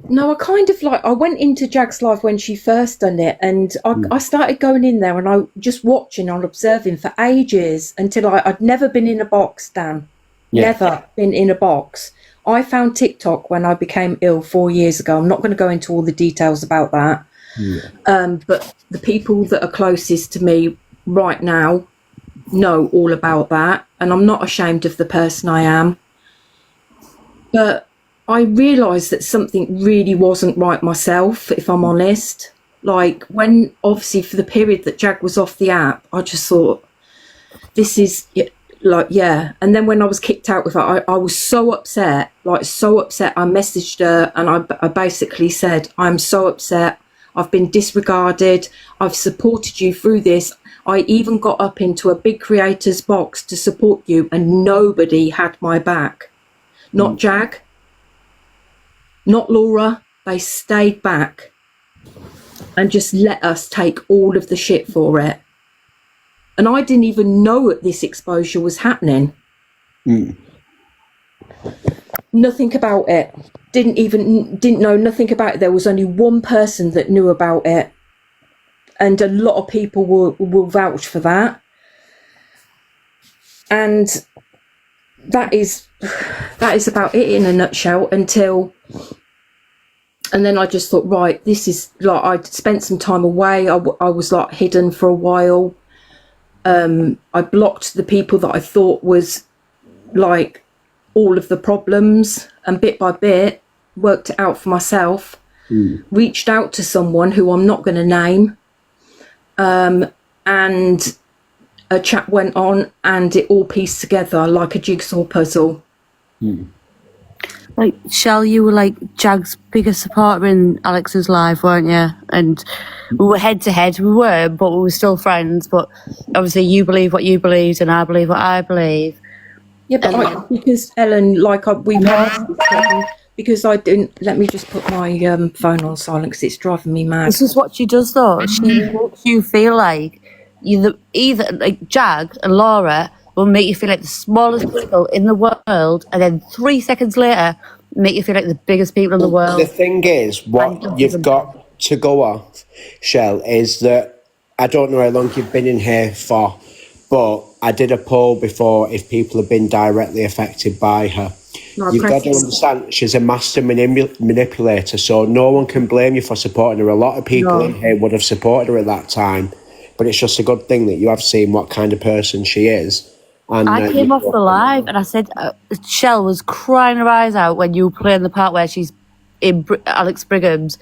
No, I went into JAG's live when she first done it, and I started going in there and I just watching and observing for ages until I'd never been in a box, Dan. Yeah. Never been in a box. I found TikTok when I became ill 4 years ago. I'm not going to go into all the details about that. But the people that are closest to me right now know all about that, and I'm not ashamed of the person I am. But I realised that something really wasn't right myself, if I'm honest. Like, when, obviously, for the period that Jag was off the app, I just thought, this is, like, yeah. And then when I was kicked out with her, I was so upset, I messaged her and I basically said, I'm so upset. I've been disregarded. I've supported you through this. I even got up into a big creators box to support you, and nobody had my back. Not Jag. Not Laura. They stayed back and just let us take all of the shit for it. And I didn't even know that this exposure was happening. Nothing about it. Didn't know nothing about it. There was only one person that knew about it. And a lot of people will vouch for that. And that is about it in a nutshell and then I just thought, right, this is like, I'd spent some time away. I was like hidden for a while. I blocked the people that I thought was like all of the problems, and bit by bit worked it out for myself. Reached out to someone who I'm not going to name, and a chat went on and it all pieced together like a jigsaw puzzle. Like, Shell, you were like Jag's biggest supporter in Alex's live, weren't you? And we were head to head. We were, but we were still friends. But obviously, you believe what you believed, and I believe what I believe. Yeah, but because Ellen, like we've had because I didn't. Let me just put my phone on silent because it's driving me mad. This is what she does, though. She makes you feel like either like Jag and Laura will make you feel like the smallest people in the world, and then 3 seconds later make you feel like the biggest people in the world. The thing is, what you've got to go off, Shell, is that I don't know how long you've been in here for, but I did a poll before if people have been directly affected by her. No, You've got to understand, she's a master manipulator, so no one can blame you for supporting her. A lot of people in here would have supported her at that time, but it's just a good thing that you have seen what kind of person she is. And I came off the live and I said Shell was crying her eyes out when you were playing the part where she's in Alex Brigham's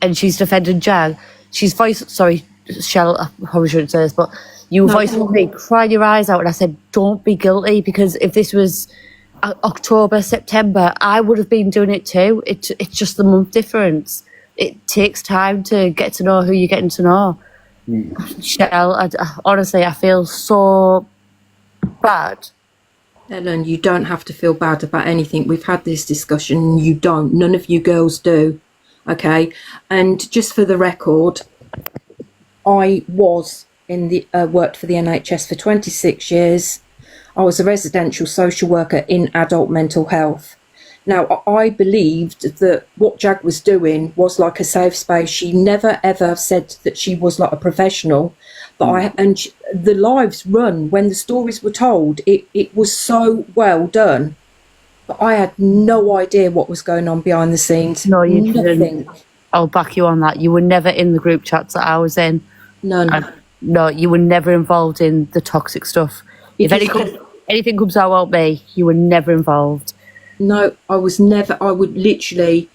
and she's defending Jag. She's sorry, Shell, I probably shouldn't say this, but you voiced me crying your eyes out, and I said, don't be guilty, because if this was October, September, I would have been doing it too. It's just the month difference. It takes time to get to know who you're getting to know. Shell, honestly, I feel so bad. Ellen, you don't have to feel bad about anything. We've had this discussion. You don't. None of you girls do. Okay? And just for the record, I was in the worked for the NHS for 26 years. I was a residential social worker in adult mental health. Now, I believed that what Jag was doing was like a safe space. She never ever said that she was like a professional, but the lives run when the stories were told. It was so well done, but I had no idea what was going on behind the scenes. No, you didn't. I'll back you on that. You were never in the group chats that I was in. None. No, you were never involved in the toxic stuff. If anything comes out about me, you were never involved. No, I was never. I would literally,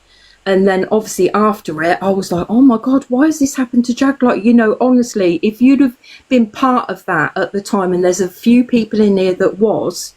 and then obviously after it, I was like, oh my God, why has this happened to Jag? Like, you know, honestly, if you'd have been part of that at the time, and there's a few people in here that was,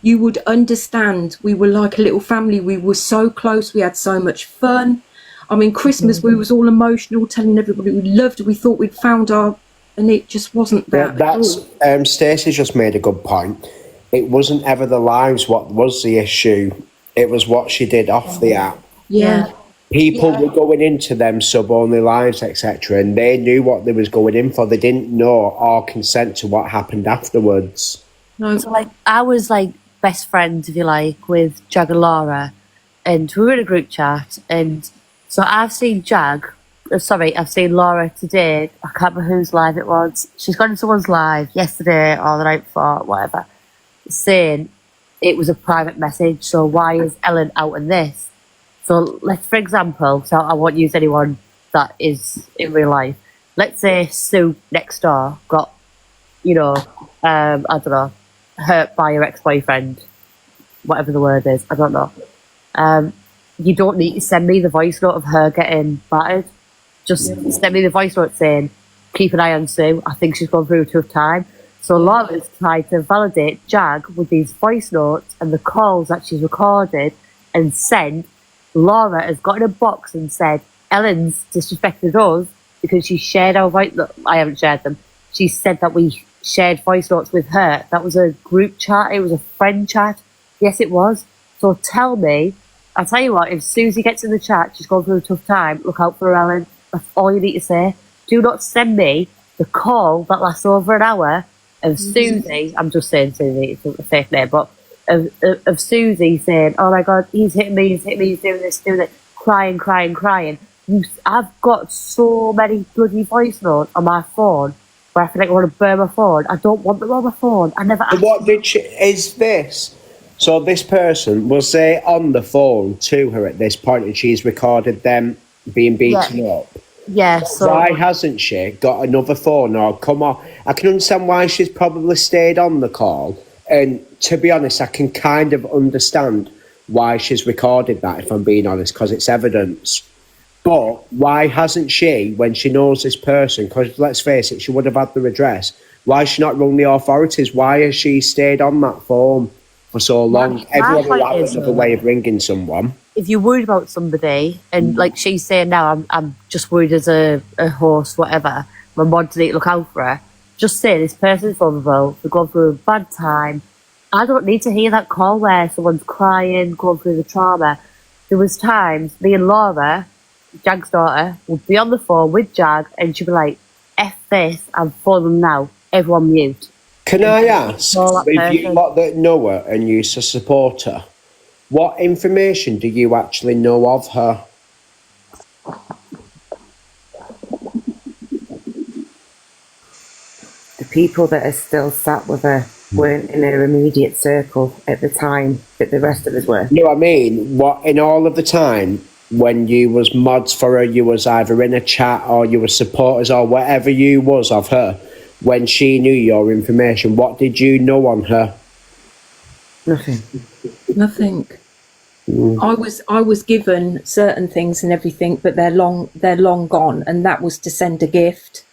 you would understand. We were like a little family. We were so close. We had so much fun. I mean, Christmas, we was all emotional, telling everybody we loved. We thought we'd found our, and it just wasn't that. That's Stacey just made a good point. It wasn't ever the lives what was the issue. It was what she did off the app. Yeah. People were going into them sub-only lives, etc., and they knew what they was going in for. They didn't know or consent to what happened afterwards. No. So, like, I was, like, best friends, if you like, with Jag and Laura, and we were in a group chat, and so I've seen I've seen Laura today. I can't remember whose live it was. She's gone into someone's live yesterday or the night before, whatever, saying it was a private message, so why is Ellen out in this? So let's, for example, so I won't use anyone that is in real life. Let's say Sue next door got, you know, I don't know, hurt by her ex-boyfriend, whatever the word is, I don't know. You don't need to send me the voice note of her getting battered. Just send me the voice note saying, keep an eye on Sue, I think she's gone through a tough time. So Laura's tried to validate Jag with these voice notes and the calls that she's recorded and sent. Laura has got in a box and said, Ellen's disrespected us because she shared our voice. I haven't shared them. She said that we shared voice notes with her. That was a group chat. It was a friend chat. Yes, it was. So tell me, I'll tell you what, if Susie gets in the chat, she's gone through a tough time, look out for her, Ellen. That's all you need to say. Do not send me the call that lasts over an hour of Susie, I'm just saying Susie, it's a fake name, but of Susie saying, oh my God, he's hitting me, he's doing this, crying. I've got so many bloody voice notes on my phone where I feel like I want to burn my phone. I don't want them on my phone. I never asked. What did she, is this? So this person, was they on the phone to her at this point and she's recorded them being beaten up? Yeah, so why hasn't she got another phone? Or come on, I can understand why she's probably stayed on the call, and to be honest, I can kind of understand why she's recorded that, if I'm being honest, because it's evidence. But why hasn't she, when she knows this person, because let's face it, she would have had the address, why has she not rung the authorities? Why has she stayed on that phone for so long? Everyone will have another way of ringing someone. If you're worried about somebody, and like she's saying now, I'm just worried as a host, whatever, my mods need to look out for her, just say this person's vulnerable, they're going through a bad time. I don't need to hear that call where someone's crying, going through the trauma. there was times me and Laura, Jag's daughter, would be on the phone with Jag and she'd be like, F this, I'm for them now. Everyone mute. Can I ask, with you lot that know her and used to support her, what information do you actually know of her? The people that are still sat with her weren't in her immediate circle at the time that the rest of us were. You know what I mean? What, in all of the time when you was mods for her, you was either in a chat or you were supporters or whatever you was of her, when she knew your information, what did you know on her? Nothing. I was given certain things and everything, but they're long gone, and that was to send a gift.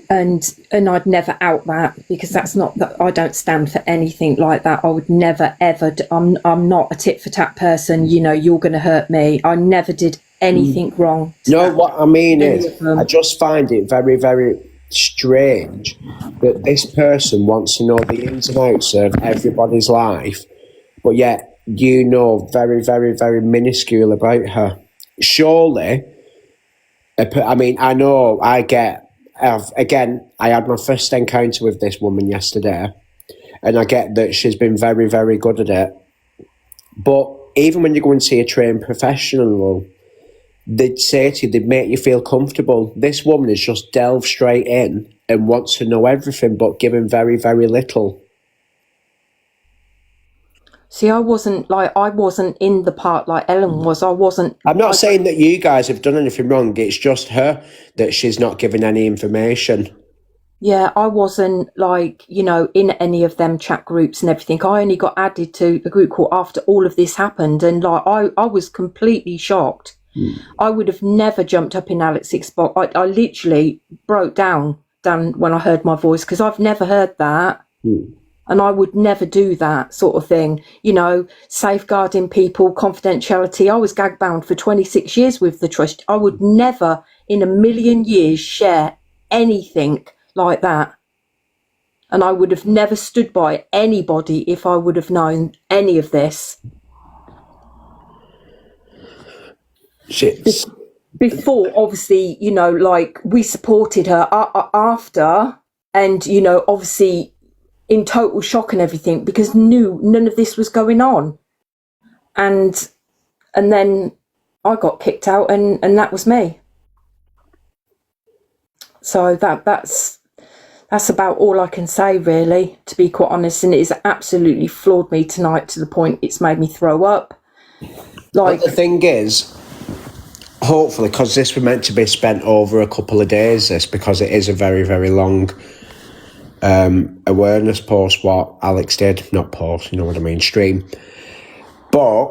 And I'd never out that, because that's not that. I don't stand for anything like that. I would never ever I'm not a tit for tat person, you know, you're going to hurt me. I never did anything wrong. No, what I mean is, I just find it very, very strange that this person wants to know the ins and outs of everybody's life, but yet you know very, very, very minuscule about her. Surely, I mean, I know again, I had my first encounter with this woman yesterday, and I get that she's been very, very good at it. But even when you go and see a trained professional, they'd say to you, they'd make you feel comfortable. This woman has just delved straight in and wants to know everything, but given very, very little. See, I wasn't in the part like Ellen was. I'm not saying that you guys have done anything wrong. It's just her that she's not giving any information. Yeah, I wasn't like, you know, in any of them chat groups and everything. I only got added to a group call after all of this happened, and like I was completely shocked. I would have never jumped up in Alex's box. I literally broke down when I heard my voice, because I've never heard that. And I would never do that sort of thing, you know, safeguarding people, confidentiality. I was gag bound for 26 years with the trust. I would never in a million years share anything like that. And I would have never stood by anybody if I would have known any of this. Before, obviously, you know, like we supported her after, and, you know, obviously in total shock and everything, because knew none of this was going on, and then I got kicked out, and that was me. So that's about all I can say, really, to be quite honest. And it has absolutely floored me tonight to the point it's made me throw up. Like, but the thing is, hopefully, because this was meant to be spent over a couple of days, because it is a very, very long awareness post, what Alex did, not post, you know what I mean, stream. But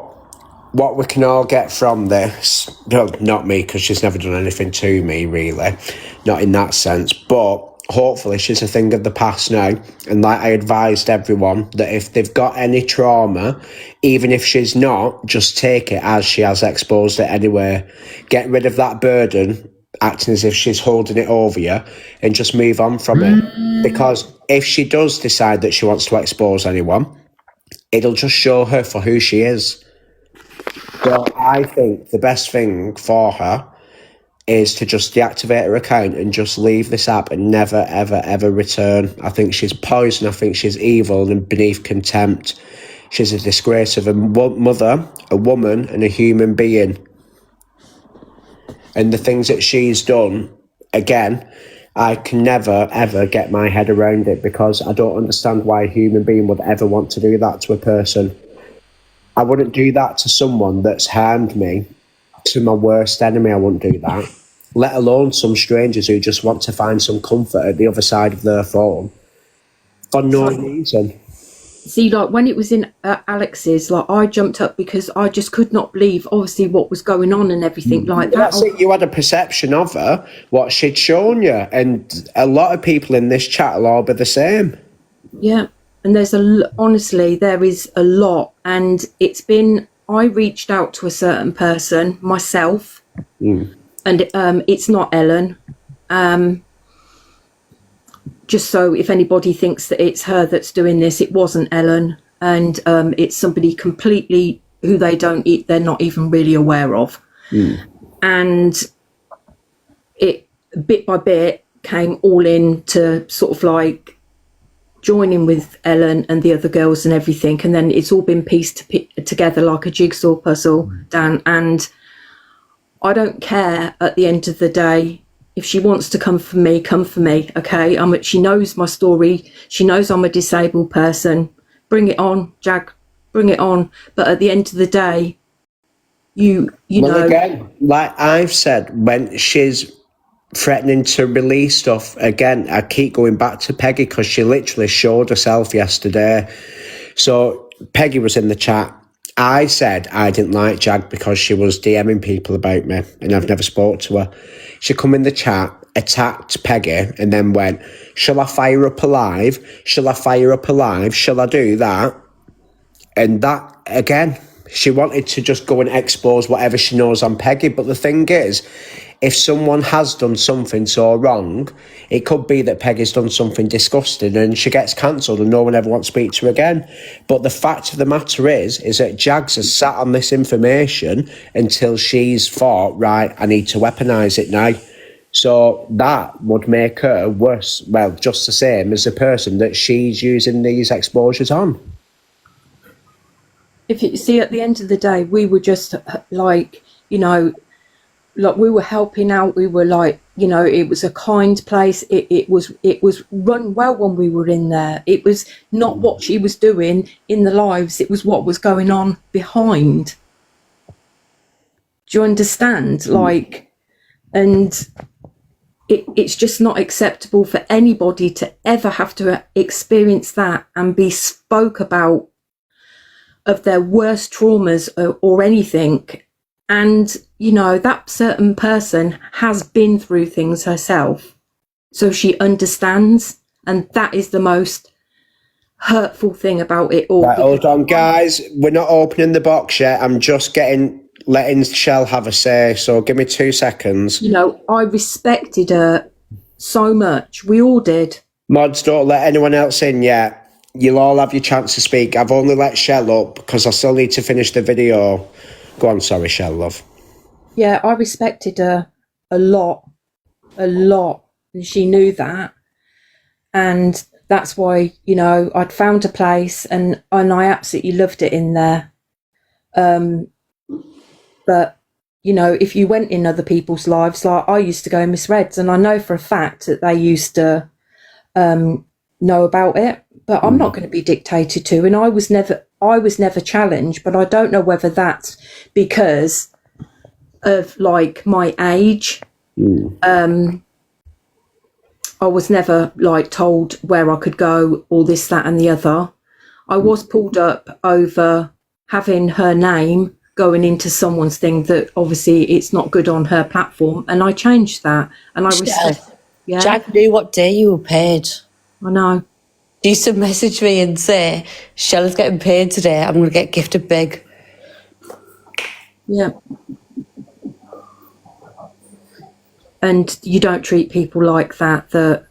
what we can all get from this, no, not me, because she's never done anything to me, really, not in that sense, but hopefully she's a thing of the past now. And like I advised everyone, that if they've got any trauma, even if she's not, just take it as she has exposed it anyway. Get rid of that burden, acting as if she's holding it over you, and just move on from it. Because if she does decide that she wants to expose anyone, it'll just show her for who she is. So I think the best thing for her is to just deactivate her account and just leave this app and never, ever, ever return. I think she's poison. I think she's evil and beneath contempt. She's a disgrace of a mother, a woman, and a human being. And the things that she's done, again, I can never, ever get my head around it, because I don't understand why a human being would ever want to do that to a person. I wouldn't do that to someone that's harmed me, to my worst enemy. I wouldn't do that, let alone some strangers who just want to find some comfort at the other side of their phone for no reason. See, like when it was in Alex's, like I jumped up because I just could not believe, obviously, what was going on and everything like that. That's it. You had a perception of her, what she'd shown you, and a lot of people in this chat will all be the same. Yeah, and honestly, there is a lot, and it's been. I reached out to a certain person myself, and it's not Ellen. Just so if anybody thinks that it's her that's doing this, it wasn't Ellen, and it's somebody completely who they're not even really aware of. And it bit by bit came all in to sort of like joining with Ellen and the other girls and everything, and then it's all been pieced together like a jigsaw puzzle, Dan. And I don't care at the end of the day. If she wants to come for me, okay? She knows my story. She knows I'm a disabled person. Bring it on, Jag. Bring it on. But at the end of the day, you know... Again, like I've said, when she's threatening to release stuff, again, I keep going back to Peggy because she literally showed herself yesterday. So Peggy was in the chat. I said I didn't like Jag because she was DMing people about me and I've never spoke to her. She come in the chat, attacked Peggy and then went, shall I fire up alive? Shall I fire up alive? Shall I do that? And that, again, she wanted to just go and expose whatever she knows on Peggy. But the thing is, if someone has done something so wrong, it could be that Peggy's done something disgusting and she gets cancelled and no one ever wants to speak to her again. But the fact of the matter is that Jags has sat on this information until she's thought, right, I need to weaponise it now. So that would make her worse, well, just the same as the person that she's using these exposures on. If you see, at the end of the day, we were just like, you know, like we were helping out. We were like, you know, it was a kind place. It was run well when we were in there. It was not what she was doing in the lives. It was what was going on behind. Do you understand? Like, and it's just not acceptable for anybody to ever have to experience that and be spoke about of their worst traumas or anything. And, you know, that certain person has been through things herself. So she understands. And that is the most hurtful thing about it all. Right, hold on, guys. We're not opening the box yet. I'm just letting Shell have a say. So give me 2 seconds. You know, I respected her so much. We all did. Mods, don't let anyone else in yet. You'll all have your chance to speak. I've only let Shell up because I still need to finish the video. Go on, sorry, Shell, love. Yeah, I respected her a lot. And she knew that. And that's why, you know, I'd found a place and I absolutely loved it in there. But, you know, if you went in other people's lives, like I used to go in Miss Red's, and I know for a fact that they used to know about it. But I'm not going to be dictated to, and I was never challenged. But I don't know whether that's because of like my age. I was never like told where I could go or this, that, and the other. I was pulled up over having her name going into someone's thing that obviously it's not good on her platform, and I changed that. And I respect. Yeah, Jag knew what day you were paid. I know. She used to message me and say, Shell's getting paid today, I'm going to get gifted big. Yeah. And you don't treat people like that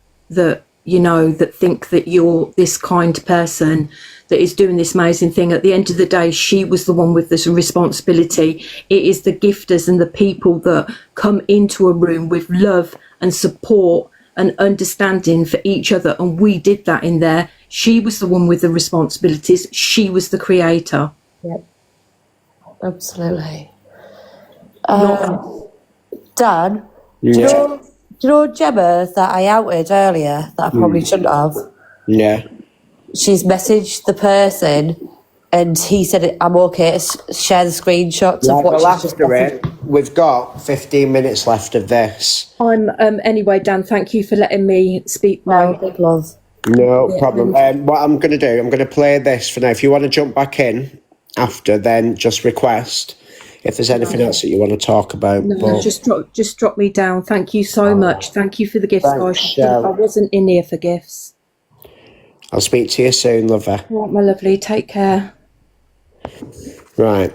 you know, that think that you're this kind person that is doing this amazing thing. At the end of the day, she was the one with this responsibility. It is the gifters and the people that come into a room with love and support and understanding for each other, and we did that in there. She was the one with the responsibilities. She was the creator. Yep, absolutely. Dan, do you know Gemma that I outed earlier that I probably shouldn't have? Yeah. She's messaged the person and he said, I'm okay to share the screenshots of what she's just messaged. We've got 15 minutes left of this. Anyway, Dan, thank you for letting me speak now. Big love. No problem. What I'm going to do, I'm going to play this for now. If you want to jump back in after, then just request if there's anything else that you want to talk about. No, just drop me down. Thank you so much. Thank you for the gifts, guys. I wasn't in here for gifts. I'll speak to you soon, lover. All right, my lovely. Take care. Right.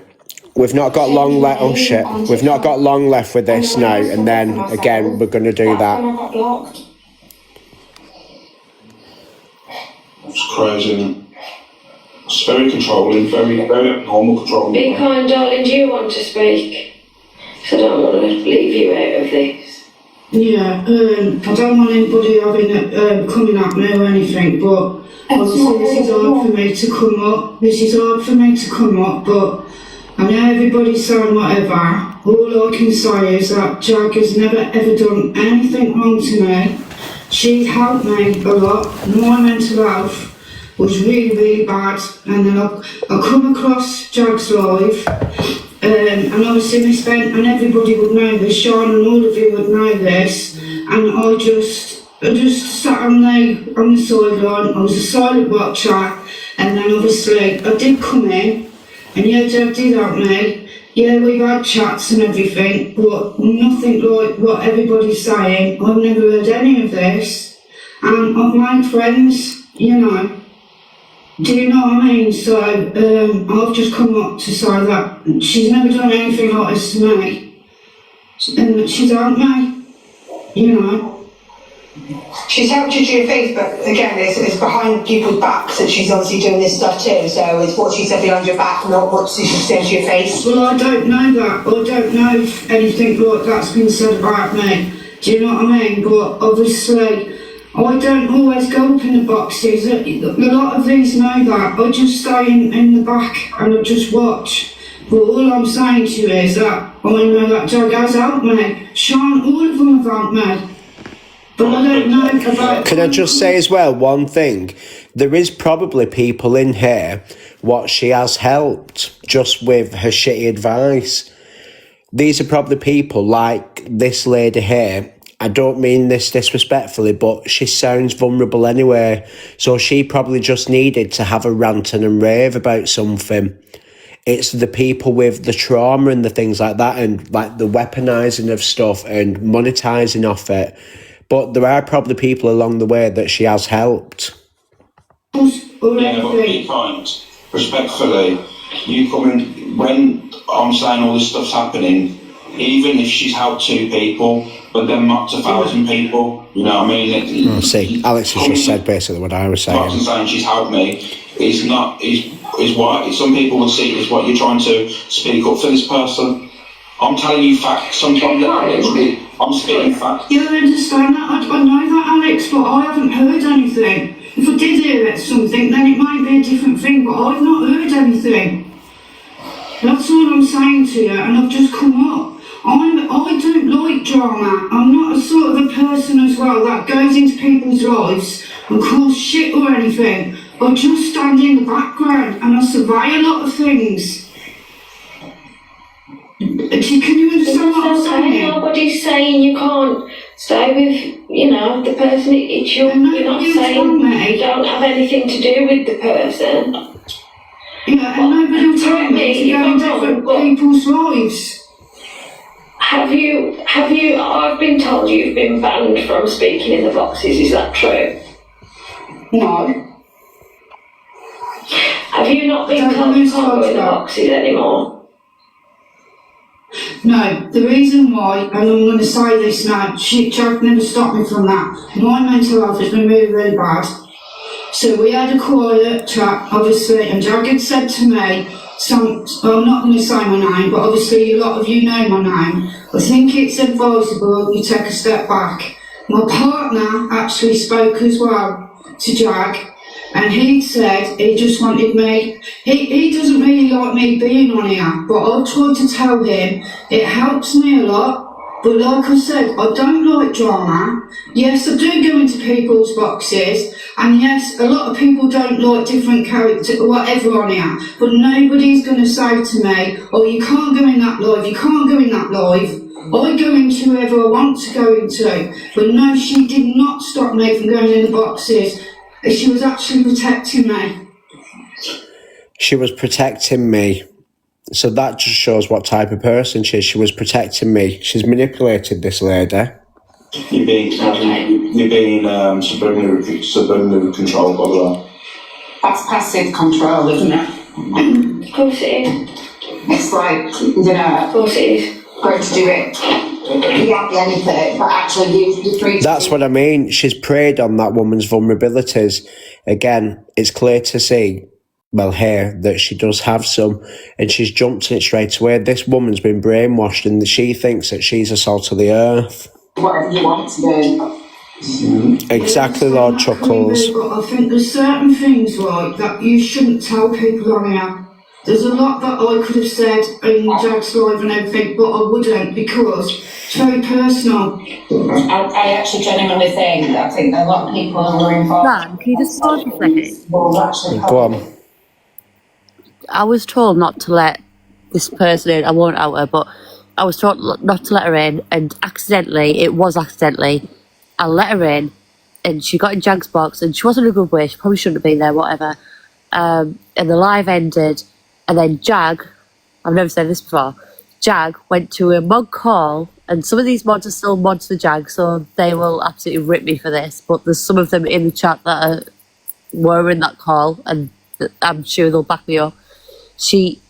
We've not got long left. Oh shit. We've not got long left with this now, and then again we're going to do that. It's crazy. It's very controlling, very abnormal controlling. Be kind, darling. Do you want to speak? So I don't want to leave you out of this. Yeah, I don't want anybody having coming at me or anything, but obviously this is hard for me to come up. This is hard for me to come up, but I know everybody's saying whatever. All I can say is that Jag has never ever done anything wrong to me. She's helped me a lot. My mental health was really bad, and then I come across Jag's live, and obviously we spent, and everybody would know this, Sean and all of you would know this, and I just sat on the sideline. I was a silent watcher, and then obviously I did come in, and yeah, Jag did help me. Yeah, we've had chats and everything, but nothing like what everybody's saying. I've never heard any of this, and I've made friends, you know. Do you know what I mean? So I've just come up to say that she's never done anything like this to me, and that she's helped me, you know. She's helped you to your face, but again, it's behind people's backs that she's obviously doing this stuff too, so it's what she said behind your back, not what she said to your face. Well, I don't know that. I don't know if anything like that's been said about me. Do you know what I mean? But obviously, I don't always go up in the boxes. A lot of these know that. I just stay in the back and I just watch. But all I'm saying to you is that I know that Jag has helped me. Sean, all of them have helped me. But I don't know about... Can I just say as well one thing? There is probably people in here what she has helped just with her shitty advice. These are probably people like this lady here. I don't mean this disrespectfully, but she sounds vulnerable anyway. So she probably just needed to have a rant and rave about something. It's the people with the trauma and the things like that, and like the weaponising of stuff and monetising off it. But there are probably people along the way that she has helped. Yeah, but be kind. Respectfully, you come in, when I'm saying all this stuff's happening, even if she's helped 2 people, but then not to 1,000 people, you know what I mean? See, Alex has just said basically what I was saying. I'm saying she's helped me. Is what some people would see is what you're trying to speak up for this person. I'm telling you facts. Sometimes literally, I'm speaking facts. You understand that? I know that, Alex, but I haven't heard anything. If I did hear something, then it might be a different thing, but I've not heard anything. That's all I'm saying to you, and I've just come up. I don't like drama. I'm not a sort of a person as well that goes into people's lives and cause shit or anything. I just stand in the background and I survey a lot of things. Can you understand what I'm saying? Nobody's saying you can't stay with, the person. It's your. You're not saying you don't have anything to do with the person. Yeah, and nobody will tell me to go in different people's lives. Have you? I've been told you've been banned from speaking in the boxes. Is that true? No. Have you not been told you can't go in the boxes anymore? No, the reason why, and I'm going to say this now, Jag never stopped me from that. My mental health has been really bad. So we had a quiet chat, obviously, and Jag had said to me, I'm not going to say my name, but obviously a lot of you know my name. I think it's advisable you take a step back. My partner actually spoke as well to Jag, and he said he just wanted me, he doesn't really like me being on here, but I've tried to tell him it helps me a lot. But like I said, I don't like drama. Yes, I do go into people's boxes, and yes, a lot of people don't like different characters, whatever on here, but nobody's going to say to me, oh, you can't go in that live, you can't go in that live. I go into whoever I want to go into. But no, she did not stop me from going in the boxes. She was actually protecting me. She was protecting me. So that just shows what type of person she is. She was protecting me. She's manipulated this lady. You're being subliminally controlled by the way. That's passive control, isn't it? Of course it is. It's like, of course it is. Going to do it. You have the anything, but actually you free. That's what I mean. She's preyed on that woman's vulnerabilities. Again, it's clear to see here, that she does have some, and she's jumped in it straight away. This woman's been brainwashed, and she thinks that she's the salt of the earth. Whatever you want to do. Exactly, Lord Chuckles. But I think there's certain things, right, that you shouldn't tell people on here. There's a lot that I could have said in Jag's live and everything, but I wouldn't, because it's very personal. I actually genuinely think that I think a lot of people who are involved. Dan, can you just pause a second? Will actually Go on. I was told not to let this person in. I won't out her, but I was told not to let her in, and accidentally, I let her in, and she got in Jag's box, and she wasn't in a good way. She probably shouldn't have been there, whatever. And the live ended, and then Jag, I've never said this before, Jag went to a mod call, and some of these mods are still mods for Jag, so they will absolutely rip me for this, but there's some of them in the chat that were in that call, and I'm sure they'll back me up. She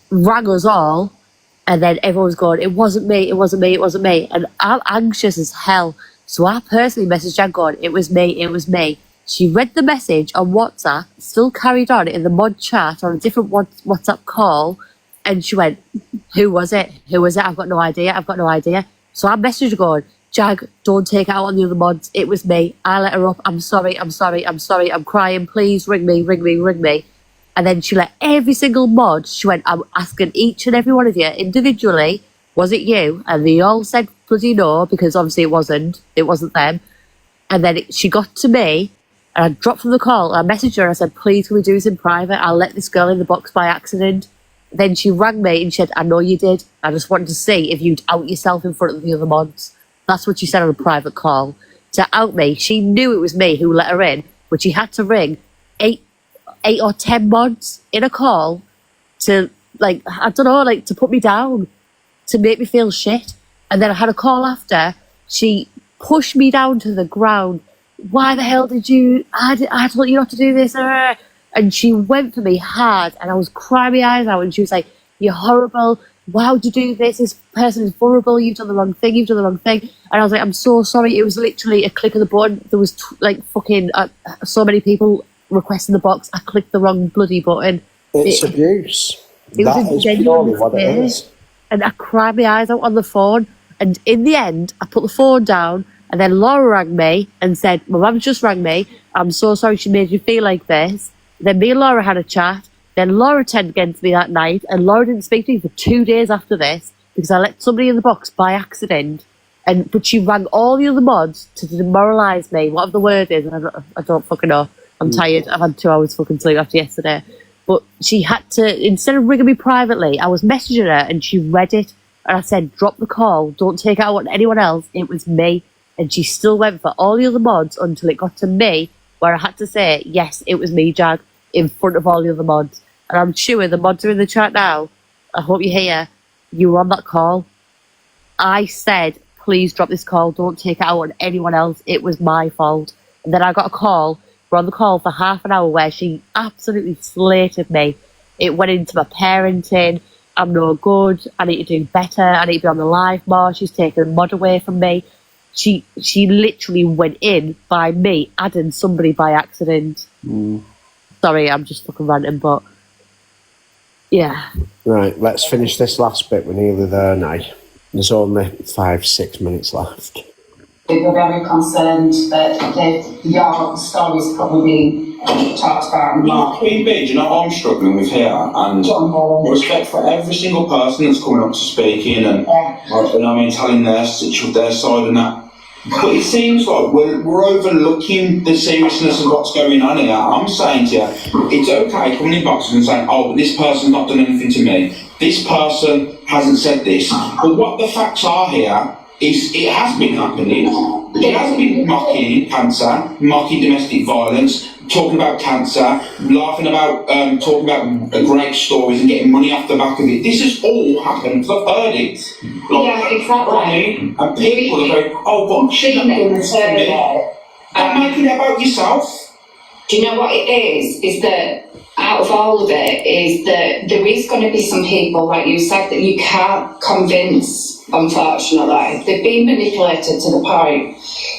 rang us all, and then everyone was going, it wasn't me, and I'm anxious as hell, so I personally messaged Jag going, it was me. She read the message on WhatsApp, still carried on in the mod chat on a different WhatsApp call, and she went, who was it? I've got no idea. So I messaged her going, Jag, don't take it out on the other mods. It was me. I let her up. I'm sorry. I'm crying. Please ring me. And then she let every single mod, she went, I'm asking each and every one of you individually, was it you? And they all said bloody no, because obviously it wasn't them. And then she got to me, and I dropped from the call, and I messaged her, and I said, please, can we do this in private? I'll let this girl in the box by accident. Then she rang me and she said, I know you did. I just wanted to see if you'd out yourself in front of the other mods. That's what she said on a private call. To out me, she knew it was me who let her in, but she had to ring eight or 10 mods in a call to, to put me down, to make me feel shit. And then I had a call after. She pushed me down to the ground. Why the hell did you, I told you not to do this. And she went for me hard, and I was crying my eyes out, and she was like, you're horrible. Why would you do this? This person is vulnerable. You've done the wrong thing. And I was like, I'm so sorry. It was literally a click of the button. There was so many people requesting the box. I clicked the wrong bloody button. It's abuse. That is purely what it is. And I cried my eyes out on the phone. And in the end, I put the phone down, and then Laura rang me and said, my mum just rang me. I'm so sorry she made you feel like this. Then me and Laura had a chat. Then Laura turned against me that night, and Laura didn't speak to me for 2 days after this because I let somebody in the box by accident. But she rang all the other mods to demoralise me, whatever the word is. And I don't fucking know. I'm tired. I've had 2 hours fucking sleep after yesterday. But she had to, instead of ringing me privately, I was messaging her and she read it. And I said, drop the call. Don't take it out on anyone else. It was me. And she still went for all the other mods until it got to me, where I had to say, yes, it was me, Jag, in front of all the other mods. And I'm sure the mods are in the chat now. I hope you hear. You were on that call. I said, please drop this call. Don't take it out on anyone else. It was my fault. And then I got a call. We're on the call for half an hour where she absolutely slated me. It went into my parenting. I'm no good. I need to do better. I need to be on the live more. She's taken the mod away from me. She literally went in by me adding somebody by accident. Sorry, I'm just fucking ranting, but yeah. Right, let's finish this last bit. We're nearly there now. There's only 5-6 minutes left. We were very concerned that your story's probably talked about. No, Queen Bee, do you know what I'm struggling with here? And respect for every single person that's coming up to speaking and telling their side and that. But it seems like we're overlooking the seriousness of what's going on here. I'm saying to you, it's okay coming in boxes and saying, oh, but this person's not done anything to me. This person hasn't said this. But what the facts are here is it has been happening. It has been mocking cancer, mocking domestic violence, talking about cancer, laughing about, talking about great stories and getting money off the back of it. This has all happened because I've heard it. Yeah, exactly. And people are going, oh, but shouldn't have done this to me. And make it about yourself. Do you know what it is? Is that out of all of it, is that there is going to be some people, like you said, that you can't convince, unfortunately. They've been manipulated to the point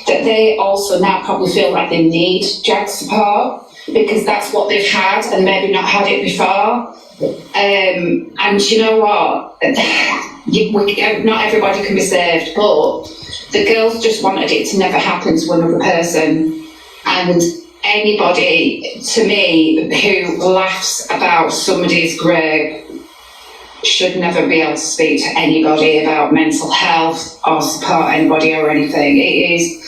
that they also now probably feel like they need JAG support. because that's what they've had and maybe not had it before. And you know what? Not everybody can be saved, but the girls just wanted it to never happen to another person. And anybody, to me, who laughs about somebody's grave should never be able to speak to anybody about mental health or support anybody or anything. It is,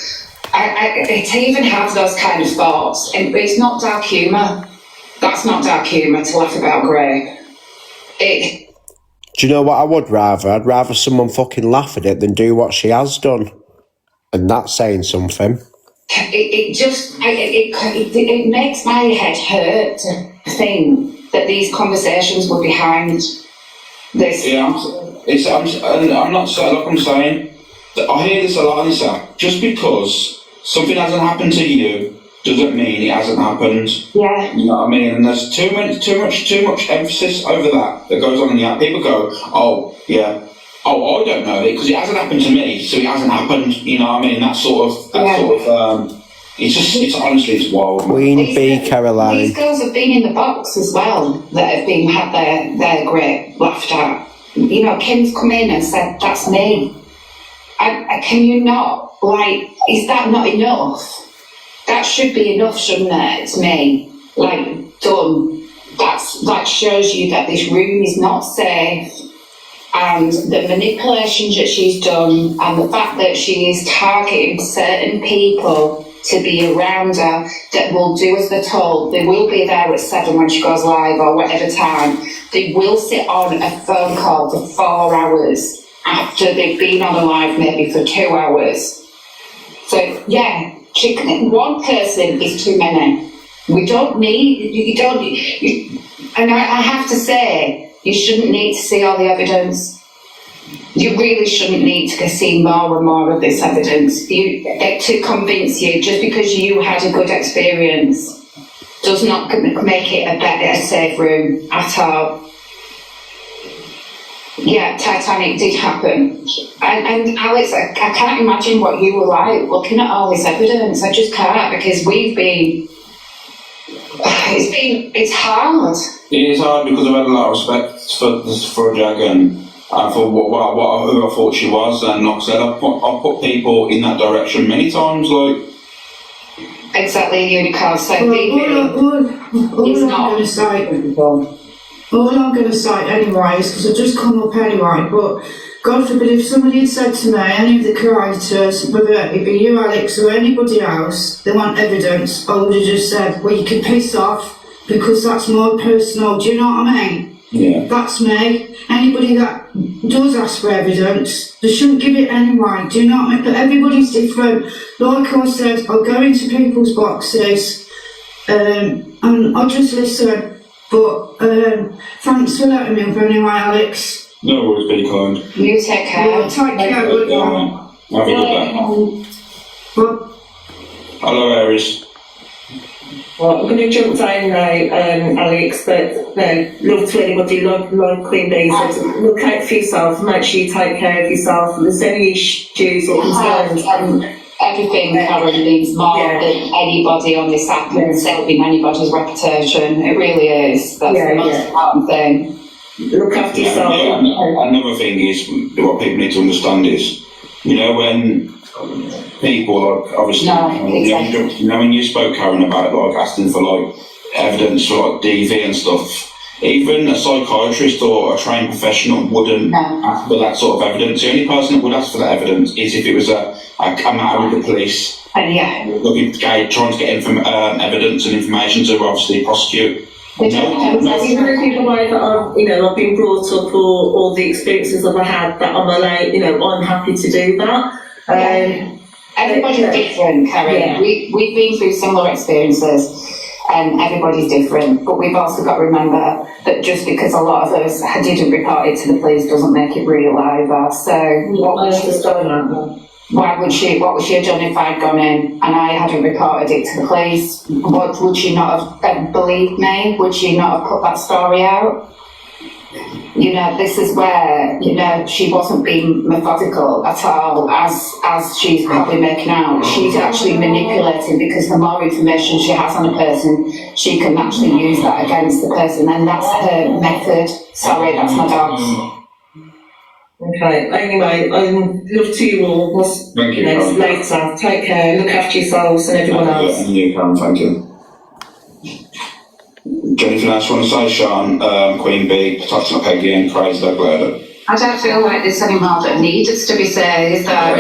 to even have those kind of thoughts, and it's not dark humour. That's not dark humour to laugh about grave. Do you know what I would rather? I'd rather someone fucking laugh at it than do what she has done. And that's saying something. It makes my head hurt to think that these conversations were behind this. Yeah, I'm not saying, like I'm saying, I hear this a lot, Lisa. Just because something hasn't happened to you doesn't mean it hasn't happened. Yeah. You know what I mean? And there's too much emphasis over that goes on in the app. People go, oh, yeah. Oh, I don't know it because it hasn't happened to me, so it hasn't happened. You know what I mean? It's honestly, it's wild. Queen Bee Caroline. These girls have been in the box as well that have been had their grave laughed at. You know, Kim's come in and said, that's me. Can you not, is that not enough? That should be enough, shouldn't it, to me? Done. That shows you that this room is not safe. And the manipulations that she's done and the fact that she is targeting certain people to be around her that will do as they're told. They will be there at 7 when she goes live or whatever time. They will sit on a phone call for 4 hours after they've been on a live maybe for 2 hours. So yeah, one person is too many. And I have to say, you shouldn't need to see all the evidence. You really shouldn't need to see more and more of this evidence to convince you. Just because you had a good experience does not make it a safe room at all. Yeah, Titanic did happen. And Alex, I can't imagine what you were like looking at all this evidence. I just can't, because it's hard. It is hard because I've had a lot of respect for JAG and for who I thought she was, and like I said, I've put people in that direction many times, Exactly, unicorn. So all I'm going to say anyway is, because I've just come up anyway, but God forbid if somebody had said to me, any of the creators, whether it be you, Alex, or anybody else, they want evidence, I would have just said, well, you can piss off, because that's my personal, do you know what I mean? Yeah. That's me. Anybody that does ask for evidence, they shouldn't give it anyway, do you know what I mean? But everybody's different. Like I said, I'll go into people's boxes, and I'll just listen. But thanks for letting me up anyway, Alex. No worries, be kind. You take care. Yeah, take care. Have a good day. Hello, Aries. Well, I'm going to jump down now, Alex, but love to anybody, like Queen Bee says, look out for yourself, make sure you take care of yourself. If there's any issues or concerns, everything Karen needs more than anybody on this app and saving anybody's reputation. It really is. That's the most important thing. Look after yourself. Another thing is, what people need to understand is, when people, obviously, when you spoke, Karen, about asking for evidence for DV and stuff, even a psychiatrist or a trained professional wouldn't ask for that sort of evidence. The only person that would ask for that evidence is if it was a matter with the police. Looking trying to get evidence and information to obviously prosecute. Even if people like that I've been brought up, or all the experiences I've had, that I'm allowed, I'm happy to do that. Everybody's different, Karen. Yeah. We've been through similar experiences, and everybody's different. But we've also got to remember that just because a lot of us didn't report it to the police doesn't make it real either. So what would she have done if I'd gone in and I hadn't reported it to the police? Would she not have believed me? Would she not have put that story out? you know, this is where, you know, she wasn't being methodical at all, as she's probably making out. She's actually manipulating, because the more information she has on a person, she can actually use that against the person, and that's her method. Sorry, that's my dogs. Okay, anyway, love to you all. Thank you, Next, later. Take care, look after yourselves and everyone else. And you, Karen, thank you. Anything else you want to say, Sean? Queen Bee, touching up Peggy and Crazy Dog Murder? I don't feel like there's any more that needs to be said, is there?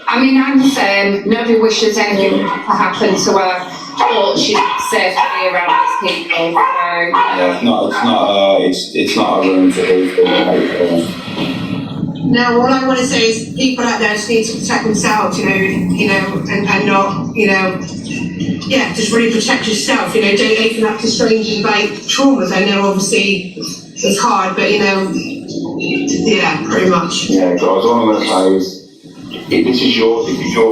I mean, I'm the same. Nobody wishes anything to happen to her, but she's safe to be around these people. So, Yeah, it's not a room for these. No, all I want to say is people out there just need to protect themselves, and not, just really protect yourself, don't open up to strangers about traumas. I know obviously it's hard, but pretty much. Yeah, guys, all I'm going to say is, this is your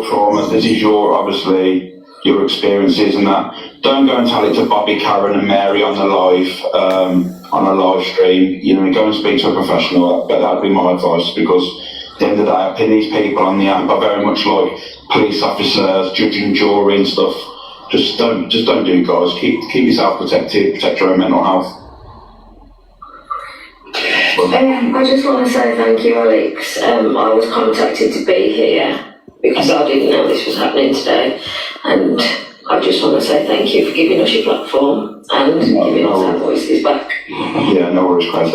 trauma, this is obviously your experiences and that. Don't go and tell it to Bobby, Karen and Mary on a live stream. Go and speak to a professional. That'd be my advice, because at the end of the day, I pin these people on the app are very much like police officers, judge and jury and stuff. Just don't do it, guys. Keep yourself protected, protect your own mental health. I just want to say thank you, Alex. I was contacted to be here because I didn't know this was happening today, and I just want to say thank you for giving us your platform and giving us our voices back. Yeah, no worries, Craig.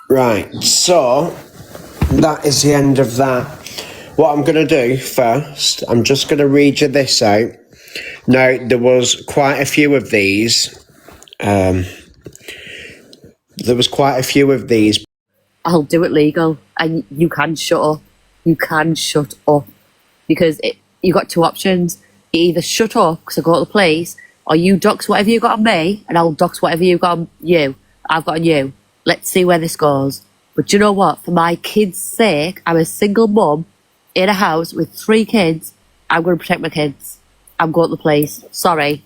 Right, so that is the end of that. What I'm going to do first, I'm just going to read you this out. Now, there was quite a few of these. I'll do it legal, and you can shut up. You can shut up, because you got two options. You either shut up because I go to the police, or you dox whatever you got on me, and I'll dox whatever you got on you. I've got on you. Let's see where this goes. But you know what? For my kids' sake, I'm a single mum in a house with 3 kids. I'm going to protect my kids. I'm going to the police. Sorry.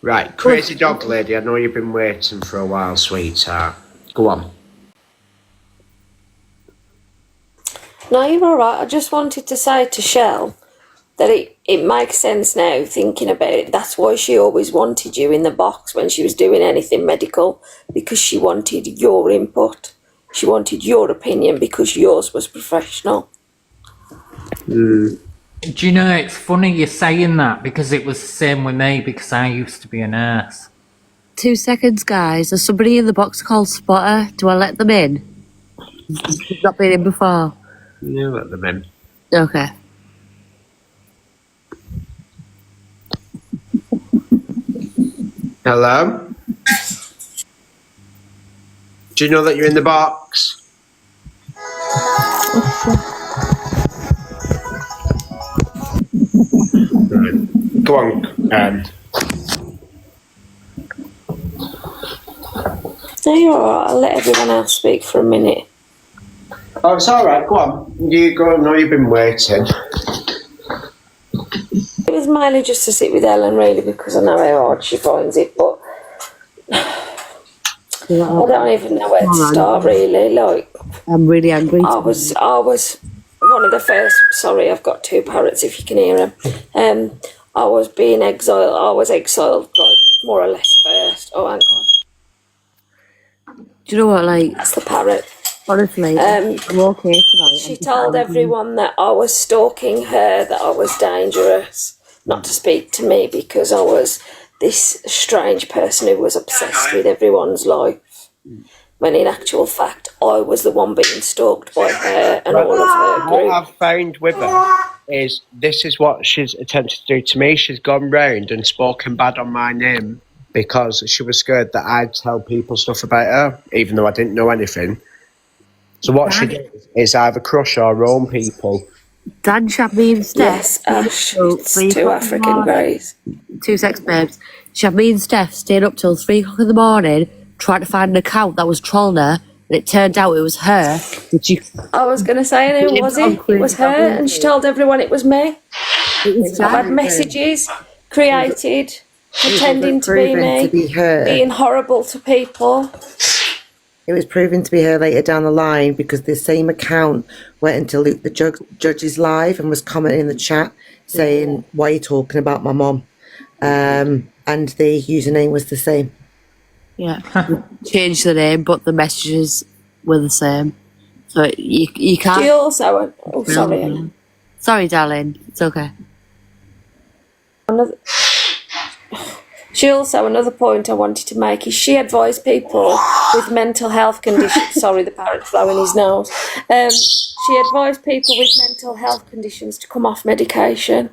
Right, Crazy Dog Lady, I know you've been waiting for a while, sweetheart. Go on. No, you're all right. I just wanted to say to Shell that it makes sense now, thinking about it. That's why she always wanted you in the box when she was doing anything medical, because she wanted your input. She wanted your opinion because yours was professional. Do you know, it's funny you're saying that, because it was the same with me, because I used to be a nurse. 2 seconds, guys. There's somebody in the box called Spotter. Do I let them in? They've not been in before. Yeah, let them in. Okay. Hello? Do you know that you're in the box? Right. Go on, No, you're all right. I'll let everyone else speak for a minute. Oh, it's all right. Go on. You go. No, you've been waiting. It was mainly just to sit with Ellen, really, because I know how hard she finds it, but I don't even know where to start, really. Like, I'm really angry. I was one of the first. Sorry, I've got 2 parrots. If you can hear them, I was being exiled. I was exiled, like, more or less first. Oh, hang on. Do you know what? Like, that's the parrot. Honestly, I'm okay tonight. She told everyone that I was stalking her, that I was dangerous, not to speak to me because I was this strange person who was obsessed with everyone's life. When in actual fact, I was the one being stalked by her and all of her group. What I've found with her is this is what she's attempted to do to me. She's gone round and spoken bad on my name because she was scared that I'd tell people stuff about her, even though I didn't know anything. So what she did is either crush our own people. Dan shoved me and Steph. Yes, Ash, it's 2 African greys. 2 sex babes. Shoved me and Steph stayed up till 3 o'clock in the morning trying to find an account that was trolling her, and it turned out it was her. I was going to say, and who was it? It was her, and she told everyone it was me. I've had messages created pretending to be proven me, to be her. being horrible to people. It was proven to be her later down the line because the same account went into Luke the Judge's live and was commenting in the chat saying, "Why are you talking about my mom?" And the username was the same. Yeah, changed the name, but the messages were the same. So you can't. She also, oh sorry, sorry, darling. It's okay. Another point I wanted to make is she advised people with mental health conditions. Sorry, the parrot's blowing his nose. She advised people with mental health conditions to come off medication.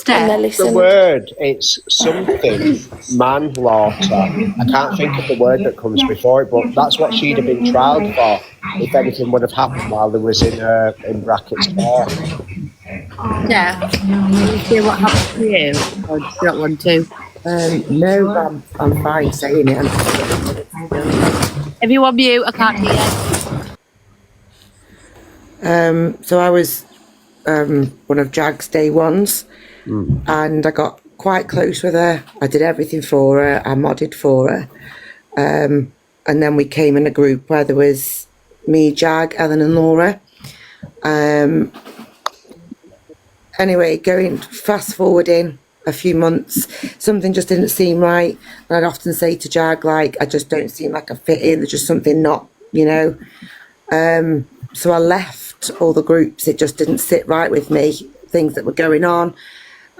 And they The listened. word, it's something manslaughter. I can't think of the word that comes before it, but that's what she'd have been trialled for if anything would have happened while there was in brackets care. Yeah. You see what happened to you? Or do you not want to? No, I'm fine saying it. If you want mute, I can't hear you. So I was one of JAG's day ones, and I got quite close with her. I did everything for her. I modded for her. And then we came in a group where there was me, JAG, Ellen and Laura. Anyway, going fast forwarding a few months, something just didn't seem right. And I'd often say to Jag, like, I just don't seem like I fit in. There's just something not, you know. So I left all the groups. It just didn't sit right with me, things that were going on.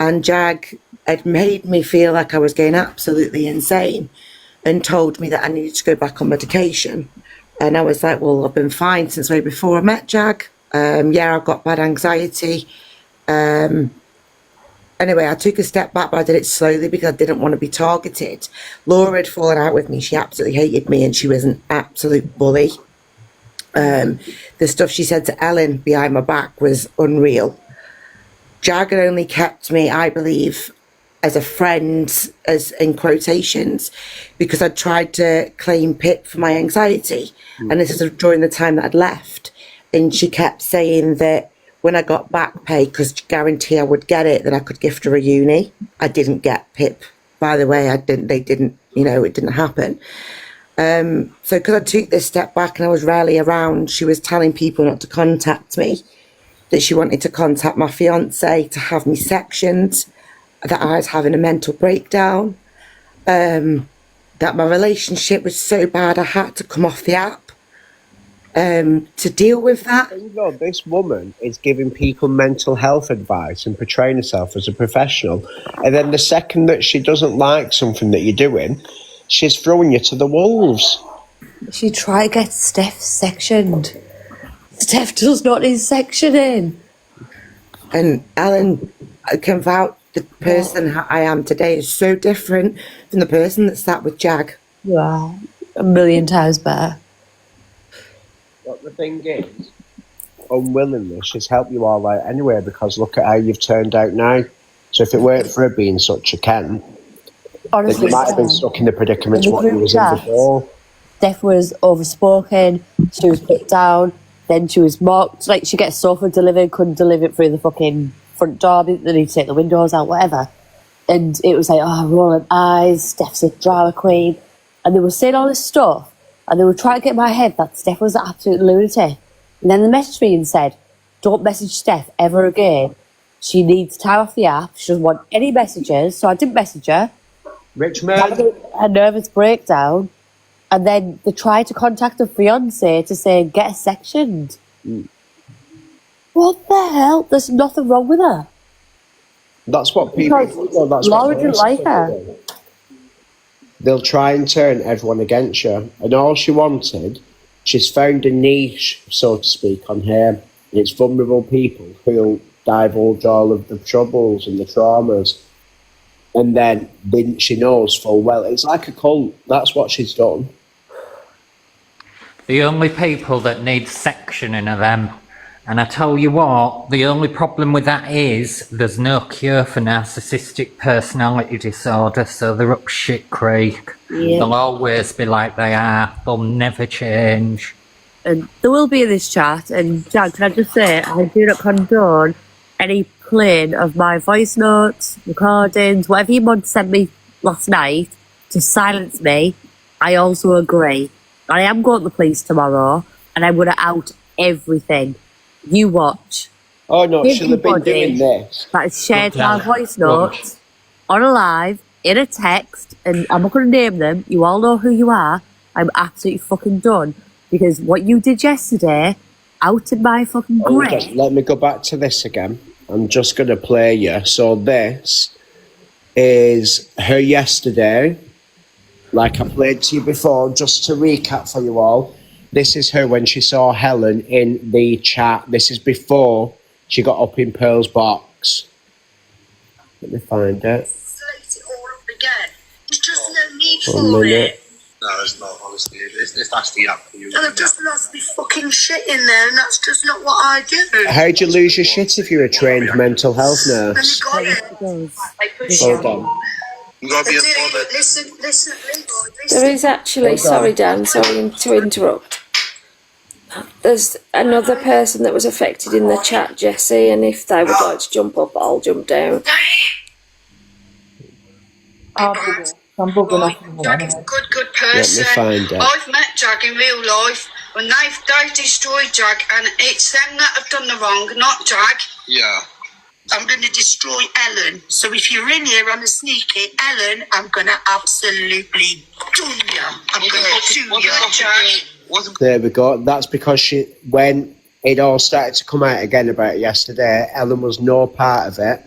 And Jag had made me feel like I was going absolutely insane and told me that I needed to go back on medication. And I was like, well, I've been fine since way before I met Jag. Yeah, I've got bad anxiety. Anyway, I took a step back, but I did it slowly because I didn't want to be targeted. Laura had fallen out with me. She absolutely hated me and she was an absolute bully. The stuff she said to Ellen behind my back was unreal. Jag had only kept me, I believe, as a friend, as in quotations, because I'd tried to claim PIP for my anxiety. And this is during the time that I'd left. And she kept saying that when I got back pay, because guarantee I would get it, that I could gift her a uni. I didn't get PIP, by the way. They didn't, you know, it didn't happen. So because I took this step back and I was rarely around, she was telling people not to contact me, that she wanted to contact my fiance to have me sectioned, that I was having a mental breakdown, that my relationship was so bad I had to come off the app. To deal with that. This woman is giving people mental health advice and portraying herself as a professional, and then the second that she doesn't like something that you're doing, she's throwing you to the wolves. She tried to get Steph sectioned. Steph does not need sectioning. And Alan, I can vouch the person I am today is so different from the person that sat with Jag. Wow, a million times better. But the thing is, unwillingness has helped you all out anyway, because look at how you've turned out now. So if it weren't for her being such a cunt, Honestly, you might have been stuck in the predicament what you was in before. Steph was overspoken, she was put down, then she was mocked. Like, she gets sofa delivered, couldn't deliver it through the fucking front door, they need to take the windows out, whatever. And it was like, oh, rolling eyes, Steph's a drama queen. And they were saying all this stuff. And they were trying to get in my head that Steph was an absolute lunatic. And then they messaged me and said, don't message Steph ever again. She needs time off the app. She doesn't want any messages. So I didn't message her. Richmond. A nervous breakdown. And then they tried to contact her fiance to say, get her sectioned. What the hell? There's nothing wrong with her. That's what people do. That's Laura didn't like her. They'll try and turn everyone against you. And all she wanted, she's found a niche, so to speak, on her. It's vulnerable people who'll divulge all of the troubles and the traumas. And then she knows full well. It's like a cult. That's what she's done. The only people that need sectioning are them. And I tell you what, the only problem with that is there's no cure for narcissistic personality disorder, so they're up shit creek. Yeah. They'll always be like they are. They'll never change. And there will be in this chat, and Jack, can I just say, I do not condone any clean of my voice notes, recordings, whatever you want to send me last night to silence me, I also agree. I am going to the police tomorrow, and I'm going to out everything. You watch. Oh no, she'll have been Everybody doing this. that has shared Good, my Ellen. voice Good. notes on a live, in a text, and I'm not going to name them. You all know who you are. I'm absolutely fucking done. Because what you did yesterday outed my fucking Hold grey. on, let me go back to this again. I'm just going to play you. So this is her yesterday. Like I played to you before, just to recap for you all. This is her when she saw Helen in the chat. This is before she got up in Pearl's box. Let me find it. Slate it all up again. There's just no need One for minute. it. No, it's not, honestly. If that's the app for you. And I've just lost my fucking shit in there, and that's just not what I do. How'd you lose your shit if you're a trained mental health And nurse? you got it. I push Hold you. on. You gotta be I a do, father. but listen. There is actually, Hold on. sorry Dan, sorry to interrupt. There's another person that was affected in the chat, Jessie, and if they would like to jump up, I'll jump down. I'm bugging off in a minute Jag is anyway. a good Let me person. find it. I've met Jag in real life. When they've destroyed Jag, and it's them that have done the wrong, not Jag. Yeah. I'm going to destroy Ellen. So if you're in here on the sneaky, Ellen, I'm going to absolutely do you. I'm going to do you, Jag. There we go. That's because when it all started to come out again about it yesterday, Ellen was no part of it,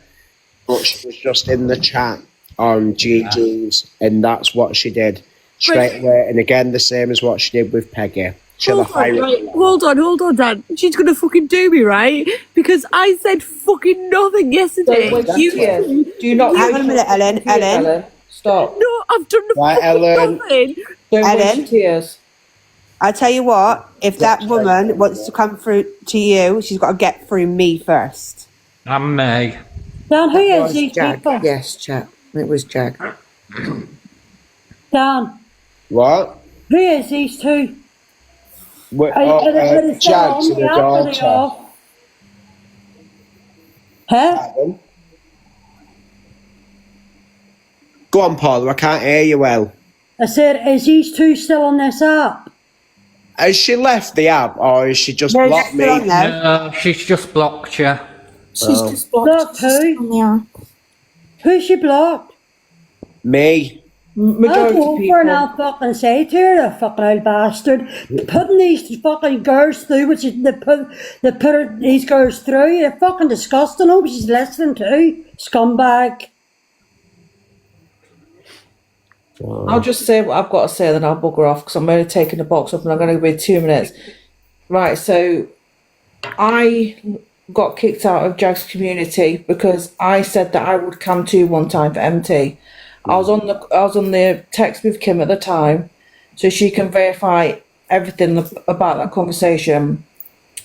but she was just in the chat on GG's, and that's what she did straight away. And again, the same as what she did with Peggy. Hold on, Dan. She's gonna fucking do me, right? Because I said fucking nothing yesterday. Don't waste tears. Do not Hang on a minute, Ellen. Stop. No, I've done Right, Ellen. nothing. Don't Ellen. waste tears. I tell you what, if that woman wants to come through to you, she's got to get through me first. And me. Dan, who That is was these Jag. people? Yes, chat. It was Jag. Dan, What? who is these two? Jag's the daughter. Huh? Go on, Paula, I can't hear you well. I said, is these two still on this app? Has she left the app, or has she just blocked me? No, she's just blocked you. She's just blocked who? Who she blocked? Me. I'll go for and I'll fucking say to her, the fucking old bastard, putting these fucking girls through, which is they put these girls through. They're fucking disgusting. Hope she's listening to scumbag. I'll just say what I've got to say, then I'll bugger off because I'm only taking the box up and I'm going to be 2 minutes. Right, so I got kicked out of JAG's community because I said that I would come to one time for MT. I was on the text with Kim at the time, so she can verify everything about that conversation.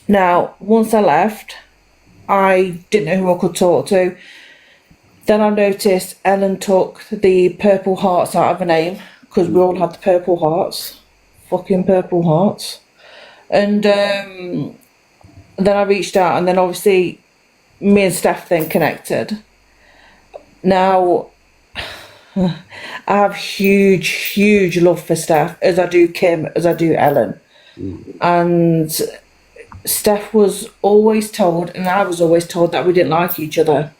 Now, once I left, I didn't know who I could talk to. Then I noticed Ellen took the purple hearts out of her name because we all had the purple hearts, fucking purple hearts. And then I reached out, and then obviously me and Steph then connected. Now, I have huge love for Steph, as I do Kim, as I do Ellen. And Steph was always told, and I was always told, that we didn't like each other.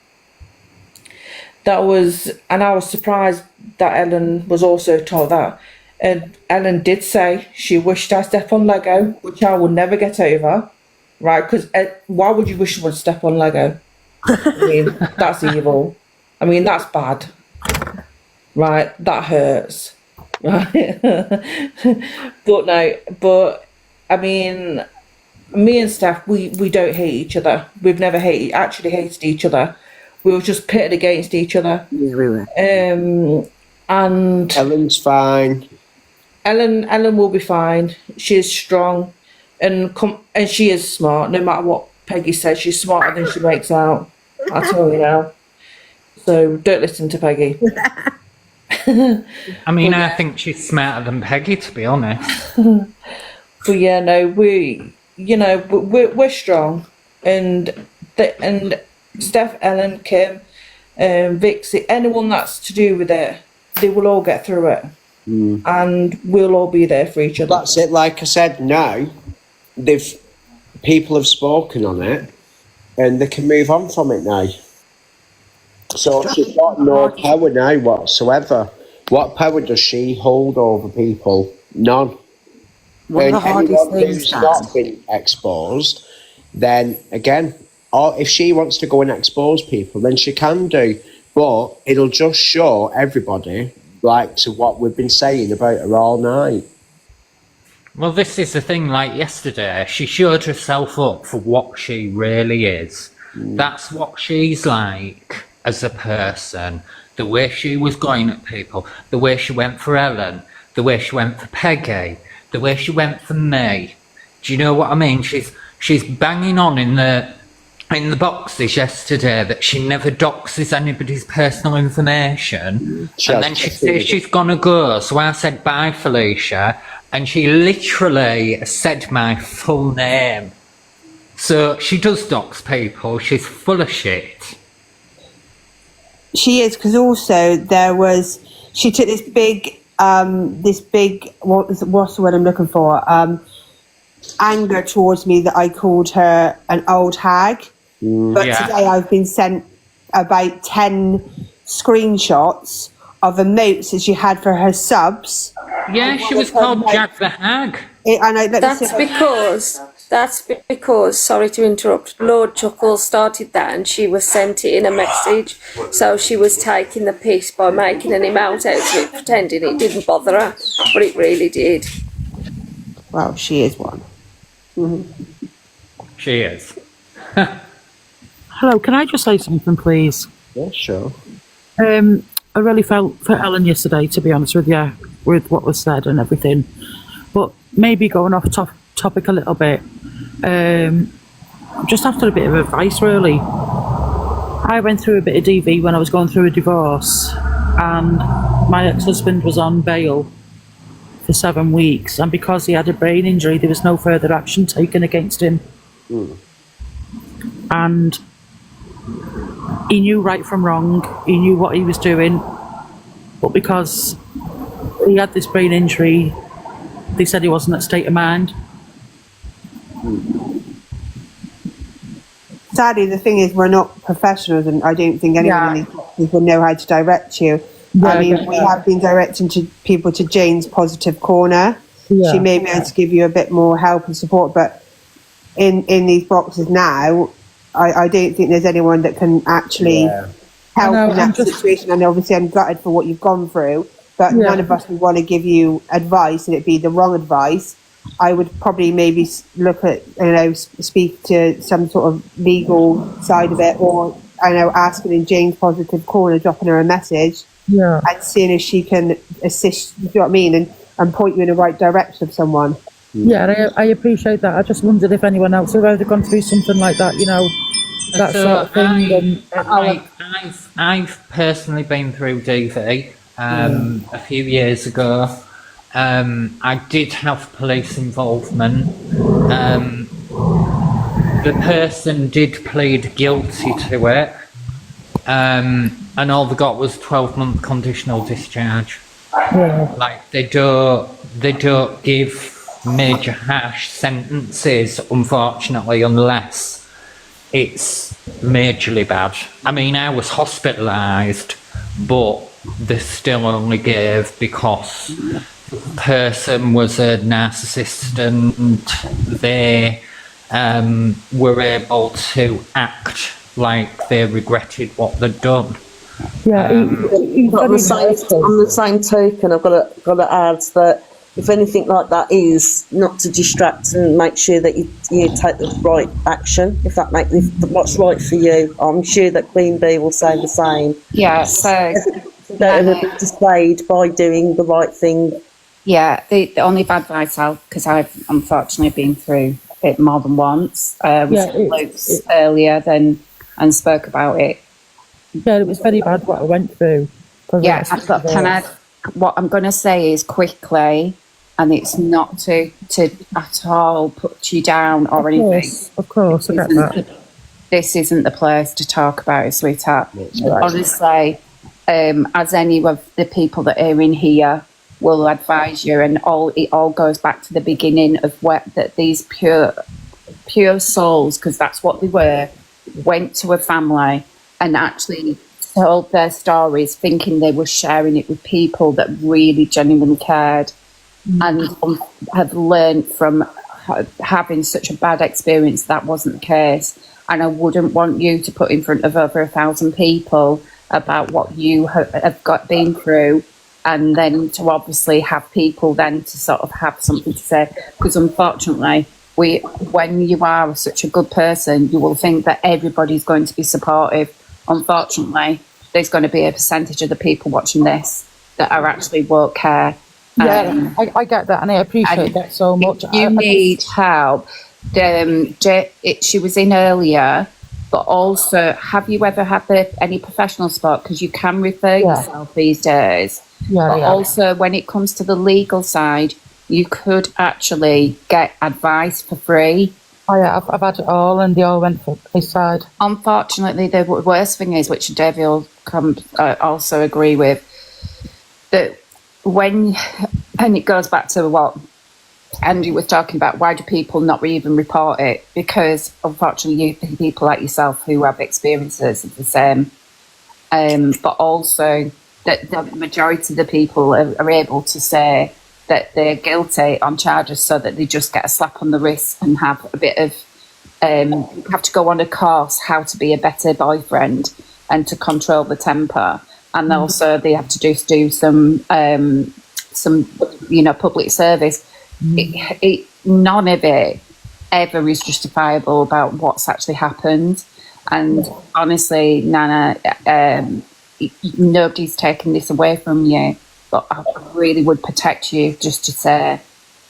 And I was surprised that Ellen was also told that. And Ellen did say she wished I step on Lego, which I will never get over, right? Because why would you wish someone to step on Lego? I mean, that's evil. I mean, that's bad. Right, that hurts. Right, but I mean, me and Steph, we don't hate each other. We've never actually hated each other. We were just pitted against each other. Yeah, we were. And Ellen's fine. Ellen will be fine. She is strong, and she is smart. No matter what Peggy says, she's smarter than she makes out. I tell you now. So don't listen to Peggy. I mean, I think she's smarter than Peggy, to be honest. But yeah, no, we're strong, and Steph, Ellen, Kim, Vixie, anyone that's to do with it, they will all get through it. And we'll all be there for each other. That's it. Like I said, now people have spoken on it, and they can move on from it now. So she's got no power now whatsoever. What power does she hold over people? None. One of the hardest anyone things, who's Dan. not been exposed, then again, or if she wants to go and expose people, then she can do. But it'll just show everybody, like, to what we've been saying about her all night. Well, this is the thing, like yesterday, she showed herself up for what she really is. That's what she's like as a person. The way she was going at people, the way she went for Ellen, the way she went for Peggy, the way she went for me. Do you know what I mean? She's banging on in the boxes yesterday that she never doxes anybody's personal information. And then she says she's gonna go. So I said, bye, Felicia. And she literally said my full name. So she does dox people. She's full of shit. She is, because also she took this big, what's the word I'm looking for? Anger towards me that I called her an old hag. But today I've been sent about 10 screenshots of emotes that she had for her subs. Yeah, she was called JAG the Hag. That's because, sorry to interrupt, Lord Chuckles started that and she was sent it in a message. So she was taking the piss by making an amount out of it, pretending it didn't bother her, but it really did. Well, she is one. She is. Hello, can I just say something, please? Yeah, sure. I really felt for Ellen yesterday, to be honest with you, with what was said and everything. But maybe going off topic a little bit, just after a bit of advice, really. I went through a bit of DV when I was going through a divorce, and my ex-husband was on bail for 7 weeks, and because he had a brain injury, there was no further action taken against him. And he knew right from wrong, he knew what he was doing, but because he had this brain injury, they said he wasn't at state of mind. Sadly, the thing is, we're not professionals, and I don't think anyone in these boxes will know how to direct you. We have been directing people to Jane's Positive Corner. She may be able to give you a bit more help and support, but in these boxes now, I don't think there's anyone that can actually help in that situation. And obviously, I'm gutted for what you've gone through, but none of us would want to give you advice, and it'd be the wrong advice. I would probably maybe look at, speak to some sort of legal side of it, or asking in Jane's Positive Corner, dropping her a message, and seeing if she can assist. You know what I mean, and point you in the right direction of someone. Yeah, I appreciate that. I just wondered if anyone else had ever gone through something like that, that So sort of thing. I've personally been through DV a few years ago. I did have police involvement. The person did plead guilty to it, and all they got was 12-month conditional discharge. Like they don't give major harsh sentences, unfortunately, unless it's majorly bad. I mean, I was hospitalised, but they still only gave because the person was a narcissist and they were able to act like they regretted what they'd done. But on the same token, I've got to add that if anything like that is, not to distract and make sure that you take the right action, if what's right for you. I'm sure that Queen Bee will say the same. Yeah, so don't ever be dissuaded by doing the right thing. Yeah, the only advice because I've unfortunately been through it more than once, Luke's earlier and spoke about it. Yeah, it was very bad what I went through. Yeah, what I'm going to say is quickly, and it's not to at all put you down or anything. Of course, I get that. this isn't the place to talk about it, sweetheart. Right. Honestly, as any of the people that are in here will advise you, and it all goes back to the beginning of that these pure souls, because that's what they were, went to a family and actually told their stories thinking they were sharing it with people that really genuinely cared, and have learned from having such a bad experience that wasn't the case. And I wouldn't want you to put in front of over 1,000 people about what you have been through, and then to obviously have people then to sort of have something to say, because unfortunately when you are such a good person, you will think that everybody's going to be supportive. Unfortunately, there's going to be a percentage of the people watching this that are actually won't care. Yeah, I get that, and I appreciate that so much. If you need help, she was in earlier, but also, have you ever had any professional support? Because you can refer yourself these days. Also, when it comes to the legal side, you could actually get advice for free. Oh yeah, I've had it all, and they all went for his side. Unfortunately, the worst thing is, which Davey will also agree with, that and it goes back to what Andy was talking about, why do people not even report it? Because unfortunately, people like yourself who have experiences of the same, but also that the majority of the people are able to say that they're guilty on charges, so that they just get a slap on the wrist and have a bit of have to go on a course how to be a better boyfriend and to control the temper, and also they have to do some public service. None of it ever is justifiable about what's actually happened, and honestly, Nana, nobody's taken this away from you, but I really would protect you just to say,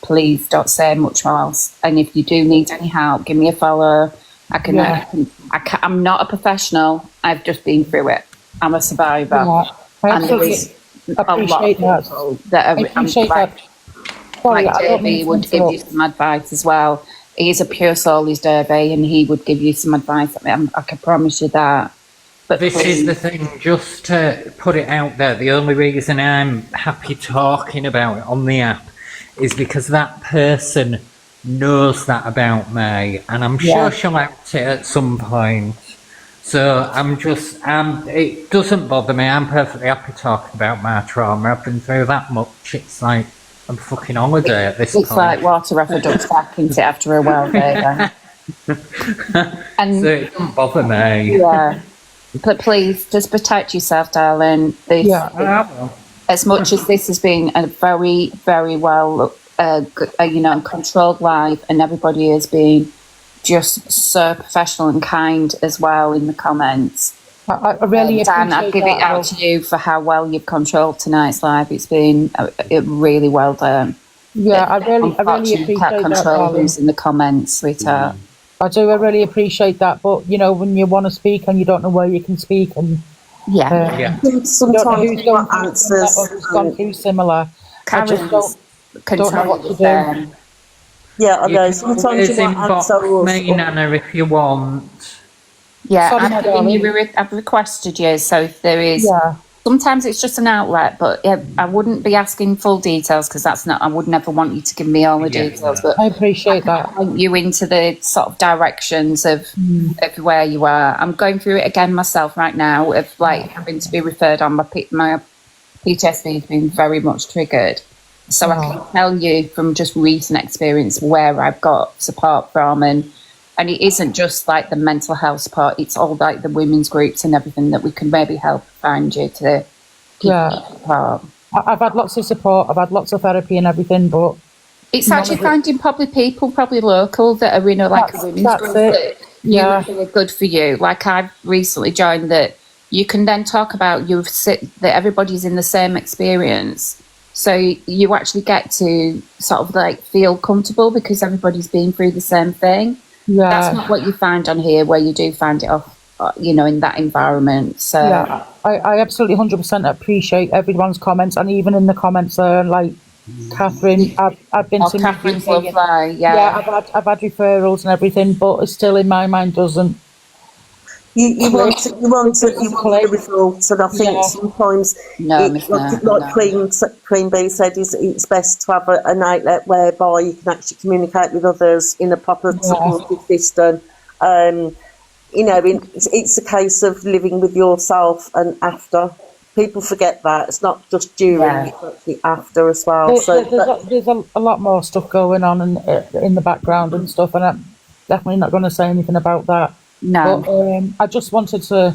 please don't say much else, and if you do need any help, give me a follow. I'm not a professional, I've just been through it. I'm a survivor. And there is a lot of people that are like Davey would give you some advice as well. He's a pure soul, he's Davey, and he would give you some advice. I can promise you that. But this is the thing, just to put it out there, the only reason I'm happy talking about it on the app is because that person knows that about me, and I'm sure she'll act it at some point. So it doesn't bother me. I'm perfectly happy talking about my trauma. I've been through that much. It's like I'm fucking holiday at this point. It's like water off a duck's back, isn't it, after a while there? And so it doesn't bother me. Yeah. But please, just protect yourself, darling. As much as this has been a very, very well, controlled life, and everybody has been just so professional and kind as well in the comments. I really Dan, appreciate I give it out to you for how well you've controlled tonight's live. It's been really well done. Yeah, I really appreciate that. Control who's in the comments, sweetheart. I really appreciate that, but when you want to speak and you don't know where you can speak, and sometimes who's gone through similar, I just don't know what to do. Yeah, I know. Sometimes you might answer me, Nana, if you want. Yeah, I've requested you, so if there is... Sometimes it's just an outlet, but I wouldn't be asking full details, because I would never want you to give me all the details. But I appreciate that. I point you into the sort of directions of where you are. I'm going through it again myself right now, of having to be referred on. My PTSD has been very much triggered. So I can tell you from just recent experience where I've got support from, and it isn't just like the mental health support, it's all like the women's groups and everything that we can maybe help find you to keep support. I've had lots of support, I've had lots of therapy and everything, but it's actually finding probably local that are in a women's group that are good for you. Like I've recently joined that you can then talk about that everybody's in the same experience. So you actually get to sort of feel comfortable because everybody's been through the same thing. Yeah. That's not what you find on here, where you do find it off, in that environment. So yeah, I absolutely 100% appreciate everyone's comments, and even in the comments there, Catherine, I've been to Catherine's lovely, I've had referrals and everything, but it still in my mind doesn't You want the result, and I think sometimes, Queen Bee said, it's best to have an outlet whereby you can actually communicate with others in a proper supportive system. It's a case of living with yourself and after. People forget that it's not just during, it's actually after as well. There's a lot more stuff going on in the background and stuff, and I'm definitely not going to say anything about that. No. But I just wanted to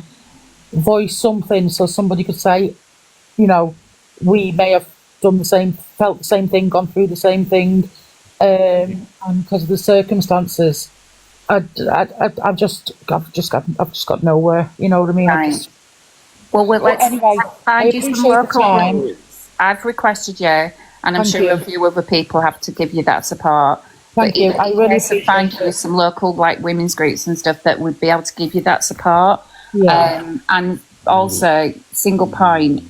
voice something so somebody could say, we may have felt the same thing, gone through the same thing, and because of the circumstances, I've just got nowhere. You know what I mean? Right. Let's anyway, find you some local groups. I've requested you, and I'm sure a few other people have to give you that support. Thank you. I really appreciate find you some local women's groups and stuff that would be able to give you that support. Yeah. And also, Single Point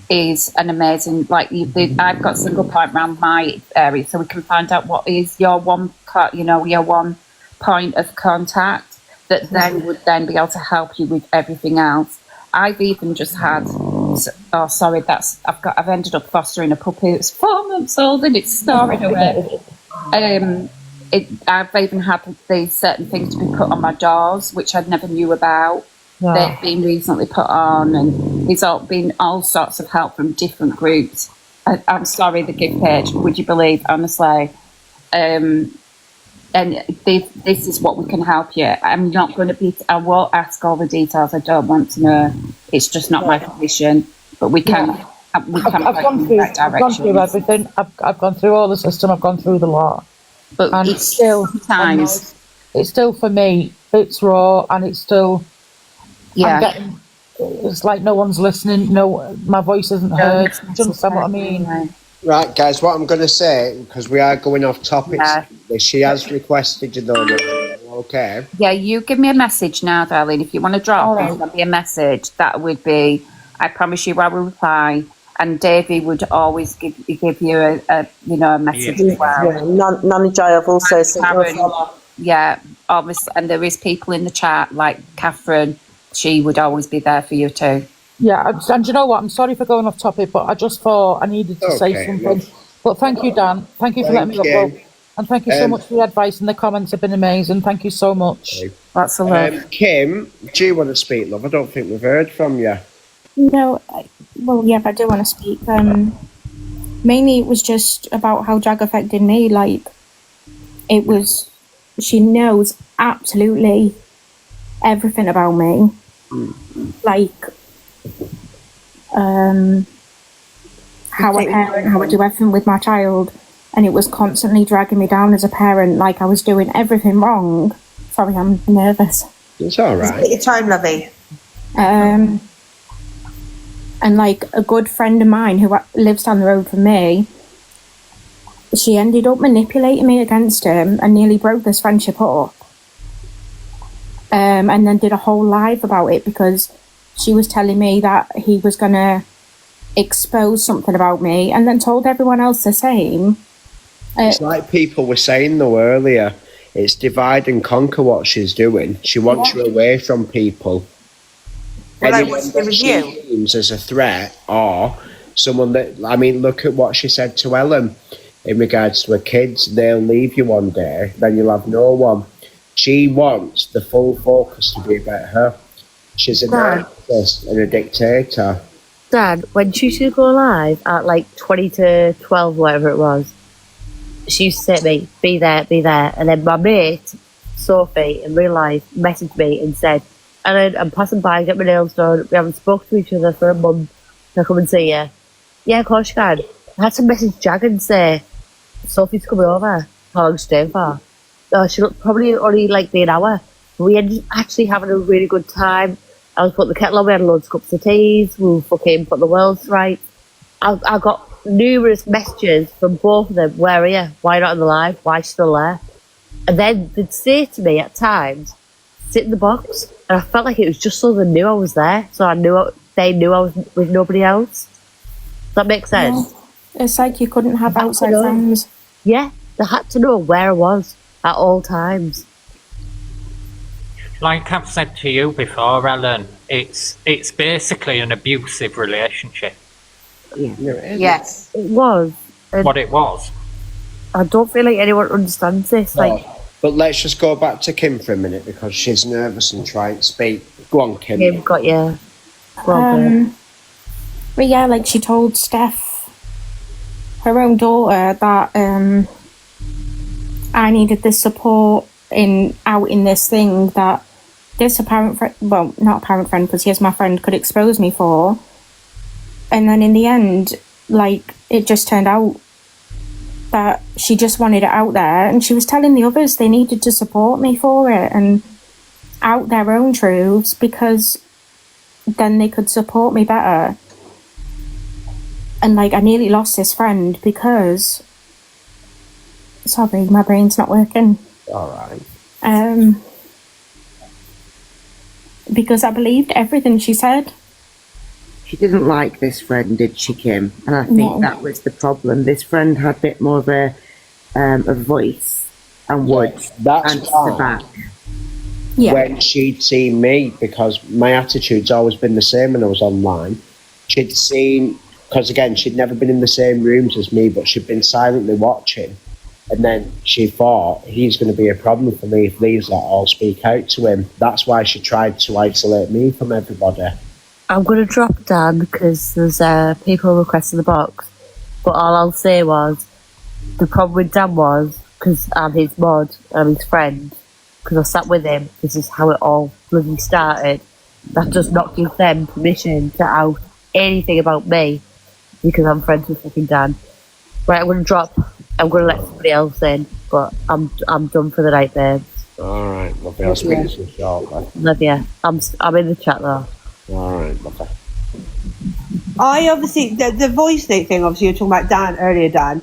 is an amazing. I've got Single Point around my area, so we can find out what is your one point of contact that then would then be able to help you with everything else. I've even just had. I've ended up fostering a puppy that's 4 months old and it's snoring away. I've even had these certain things to be put on my doors, which I never knew about. Yeah. They've been recently put on, and there's been all sorts of help from different groups. I'm sorry, the gift page, would you believe, honestly? And this is what we can help you. I'm not going to I won't ask all the details. I don't want to know. It's just not my position. But we can. I've gone through everything. I've gone through all the system. I've gone through the lot. But and it's still sometimes. It's still for me. It's raw, and it's still. Yeah. It's like no one's listening. No, my voice isn't heard. Do you understand what I mean? Right, guys, what I'm going to say, because we are going off topic, she has requested you though. Okay. Yeah, you give me a message now, darling. If you want to drop me a message, that would be, I promise you I will reply. And Davey would always give you a message as well. Yeah, Nanny J, I've also sent you a follow. Yeah, obviously, and there is people in the chat like Catherine. She would always be there for you too. Yeah, and you know what? I'm sorry for going off topic, but I just thought I needed to say something. But thank you, Dan. Thank you for letting me go. And thank you so much for the advice, and the comments have been amazing. Thank you so much. That's a love. Kim, do you want to speak, love? I don't think we've heard from you. No, but I do want to speak. Mainly it was just about how JAG affected me. She knows absolutely everything about me. How I parent, how I do everything with my child, and it was constantly dragging me down as a parent, like I was doing everything wrong. Sorry, I'm nervous. It's all right. Take your time, lovey. And a good friend of mine who lives down the road from me, she ended up manipulating me against him and nearly broke this friendship up. And then did a whole live about it because she was telling me that he was going to expose something about me and then told everyone else the same. It's like people were saying though earlier, it's divide and conquer what she's doing. She wants you away from people. Anyone that she deems as a threat or someone that, look at what she said to Ellen in regards to her kids. They'll leave you one day, then you'll have no one. She wants the full focus to be about her. She's a narcissist and a dictator. Dad, when she used to go live at 20 to 12, whatever it was, she used to say to me, be there. And then my mate, Sophie, in real life, messaged me and said, Ellen, I'm passing by, get my nails done. We haven't spoken to each other for a month. Can I come and see you? Yeah, of course you can. I had to message Jag and say, Sophie's coming over. How long is she staying for? She'll probably only be an hour. We ended up actually having a really good time. I was putting the kettle on, we had loads of cups of teas, we fucking put the worlds right. I got numerous messages from both of them, where are you? Why not in the live? Why are you still there? And then they'd say to me at times, sit in the box, and I felt like it was just so they knew I was there, so they knew I was with nobody else. Does that make sense? Yeah. It's like you couldn't have outside friends. Yeah, they had to know where I was at all times. like I've said to you before, Ellen, it's basically an abusive relationship. Yeah. Yes. It was. And What it was. I don't feel like anyone understands this. Like, But let's just go back to Kim for a minute because she's nervous and trying to speak. Go on, Kim. Kim got you. Well, But yeah, like she told Steph, her own daughter, that I needed this support out in this thing that this apparent friend, well, not apparent friend, because here's my friend, could expose me for. And then in the end, like, it just turned out that she just wanted it out there, and she was telling the others they needed to support me for it and out their own truths, because then they could support me better. And like, I nearly lost this friend because, sorry, my brain's not working. All right. Because I believed everything she said. She didn't like this friend, did she, Kim? And I think No. that was the problem. This friend had a bit more of a voice and would That's answer why back. when she'd seen me, because my attitude's always been the same when I was online, she'd seen, because again, she'd never been in the same rooms as me, but she'd been silently watching. And then she thought, he's going to be a problem for me if these lot all speak out to him. That's why she tried to isolate me from everybody. I'm going to drop Dan because there's people requesting the box. But all I'll say was, the problem with Dan was, because I'm his mod, I'm his friend, because I sat with him, this is how it all bloody started. That does not give them permission to out anything about me, because I'm friends with fucking Dan. Right, I'm going to drop. I'm going to let somebody else in, but I'm done for the night, babe. All right, lovely. I'll speak to you shortly. Love you. I'm in the chat though. All right, lovely. I obviously, the voice note thing, obviously, you were talking about Dan earlier, Dan.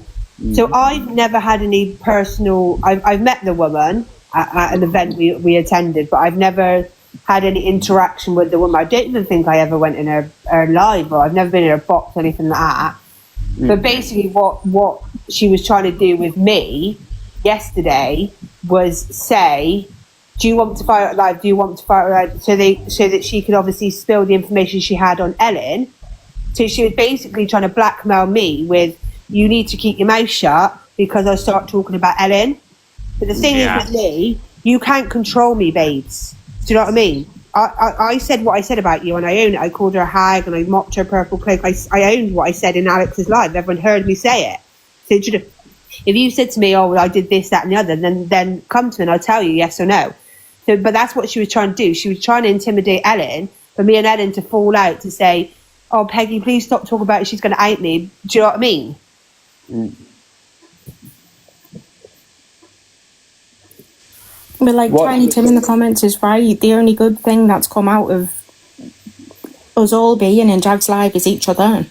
So I've never had any personal, I've met the woman at an event we attended, but I've never had any interaction with the woman. I don't even think I ever went in her live, or I've never been in her box or anything like that. But basically what she was trying to do with me yesterday was say, do you want to fire it live? Do you want to fire it live? So that she could obviously spill the information she had on Ellen. So she was basically trying to blackmail me with, you need to keep your mouth shut because I start talking about Ellen. But the thing is with me, you can't control me, babes. Do you know what I mean? I said what I said about you, and I own it. I called her a hag, and I mocked her purple cloak. I owned what I said in Alex's live. Everyone heard me say it. So if you said to me, "Oh, well, I did this, that, and the other," then come to me and I'll tell you yes or no. So, but that's what she was trying to do. She was trying to intimidate Ellen for me and Ellen to fall out to say, "Oh, Peggy, please stop talking about it. She's going to out me." Do you know what I mean? But like Tiny Tim in the comments is right. The only good thing that's come out of us all being in Jag's live is each other.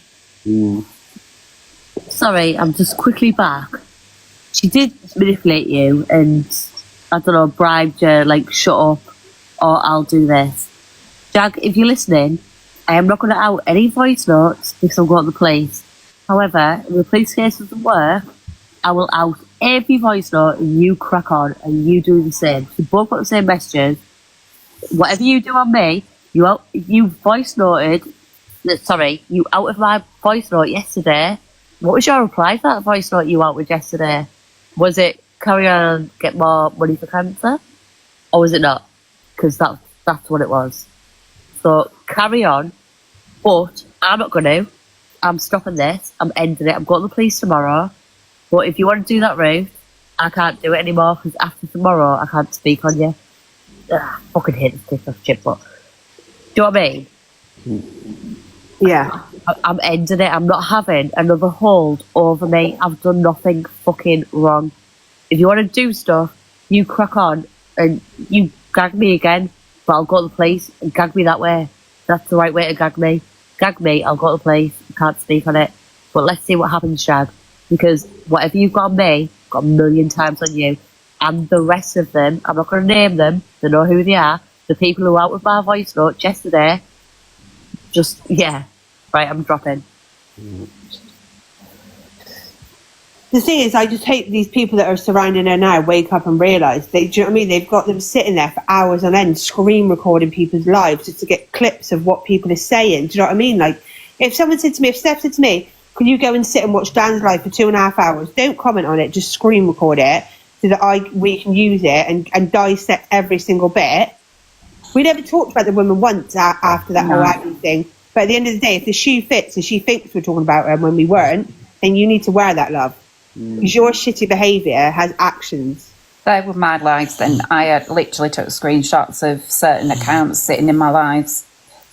Sorry, I'm just quickly back. She did manipulate you and, I don't know, bribed you, like, shut up or I'll do this. Jag, if you're listening, I am not going to out any voice notes because I'm going to the police. However, if the police case doesn't work, I will out every voice note and you crack on and you do the same. You both got the same messages. Whatever you do on me, you voice noted, you out of my voice note yesterday. What was your reply to that voice note you out with yesterday? Was it carry on and get more money for cancer? Or was it not? Because that's what it was. So carry on, but I'm not going to. I'm stopping this. I'm ending it. I'm going to the police tomorrow. But if you want to do that route, I can't do it anymore because after tomorrow I can't speak on you. Ugh, fucking hate this TikTok shit, but do you know what I mean? Yeah. I'm ending it. I'm not having another hold over me. I've done nothing fucking wrong. If you want to do stuff, you crack on and you gag me again, but I'll go to the police and gag me that way. That's the right way to gag me. Gag me, I'll go to the police. I can't speak on it. But let's see what happens, Jag. Because whatever you've got on me, got a million times on you. And the rest of them, I'm not going to name them. They know who they are. The people who were out with my voice note yesterday. Just, yeah. Right, I'm dropping. The thing is, I just hope these people that are surrounding her now wake up and realise do you know what I mean? They've got them sitting there for hours on end, screen recording people's lives just to get clips of what people are saying. Do you know what I mean? Like, if Steph said to me, can you go and sit and watch Dan's live for 2.5 hours? Don't comment on it, just screen record it so that we can use it and dissect every single bit. We never talked about the woman once after that whole acting thing. But at the end of the day, if the shoe fits and she thinks we're talking about her when we weren't, then you need to wear that, love. Because your shitty behaviour has actions. They were my lives then. I had literally took screenshots of certain accounts sitting in my lives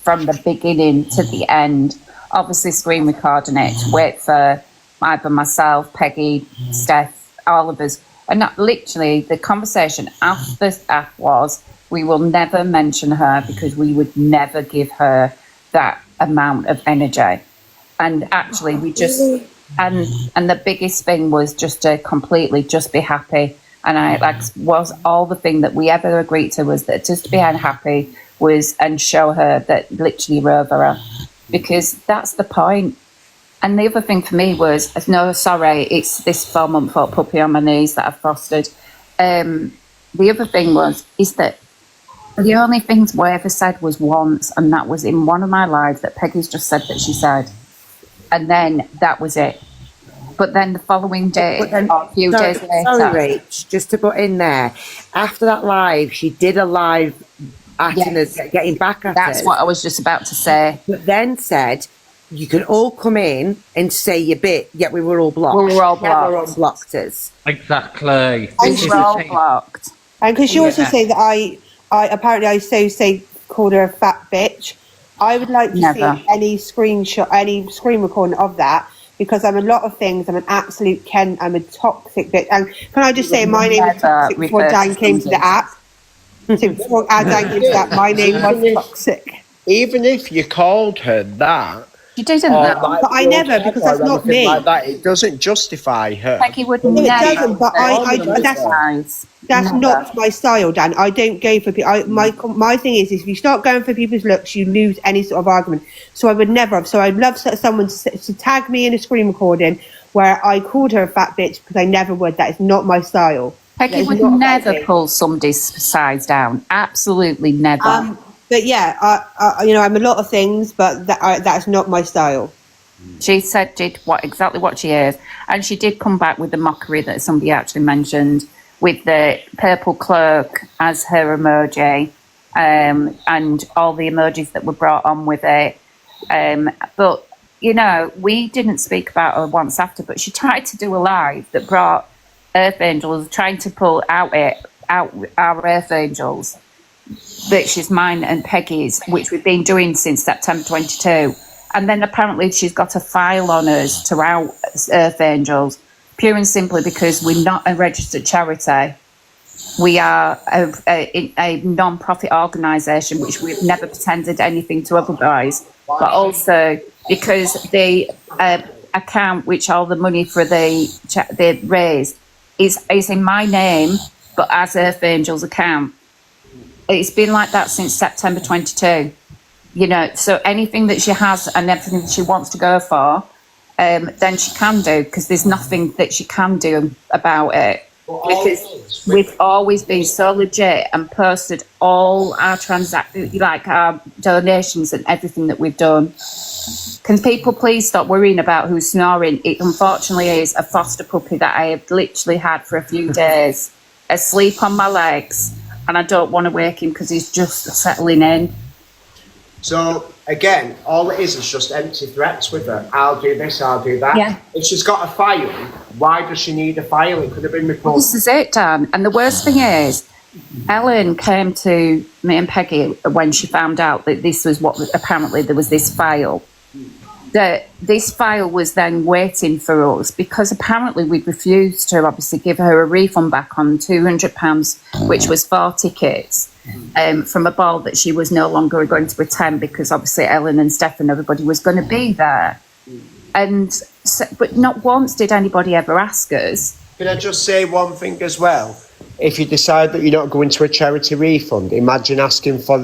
from the beginning to the end. Obviously screen recording it, wait for either myself, Peggy, Steph, all of us. And that, literally the conversation after that was, we will never mention her because we would never give her that amount of energy. And actually we just... And the biggest thing was just to completely just be happy. And was all the thing that we ever agreed to was that just being happy was and show her that literally we're over her. Because that's the point. And the other thing for me was, no, sorry, it's this 4-month-old puppy on my knees that I've fostered. The other thing is that the only things we ever said was once, and that was in one of my lives that Peggy's just said that she said. And then that was it. But then the following day, or a few days later... Sorry, Rach, just to put in there, after that live, she did a live acting as getting back at That's us. what I was just about to say. But then said, you can all come in and say your bit, yet we were all blocked. We were all blocked. Never unblocked us. Exactly. And we were all blocked. And because you also say that I called her a fat bitch. I would like to see any screen recording of that, because I'm a lot of things. I'm an absolute Ken. I'm a toxic bitch. And can I just say, my name was toxic before Dan came to the app. So before Dan came to the app, my name was toxic. Even if you called her that, you didn't know. But I never, because that's not me. Like that, it doesn't justify her. Peggy would No, never. it doesn't. But that's not my style, Dan. I don't go for people. My thing is if you start going for people's looks, you lose any sort of argument. So I would never have. So I'd love someone to tag me in a screen recording where I called her a fat bitch, because I never would. That is not my style. Peggy would never pull somebody's size down. Absolutely never. But yeah, I'm a lot of things, but that's not my style. She did exactly what she is, and she did come back with the mockery that somebody actually mentioned, with the purple cloak as her emoji, and all the emojis that were brought on with it. But we didn't speak about her once after, but she tried to do a live that brought Earth Angels, trying to pull out our Earth Angels, which is mine and Peggy's, which we've been doing since September 22. And then apparently she's got a file on us to out Earth Angels, pure and simply because we're not a registered charity. We are a non-profit organisation, which we've never pretended anything to otherwise. But also because the account which all the money for they raised is in my name, but as Earth Angels account. It's been like that since September 22. So anything that she has and everything that she wants to go for, then she can do, because there's nothing that she can do about it. Because we've always been so legit and posted all our our donations and everything that we've done. Can people please stop worrying about who's snoring? It unfortunately is a foster puppy that I have literally had for a few days, asleep on my legs, and I don't want to wake him because he's just settling in. So again, all it is just empty threats with her. I'll do this, I'll do that. Yeah. If she's got a file, why does she need a file? It could have been reported. This is it, Dan. And the worst thing is, Ellen came to me and Peggy when she found out that this was apparently there was this file. That this file was then waiting for us, because apparently we'd refused to obviously give her a refund back on £200, which was 4 tickets from a ball that she was no longer going to attend, because obviously Ellen and Steph and everybody was going to be there. And but not once did anybody ever ask us. Can I just say one thing as well? If you decide that you're not going to a charity refund, imagine asking for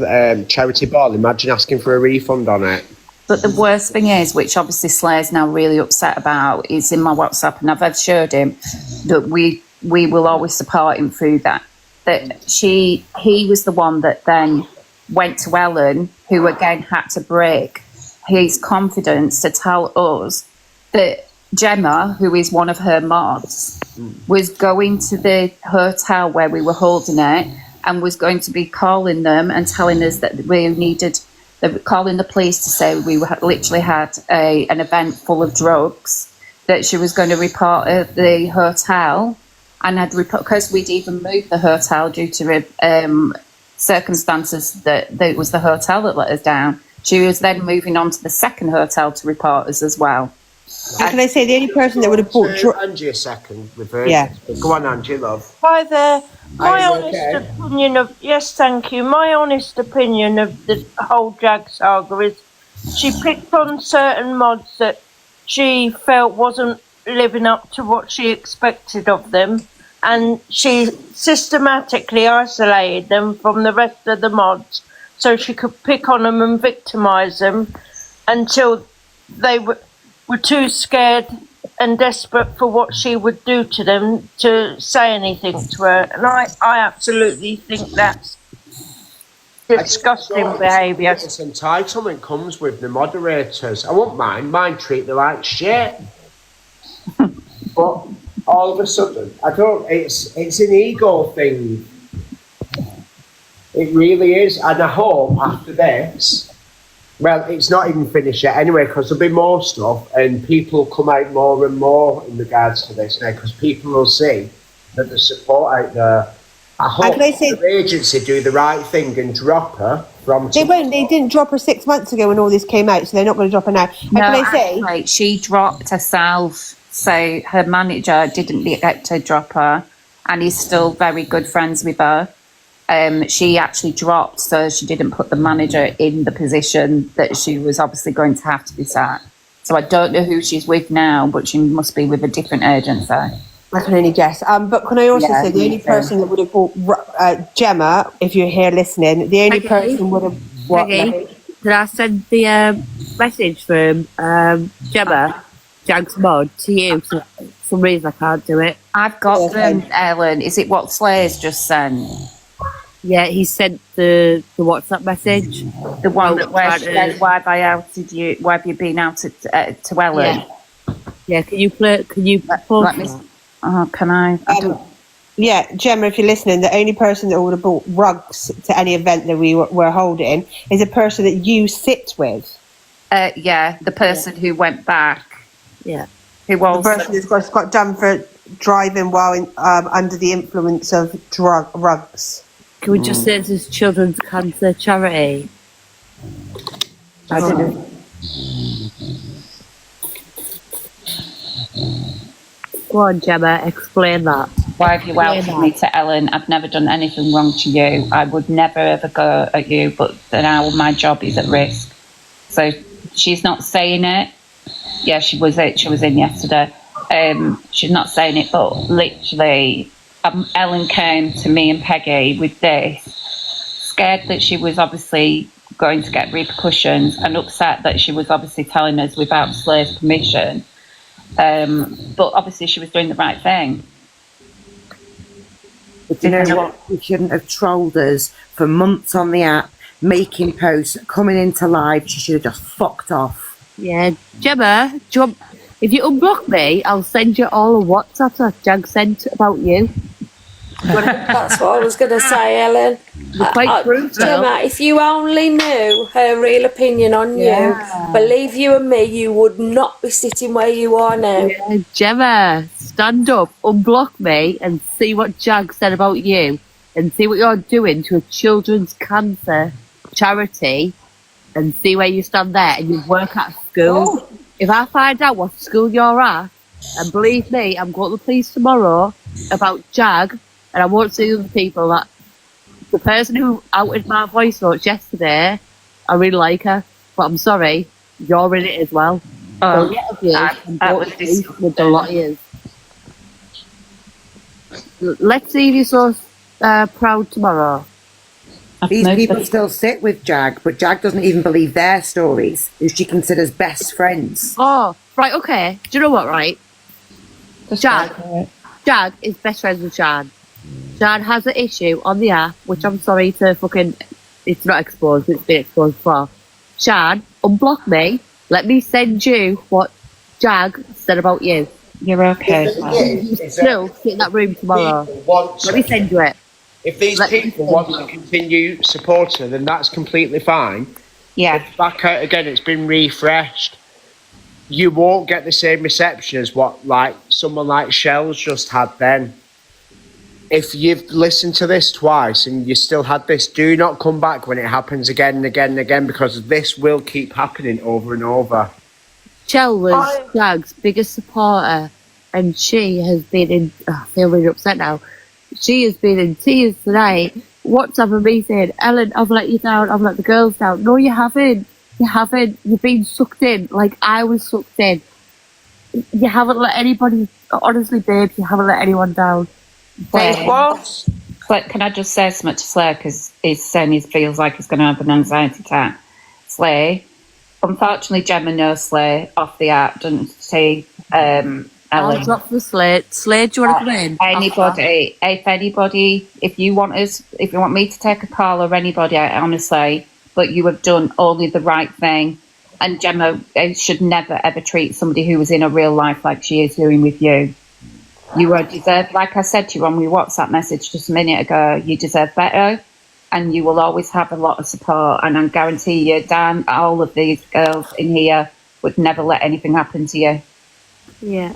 charity ball. Imagine asking for a refund on it. But the worst thing is, which obviously Slair's now really upset about, is in my WhatsApp, and I've assured him that we will always support him through that. That he was the one that then went to Ellen, who again had to break his confidence to tell us that Gemma, who is one of her mods, was going to the hotel where we were holding it and was going to be calling them and telling us that we needed, calling the police to say we literally had an event full of drugs, that she was going to report at the hotel, and had because we'd even moved the hotel due to circumstances that it was the hotel that let us down. She was then moving on to the second hotel to report us as well. And can I say the only person that would have bought Angie a second with her. Yeah. Go on, Angie, love. Hi there. My Are you honest okay? opinion of yes, thank you. My honest opinion of the whole Jag saga is she picked on certain mods that she felt wasn't living up to what she expected of them, and she systematically isolated them from the rest of the mods so she could pick on them and victimise them until they were too scared and desperate for what she would do to them to say anything to her. And I absolutely think that's disgusting behaviour. This entitlement comes with the moderators. I won't mind. Mine treat me like shit. But all of a sudden, I don't. It's an ego thing. It really is, and I hope after this. Well, it's not even finished yet anyway, because there'll be more stuff, and people will come out more and more in regards to this now, because people will see that there's support out there. I hope the agency do the right thing and drop her from... They won't. They didn't drop her 6 months ago when all this came out, so they're not going to drop her now. And No, can I say... actually, she dropped herself, so her manager didn't get to drop her, and he's still very good friends with her. She actually dropped, so she didn't put the manager in the position that she was obviously going to have to be sat. So I don't know who she's with now, but she must be with a different agency. I can only guess. But can I also say the only person that would have bought Gemma, if you're here listening, the only person would have... What? Did I send the message from Gemma, Jag's mod, to you? For some reason I can't do it. I've got them, Ellen. Is it what Slair's just sent? Yeah, he sent the WhatsApp message. The one where she said, why have I outed you? Why have you been outed to Ellen? Yeah, can you pause that? Oh, can I? Yeah, Gemma, if you're listening, the only person that would have bought rugs to any event that we were holding is a person that you sit with. Yeah, the person who went back. Yeah. The person who's got done for driving while under the influence of rugs. Can we just say this is children's cancer charity? I don't know. Go on, Gemma, explain that. Why have you outed me to Ellen? I've never done anything wrong to you. I would never ever go at you, but now my job is at risk. So she's not saying it. Yeah, she was in yesterday. She's not saying it, but literally, Ellen came to me and Peggy with this, scared that she was obviously going to get repercussions and upset that she was obviously telling us without Slair's permission. But obviously she was doing the right thing. But you know what? We shouldn't have trolled us for months on the app, making posts, coming into live. She should have just fucked off. Yeah, Gemma, if you unblock me, I'll send you all a WhatsApp that Jag sent about you. That's what I was going to say, Ellen. Quite brutal. Gemma, if you only knew her real opinion on you, believe you and me, you would not be sitting where you are now. Yeah, Gemma, stand up, unblock me, and see what Jag said about you, and see what you're doing to a children's cancer charity, and see where you stand there, and you work at school. Oh. If I find out what school you're at, and believe me, I'm going to the police tomorrow about Jag, and I won't see other people that the person who outed my voice notes yesterday, I really like her, but I'm sorry, you're in it as well. Oh, with a lot of years. Let's see if you're so proud tomorrow. These people still sit with Jag, but Jag doesn't even believe their stories, who she considers best friends. Oh, right, okay. Do you know what, right? Jag is best friends with Jan. Jan has an issue on the app, which I'm sorry to fucking... It's not exposed, it's been exposed for. Jan, unblock me. Let me send you what Jag said about you. You're okay. Still sit in that room tomorrow. Let me send you it. If these people want to continue supporting her, then that's completely fine. Yeah. If back out again, it's been refreshed. You won't get the same reception as what like someone like Shell's just had then. If you've listened to this twice and you still had this, do not come back when it happens again and again and again, because this will keep happening over and over. Shell was Jag's biggest supporter, and she has been in... I feel really upset now. She has been in tears tonight. WhatsApp me saying, Ellen, I've let you down, I've let the girls down. No, you haven't. You haven't. You've been sucked in like I was sucked in. You haven't let anybody... Honestly, babe, you haven't let anyone down. What? But can I just say something to Slay, because he's saying he feels like he's going to have an anxiety attack. Slay, unfortunately, Gemma knows Slay off the app, doesn't she? Ellen. I'll drop the Slate. Slate, do you want to come in? Anybody, if you want me to take a call or anybody, honestly, but you have done only the right thing. And Gemma should never ever treat somebody who was in a real life like she is doing with you. You deserve, like I said to you on your WhatsApp message just a minute ago, you deserve better, and you will always have a lot of support. And I guarantee you, Dan, all of these girls in here would never let anything happen to you. Yeah.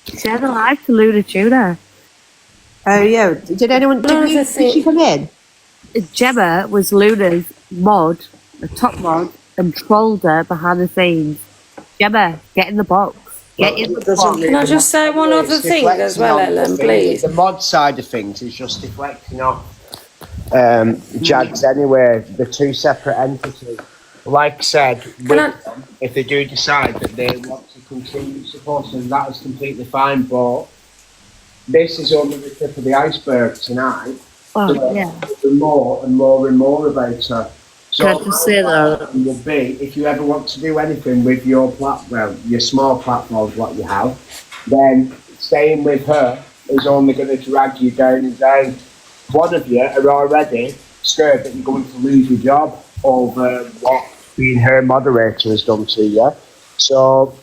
She had a life to Luna Tuna. Oh, yeah. Did anyone... Did she come in? Gemma was Luna's mod, the top mod, and trolled her behind the scenes. Gemma, get in the box. Get in the box. Can I just say one other thing as well, Ellen, please? The mod side of things is just deflecting off Jags anyway. They're two separate entities. Like I said, if they do decide that they want to continue supporting, that is completely fine, but this is only the tip of the iceberg tonight. More and more and more about her. So can I just say that? Will be, if you ever want to do anything with your your small platforms, what you have, then staying with her is only going to drag you down and down. One of you are already scared that you're going to lose your job over what being her moderator has done to you. So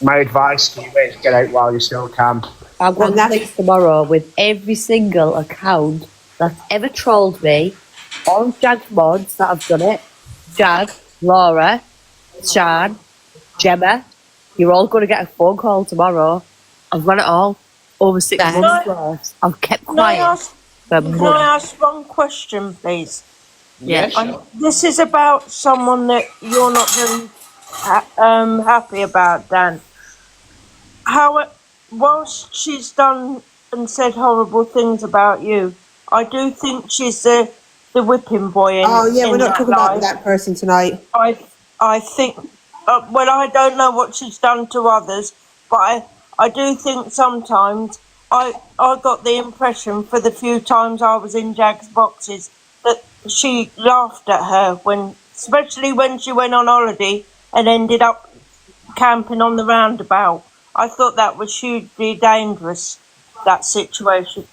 my advice to you is get out while you still can. I'm going to police tomorrow with every single account that's ever trolled me, all Jag mods that have done it. Jag, Laura, Shan, Gemma, you're all going to get a phone call tomorrow. I've run it all over 6 months worth. I've kept quiet. Can I ask one question, please? Yeah. Sure. This is about someone that you're not very happy about, Dan. Whilst she's done and said horrible things about you, I do think she's the whipping boy in we're not talking life. about that person tonight. I think, well, I don't know what she's done to others, but I do think sometimes I got the impression for the few times I was in Jag's boxes that she laughed at her especially when she went on holiday and ended up camping on the roundabout. I thought that was hugely dangerous, that situation.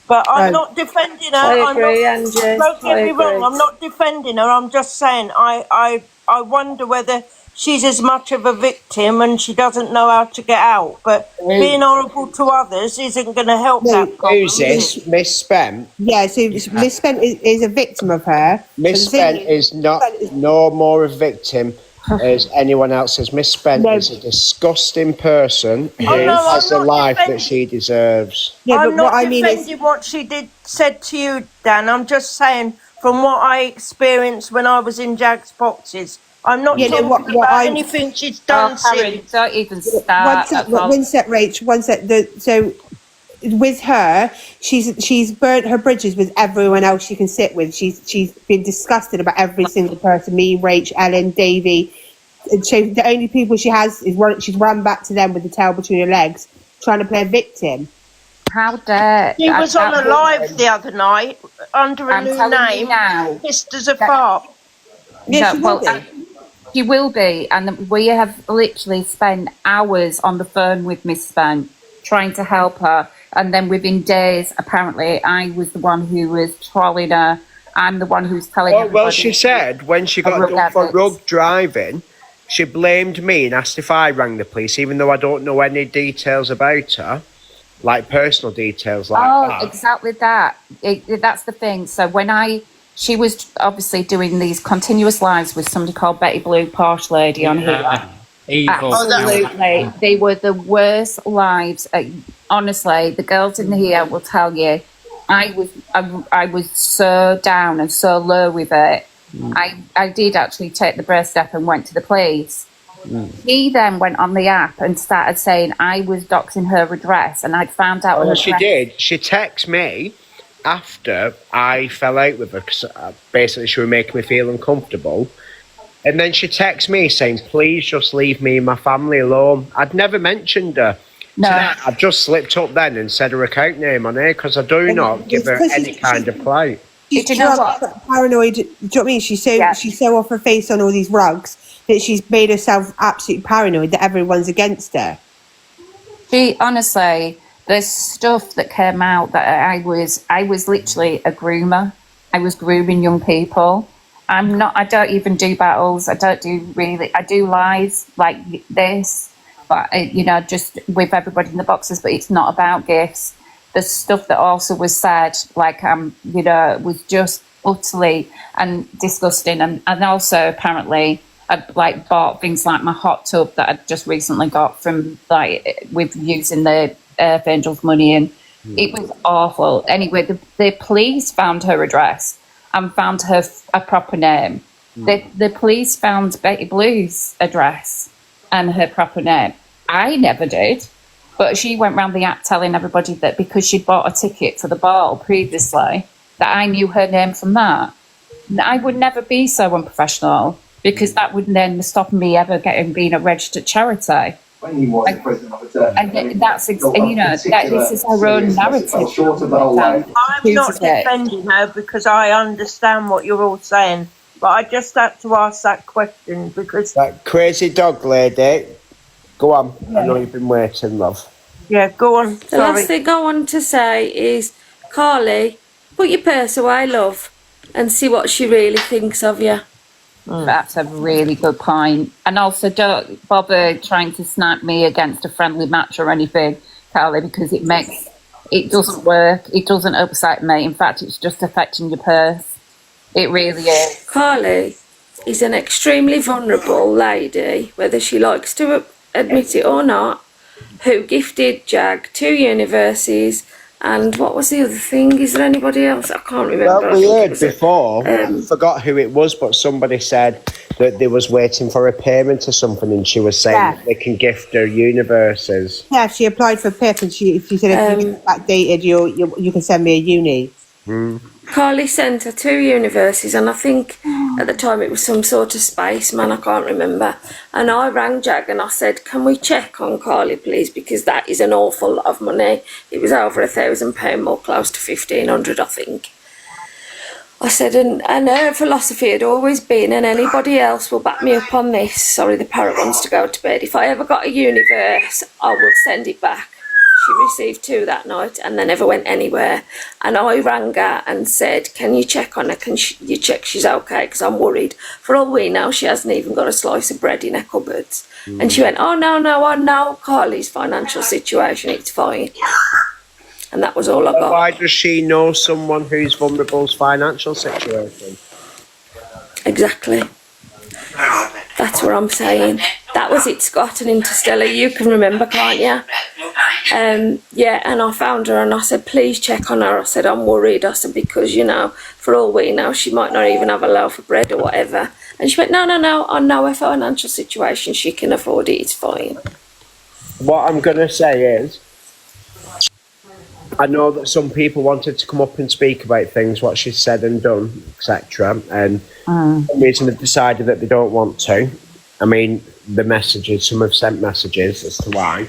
But I'm not defending her. I agree, Angie. Don't get me wrong, I'm not defending her. I'm just saying I wonder whether she's as much of a victim and she doesn't know how to get out. But being horrible to others isn't going to help that problem. Who's this? Miss Spence? Yeah, so Miss Spence is a victim of her. Miss Spence is no more a victim as anyone else is. Miss Spence is a disgusting person who has the life that she deserves. Yeah, I'm not defending what she said to you, Dan. I'm just saying from what I experienced when I was in Jag's boxes. I'm not talking about anything she's done since. Don't even start. One sec, Rach. One sec. So with her, she's burnt her bridges with everyone else she can sit with. She's been disgusted about every single person. Me, Rach, Ellen, Davey. So the only people she has is she's run back to them with the tail between her legs, trying to play a victim. How dare... She was on a live the other night under a I'm new telling you name. now. Pissed as a fart. Yeah, she will be. She will be, and we have literally spent hours on the phone with Miss Span trying to help her, and then within days, apparently, I was the one who was trolling her. I'm the one who's telling everybody. Well, she said when she got done for drug driving, she blamed me and asked if I rang the police, even though I don't know any details about her, like personal details like that. Oh, exactly that. That's the thing. So she was obviously doing these continuous lives with somebody called Betty Blue, Posh Lady on here. Evil. Absolutely. They were the worst lives. Honestly, the girls in here will tell you, I was so down and so low with it. I did actually take the first step and went to the police. He then went on the app and started saying I was doxing her address, and I'd found out. Well, she did. She texted me after I fell out with her because basically she was making me feel uncomfortable. And then she texted me saying, please just leave me and my family alone. I'd never mentioned her. No. I've just slipped up then and said her account name on here because I do not give her any kind of clout. She's paranoid. Do you know what I mean? She's so off her face on all these rugs that she's made herself absolutely paranoid that everyone's against her. She honestly, there's stuff that came out that I was literally a groomer. I was grooming young people. I don't even do battles. I do lies like this, but just with everybody in the boxes, but it's not about gifts. The stuff that also was said, like, was just utterly and disgusting. And also apparently I'd like bought things like my hot tub that I'd just recently got from with using the Earth Angels money, and it was awful. Anyway, the police found her address and found a proper name. The police found Betty Blue's address and her proper name. I never did, but she went round the app telling everybody that because she'd bought a ticket for the ball previously, that I knew her name from that. I would never be so unprofessional, because that would then stop me ever being a registered charity. When he was president of the and this is her own narrative. I'm not defending her because I understand what you're all saying, but I just had to ask that question because that crazy dog lady. Go on. I know you've been waiting, love. Yeah, go on. The last thing I want to say is, Carly, put your purse away, love, and see what she really thinks of you. That's a really good point. And also, don't bother trying to snap me against a friendly match or anything, Carly, because it doesn't work. It doesn't upset me. In fact, it's just affecting your purse. It really is. Carly is an extremely vulnerable lady, whether she likes to admit it or not, who gifted JAG 2 universities. And what was the other thing? Is there anybody else? I can't remember. Well, we heard before, forgot who it was, but somebody said that they was waiting for a payment or something, and she was saying that they can gift her universities. Yeah, she applied for PIP, and she said if you get backdated, you can send me a uni. Carly sent her 2 universities, and I think at the time it was some sort of spaceman, I can't remember. And I rang JAG and I said, can we check on Carly, please? Because that is an awful lot of money. It was over £1,000 more, close to 1,500, I think. I said, and her philosophy had always been, and anybody else will back me up on this. Sorry, the parrot wants to go to bed. If I ever got a universe, I will send it back. She received 2 that night and they never went anywhere. And I rang her and said, can you check on her? Can you check she's okay? Because I'm worried. For all we know, she hasn't even got a slice of bread in her cupboards. And she went, oh, no, I know Carly's financial situation. It's fine. And that was all I got. Why does she know someone who's vulnerable's financial situation? Exactly. That's what I'm saying. That was it, Scott, and Interstellar. You can remember, can't you? Yeah, and I found her and I said, please check on her. I said, I'm worried. I said, because, for all we know, she might not even have a loaf of bread or whatever. And she went, no, I know her financial situation. She can afford it. It's fine. What I'm going to say is, I know that some people wanted to come up and speak about things, what she's said and done, etc. And for some reason they've decided that they don't want to. I mean, the messages, some have sent messages as to why.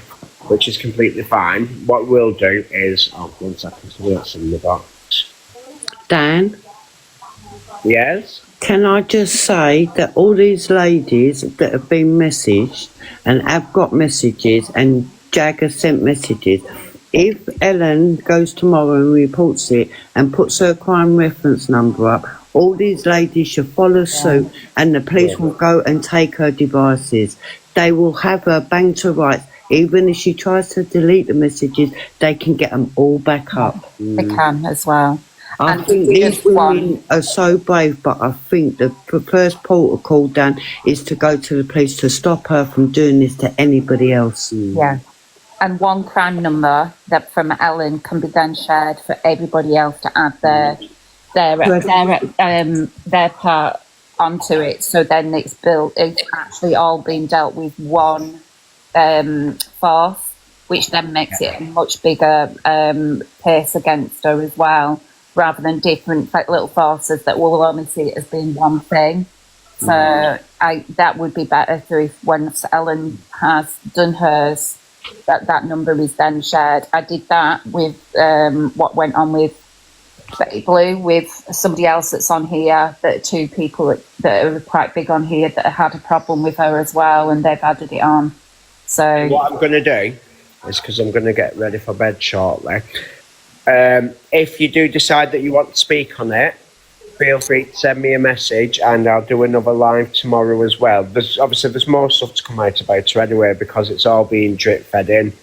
which is completely fine. What we'll do is, 1 second, so what's in the box? Dan, Yes? can I just say that all these ladies that have been messaged and have got messages and Jag has sent messages, if Ellen goes tomorrow and reports it and puts her crime reference number up, all these ladies should follow suit and the police will go and take her devices. They will have her bang to rights. Even if she tries to delete the messages, they can get them all back up. They can as well. I And think these women are so brave, but I think the first protocol, Dan, is to go to the police to stop her from doing this to anybody else. Yeah. And one crime number that from Ellen can be then shared for everybody else to add their part onto it. So then it's actually all being dealt with one force, which then makes it a much bigger case against her as well, rather than different little forces that will only see it as being one thing. So that would be better if once Ellen has done hers, that number is then shared. I did that with what went on with Betty Blue, with somebody else that's on here, that are two people that are quite big on here that had a problem with her as well, and they've added it on. So what I'm going to do is, because I'm going to get ready for bed shortly, if you do decide that you want to speak on it, feel free to send me a message and I'll do another live tomorrow as well. There's more stuff to come out about her anyway, because it's all being drip fed in.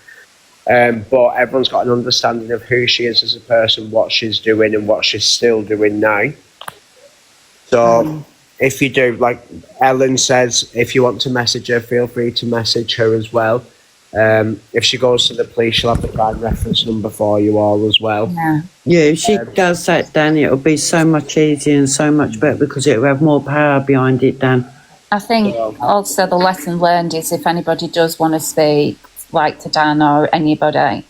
But everyone's got an understanding of who she is as a person, what she's doing and what she's still doing now. So if you do, like Ellen says, if you want to message her, feel free to message her as well. If she goes to the police, she'll have the crime reference number for you all as well. Yeah, if she does that, Dan, it'll be so much easier and so much better because it'll have more power behind it, Dan. I think also the lesson learned is if anybody does want to speak, like to Dan or anybody,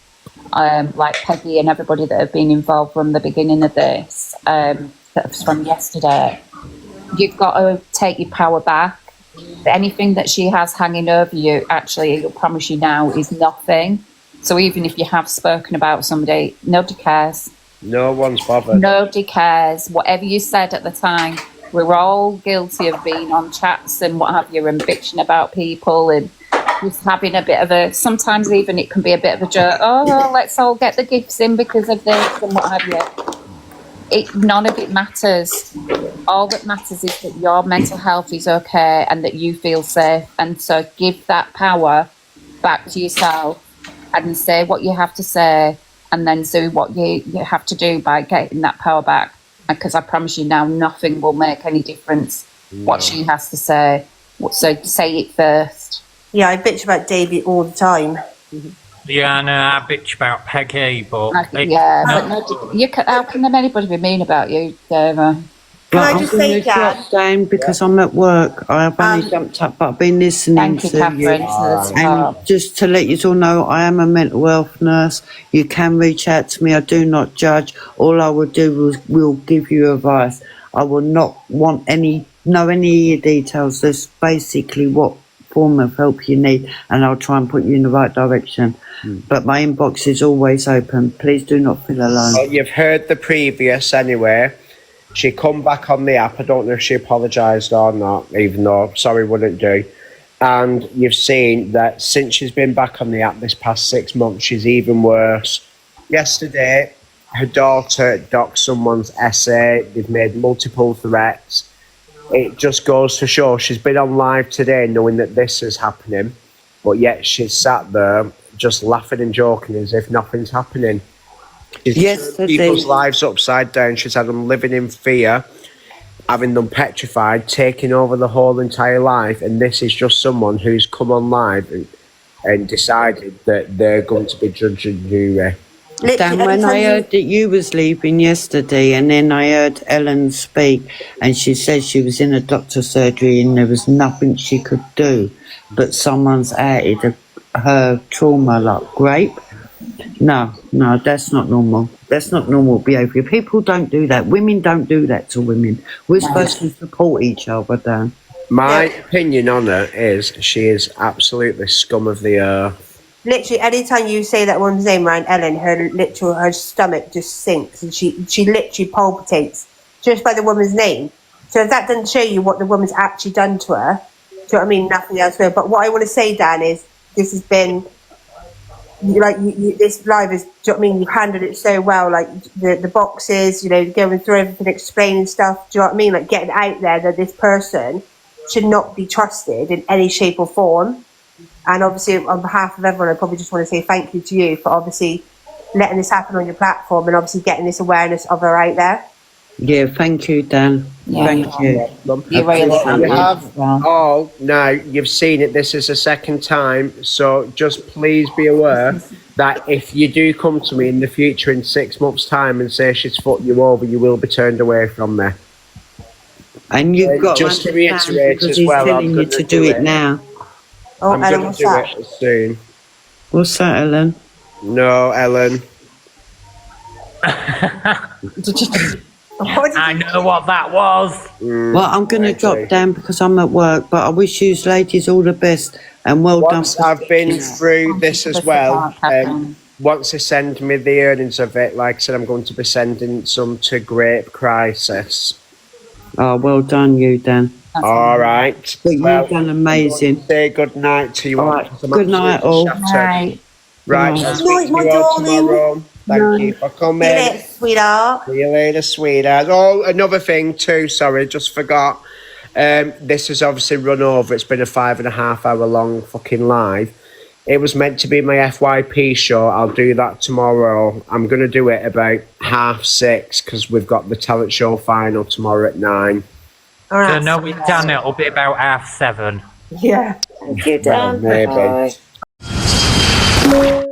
like Peggy and everybody that have been involved from the beginning of this, from yesterday, you've got to take your power back. Anything that she has hanging over you, actually, I promise you now, is nothing. So even if you have spoken about somebody, nobody cares. No one's bothered. Nobody cares. Whatever you said at the time, we're all guilty of being on chats and what have you, and bitching about people and just having a bit of a, sometimes even it can be a bit of a joke. Oh, let's all get the gifts in because of this and what have you. None of it matters. All that matters is that your mental health is okay and that you feel safe. And so give that power back to yourself and say what you have to say, and then do what you have to do by getting that power back. Because I promise you now, nothing will make any difference what she has to say. So say it first. Yeah, I bitch about David all the time. Yeah, no, I bitch about Peggy, but... How can anybody be mean about you, Dave? Can I just say, Dad? Down because I'm at work. I've only jumped up, but I've been listening to you. And just to let you all know, I am a mental health nurse. You can reach out to me. I do not judge. All I will do is will give you advice. I will not want know any details. That's basically what form of help you need, and I'll try and put you in the right direction. But my inbox is always open. Please do not feel alone. Well, you've heard the previous anyway. She come back on the app. I don't know if she apologised or not, even though sorry wouldn't do. And you've seen that since she's been back on the app this past 6 months, she's even worse. Yesterday, her daughter doxed someone's essay. They've made multiple threats. It just goes to show she's been on live today knowing that this is happening, but yet she's sat there just laughing and joking as if nothing's happening. She's turned people's lives upside down. She's had them living in fear, having them petrified, taking over the whole entire life, and this is just someone who's come on live and decided that they're going to be judge and jury. Dan, when I heard that you was leaving yesterday, and then I heard Ellen speak, and she said she was in a doctor's surgery and there was nothing she could do, but someone's added her trauma like grape. No, that's not normal. That's not normal behaviour. People don't do that. Women don't do that to women. We're supposed to support each other, Dan. My opinion on her is she is absolutely scum of the earth. literally, anytime you say that woman's name around Ellen, her stomach just sinks, and she literally palpitates just by the woman's name. So if that doesn't show you what the woman's actually done to her, do you know what I mean? Nothing else will. But what I want to say, Dan, is this has been like this live is. Do you know what I mean? You've handled it so well, like the boxes, you know, going through everything, explaining stuff. Do you know what I mean? Like getting out there that this person should not be trusted in any shape or form. And obviously, on behalf of everyone, I probably just want to say thank you to you for obviously letting this happen on your platform and obviously getting this awareness of her out there. Yeah, thank you, Dan. Thank you. You really have. all now you've seen it. This is the second time, so just please be aware that if you do come to me in the future in 6 months' time and say she's fucked you over, you will be turned away from me. And you've got just to reiterate because as he's well, telling you to do it now. Oh, I'm Ellen, going what's to do that? it soon. What's that, Ellen? No, Ellen. I know what that was. Well, I'm going to drop down because I'm at work, but I wish you ladies all the best and well done. Once I've been through this as well, once they send me the earnings of it, like I said, I'm going to be sending some to Grape Crisis. Oh, well done, you, Dan. All right. But you've done amazing. Say good night to you. All right. Good night, all. Right. I'll speak Night, to my you all darling. tomorrow. Thank you for coming. See you later, sweetheart. See you later, sweetheart. Oh, another thing too. Sorry, just forgot. This has obviously run over. It's been a 5.5 hour long fucking live. It was meant to be my FYP show. I'll do that tomorrow. I'm going to do it about 6:30 because we've got the talent show final tomorrow at 9. All right. So no, we've done it. It'll be about 7:30. Yeah. Thank you, Dan. Well, maybe. Bye.